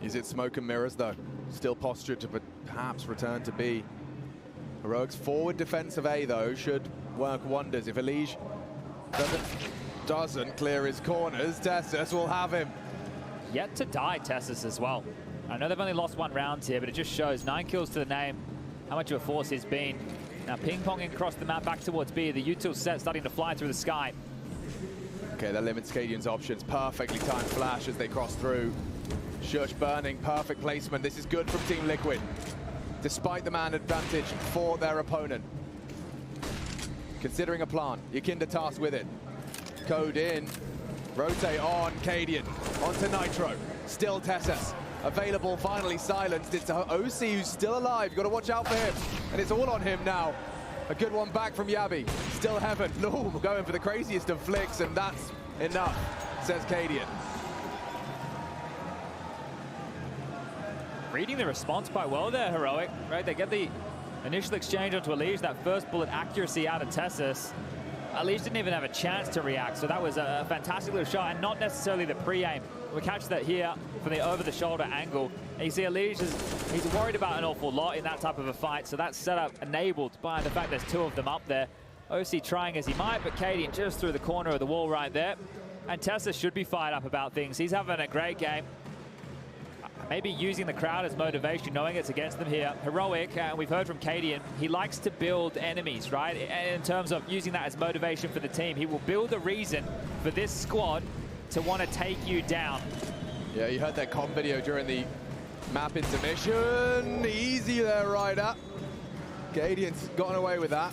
Is it smoke and mirrors, though? Still postured to perhaps return to B. Heroic's forward defense of A, though, should work wonders. If Elige doesn't clear his corners, Tessus will have him. Yet to die, Tessus, as well. I know they've only lost 1 round here, but it just shows 9 kills to the name, how much of a force he's been. Now ping-ponging across the map back towards B, the util set starting to fly through the sky. Okay, that limits Cadian's options. Perfectly timed flash as they cross through. Shush burning, perfect placement. This is good from Team Liquid, despite the man advantage for their opponent. Considering a plant, Yakinda tasked with it. Code in, rotate on, Cadian, onto Nitro. Still Tessus, available, finally silenced. It's OC who's still alive, you've got to watch out for him. And it's all on him now. A good one back from Yabi. Still Heaven, no, going for the craziest of flicks, and that's enough, says Cadian. Reading the response quite well there, Heroic, right? They get the initial exchange onto Elige, that first bullet accuracy out of Tessus. Elige didn't even have a chance to react, so that was a fantastic little shot, and not necessarily the pre-aim. We catch that here from the over-the-shoulder angle. And you see Elige, he's worried about an awful lot in that type of a fight, so that setup enabled by the fact there's 2 of them up there. OC trying as he might, but Cadian just through the corner of the wall right there. And Tessus should be fired up about things. He's having a great game. Maybe using the crowd as motivation, knowing it's against them here. Heroic, we've heard from Cadian, he likes to build enemies, right? In terms of using that as motivation for the team. He will build a reason for this squad to want to take you down. Yeah, you heard that comm video during the map intermission. Easy there, Ryder. Cadian's gotten away with that.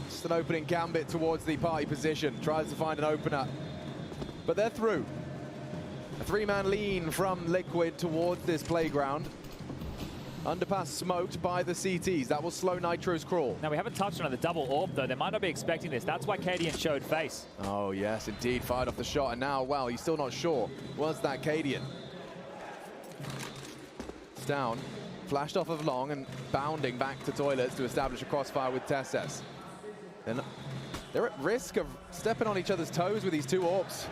Just an opening gambit towards the party position. Tries to find an opener. But they're through. A 3-man lean from Liquid towards this playground. Underpass smoked by the CTs. That will slow Nitro's crawl. Now, we haven't touched on the double AWP, though. They might not be expecting this. That's why Cadian showed face. Oh, yes, indeed. Fired off the shot. And now, well, he's still not sure. Was that Cadian? It's down. Flashed off of long and bounding back to toilets to establish a crossfire with Tessus. Then they're at risk of stepping on each other's toes with these 2 AWPs.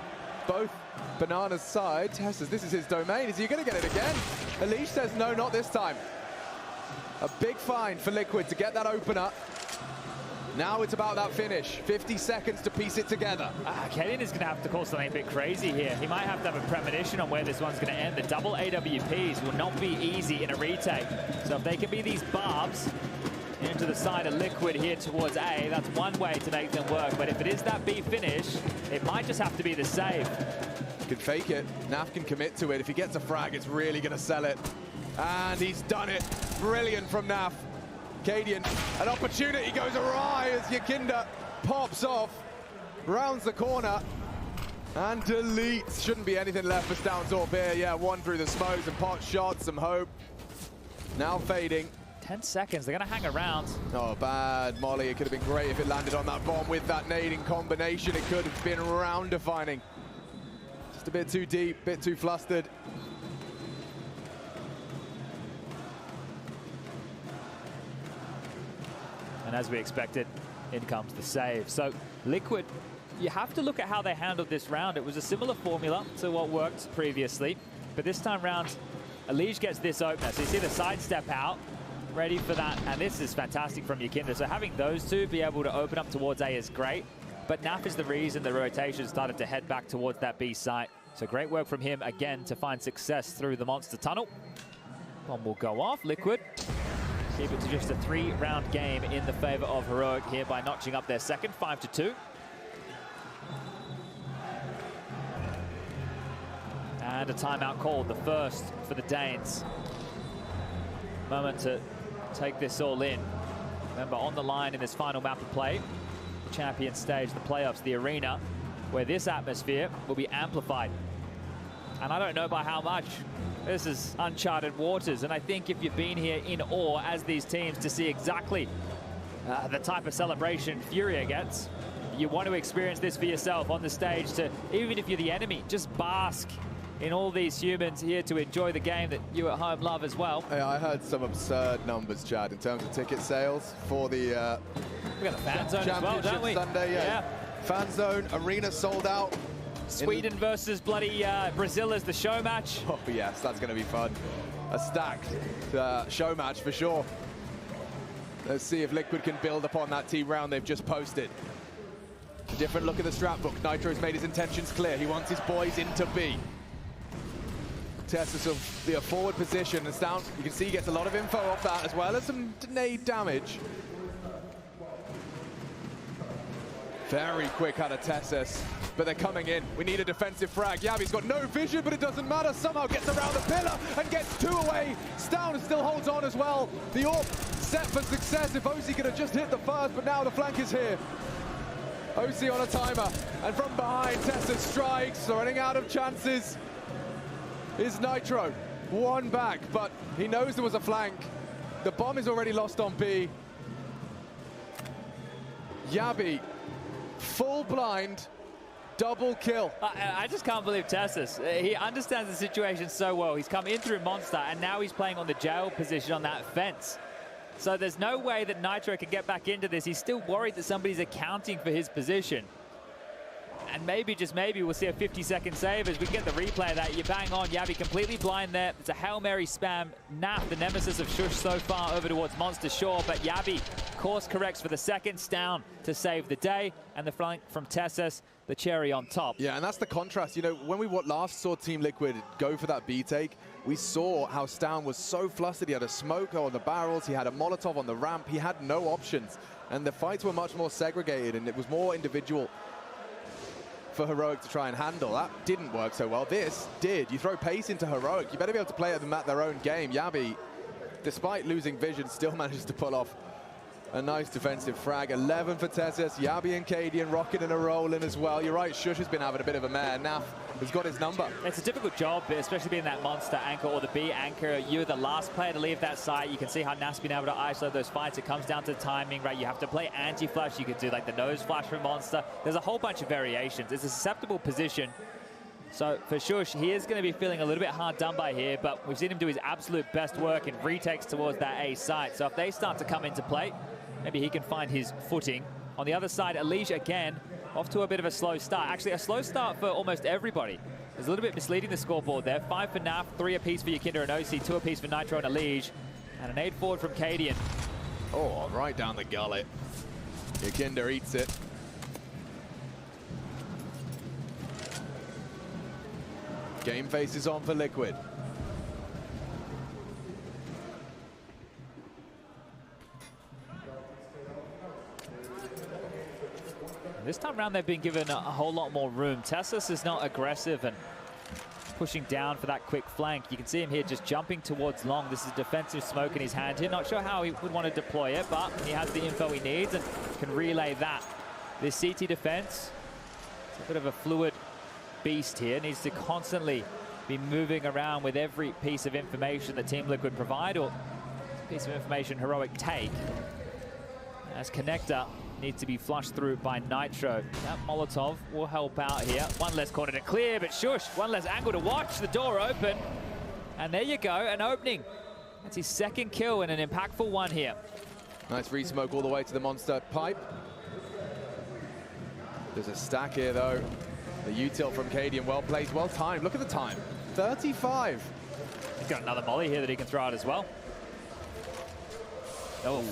Both Banana's side. Tessus, this is his domain. Is he going to get it again? Elige says no, not this time. A big find for Liquid to get that opener. Now it's about that finish. 50 seconds to piece it together. Cadian is going to have to call something a bit crazy here. He might have to have a premonition on where this one's going to end. The double AWPs will not be easy in a retake. So if they can be these barbs into the side of Liquid here towards A, that's one way to make them work. But if it is that B finish, it might just have to be the save. Can fake it. Naf can commit to it. If he gets a frag, it's really going to sell it. And he's done it. Brilliant from Naf. Cadian, an opportunity goes awry as Yakinda pops off, rounds the corner, and deletes. Shouldn't be anything left for Stounsdorf here. Yeah, one through the smoke, some pot shots, some hope. Now fading. 10 seconds, they're going to hang around. Oh, bad molly. It could have been great if it landed on that bomb with that nading combination. It could have been round defining. Just a bit too deep, bit too flustered. And as we expected, in comes the save. So Liquid, you have to look at how they handled this round. It was a similar formula to what worked previously, but this time round, Elige gets this opener. So you see the sidestep out, ready for that, and this is fantastic from Yakinda. So having those two be able to open up towards A is great, but Naf is the reason the rotation started to head back towards that B site. So great work from him again to find success through the monster tunnel. Bomb will go off. Liquid keep it to just a 3-round game in the favor of Heroic here by notching up their second, 5-2. And a timeout called, the first for the Danes. Moment to take this all in. Remember, on the line in this final map of play, the champion stage, the playoffs, the arena, where this atmosphere will be amplified. And I don't know by how much. This is uncharted waters, and I think if you've been here in awe as these teams to see exactly the type of celebration Furia gets, you want to experience this for yourself on the stage to, even if you're the enemy, just bask in all these humans here to enjoy the game that you at home love as well. Hey, I heard some absurd numbers, Chad, in terms of ticket sales for the we got the fan zone as well, don't we? Sunday, yeah. Fan zone, arena sold out. Sweden versus bloody Brazil as the show match. Oh yes, that's going to be fun. A stacked show match for sure. Let's see if Liquid can build upon that team round they've just posted. A different look at the strat book. Nitro's made his intentions clear. He wants his boys into B. Tessus will be a forward position, and Stout, you can see he gets a lot of info off that, as well as some nade damage. Very quick out of Tessus, but they're coming in. We need a defensive frag. Yabi's got no vision, but it doesn't matter. Somehow gets around the pillar and gets 2 away. Stout still holds on as well. The AWP set for success if OC could have just hit the first, but now the flank is here. OC on a timer, and from behind, Tessus strikes, running out of chances. Is Nitro. One back, but he knows there was a flank. The bomb is already lost on B. Yabi, full blind, double kill. I just can't believe Tessus. He understands the situation so well. He's come in through Monster, and now he's playing on the jail position on that fence. So there's no way that Nitro can get back into this. He's still worried that somebody's accounting for his position. And maybe, just maybe, we'll see a 50-second save as we get the replay of that. You bang on, Yabi completely blind there. It's a Hail Mary spam. Naf, the nemesis of Shush so far, over towards Monster Shore, but Yabi course corrects for the second down to save the day, and the flank from Tessus, the cherry on top. Yeah, and that's the contrast. You know, when we last saw Team Liquid go for that B take, we saw how Stown was so flustered. He had a smoker on the barrels, he had a Molotov on the ramp, he had no options. And the fights were much more segregated, and it was more individual for Heroic to try and handle. That didn't work so well. This did. You throw pace into Heroic, you better be able to play at their own game. Yabi, despite losing vision, still manages to pull off a nice defensive frag. 11 for Tessus. Yabi and Cadian rocking and a rolling as well. You're right, Shush has been having a bit of a mare. Naf has got his number. It's a difficult job, especially being that monster anchor or the B anchor. You're the last player to leave that site. You can see how Naf's been able to isolate those fights. It comes down to timing, right? You have to play anti-flash. You could do like the nose flash from Monster. There's a whole bunch of variations. It's a susceptible position. So for Shush, he is going to be feeling a little bit hard done by here, but we've seen him do his absolute best work in retakes towards that A site. So if they start to come into play, maybe he can find his footing. On the other side, Elige again, off to a bit of a slow start. Actually, a slow start for almost everybody. It's a little bit misleading, the scoreboard there. 5 for Naf, 3 apiece for Yakinda and OC, 2 apiece for Nitro and Elige. And an 8 forward from Cadian. Oh, right down the gullet. Yakinda eats it. Game face is on for Liquid. This time around, they've been given a whole lot more room. Tessus is not aggressive and pushing down for that quick flank. You can see him here just jumping towards long. This is defensive smoke in his hand here. Not sure how he would want to deploy it, but he has the info he needs and can relay that. This CT defense, it's a bit of a fluid beast here. Needs to constantly be moving around with every piece of information that Team Liquid provide or piece of information Heroic take. As Connector needs to be flushed through by Nitro. That Molotov will help out here. One less corner to clear, but shush, one less angle to watch. The door open, and there you go, an opening. That's his second kill and an impactful one here. Nice re-smoke all the way to the monster pipe. There's a stack here, though. The util from Cadian, well placed, well timed. Look at the time, 35. He's got another molly here that he can throw out as well. Oh.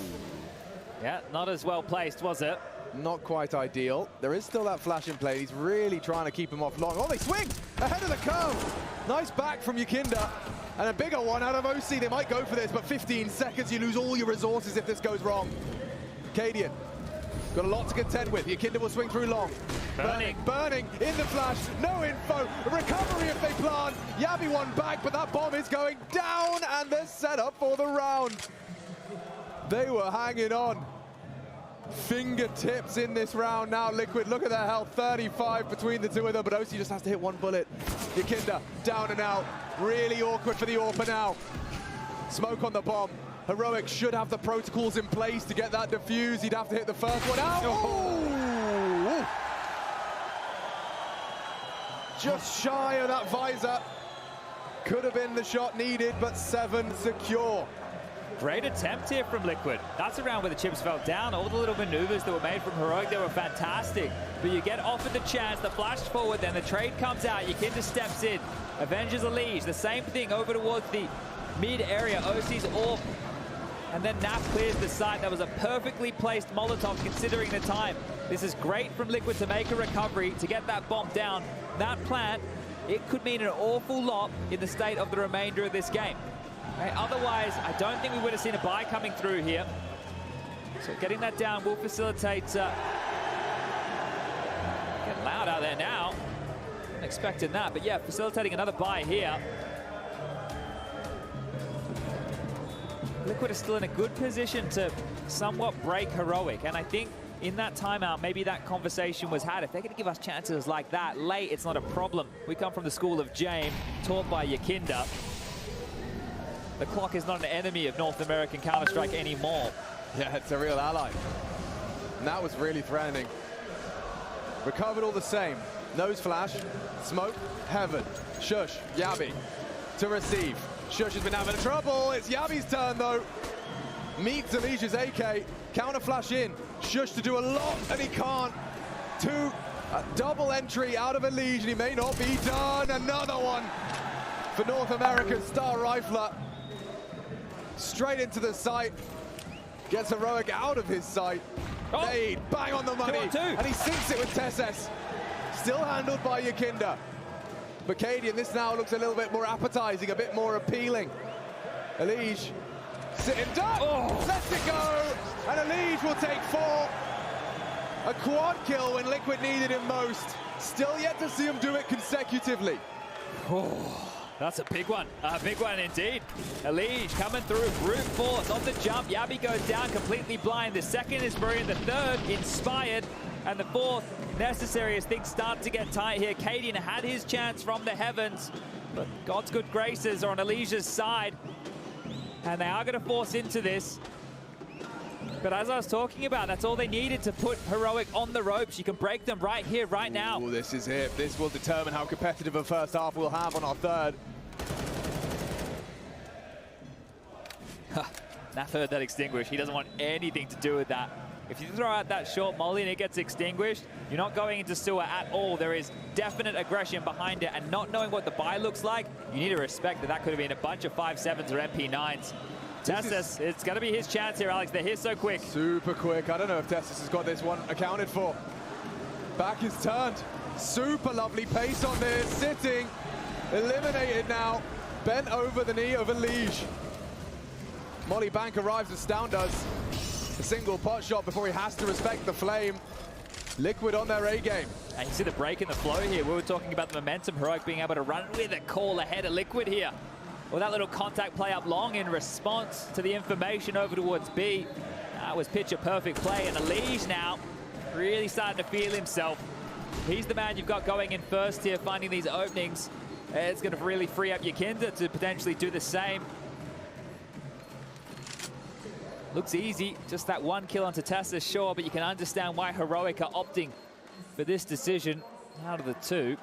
Yeah, not as well placed, was it? Not quite ideal. There is still that flash in play. He's really trying to keep him off long. Oh, they swing ahead of the curve. Nice back from Yakinda. And a bigger one out of OC. They might go for this, but 15 seconds, you lose all your resources if this goes wrong. Cadian, got a lot to contend with. Yakinda will swing through long. Burning in the flash. No info. Recovery if they plant. Yabi one back, but that bomb is going down, and they're set up for the round. They were hanging on. Fingertips in this round now. Liquid, look at their health, 35 between the two of them, but OC just has to hit one bullet. Yakinda down and out. Really awkward for the AWPer now. Smoke on the bomb. Heroic should have the protocols in place to get that defuse. He'd have to hit the first one out. Oh! Just shy of that visor. Could have been the shot needed, but 7 secure. Great attempt here from Liquid. That's around where the chips fell down. All the little maneuvers that were made from Heroic, they were fantastic. But you get offered the chance, the flash forward, then the trade comes out. Yakinda steps in, avenges a liege. The same thing over towards the mid area. OC's AWP. And then Nap clears the site. That was a perfectly placed Molotov considering the time. This is great from Liquid to make a recovery, to get that bomb down. That plant, it could mean an awful lot in the state of the remainder of this game. Okay, otherwise, I don't think we would have seen a buy coming through here. So getting that down will facilitate... getting loud out there now. Wasn't expecting that, but yeah, facilitating another buy here. Liquid is still in a good position to somewhat break Heroic, and I think in that timeout, maybe that conversation was had. If they're going to give us chances like that late, it's not a problem. We come from the school of James, taught by Yakinda. The clock is not an enemy of North American Counter-Strike anymore. Yeah, it's a real ally. And that was really threatening. Recovered all the same. Nose flash, smoke, heaven. Shush, Yabi to receive. Shush has been having trouble. It's Yabi's turn though. Meets Alicia's AK. Counter flash in. Shush to do a lot and he can't. A double entry out of Alicia and he may not be done. Another one for North America's star rifler. Straight into the sight. Gets Heroic out of his sight. Nade, bang on the money. And he sinks it with Tessus. Still handled by Yakinda. But Cadian, this now looks a little bit more appetizing, a bit more appealing. Elige sitting duck, lets it go, and Elige will take 4. A quad kill when Liquid needed him most. Still yet to see him do it consecutively. That's a big one indeed. Elige coming through, brute force on the jump. Yabi goes down completely blind. The second is brilliant, the third inspired, and the fourth necessary as things start to get tight here. Cadian had his chance from the heavens, but God's good graces are on Alicia's side, and they are going to force into this. But as I was talking about, that's all they needed to put Heroic on the ropes. You can break them right here, right now. This is it. This will determine how competitive a first half we'll have on our third. Naf heard that extinguish. He doesn't want anything to do with that. If you throw out that short molly and it gets extinguished, you're not going into sewer at all. There is definite aggression behind it, and not knowing what the buy looks like, you need to respect that that could have been a bunch of 5.7s or MP9s. Tessus, it's going to be his chance here, Alex. They're here so quick. Super quick. I don't know if Tessus has got this one accounted for. Back is turned. Super lovely pace on this. Sitting. Eliminated now. Bent over the knee of Liege. Molly Bank arrives as Stown does. A single pot shot before he has to respect the flame. Liquid on their A game. And you see the break in the flow here. We were talking about the momentum. Heroic being able to run with a call ahead of Liquid here. Well, that little contact play up long in response to the information over towards B. That was picture perfect play. And Liege now really starting to feel himself. He's the man you've got going in first here, finding these openings. It's going to really free up your Kinder to potentially do the same. Looks easy, just that one kill onto Tessus, sure, but you can understand why Heroic are opting for this decision out of the two.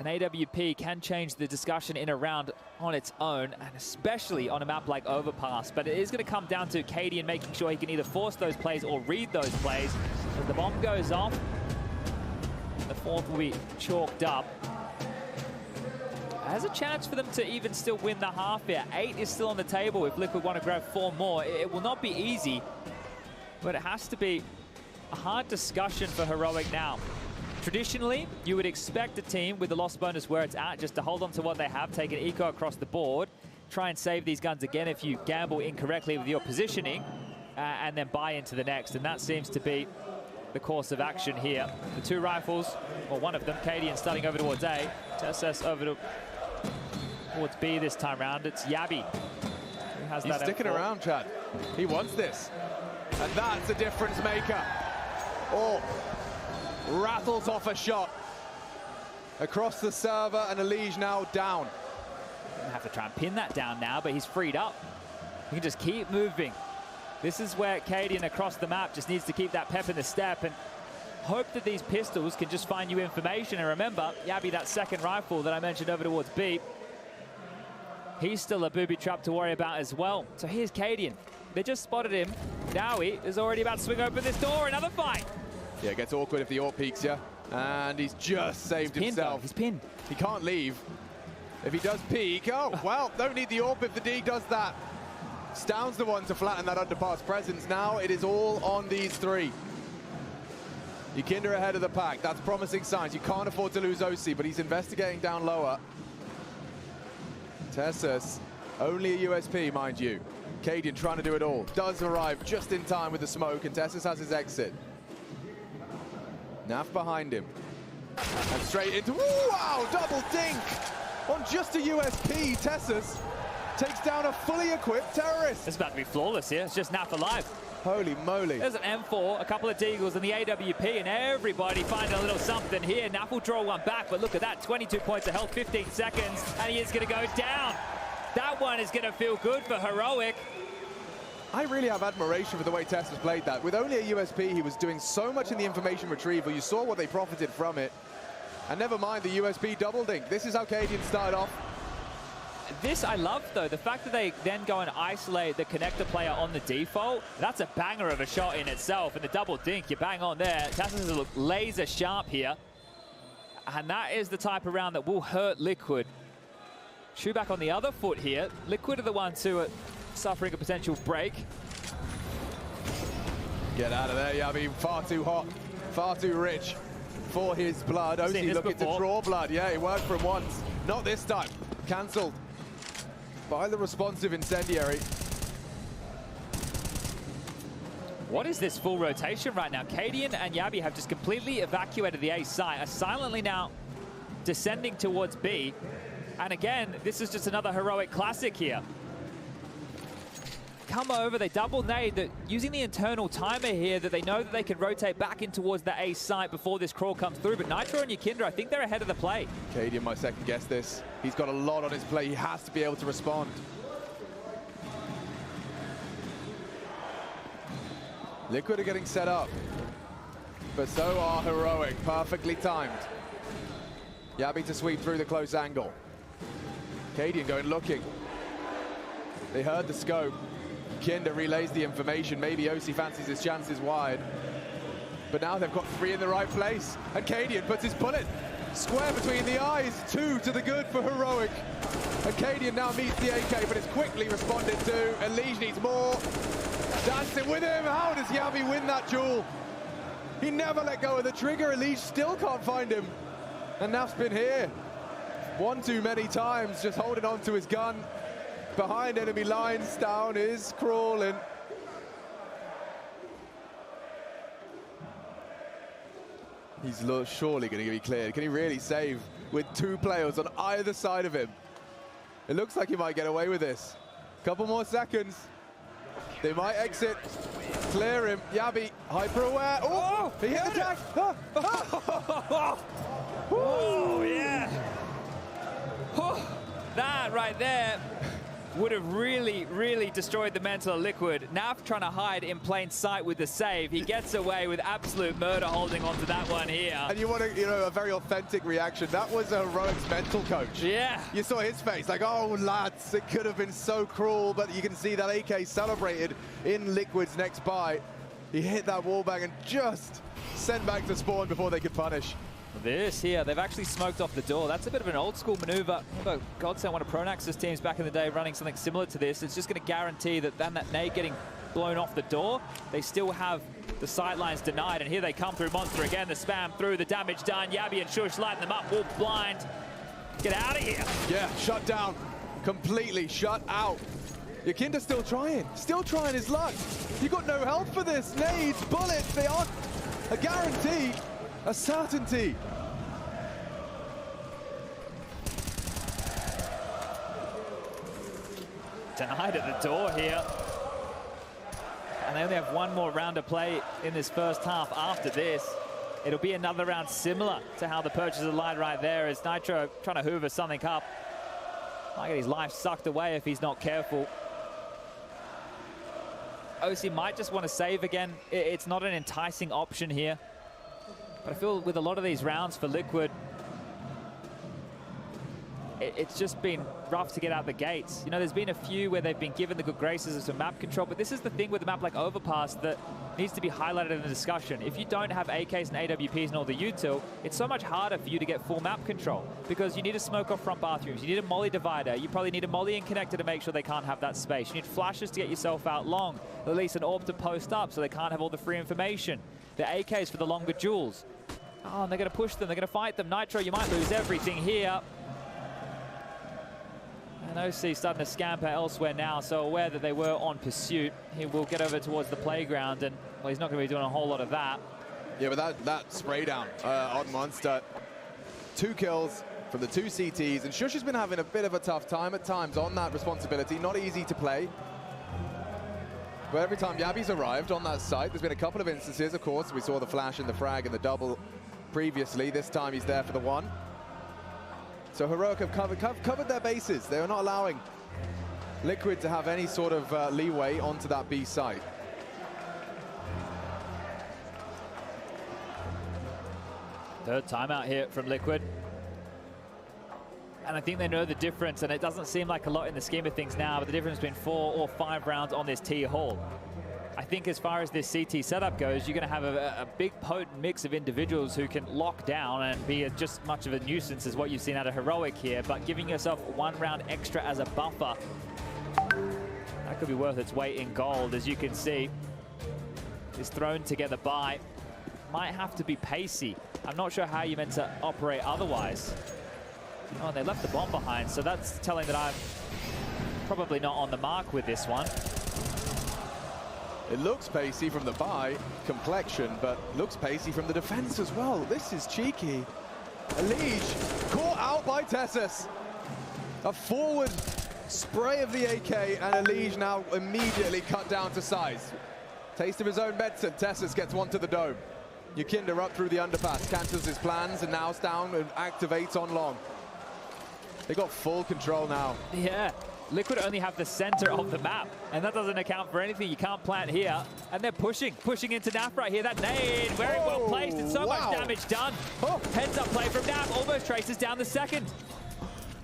An AWP can change the discussion in a round on its own, and especially on a map like Overpass. But it is going to come down to Cadian making sure he can either force those plays or read those plays. As the bomb goes off, the fourth will be chalked up. Has a chance for them to even still win the half here. 8 is still on the table if Liquid want to grab 4 more. It will not be easy, but it has to be a hard discussion for Heroic now. Traditionally, you would expect a team with the loss bonus where it's at just to hold on to what they have, take an eco across the board, try and save these guns again if you gamble incorrectly with your positioning, and then buy into the next. And that seems to be the course of action here. The 2 rifles, or one of them, Cadian starting over towards A, Tessus over towards B this time round. It's Yabi who has He's that sticking M4. around, Chad. He wants this. And that's a difference maker. Oh, rattles off a shot. Across the server, and Liege now down. Gonna have to try and pin that down now, but he's freed up. He can just keep moving. This is where Cadian across the map just needs to keep that pep in the step and hope that these pistols can just find you information. And remember, Yabi, that second rifle that I mentioned over towards B, he's still a booby trap to worry about as well. So here's Cadian. They just spotted him. Dowie is already about to swing open this door. Another fight. Yeah, it gets awkward if the AWP peeks you. And he's just saved himself. He's pinned. He can't leave. If he does peek, oh, well, don't need the AWP if the D does that. Stown's the one to flatten that underpass presence. Now it is all on these 3. Kinder ahead of the pack. That's promising signs. You can't afford to lose OC, but he's investigating down lower. Tessus, only a USP, mind you. Cadian trying to do it all. Does arrive just in time with the smoke, and Tessus has his exit. Naf behind him. And straight into, wow, double dink! On just a USP, Tessus takes down a fully equipped terrorist. It's about to be flawless here. It's just Naf alive. Holy moly. There's an M4, a couple of Deagles, and the AWP, and everybody finding a little something here. Naf will draw one back, but look at that, 22 points of health, 15 seconds, and he is going to go down. That one is going to feel good for Heroic. I really have admiration for the way Tessus played that. With only a USP, he was doing so much in the information retrieval. You saw what they profited from it. And never mind the USP double dink. This is how Cadian started off. This I love, though. The fact that they then go and isolate the connector player on the default, that's a banger of a shot in itself. And the double dink, you bang on there. Tessus has looked laser sharp here. And that is the type of round that will hurt Liquid. Shoe back on the other foot here. Liquid are the ones who are suffering a potential break. Get out of there, Yabi. Far too hot, far too rich for his blood. OC looking to draw blood. Yeah, it worked for him once. Not this time. Cancelled by the responsive incendiary. What is this full rotation right now? Cadian and Yabi have just completely evacuated the A site, are silently now descending towards B. And again, this is just another Heroic classic here. Come over, they double nade, using the internal timer here that they know that they can rotate back in towards the A site before this crawl comes through. But Nitro and Yakinder, I think they're ahead of the play. Cadian might second guess this. He's got a lot on his plate. He has to be able to respond. Liquid are getting set up, but so are Heroic. Perfectly timed. Yabi to sweep through the close angle. Cadian going looking. They heard the scope. Kinder relays the information. Maybe OC fancies his chances wide. But now they've got 3 in the right place. And Cadian puts his bullet Square between the eyes, 2 to the good for Heroic. Acadian now meets the AK, but it's quickly responded to. Elige needs more. Dancing with him. How does Yabi win that duel? He never let go of the trigger. Elige still can't find him. And Naf's been here one too many times, just holding on to his gun. Behind enemy lines, down is crawling. He's surely going to be cleared. Can he really save with 2 players on either side of him? It looks like he might get away with this. Couple more seconds. They might exit. Clear him. Yabi, hyper aware. Oh, he hit the tag. Oh, yeah. That right there would have really, really destroyed the mental of Liquid. Naf trying to hide in plain sight with the save. He gets away with absolute murder holding on to that one here. And you want a very authentic reaction. That was a Heroic's mental coach. Yeah. You saw his face like, oh, lads, it could have been so cruel, but you can see that AK celebrated in Liquid's next buy. He hit that wallbang and just sent back to spawn before they could punish. This here, they've actually smoked off the door. That's a bit of an old school maneuver. Remember, Godsend, one of Pronax's teams back in the day, running something similar to this. It's just going to guarantee that then that nade getting blown off the door, they still have the sightlines denied. And here they come through Monster again. The spam through, the damage done. Yabi and Shush lighting them up, wolf blind. Get out of here. Yeah, shut down. Completely shut out. Yakinda's still trying his luck. You got no help for this. Nades, bullets, they aren't a guarantee. A certainty. Denied at the door here. And they only have one more round to play in this first half after this. It'll be another round similar to how the purchaser lied right there as Nitro trying to hoover something up. Might get his life sucked away if he's not careful. OC might just want to save again. It's not an enticing option here. But I feel with a lot of these rounds for Liquid, it's just been rough to get out the gates. You know, there's been a few where they've been given the good graces of some map control, but this is the thing with a map like Overpass that needs to be highlighted in the discussion. If you don't have AKs and AWPs and all the util, it's so much harder for you to get full map control because you need to smoke off front bathrooms, you need a molly divider, you probably need a molly and connector to make sure they can't have that space. You need flashes to get yourself out long, at least an orb to post up so they can't have all the free information. The AKs for the longer duels. Oh, and they're going to push them, they're going to fight them. Nitro, you might lose everything here. And OC starting to scamper elsewhere now, so aware that they were on pursuit. He will get over towards the playground, and well, he's not going to be doing a whole lot of that. Yeah, but that spray down on Monster. 2 kills from the 2 CTs, and Shush has been having a bit of a tough time at times on that responsibility. Not easy to play. But every time Yabi's arrived on that site, there's been a couple of instances, of course. We saw the flash and the frag and the double previously. This time he's there for the 1. So Heroic have covered their bases. They are not allowing Liquid to have any sort of leeway onto that B site. Third timeout here from Liquid. And I think they know the difference, and it doesn't seem like a lot in the scheme of things now, but the difference between 4 or 5 rounds on this T Hall. I think as far as this CT setup goes, you're going to have a big potent mix of individuals who can lock down and be just much of a nuisance as what you've seen out of Heroic here, but giving yourself 1 round extra as a buffer, that could be worth its weight in gold. As you can see, is thrown together by, might have to be pacey. I'm not sure how you're meant to operate otherwise. Oh, they left the bomb behind, so that's telling that I'm probably not on the mark with this one. It looks pacey from the buy complexion, but looks pacey from the defense as well. This is cheeky. Elige caught out by Tessus. A forward spray of the AK, and Elige now immediately cut down to size. Taste of his own medicine. Tessus gets 1 to the dome. Yakinda up through the underpass, cancels his plans, and now down and activates on long. They got full control now. Yeah. Liquid only have the center of the map, and that doesn't account for anything. You can't plant here, and they're pushing into Naf right here. That nade, very well placed, and so much damage done. Heads up play from Naf, almost traces down the second.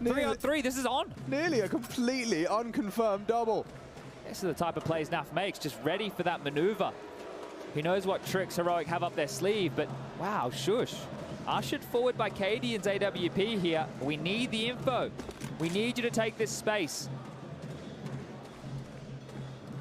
3 on 3, this is on. Nearly a completely unconfirmed double. This is the type of plays Naf makes, just ready for that maneuver. He knows what tricks Heroic have up their sleeve, but wow, Shush. Ushered forward by Cadian's AWP here. We need the info. We need you to take this space.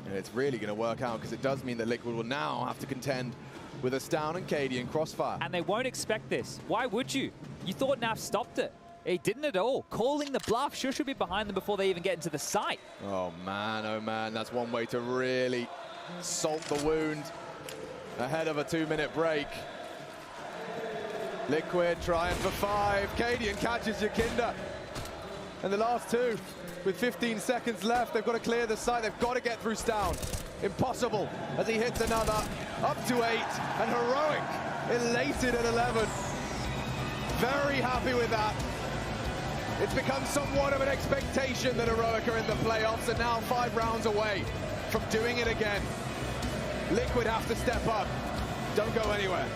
And it's really going to work out because it does mean that Liquid will now have to contend with Astound and Cadian crossfire. And they won't expect this. Why would you? You thought Naf stopped it. He didn't at all. Calling the bluff. Shush should be behind them before they even get into the site. Oh man, that's one way to really salt the wound ahead of a 2-minute break. Liquid trying for 5. Cadian catches Yakinda. And the last 2 with 15 seconds left. They've got to clear the site. They've got to get through Stound. Impossible as he hits another. Up to 8. And Heroic elated at 11. Very happy with that. It's become somewhat of an expectation that Heroic are in the playoffs and now 5 rounds away from doing it again. Liquid have to step up. Don't go anywhere.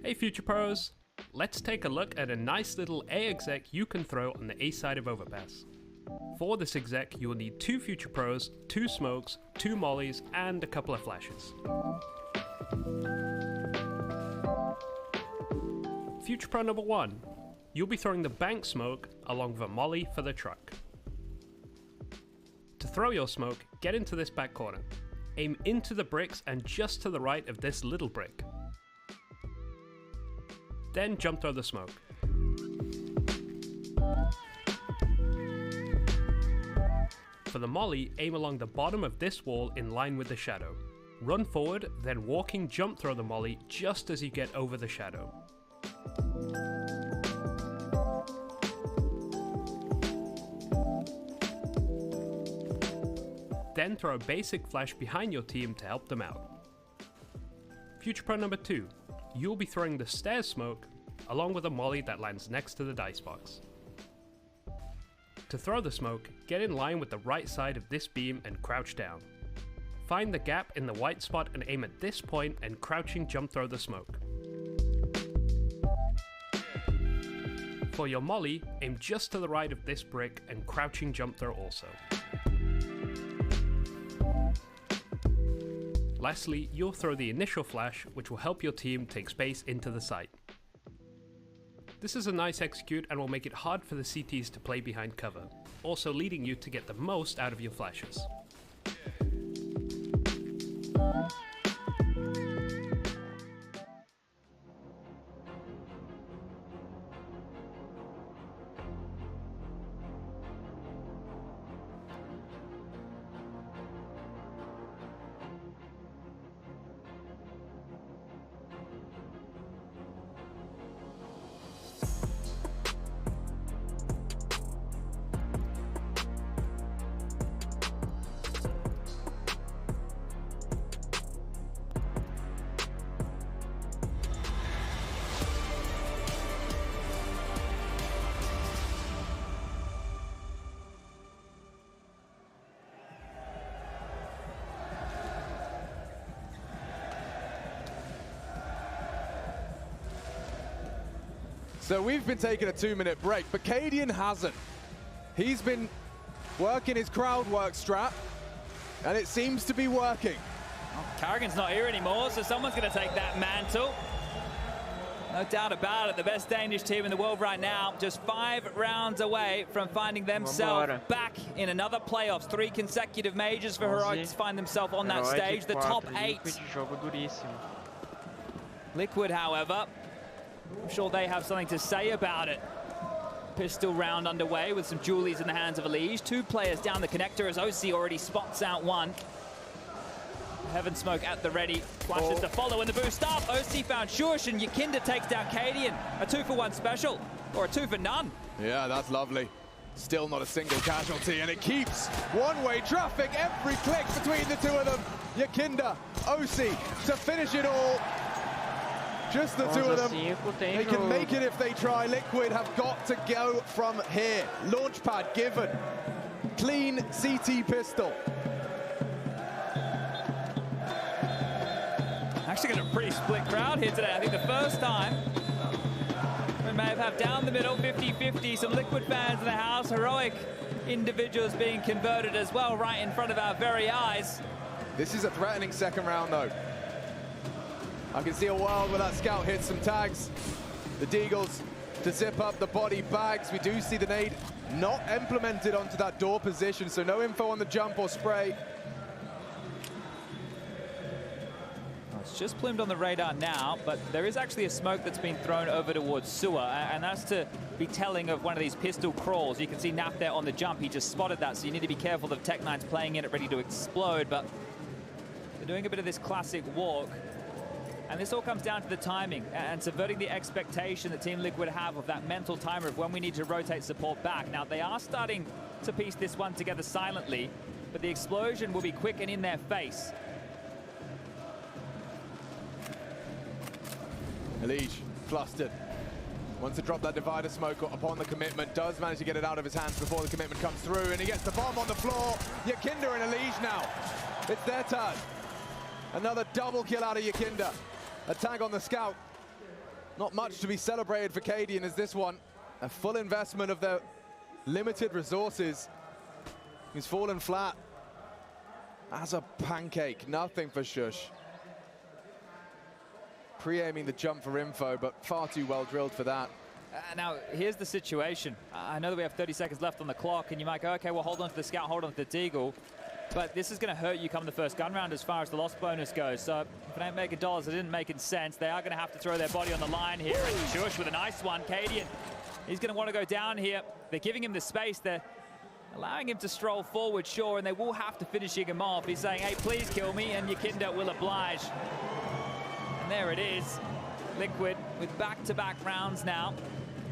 Hey Future Pros, let's take a look at a nice little A exec you can throw on the A side of Overpass. For this exec you will need 2 Future Pros, 2 smokes, 2 mollies and a couple of flashes. Future Pro number 1, you'll be throwing the bank smoke along with a molly for the truck. To throw your smoke, get into this back corner. Aim into the bricks and just to the right of this little brick. Then jump throw the smoke. For the molly, aim along the bottom of this wall in line with the shadow. Run forward, then walking jump throw the molly just as you get over the shadow. Then throw a basic flash behind your team to help them out. Future Pro number 2. You'll be throwing the stairs smoke along with a molly that lands next to the dice box. To throw the smoke, get in line with the right side of this beam and crouch down. Find the gap in the white spot and aim at this point and crouching jump throw the smoke. For your molly, aim just to the right of this brick and crouching jump throw also. Lastly, you'll throw the initial flash, which will help your team take space into the site. This is a nice execute and will make it hard for the CTs to play behind cover, also leading you to get the most out of your flashes. So we've been taking a 2-minute break, but Cadian hasn't. He's been working his crowd work strat, and it seems to be working. Well, Carrigan's not here anymore, so someone's going to take that mantle. No doubt about it, the best Danish team in the world right now, just 5 rounds away from finding themselves back in another playoffs. 3 consecutive majors for Heroic to find themselves on that stage, the top 8. Liquid, however, I'm sure they have something to say about it. Pistol round underway with some Julies in the hands of Elige. 2 players down the connector as OC already spots out one. Heaven Smoke at the ready. Flashes to follow in the boost up. OC found Shush and Yakinda takes down Cadian. A 2-for-1 special, or a 2 for none. Yeah, that's lovely. Still not a single casualty, and it keeps one-way traffic every click between the two of them. Yakinda, OC to finish it all. Just the two of them. They can make it if they try. Liquid have got to go from here. Launchpad given. Clean CT pistol. Actually got a pretty split crowd here today. I think the first time we may have had down the middle, 50-50, some Liquid fans in the house, heroic individuals being converted as well right in front of our very eyes. This is a threatening second round though. I can see a world where that scout hits some tags. The Deagles to zip up the body bags. We do see the nade not implemented onto that door position, so no info on the jump or spray. It's just plumed on the radar now, but there is actually a smoke that's been thrown over towards Sewer, and that's to be telling of one of these pistol crawls. You can see Naf there on the jump. He just spotted that, so you need to be careful that Tech9's playing in it, ready to explode, but they're doing a bit of this classic walk. And this all comes down to the timing and subverting the expectation that Team Liquid have of that mental timer of when we need to rotate support back. Now, they are starting to piece this one together silently, but the explosion will be quick and in their face. Elige, flustered. Wants to drop that divider smoke upon the commitment. Does manage to get it out of his hands before the commitment comes through, and he gets the bomb on the floor. Yakinda and Elige now. It's their turn. Another double kill out of Yakinda. A tag on the scout. Not much to be celebrated for Cadian as this one. A full investment of their limited resources. He's fallen flat as a pancake. Nothing for Shush. Pre-aiming the jump for info, but far too well drilled for that. Now, here's the situation. I know that we have 30 seconds left on the clock, and you might go, okay, well, hold on to the scout, hold on to the Deagle. But this is going to hurt you come the first gun round as far as the loss bonus goes. So if it ain't making dollars, it didn't make sense. They are going to have to throw their body on the line here. And Shush with a nice one. Cadian, he's going to want to go down here. They're giving him the space. They're allowing him to stroll forward, sure, and they will have to finish him off. He's saying, hey, please kill me, and Yakinda will oblige. And there it is. Liquid with back-to-back rounds now.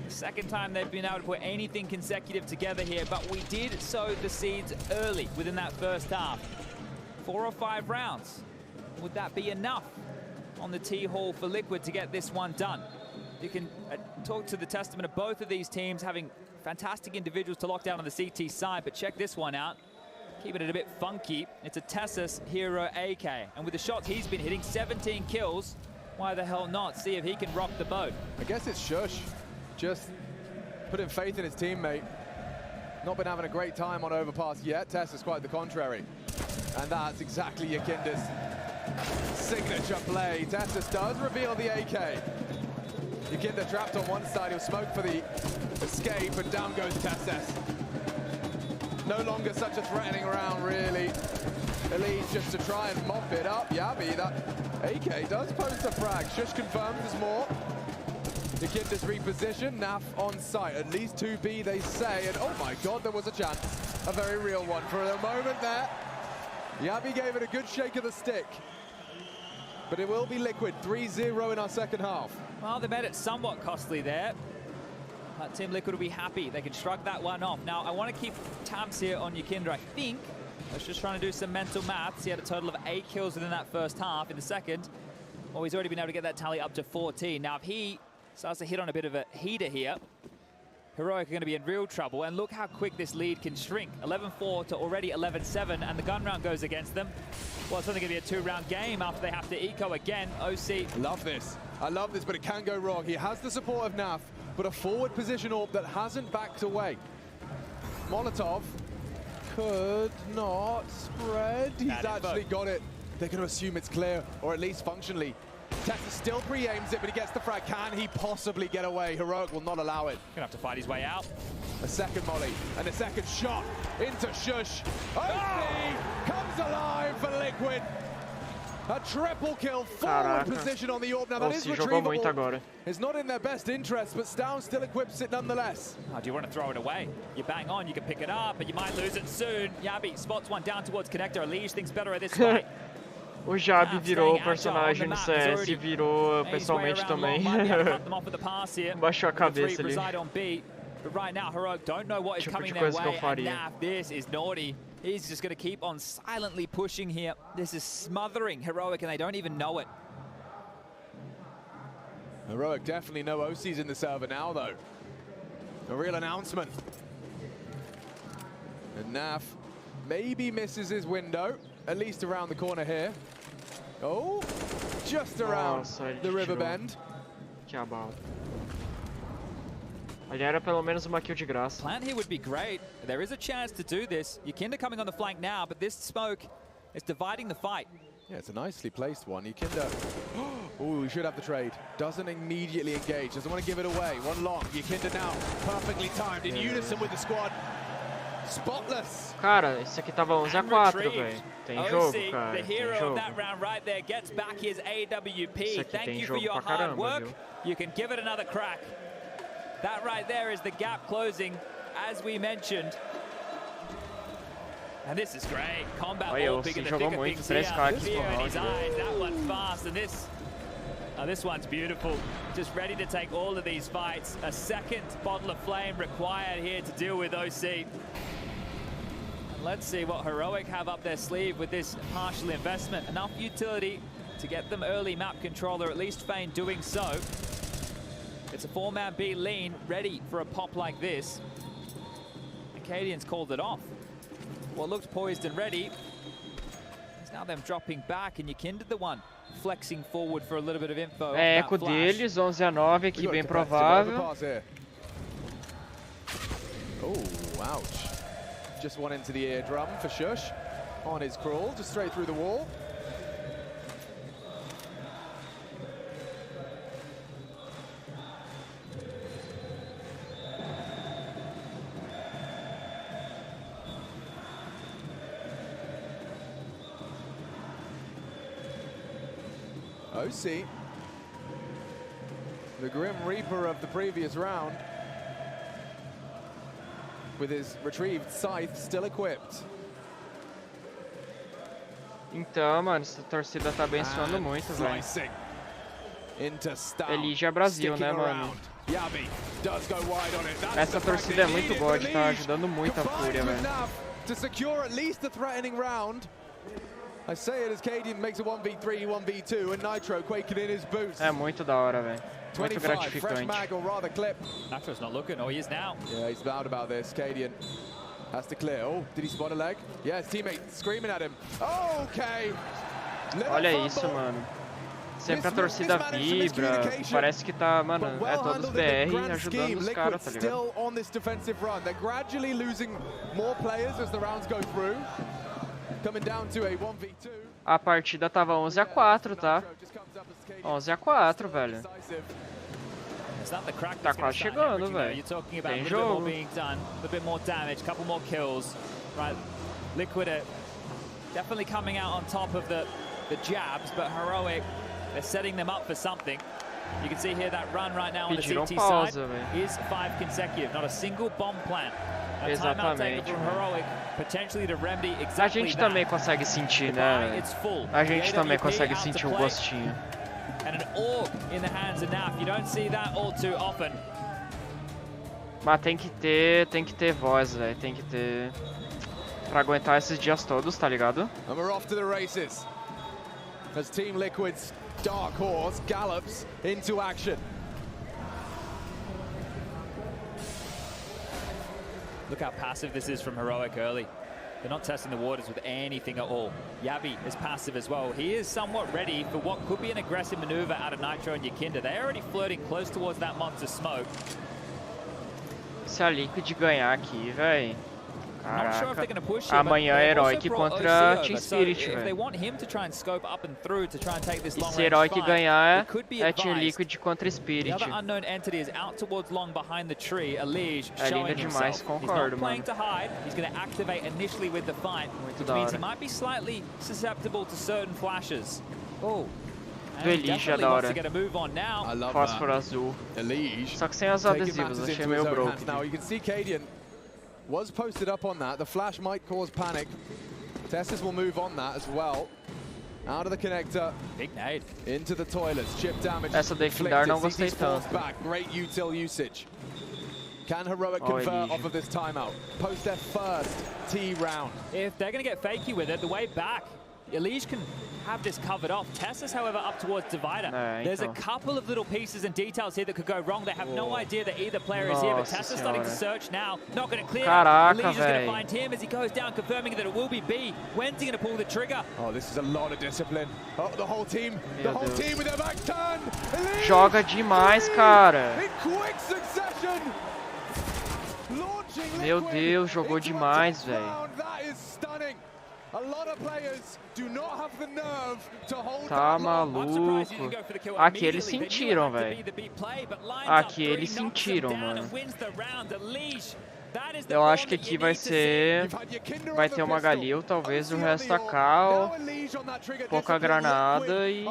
Second time they've been able to put anything consecutive together here, but we did sow the seeds early within that first half. 4 or 5 rounds. Would that be enough on the T-Hall for Liquid to get this one done? You can talk to the testament of both of these teams having fantastic individuals to lock down on the CT side, but check this one out. Keeping it a bit funky. It's a Tessus Hero AK, and with the shots he's been hitting, 17 kills. Why the hell not? See if he can rock the boat. I guess it's Shush. Just putting faith in his teammate. Not been having a great time on overpass yet. Tess is quite the contrary. And that's exactly Yakinda's signature play. Tessus does reveal the AK. Yakinda trapped on one side. He'll smoke for the escape, and down goes Tessus. No longer such a threatening round, really. Elige just to try and mop it up. Yabi, that AK does post a frag. Shush confirms there's more. Yakinda's reposition, Naf on site. At least 2B, they say. And oh my God, there was a chance. A very real one for a moment there. Yabi gave it a good shake of the stick. But it will be Liquid, 3-0 in our second half. Well, they made it somewhat costly there. Team Liquid will be happy. They can shrug that one off. Now, I want to keep tabs here on Yakinda. I think I was just trying to do some mental maths. He had a total of 8 kills within that first half. In the second, well, he's already been able to get that tally up to 14. Now, if he starts to hit on a bit of a heater here, Heroic are going to be in real trouble. And look how quick this lead can shrink. 11-4 to already 11-7, and the gun round goes against them. Well, it's only going to be a 2-round game after they have to eco again. OC. Love this. I love this, but it can go wrong. He has the support of Naf, but a forward position AWP that hasn't backed away. Molotov could not spread. He's actually got it. They're going to assume it's clear, or at least functionally. Tessus still pre-aims it, but he gets the frag. Can he possibly get away? Heroic will not allow it. Gonna have to fight his way out. A second molly, and a second shot into Shush. OC comes alive for Liquid. A triple kill, forward position on the orb. Now that is retrievable. It's not in their best interest, but Stown still equips it nonetheless. Oh, do you want to throw it away? You bang on, you can pick it up, but you might lose it soon. Yabi spots one down towards connector. Leash thinks better at this fight. O Jabi virou personagem no CS e virou pessoalmente também. Baixou a cabeça ali. But right now, Heroic don't know what is coming their way, and Naf, this is naughty. He's just going to keep on silently pushing here. This is smothering Heroic, and they don't even know it. Heroic definitely know OC's in the server now, though. A real announcement. And Naf maybe misses his window, at least around the corner here. Oh, just around the river bend. Ali era pelo menos uma kill de graça. Plant here would be great. There is a chance to do this. Yukinda coming on the flank now, but this smoke is dividing the fight. Yeah, it's a nicely placed one. Yukinda, oh, he should have the trade. Doesn't immediately engage, doesn't want to give it away. One long, Yukinda now, perfectly timed, in unison with the squad. Spotless. Cara, esse aqui tava 11-4, velho. Tem jogo, cara. The hero of that round right there gets back his AWP. Thank you for your hard work. You can give it another crack. That right there is the gap closing, as we mentioned. And this is great. Combat ball picking the thick of things here. Fear in his eyes. That one's fast, and this one's beautiful. Just ready to take all of these fights. A second bottle of flame required here to deal with OC. And let's see what Heroic have up their sleeve with this partial investment. Enough utility to get them early map control, or at least feign doing so. It's a 4-man B lean, ready for a pop like this. Acadians called it off. What looked poised and ready is now them dropping back, and Yukinda the one flexing forward for a little bit of info. É eco deles, 11-9 aqui, bem provável. Oh, ouch. Just one into the eardrum for Shush. On his crawl, just straight through the wall. OC, the Grim Reaper of the previous round, with his retrieved scythe still equipped. Então, mano, essa torcida tá abençoando muito, velho. Elige é Brasil, né, mano? Essa torcida é muito god, tá ajudando muito a Fúria, velho. To secure at least the threatening round. I say it as Cadian makes a 1v3, 1v2, and Nitro quaking in his boots. É muito da hora, velho. Muito gratificante. Nitro's not looking, or he is now. Yeah, he's loud about this. Cadian has to clear. Oh, did he spot a leg? Yeah, his teammate screaming at him. Okay. Olha isso, mano. Sempre a torcida vibra. Parece que tá, mano, é todos BR ajudando os caras, tá ligado? Still on this defensive run. They're gradually losing more players as the rounds go through. Coming down to a 1v2. A partida tava 11-4, tá? 11-4, velho. Tá quase chegando, velho. Tem jogo. A bit more damage, couple more kills. Right, Liquid are definitely coming out on top of the jabs, but Heroic, they're setting them up for something. You can see here that run right now on the CT side is 5 consecutive, not a single bomb plant. Exatamente. A gente também consegue sentir, né? A gente também consegue sentir um gostinho. Mas tem que ter voz, velho. Tem que ter pra aguentar esses dias todos, tá ligado? And we're off to the races. As Team Liquid's Dark Horse gallops into action. Look how passive this is from Heroic early. They're not testing the waters with anything at all. Yabi is passive as well. He is somewhat ready for what could be an aggressive maneuver out of Nitro and Yukinda. They're already flirting close towards that monster smoke. Se a Liquid ganhar aqui, véi. Caraca. Amanhã é Heroic contra Team Spirit, velho. E se Heroic ganhar, é Team Liquid contra Spirit. É linda demais, concordo, mano. Muito da hora. Do Elige é da hora. Fósforo azul. Só que sem os adesivos, achei meio broke. Now you can see Cadian was posted up on that. The flash might cause panic. Tessus will move on that as well. Out of the connector. Big nade. Into the toilets. Chip damage. Essa da Kindar não gostei tanto. Back. Great util usage. Can Heroic convert off of this timeout? Post their first T round. If they're going to get fakey with it, the way back, Elige can have this covered off. Tessus, however, up towards Divider. There's a couple of little pieces and details here that could go wrong. They have no idea that either player is here, but Tessus starting to search now. Not going to clear. Elige is going to find him as he goes down, confirming that it will be B. When's he going to pull the trigger? Oh, this is a lot of discipline. Oh, the whole team with their backs turned. Joga demais, cara. In quick succession. Meu Deus, jogou demais, velho. Tá maluco. Aqui eles sentiram, velho. Aqui eles sentiram, mano. Eu acho que aqui vai ser... Vai ter uma Galil, talvez o resto a Cal. Pouca granada e...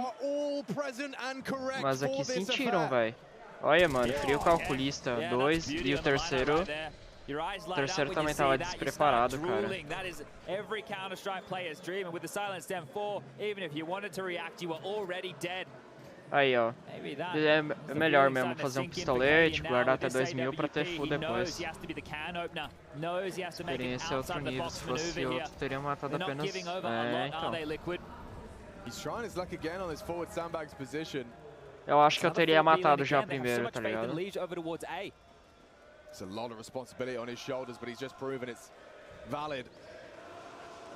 Mas aqui sentiram, velho. Olha, mano, frio calculista 2 e o terceiro... O terceiro também tava despreparado, cara. Aí, ó. É melhor mesmo fazer um pistolete, guardar até 2000 pra ter full depois. Experiência é outro nível, se fosse outro, teria matado apenas... É, então. Eu acho que eu teria matado já primeiro, tá ligado? It's a lot of responsibility on his shoulders, but he's just proven it's valid.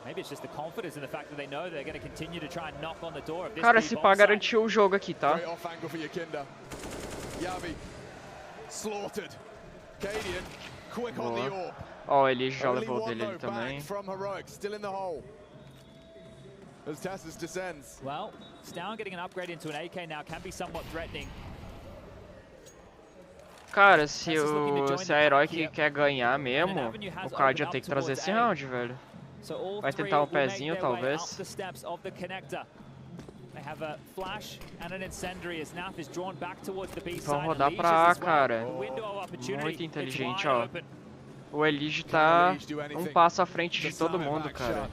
Maybe it's just the confidence in the fact that they know they're going to continue to try and knock on the door of this. Cara, esse pá garantiu o jogo aqui, tá? Great off angle for Yakinda. Yavi slaughtered. Cadian quick on the orb. Ó, ele já levou dele ali também. From Heroic, still in the hole. As Tessus descends. Well, Stown getting an upgrade into an AK now can be somewhat threatening. Cara, se a Heroic quer ganhar mesmo, o Card ia ter que trazer esse round, velho. Vai tentar um pezinho, talvez. Vão rodar pra A, cara. Muito inteligente, ó. O Elige tá um passo à frente de todo mundo, cara.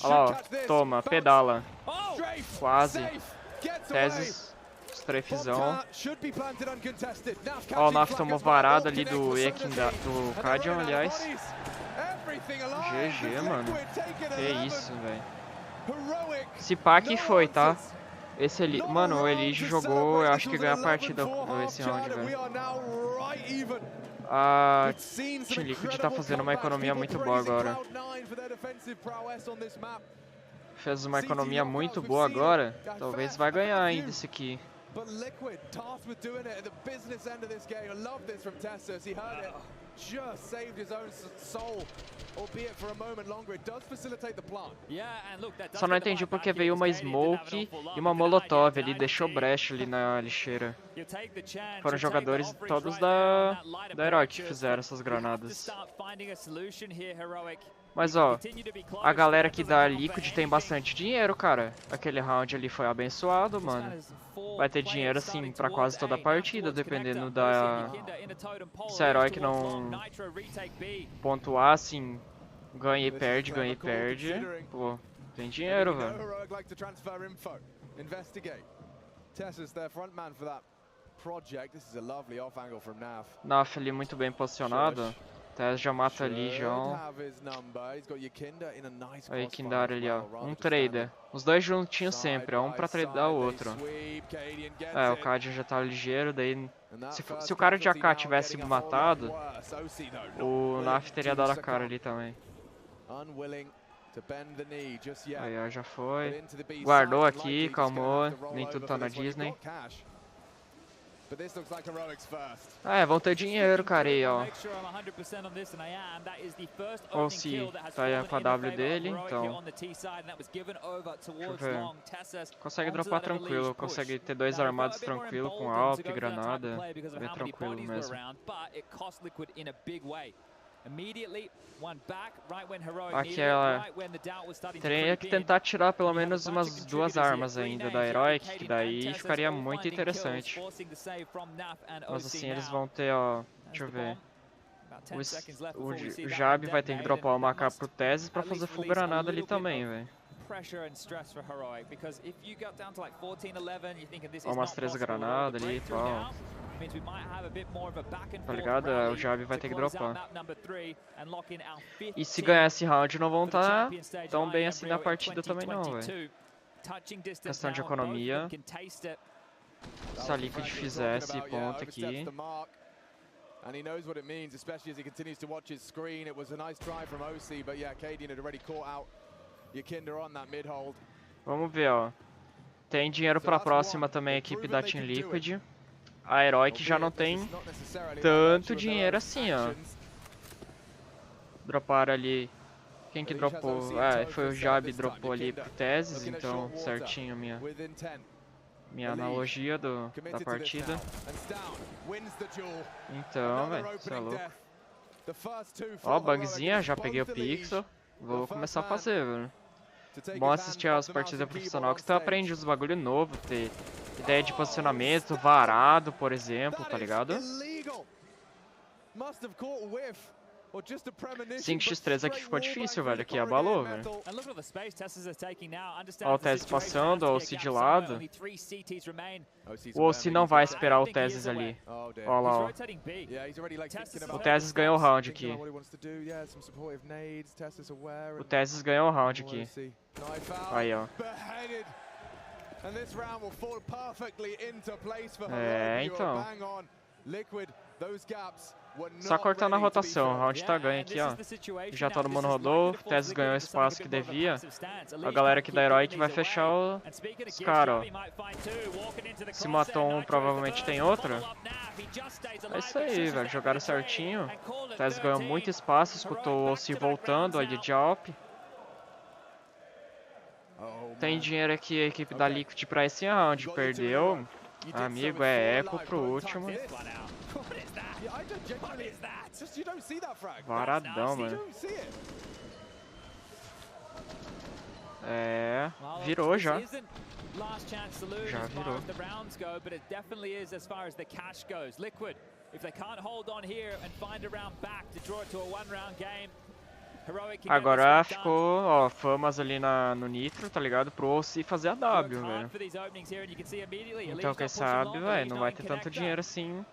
Olha lá, ó. Toma, pedala. Quase. Teses, strafezão. Ó, o Naf tomou varado ali do Radeon, aliás. GG, mano. Que isso, velho. Esse pack foi, tá? Esse ali, mano, o Elige jogou, eu acho que ganhou a partida esse round, velho. A Team Liquid tá fazendo uma economia muito boa agora. Fez uma economia muito boa agora, talvez vai ganhar ainda esse aqui. Só não entendi porque veio uma Smoke e uma Molotov ali, deixou brecha ali na lixeira. Foram jogadores todos da Heroic que fizeram essas granadas. Mas ó, a galera aqui da Liquid tem bastante dinheiro, cara. Aquele round ali foi abençoado, mano. Vai ter dinheiro assim pra quase toda a partida, dependendo da... Se a Heroic não pontuar assim, ganha e perde, pô, tem dinheiro, velho. Naf ali muito bem posicionado. Tess já mata ali, João. Aí, Kindar ali, ó. Um trader. Os dois juntinhos sempre, ó. Um pra tradar o outro. É, o Cad já tá ligeiro, daí... Se o cara de AK tivesse me matado, o Naf teria dado a cara ali também. Aí, ó, já foi. Guardou aqui, calmou. Nem tudo tá na Disney. Ah, vão ter dinheiro, cara, aí, ó. Ou se tá aí com a W dele, então. Deixa eu ver. Consegue dropar tranquilo, consegue ter 2 armados tranquilo com Alp, granada. Bem tranquilo mesmo. Aqui ela teria que tentar tirar pelo menos umas 2 armas ainda da Heroic, que daí ficaria muito interessante. Mas assim eles vão ter, ó, deixa eu ver. O Jab vai ter que dropar o Maca pro Teses pra fazer full granada ali também, velho. Ó, umas 3 granadas ali e tal. Tá ligado? O Jab vai ter que dropar. E se ganhar esse round não vão estar tão bem assim na partida também não, velho. Questão de economia. Se a Liquid fizer esse ponto aqui. And he knows what it means, especially as he continues to watch his screen. It was a nice try from OC, but yeah, Cadian had already caught out Yakinder on that mid hold. Vamos ver, ó. Tem dinheiro pra próxima também a equipe da Team Liquid. A Heroic já não tem tanto dinheiro assim, ó. Droparam ali. Quem que dropou? Ah, foi o Jab, dropou ali pro Teses, então certinho minha analogia da partida. Então, velho, isso é louco. Ó, bugzinha, já peguei o pixel. Vou começar a fazer, velho. Bom assistir as partidas profissionais que tu aprende os bagulho novo, ter ideia de posicionamento, varado, por exemplo, tá ligado? 5x3 aqui ficou difícil, velho, aqui abalou, velho. Ó o Teses passando, ó o C de lado. O OC não vai esperar o Teses ali. Ó lá, ó. O Teses ganhou o round aqui. O Teses ganhou o round aqui. Aí, ó. É, então. Só cortando a rotação, o round tá ganho aqui, ó. Já todo mundo rodou, o Teses ganhou o espaço que devia. A galera aqui da Heroic vai fechar os caras, ó. Se matou um, provavelmente tem outro. É isso aí, velho, jogaram certinho. O Teses ganhou muito espaço, escutou o OC voltando ali de Alp. Tem dinheiro aqui a equipe da Liquid pra esse round, perdeu. Amigo, é eco pro último. Varadão, mano. É, virou já. Já virou. Agora ficou, ó, famas ali no Nitro, tá ligado? Pro OC fazer a W, velho. Então quem sabe, velho, não vai ter tanto dinheiro assim.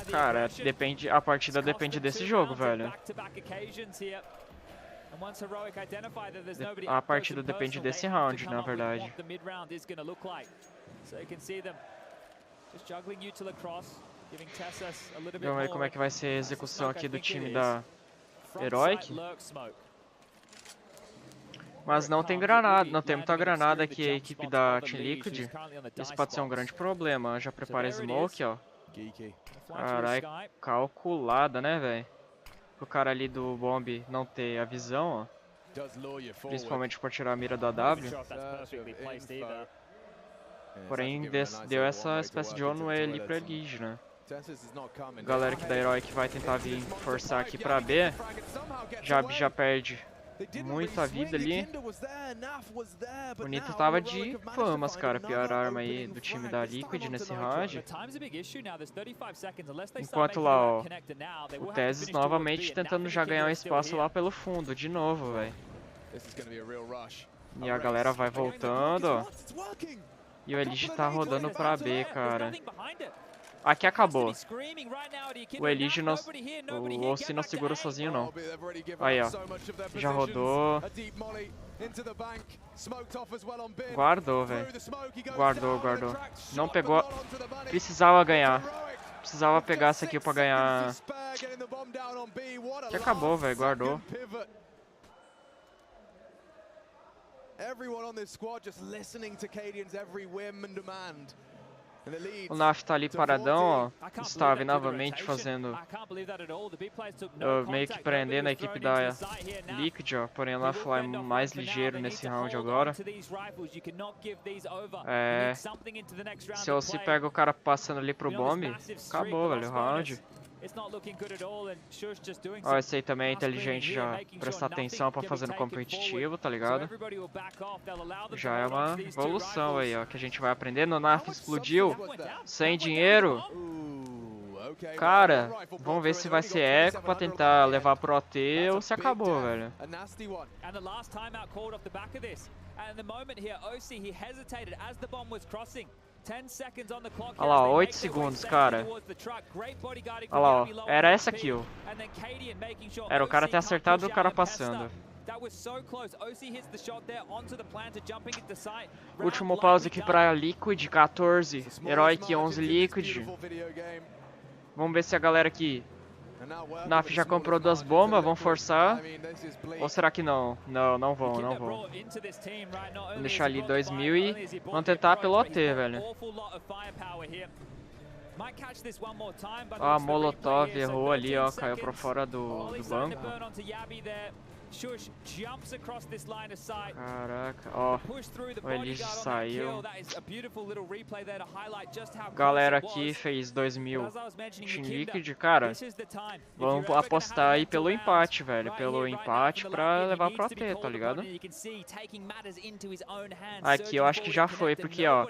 Cara, depende, a partida depende desse jogo, velho. A partida depende desse round, na verdade. Vamos ver como é que vai ser a execução aqui do time da Heroic. Mas não tem granada, não tem muita granada aqui a equipe da Team Liquid. Isso pode ser um grande problema. Já prepara smoke, ó. Caralho, calculada, né, velho? Pro cara ali do bomb não ter a visão, ó. Principalmente por tirar a mira da W. Porém, deu essa espécie de one-way ali pra Elige, né? Galera aqui da Heroic vai tentar vir forçar aqui pra B. Já perde muita vida ali. O Nitro tava de famas, cara. Pior arma aí do time da Liquid nesse round. Enquanto lá, ó, o Teses novamente tentando já ganhar um espaço lá pelo fundo, de novo, velho. E a galera vai voltando, ó. E o Elige tá rodando pra B, cara. Aqui acabou. O Elige não... O OC não segura sozinho, não. Aí, ó. Já rodou. Guardou, velho. Guardou. Não pegou. Precisava ganhar. Precisava pegar essa aqui pra ganhar. Que acabou, velho. Guardou. Everyone on this squad just listening to Cadian's every whim and demand. O Naf tá ali paradão, ó. Stave novamente fazendo... meio que prendendo a equipe da Liquid, ó. Porém o Naf é mais ligeiro nesse round agora. Se você pega o cara passando ali pro bomb, acabou, velho, o round. Ó, esse aí também é inteligente já prestar atenção pra fazer no competitivo, tá ligado? Já é uma evolução aí, ó, que a gente vai aprendendo. O Naf explodiu, sem dinheiro. Cara, vamos ver se vai ser eco pra tentar levar pro OT ou se acabou, velho. Olha lá, 8 segundos, cara. Olha lá, ó. Era essa kill. Era o cara ter acertado e o cara passando. Último pause aqui pra Liquid, 14. Heroic, 11 Liquid. Vamos ver se a galera aqui... Naf já comprou 2 bombas, vão forçar. Ou será que não? Não vão. Vamos deixar ali 2000 e vamos tentar pelo OT, velho. Ó, a Molotov errou ali, ó, caiu pra fora do banco. Caraca, ó, o Elige saiu. Galera aqui fez 2000 Team Liquid, cara. Vamos apostar aí pelo empate, velho. Pelo empate pra levar pro AT, tá ligado? Aqui eu acho que já foi, porque ó,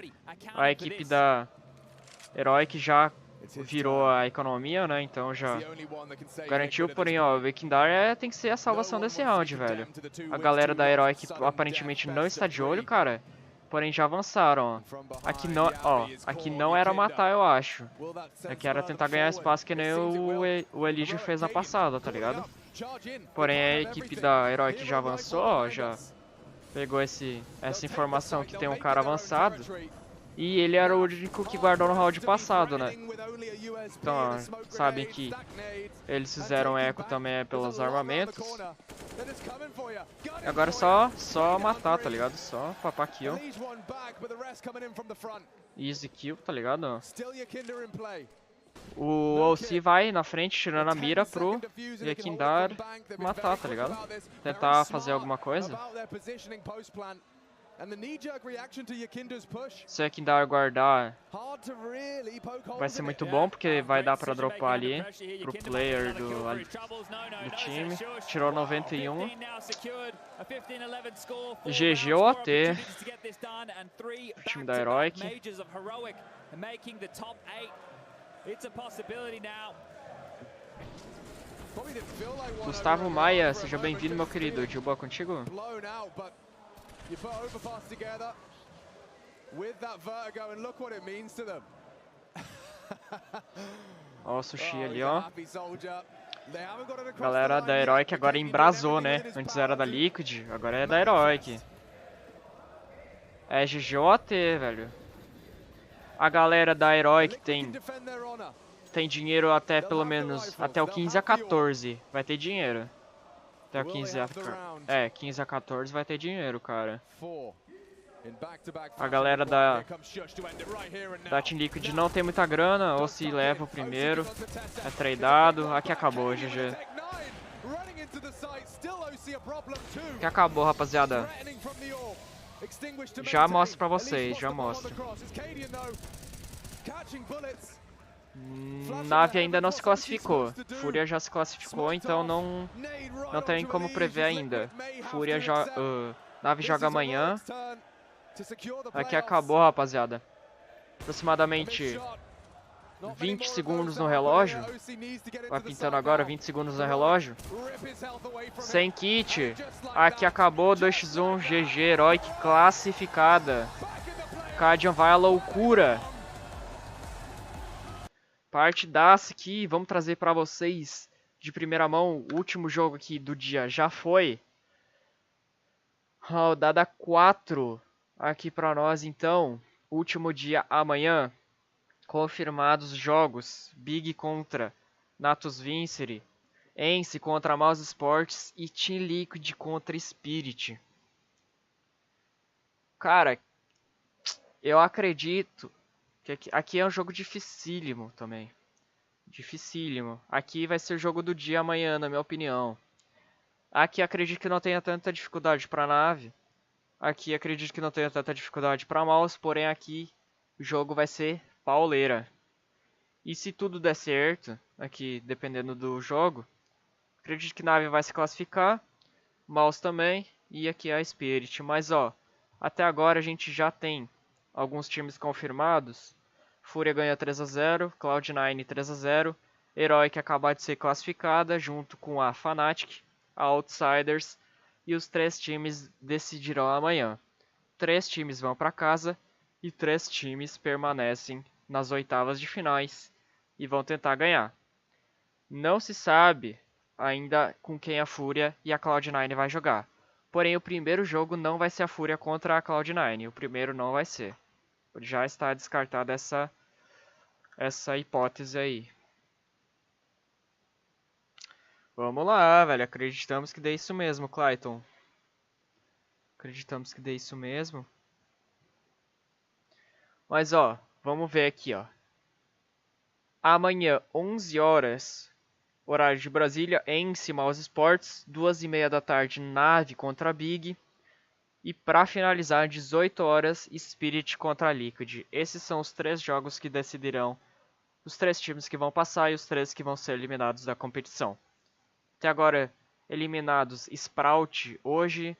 a equipe da Heroic já virou a economia, né? Então já garantiu, porém, ó, o Ekindar tem que ser a salvação desse round, velho. A galera da Heroic aparentemente não está de olho, cara. Porém, já avançaram, ó. Aqui não era matar, eu acho. Aqui era tentar ganhar espaço que nem o Elige fez na passada, tá ligado? Porém, a equipe da Heroic já avançou, ó, já pegou essa informação que tem um cara avançado. E ele era o único que guardou no round passado, né? Então, ó, sabem que eles fizeram eco também pelos armamentos. Agora é só matar, tá ligado? Só papar kill. Easy kill, tá ligado? O OC vai na frente, tirando a mira pro Ekindar matar, tá ligado? Tentar fazer alguma coisa. Se o Ekindar guardar, vai ser muito bom, porque vai dar pra dropar ali pro player do time. Tirou 91. GG ou AT. O time da Heroic. Gustavo Maia, seja bem-vindo, meu querido. De boa contigo? You put overpass together with that vertigo and look what it means to them. Ó o Sushi ali, ó. Galera da Heroic agora embrasou, né? Antes era da Liquid, agora é da Heroic. É GG ou AT, velho. A galera da Heroic tem dinheiro até pelo menos até o 15 a 14. Vai ter dinheiro. Até o 15 a 14 vai ter dinheiro, cara. A galera da Team Liquid não tem muita grana, ou se leva o primeiro. É tradeado. Aqui acabou, GG. Aqui acabou, rapaziada. Já mostro pra vocês, já mostro. Nave ainda não se classificou. Fúria já se classificou, então não tem como prever ainda. Nave joga amanhã. Aqui acabou, rapaziada. Aproximadamente 20 segundos no relógio. Vai pintando agora, 20 segundos no relógio. Sem kit. Aqui acabou, 2x1, GG, Heroic classificada. Radeon vai à loucura. Partidaça aqui, vamos trazer pra vocês de primeira mão. O último jogo aqui do dia já foi. Rodada 4 aqui pra nós, então. Último dia amanhã. Confirmados jogos. Big contra Natus Vincere. Ence contra Mouse Sports e Team Liquid contra Spirit. Cara, eu acredito Que aqui é um jogo dificílimo também. Dificílimo. Aqui vai ser o jogo do dia amanhã, na minha opinião. Aqui acredito que não tenha tanta dificuldade para nave. Aqui acredito que não tenha tanta dificuldade para mouse, porém aqui o jogo vai ser pauleira. E se tudo der certo, aqui dependendo do jogo, acredito que nave vai se classificar, mouse também, e aqui a Spirit. Mas ó, até agora a gente já tem alguns times confirmados. Fúria ganha 3-0, Cloud9 3-0, Heroic acaba de ser classificada junto com a Fnatic, a Outsiders, e os 3 times decidirão amanhã. 3 times vão para casa e 3 times permanecem nas oitavas de finais e vão tentar ganhar. Não se sabe ainda com quem a Fúria e a Cloud9 vai jogar. Porém, o primeiro jogo não vai ser a Fúria contra a Cloud9. O primeiro não vai ser. Já está descartada essa hipótese aí. Vamos lá, velho. Acreditamos que dê isso mesmo, Clayton. Acreditamos que dê isso mesmo. Mas, ó, vamos ver aqui, ó. Amanhã, 11 horas, horário de Brasília, em Mouse Sports. 2h30 da tarde, Nave contra a Big. E para finalizar, 18 horas, Spirit contra a Liquid. Esses são os 3 jogos que decidirão os 3 times que vão passar e os 3 que vão ser eliminados da competição. Até agora, eliminados Sprout hoje,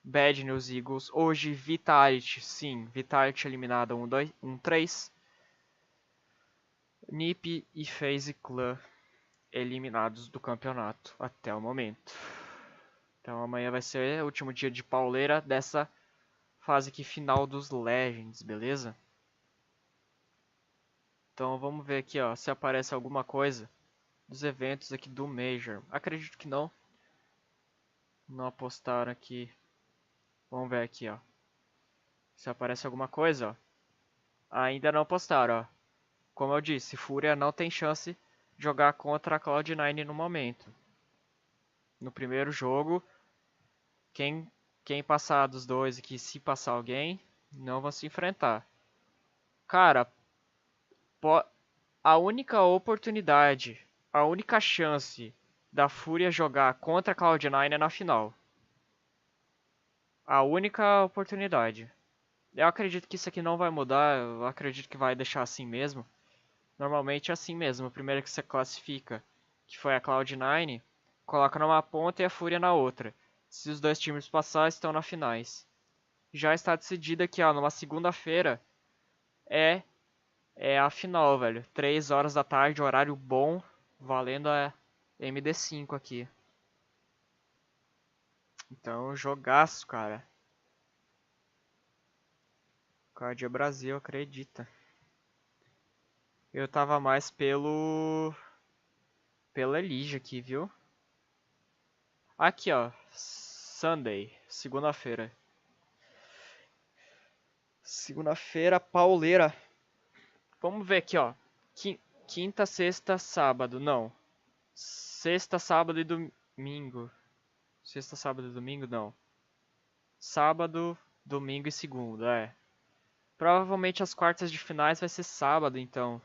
Bad News Eagles hoje, Vitality, sim, Vitality eliminada 1-3. NiP e FaZe Clan eliminados do campeonato até o momento. Então amanhã vai ser o último dia de pauleira dessa fase aqui final dos Legends, beleza? Então vamos ver aqui, ó, se aparece alguma coisa dos eventos aqui do Major. Acredito que não. Não apostaram aqui. Vamos ver aqui, ó. Se aparece alguma coisa, ó. Ainda não postaram, ó. Como eu disse, Fúria não tem chance de jogar contra a Cloud9 no momento. No primeiro jogo, quem passar dos dois aqui, se passar alguém, não vão se enfrentar. Cara, a única oportunidade, a única chance da Fúria jogar contra a Cloud9 é na final. A única oportunidade. Eu acredito que isso aqui não vai mudar, eu acredito que vai deixar assim mesmo. Normalmente é assim mesmo, o primeiro que você classifica, que foi a Cloud9, coloca numa ponta e a Fúria na outra. Se os 2 times passarem, estão na finais. Já está decidido aqui, ó, numa segunda-feira, é a final, velho. 3 horas da tarde, horário bom, valendo a MD5 aqui. Então, jogaço, cara. Código Brasil, acredita. Eu tava mais pela Elijah aqui, viu? Aqui, ó. Sunday, segunda-feira. Segunda-feira, pauleira. Vamos ver aqui, ó. Quinta, sexta, sábado. Não. Sexta, sábado e domingo. Sexta, sábado e domingo, não. Sábado, domingo e segunda, é. Provavelmente as quartas de finais vai ser sábado, então.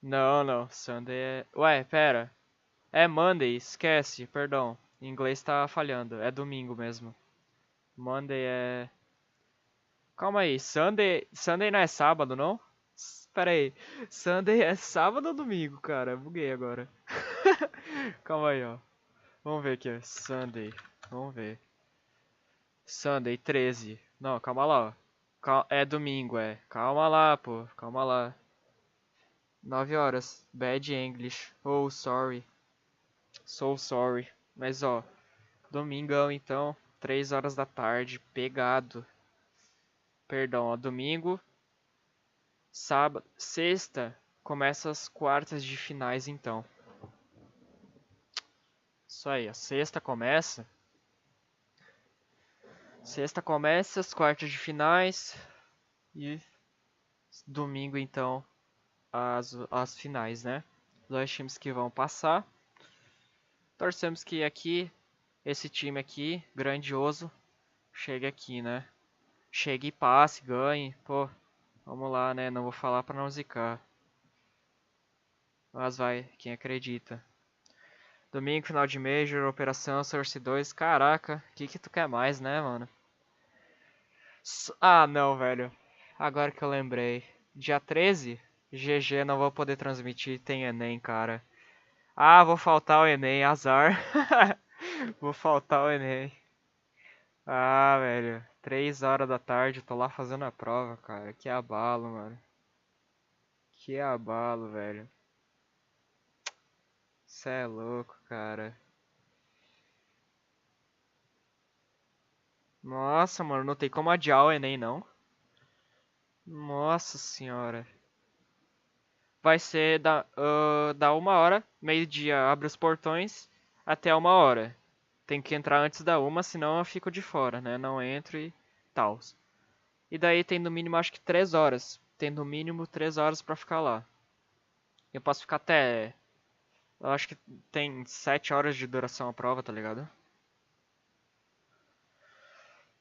Não. Sunday é... Ué, pera. É Monday, esquece, perdão. Em inglês tá falhando, é domingo mesmo. Monday é... Calma aí, Sunday não é sábado, não? Pera aí, Sunday é sábado ou domingo, cara? Buguei agora. Calma aí, ó. Vamos ver aqui, ó. Sunday, vamos ver. Sunday, 13. Não, calma lá, ó. É domingo, é. Calma lá, pô, calma lá. 9 horas, bad English. Oh, sorry. So sorry. Mas, ó, domingão, então, 3 horas da tarde, pegado. Perdão, ó, domingo, sábado, sexta, começa as quartas de finais, então. Isso aí, a sexta começa. Sexta começa, as quartas de finais. E domingo, então, as finais, né? 2 times que vão passar. Torcemos que aqui, esse time aqui, grandioso, chegue aqui, né? chegue e passe, ganhe. Pô, vamos lá, né? Não vou falar pra não zicar. Mas vai, quem acredita. Domingo, final de Major, Operação Source 2. Caraca, o que tu quer mais, né, mano? Ah, não, velho. Agora que eu lembrei. Dia 13, GG, não vou poder transmitir, tem Enem, cara. Ah, vou faltar o Enem, azar. Vou faltar o Enem. Ah, velho. 3 horas da tarde, eu tô lá fazendo a prova, cara. Que abalo, mano. Que abalo, velho. Cê é louco, cara. Nossa, mano, não tem como adiar o Enem, não. Nossa senhora. Vai ser da 1h, meio-dia abre os portões, até 1h. Tem que entrar antes da 1, senão eu fico de fora, né? Não entro e tal. E daí tem no mínimo, acho que 3 horas. Tem no mínimo 3 horas pra ficar lá. Eu posso ficar até... Eu acho que tem 7 horas de duração a prova, tá ligado?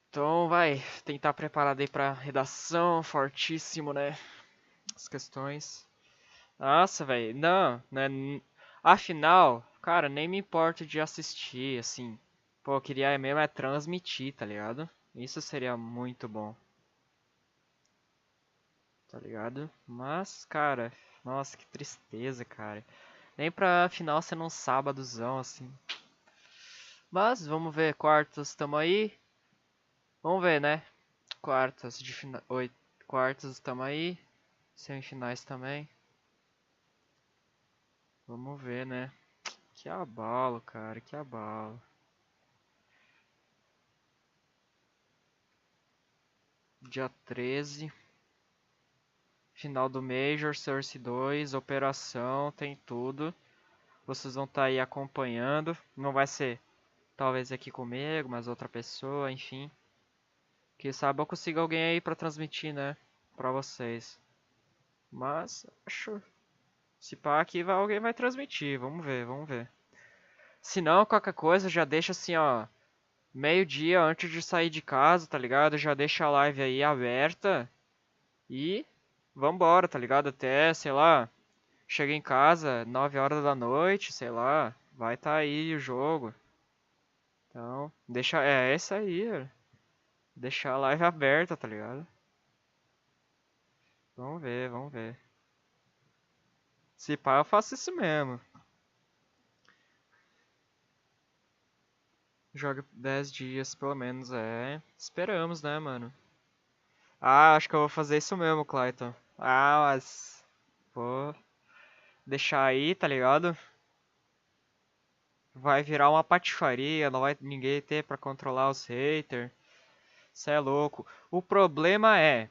Então vai, tentar preparar daí pra redação, fortíssimo, né? As questões. Nossa, velho, não, né? Afinal, cara, nem me importo de assistir, assim. Pô, eu queria mesmo transmitir, tá ligado? Isso seria muito bom. Tá ligado? Mas, cara, nossa, que tristeza, cara. Nem pra final ser num sábadozão, assim. Mas, vamos ver, quartos, tamo aí. Vamos ver, né? Quartas de final... Quartas, tamo aí. Semifinais também. Vamos ver, né? Que abalo, cara, que abalo. Dia 13. Final do Major, Source 2, Operação, tem tudo. Vocês vão estar aí acompanhando. Não vai ser talvez aqui comigo, mas outra pessoa, enfim. Quem sabe eu consigo alguém aí pra transmitir, né? Pra vocês. Mas, acho... Se pá, aqui alguém vai transmitir. Vamos ver, vamos ver. Se não, qualquer coisa, já deixa assim, ó. Meio-dia antes de sair de casa, tá ligado? Já deixa a live aí aberta. E vambora, tá ligado? Até, sei lá, chega em casa 9 horas da noite, sei lá. Vai tá aí o jogo. Então, deixa... É essa aí, velho. Deixar a live aberta, tá ligado? Vamos ver, vamos ver. Se pá, eu faço isso mesmo. Joga 10 dias, pelo menos, é. Esperamos, né, mano? Ah, acho que eu vou fazer isso mesmo, Clayton. Ah, mas... Pô... Deixar aí, tá ligado? Vai virar uma patifaria, não vai ninguém ter pra controlar os haters. Cê é louco. O problema é...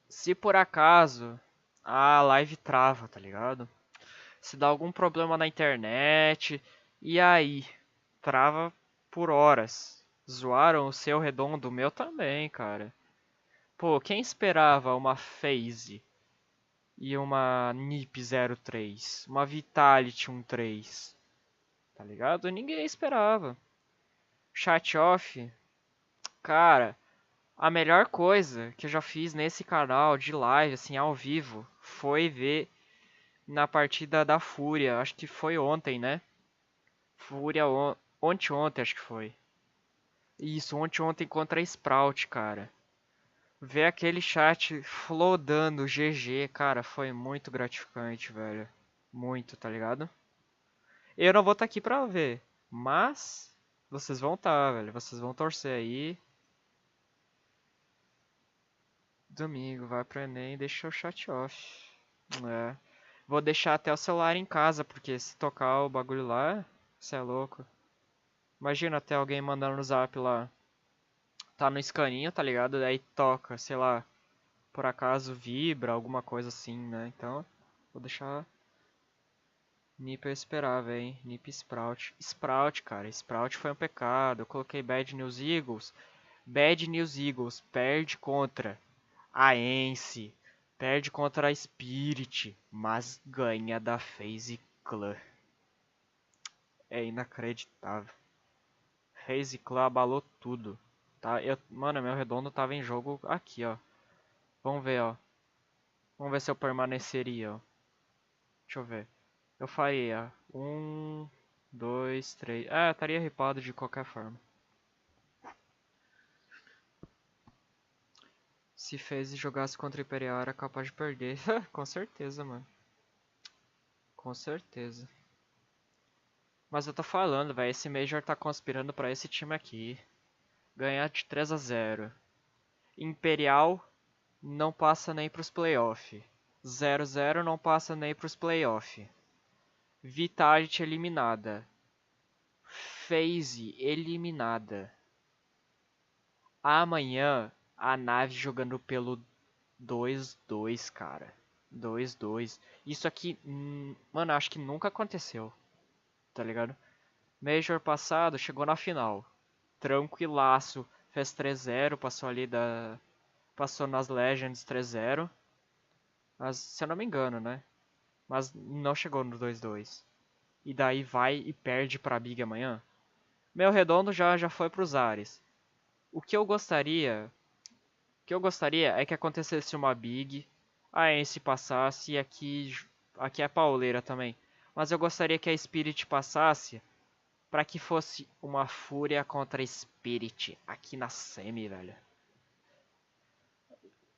Se por acaso a live trava, tá ligado? Se dá algum problema na internet... E aí? Trava por horas. Zoaram o seu redondo, o meu também, cara. Pô, quem esperava uma FaZe e uma NiP 03, uma Vitality 13, tá ligado? Ninguém esperava. Chat off, cara, a melhor coisa que eu já fiz nesse canal de live, assim, ao vivo, foi ver na partida da Fúria, acho que foi ontem, né? Fúria ontem, acho que foi. Isso, ontem contra a Sprout, cara. Ver aquele chat flodando GG, cara, foi muito gratificante, velho. Muito, tá ligado? Eu não vou estar aqui pra ver, mas vocês vão estar, velho. Vocês vão torcer aí. Domingo, vai pro Enem e deixa o chat off. É. Vou deixar até o celular em casa, porque se tocar o bagulho lá, cê é louco. Imagina até alguém mandando no zap lá. Tá no escaninho, tá ligado? Daí toca, sei lá. Por acaso vibra, alguma coisa assim, né? Então, vou deixar NiP eu esperava, hein? NiP Sprout. Sprout, cara. Sprout foi um pecado. Eu coloquei Bad News Eagles. Bad News Eagles perde contra a Ence. Perde contra a Spirit. Mas ganha da FaZe Clan. É inacreditável. FaZe Clan abalou tudo. Tá? Mano, meu redondo tava em jogo aqui, ó. Vamos ver, ó. Vamos ver se eu permaneceria, ó. Deixa eu ver. Eu faria 1, 2, 3. Ah, estaria ripado de qualquer forma. Se fez e jogasse contra o Imperial era capaz de perder. Com certeza, mano. Com certeza. Mas eu tô falando, velho. Esse Major tá conspirando pra esse time aqui. Ganhar de 3-0. Imperial não passa nem pros playoffs. 0-0 não passa nem pros playoffs. Vitality eliminada. FaZe eliminada. Amanhã a nave jogando pelo 2-2, cara. 2-2. Isso aqui, mano, acho que nunca aconteceu. Tá ligado? Major passado chegou na final. Tranquilaço. Fez 3-0, passou ali da... Passou nas Legends 3-0. Mas, se eu não me engano, né? Mas não chegou no 2-2. E daí vai e perde pra Big amanhã. Meu redondo já foi pros ares. O que eu gostaria é que acontecesse uma Big, a Ence passasse e aqui é pauleira também. Mas eu gostaria que a Spirit passasse para que fosse uma Fúria contra Spirit aqui na semi, velho.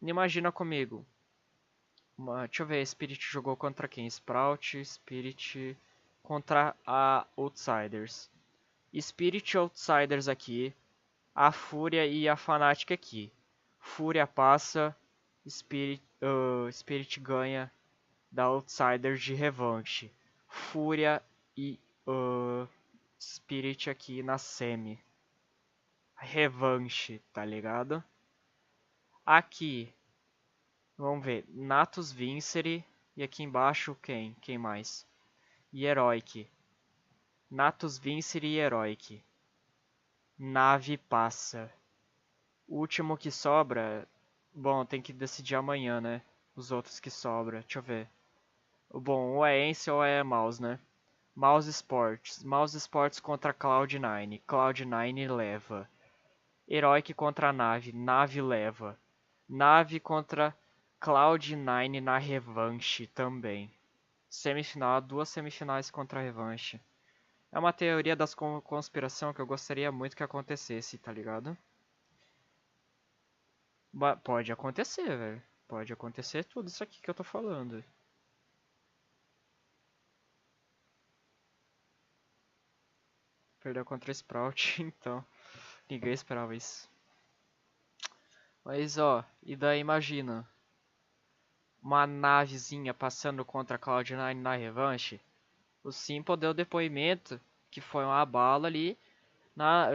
Imagina comigo. Deixa eu ver, Spirit jogou contra quem? Sprout, Spirit contra a Outsiders. Spirit Outsiders aqui, a Fúria e a Fnatic aqui. Fúria passa, Spirit ganha da Outsiders de revanche. Fúria e Spirit aqui na semi. Revanche, tá ligado? Aqui, vamos ver, Natus Vincere e aqui embaixo quem? Quem mais? E Heroic. Natus Vincere e Heroic. Nave passa. O último que sobra... Bom, tem que decidir amanhã, né? Os outros que sobra. Deixa eu ver. Bom, ou é Ence ou é Mouse, né? Mouse Sports. Mouse Sports contra Cloud9. Cloud9 leva. Heroic contra Nave. Nave leva. Nave contra Cloud9 na revanche também. Semifinal. 2 semifinais contra a revanche. É uma teoria das conspiração que eu gostaria muito que acontecesse, tá ligado? Pode acontecer, velho. Pode acontecer tudo isso aqui que eu tô falando. Perdeu contra Sprout, então. Ninguém esperava isso. Mas ó, e daí imagina. Uma navezinha passando contra a Cloud9 na revanche. O Simple deu depoimento que foi uma bala ali,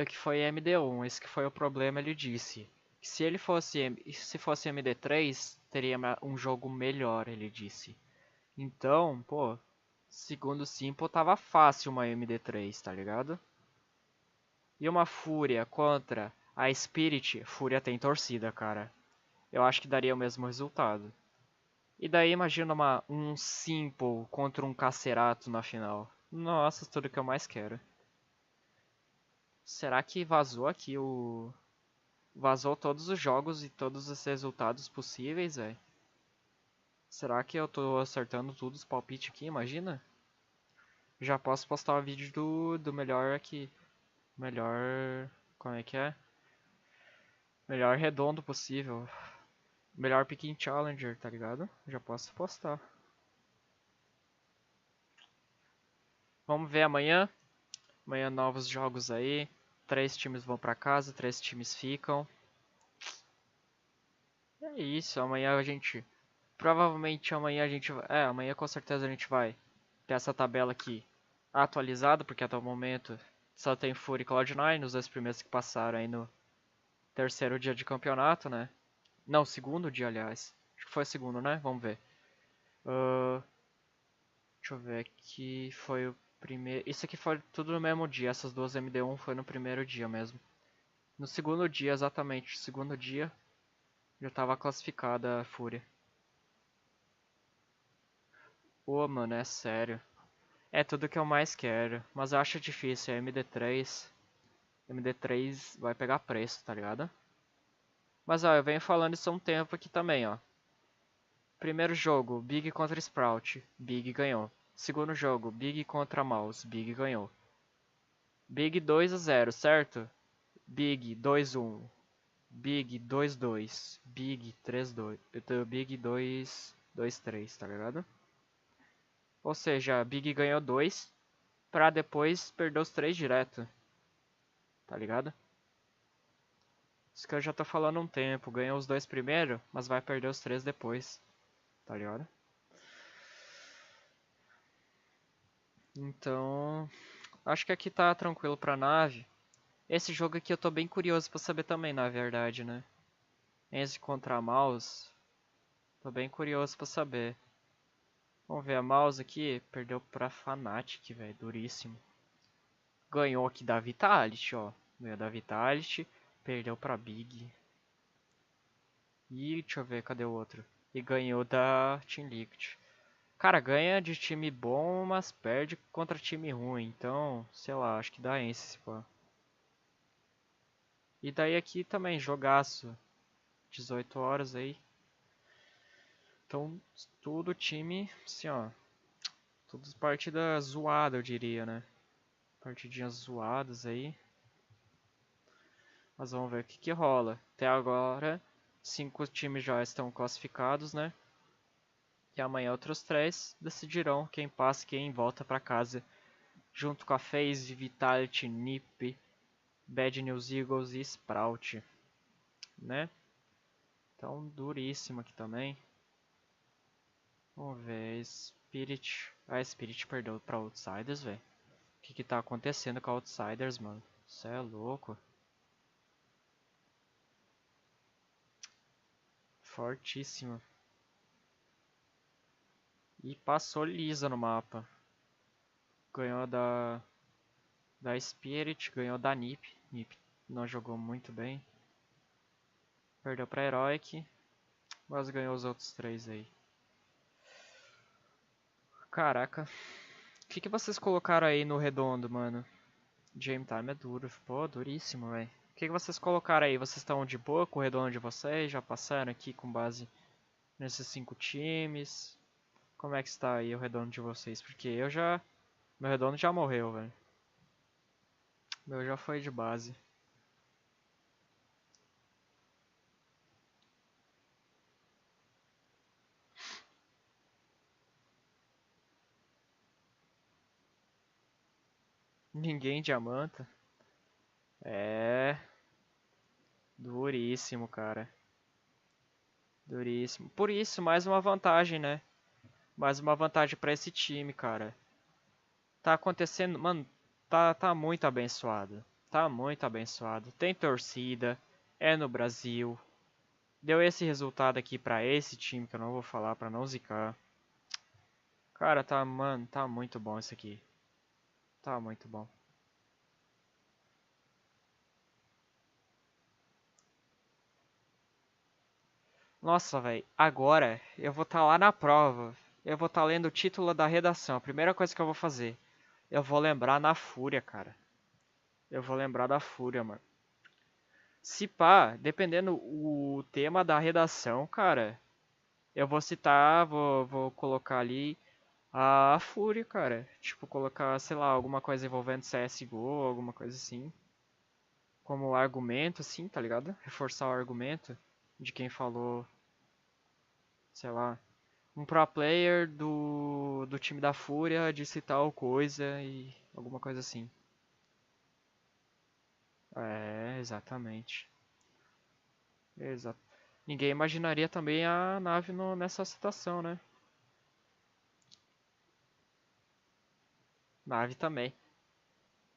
que foi MD1. Esse que foi o problema, ele disse. Que se fosse MD3, teria um jogo melhor, ele disse. Então, pô, segundo o Simple, tava fácil uma MD3, tá ligado? E uma Fúria contra a Spirit, Fúria tem torcida, cara. Eu acho que daria o mesmo resultado. E daí imagina um Simple contra um Cacerato na final. Nossa, tudo que eu mais quero. Será que vazou aqui o... Vazou todos os jogos e todos os resultados possíveis, velho? Será que eu tô acertando todos os palpites aqui, imagina? Já posso postar o vídeo do melhor aqui. Melhor... Como é que é? Melhor redondo possível. Melhor Picking Challenger, tá ligado? Já posso postar. Vamos ver amanhã. Amanhã novos jogos aí. 3 times vão pra casa, 3 times ficam. É isso, amanhã a gente... Provavelmente amanhã a gente vai... amanhã com certeza a gente vai ter essa tabela aqui atualizada, porque até o momento só tem Fury e Cloud9, os 2 primeiros que passaram aí no terceiro dia de campeonato, né? Não, segundo dia, aliás. Acho que foi segundo, né? Vamos ver. Deixa eu ver aqui. Foi o primeiro... Isso aqui foi tudo no mesmo dia. Essas duas MD1 foi no primeiro dia mesmo. No segundo dia, exatamente. Segundo dia, já tava classificada a Fúria. Ô, mano, é sério. É tudo que eu mais quero. Mas eu acho difícil. A MD3... MD3 vai pegar preço, tá ligado? Mas ó, eu venho falando isso há um tempo aqui também, ó. Primeiro jogo, Big contra Sprout, Big ganhou. Segundo jogo, Big contra Mouse, Big ganhou. Big 2-0, certo? Big 2-1, Big 2-2, Big 3-2, Big 2-3, tá ligado? Ou seja, Big ganhou 2, pra depois perder os 3 direto. Tá ligado? Isso que eu já tô falando há um tempo. Ganhou os 2 primeiro, mas vai perder os 3 depois. Tá ligado? Então, acho que aqui tá tranquilo pra nave. Esse jogo aqui eu tô bem curioso pra saber também, na verdade, né? Enzo contra a Mouse. Tô bem curioso pra saber. Vamos ver, a Mouse aqui perdeu pra Fnatic, velho. Duríssimo. Ganhou aqui da Vitality, ó. Ganhou da Vitality. Perdeu pra Big. E deixa eu ver, cadê o outro? E ganhou da Team Liquid. Cara, ganha de time bom, mas perde contra time ruim. Então, sei lá, acho que dá esse, pô. E daí aqui também, jogaço. 18 horas aí. Então, tudo time, assim, ó. Tudo partida zoada, eu diria, né? Partidinhas zoadas aí. Mas vamos ver o que que rola. Até agora, 5 times já estão classificados, né? E amanhã outros 3 decidirão quem passa e quem volta pra casa. Junto com a FaZe, Vitality, NiP, Bad News Eagles e Sprout. Né? Então, duríssimo aqui também. Vamos ver, Spirit. Ah, Spirit perdeu pra Outsiders, velho. O que que tá acontecendo com a Outsiders, mano? Isso é louco. Fortíssimo. E passou lisa no mapa. Ganhou da Spirit, ganhou da NiP. NiP não jogou muito bem. Perdeu pra Heroic, mas ganhou os outros 3 aí. Caraca. O que que vocês colocaram aí no redondo, mano? Game Time é duro. Pô, duríssimo, velho. O que que vocês colocaram aí? Vocês estão de boa com o redondo de vocês? Já passaram aqui com base nesses 5 times? Como é que está aí o redondo de vocês? Porque eu já... Meu redondo já morreu, velho. Meu já foi de base. Ninguém diamanta. É... Duríssimo, cara. Duríssimo. Por isso, mais uma vantagem, né? Mais uma vantagem pra esse time, cara. Tá acontecendo... Mano, tá muito abençoado. Tá muito abençoado. Tem torcida. É no Brasil. Deu esse resultado aqui pra esse time, que eu não vou falar pra não zicar. Cara, mano, tá muito bom isso aqui. Tá muito bom. Nossa, velho, agora eu vou estar lá na prova. Eu vou estar lendo o título da redação. A primeira coisa que eu vou fazer, eu vou lembrar na fúria, cara. Eu vou lembrar da fúria, mano. Se pá, dependendo o tema da redação, cara, eu vou citar, vou colocar ali a fúria, cara. Tipo, colocar, sei lá, alguma coisa envolvendo CSGO, alguma coisa assim. Como argumento, assim, tá ligado? Reforçar o argumento de quem falou, sei lá, um pro player do time da Fúria disse tal coisa e alguma coisa assim. É, exatamente. Exato. Ninguém imaginaria também a nave nessa situação, né? Nave também.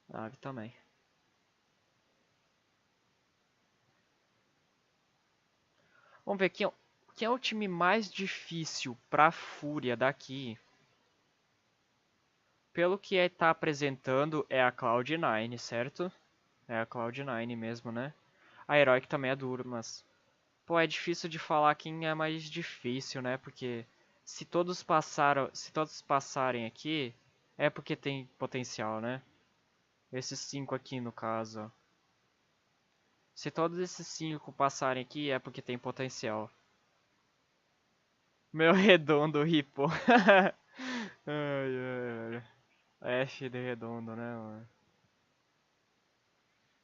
Nave também. Vamos ver quem é o time mais difícil pra Fúria daqui. Pelo que está apresentando é a Cloud9, certo? É a Cloud9 mesmo, né? A Heroic também é duro, mas... Pô, é difícil de falar quem é mais difícil, né? Porque se todos passarem aqui, é porque tem potencial, né? Esses 5 aqui no caso, ó. Se todos esses 5 passarem aqui, é porque tem potencial. Meu redondo ripo. Ai, F de redondo, né, mano?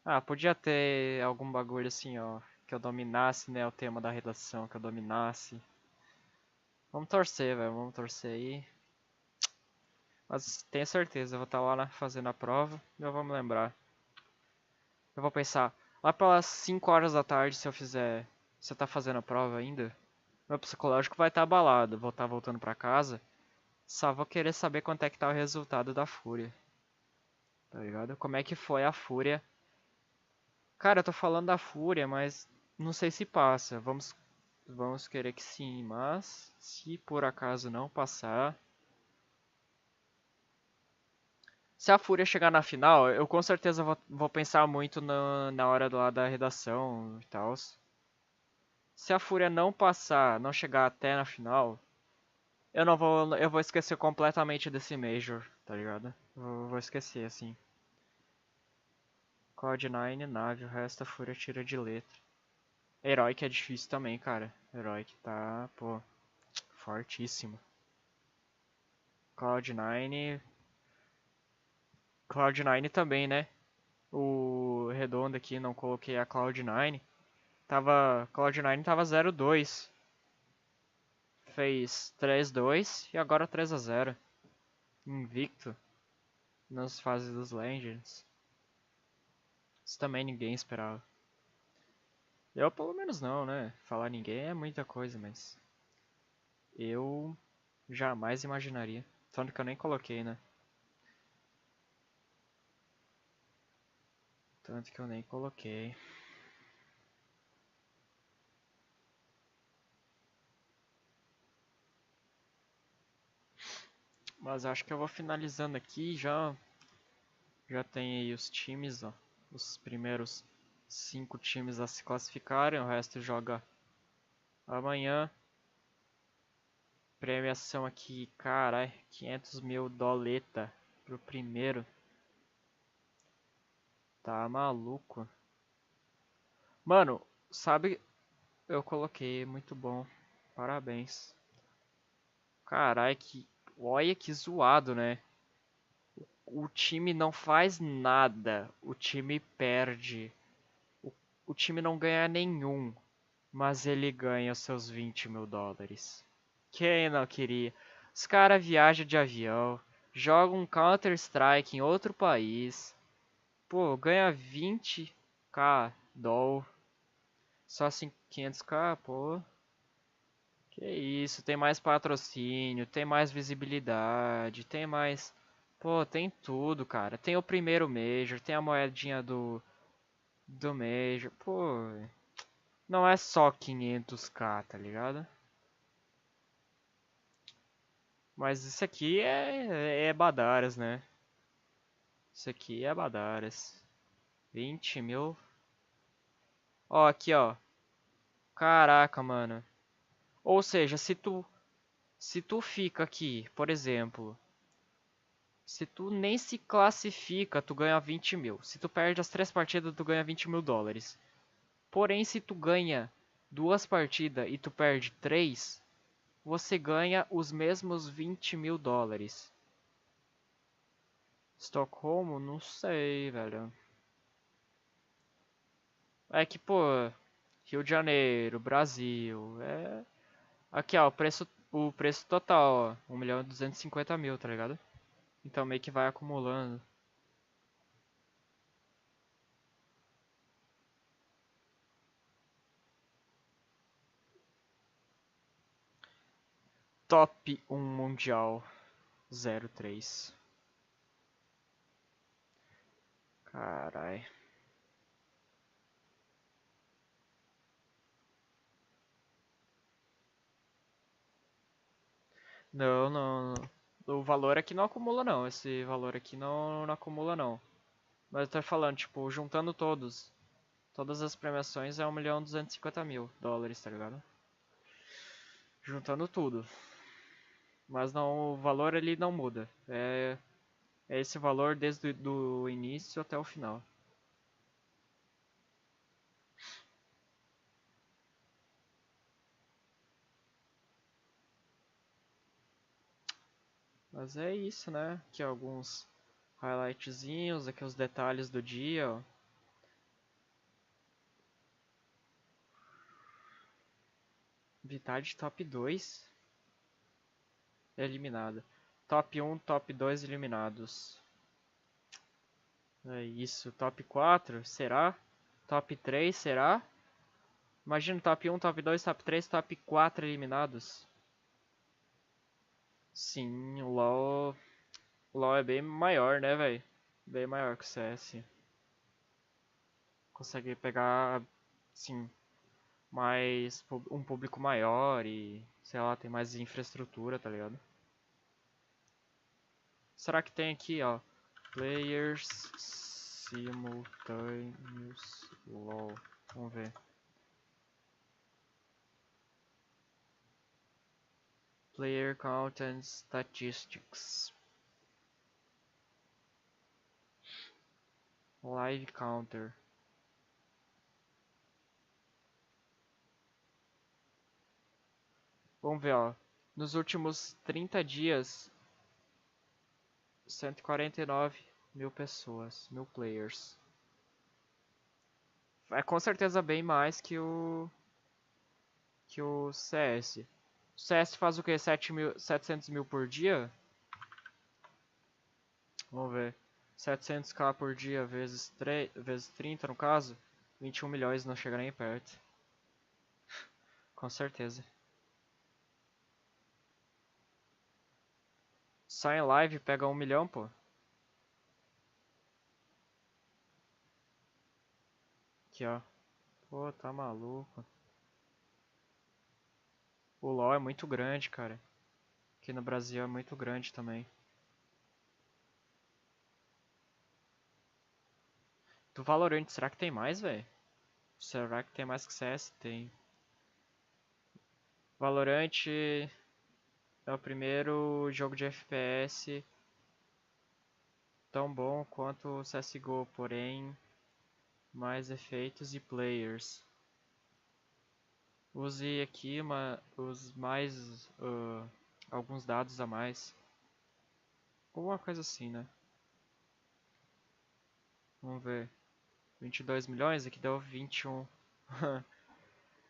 Ah, podia ter algum bagulho assim, ó. Que eu dominasse, né, o tema da redação, que eu dominasse. Vamos torcer, velho, vamos torcer aí. Mas tenho certeza, eu vou estar lá fazendo a prova e eu vou me lembrar. Eu vou pensar, lá pelas 5 horas da tarde, se eu fizer... Se eu tá fazendo a prova ainda, meu psicológico vai estar abalado. Vou estar voltando pra casa, só vou querer saber quanto é que tá o resultado da fúria. Tá ligado? Como é que foi a fúria? Cara, eu tô falando da fúria, mas não sei se passa. Vamos querer que sim, mas se por acaso não passar... Se a fúria chegar na final, eu com certeza vou pensar muito na hora lá da redação e tal. Se a fúria não passar, não chegar até na final, eu vou esquecer completamente desse Major, tá ligado? Vou esquecer, assim. Cloud9, nave, o resto a fúria tira de letra. Heroic é difícil também, cara. Heroic tá, pô, fortíssimo. Cloud9 também, né? O redondo aqui, não coloquei a Cloud9. Cloud9 tava 0-2. Fez 3-2 e agora 3-0. Invicto nas fases dos Legends. Isso também ninguém esperava. Eu pelo menos não, né? Falar ninguém é muita coisa, mas... Eu jamais imaginaria. Tanto que eu nem coloquei, né? Tanto que eu nem coloquei. Mas acho que eu vou finalizando aqui, já tem aí os times, ó. Os primeiros 5 times a se classificarem, o resto joga amanhã. Premiação aqui, carai, 500 mil doleta pro primeiro. Tá maluco. Mano, sabe, eu coloquei, muito bom. Parabéns. Carai, olha que zoado, né? O time não faz nada, o time perde. O time não ganha nenhum, mas ele ganha seus 20 mil dólares. Quem não queria? Os caras viajam de avião, jogam um Counter-Strike em outro país. Pô, ganha 20k doll. Só assim 500k, pô. Que isso, tem mais patrocínio, tem mais visibilidade, tem mais... Pô, tem tudo, cara. Tem o primeiro Major, tem a moedinha do Major. Pô, não é só 500k, tá ligado? Mas isso aqui é Badaras, né? Isso aqui é Badaras. 20 mil. Ó, aqui, ó. Caraca, mano. Ou seja, se tu fica aqui, por exemplo... Se tu nem se classifica, tu ganha 20 mil. Se tu perde as 3 partidas, tu ganha 20 mil dólares. Porém, se tu ganha 2 partidas e tu perde 3, você ganha os mesmos 20 mil dólares. Estocolmo? Não sei, velho. É que, pô, Rio de Janeiro, Brasil, Aqui, ó, o preço total, ó, 1.250.000, tá ligado? Então meio que vai acumulando. Top 1 Mundial 03. Carai. Não, não. O valor aqui não acumula não. Esse valor aqui não acumula não. Mas eu tô falando, tipo, juntando todas as premiações é 1.250.000 dólares, tá ligado? Juntando tudo. Mas não, o valor ele não muda. É esse valor desde o início até o final. Mas é isso, né? Aqui alguns highlightzinhos, aqui os detalhes do dia, ó. Vitality top 2 eliminada. Top 1, top 2 eliminados. É isso, top 4, será? Top 3, será? Imagina top 1, top 2, top 3, top 4 eliminados. Sim, o LoL é bem maior, né, velho? Bem maior que o CS. Consegue pegar, sim, mais um público maior e, sei lá, tem mais infraestrutura, tá ligado? Será que tem aqui, ó, Players Simultaneous LoL. Vamos ver. Player Count and Statistics. Live Counter. Vamos ver, ó. Nos últimos 30 dias, 149 mil pessoas, 1000 players. É com certeza bem mais que o CS. O CS faz o que? 700 mil por dia? Vamos ver. 700k por dia vezes 30 no caso. 21 milhões não chega nem perto. Com certeza. Só em live pega 1 milhão, pô. Aqui, ó. Pô, tá maluco. O LoL é muito grande, cara. Aqui no Brasil é muito grande também. Do Valorant, será que tem mais, velho? Será que tem mais que CS? Tem. Valorant é o primeiro jogo de FPS tão bom quanto o CSGO, porém mais efeitos e players. Use aqui alguns dados a mais. Alguma coisa assim, né? Vamos ver. 22 milhões, aqui deu 21.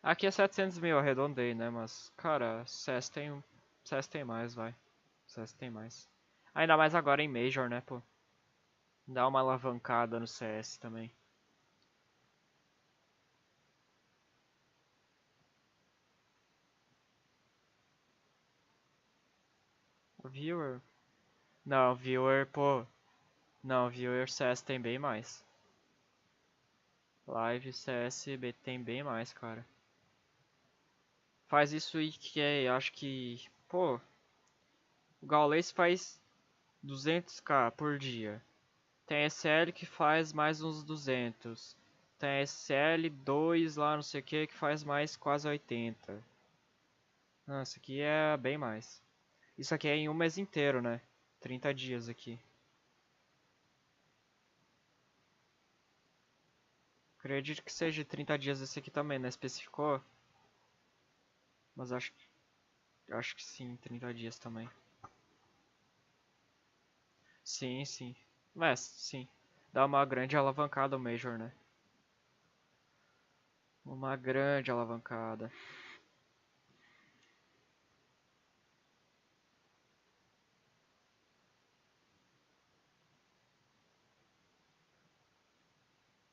Aqui é 700 mil, arredondei, né? Mas, cara, CS tem mais, vai. CS tem mais. Ainda mais agora em Major, né, pô? Dá uma alavancada no CS também. Viewer? Não, viewer, pô. Não, viewer CS tem bem mais. Live CS tem bem mais, cara. Faz isso e que acho que, pô, o Gaules faz 200k por dia. Tem SL que faz mais uns 200. Tem SL2 lá, não sei o que faz mais quase 80. Não, isso aqui é bem mais. Isso aqui é em um mês inteiro, né? 30 dias aqui. Acredito que seja 30 dias esse aqui também, né? Especificou? Mas acho que sim, 30 dias também. Sim, sim. Mas, sim. Dá uma grande alavancada o Major, né? Uma grande alavancada.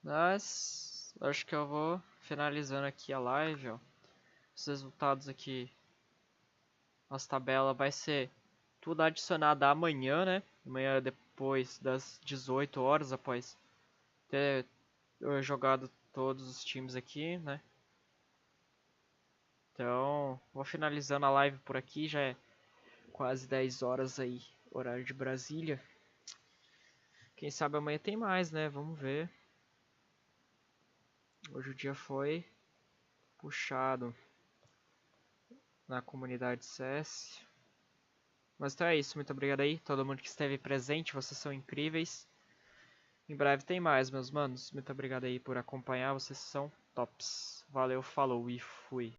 Mas, acho que eu vou finalizando aqui a live, ó. Os resultados aqui. Nossa tabela vai ser tudo adicionado amanhã, né? Amanhã depois das 18 horas, após ter jogado todos os times aqui, né? Então, vou finalizando a live por aqui, já é quase 10 horas aí, horário de Brasília. Quem sabe amanhã tem mais, né? Vamos ver. Hoje o dia foi puxado na comunidade CS. Mas então é isso, muito obrigado aí, todo mundo que esteve presente, vocês são incríveis. Em breve tem mais, meus manos. Muito obrigado aí por acompanhar, vocês são tops. Valeu, falou e fui.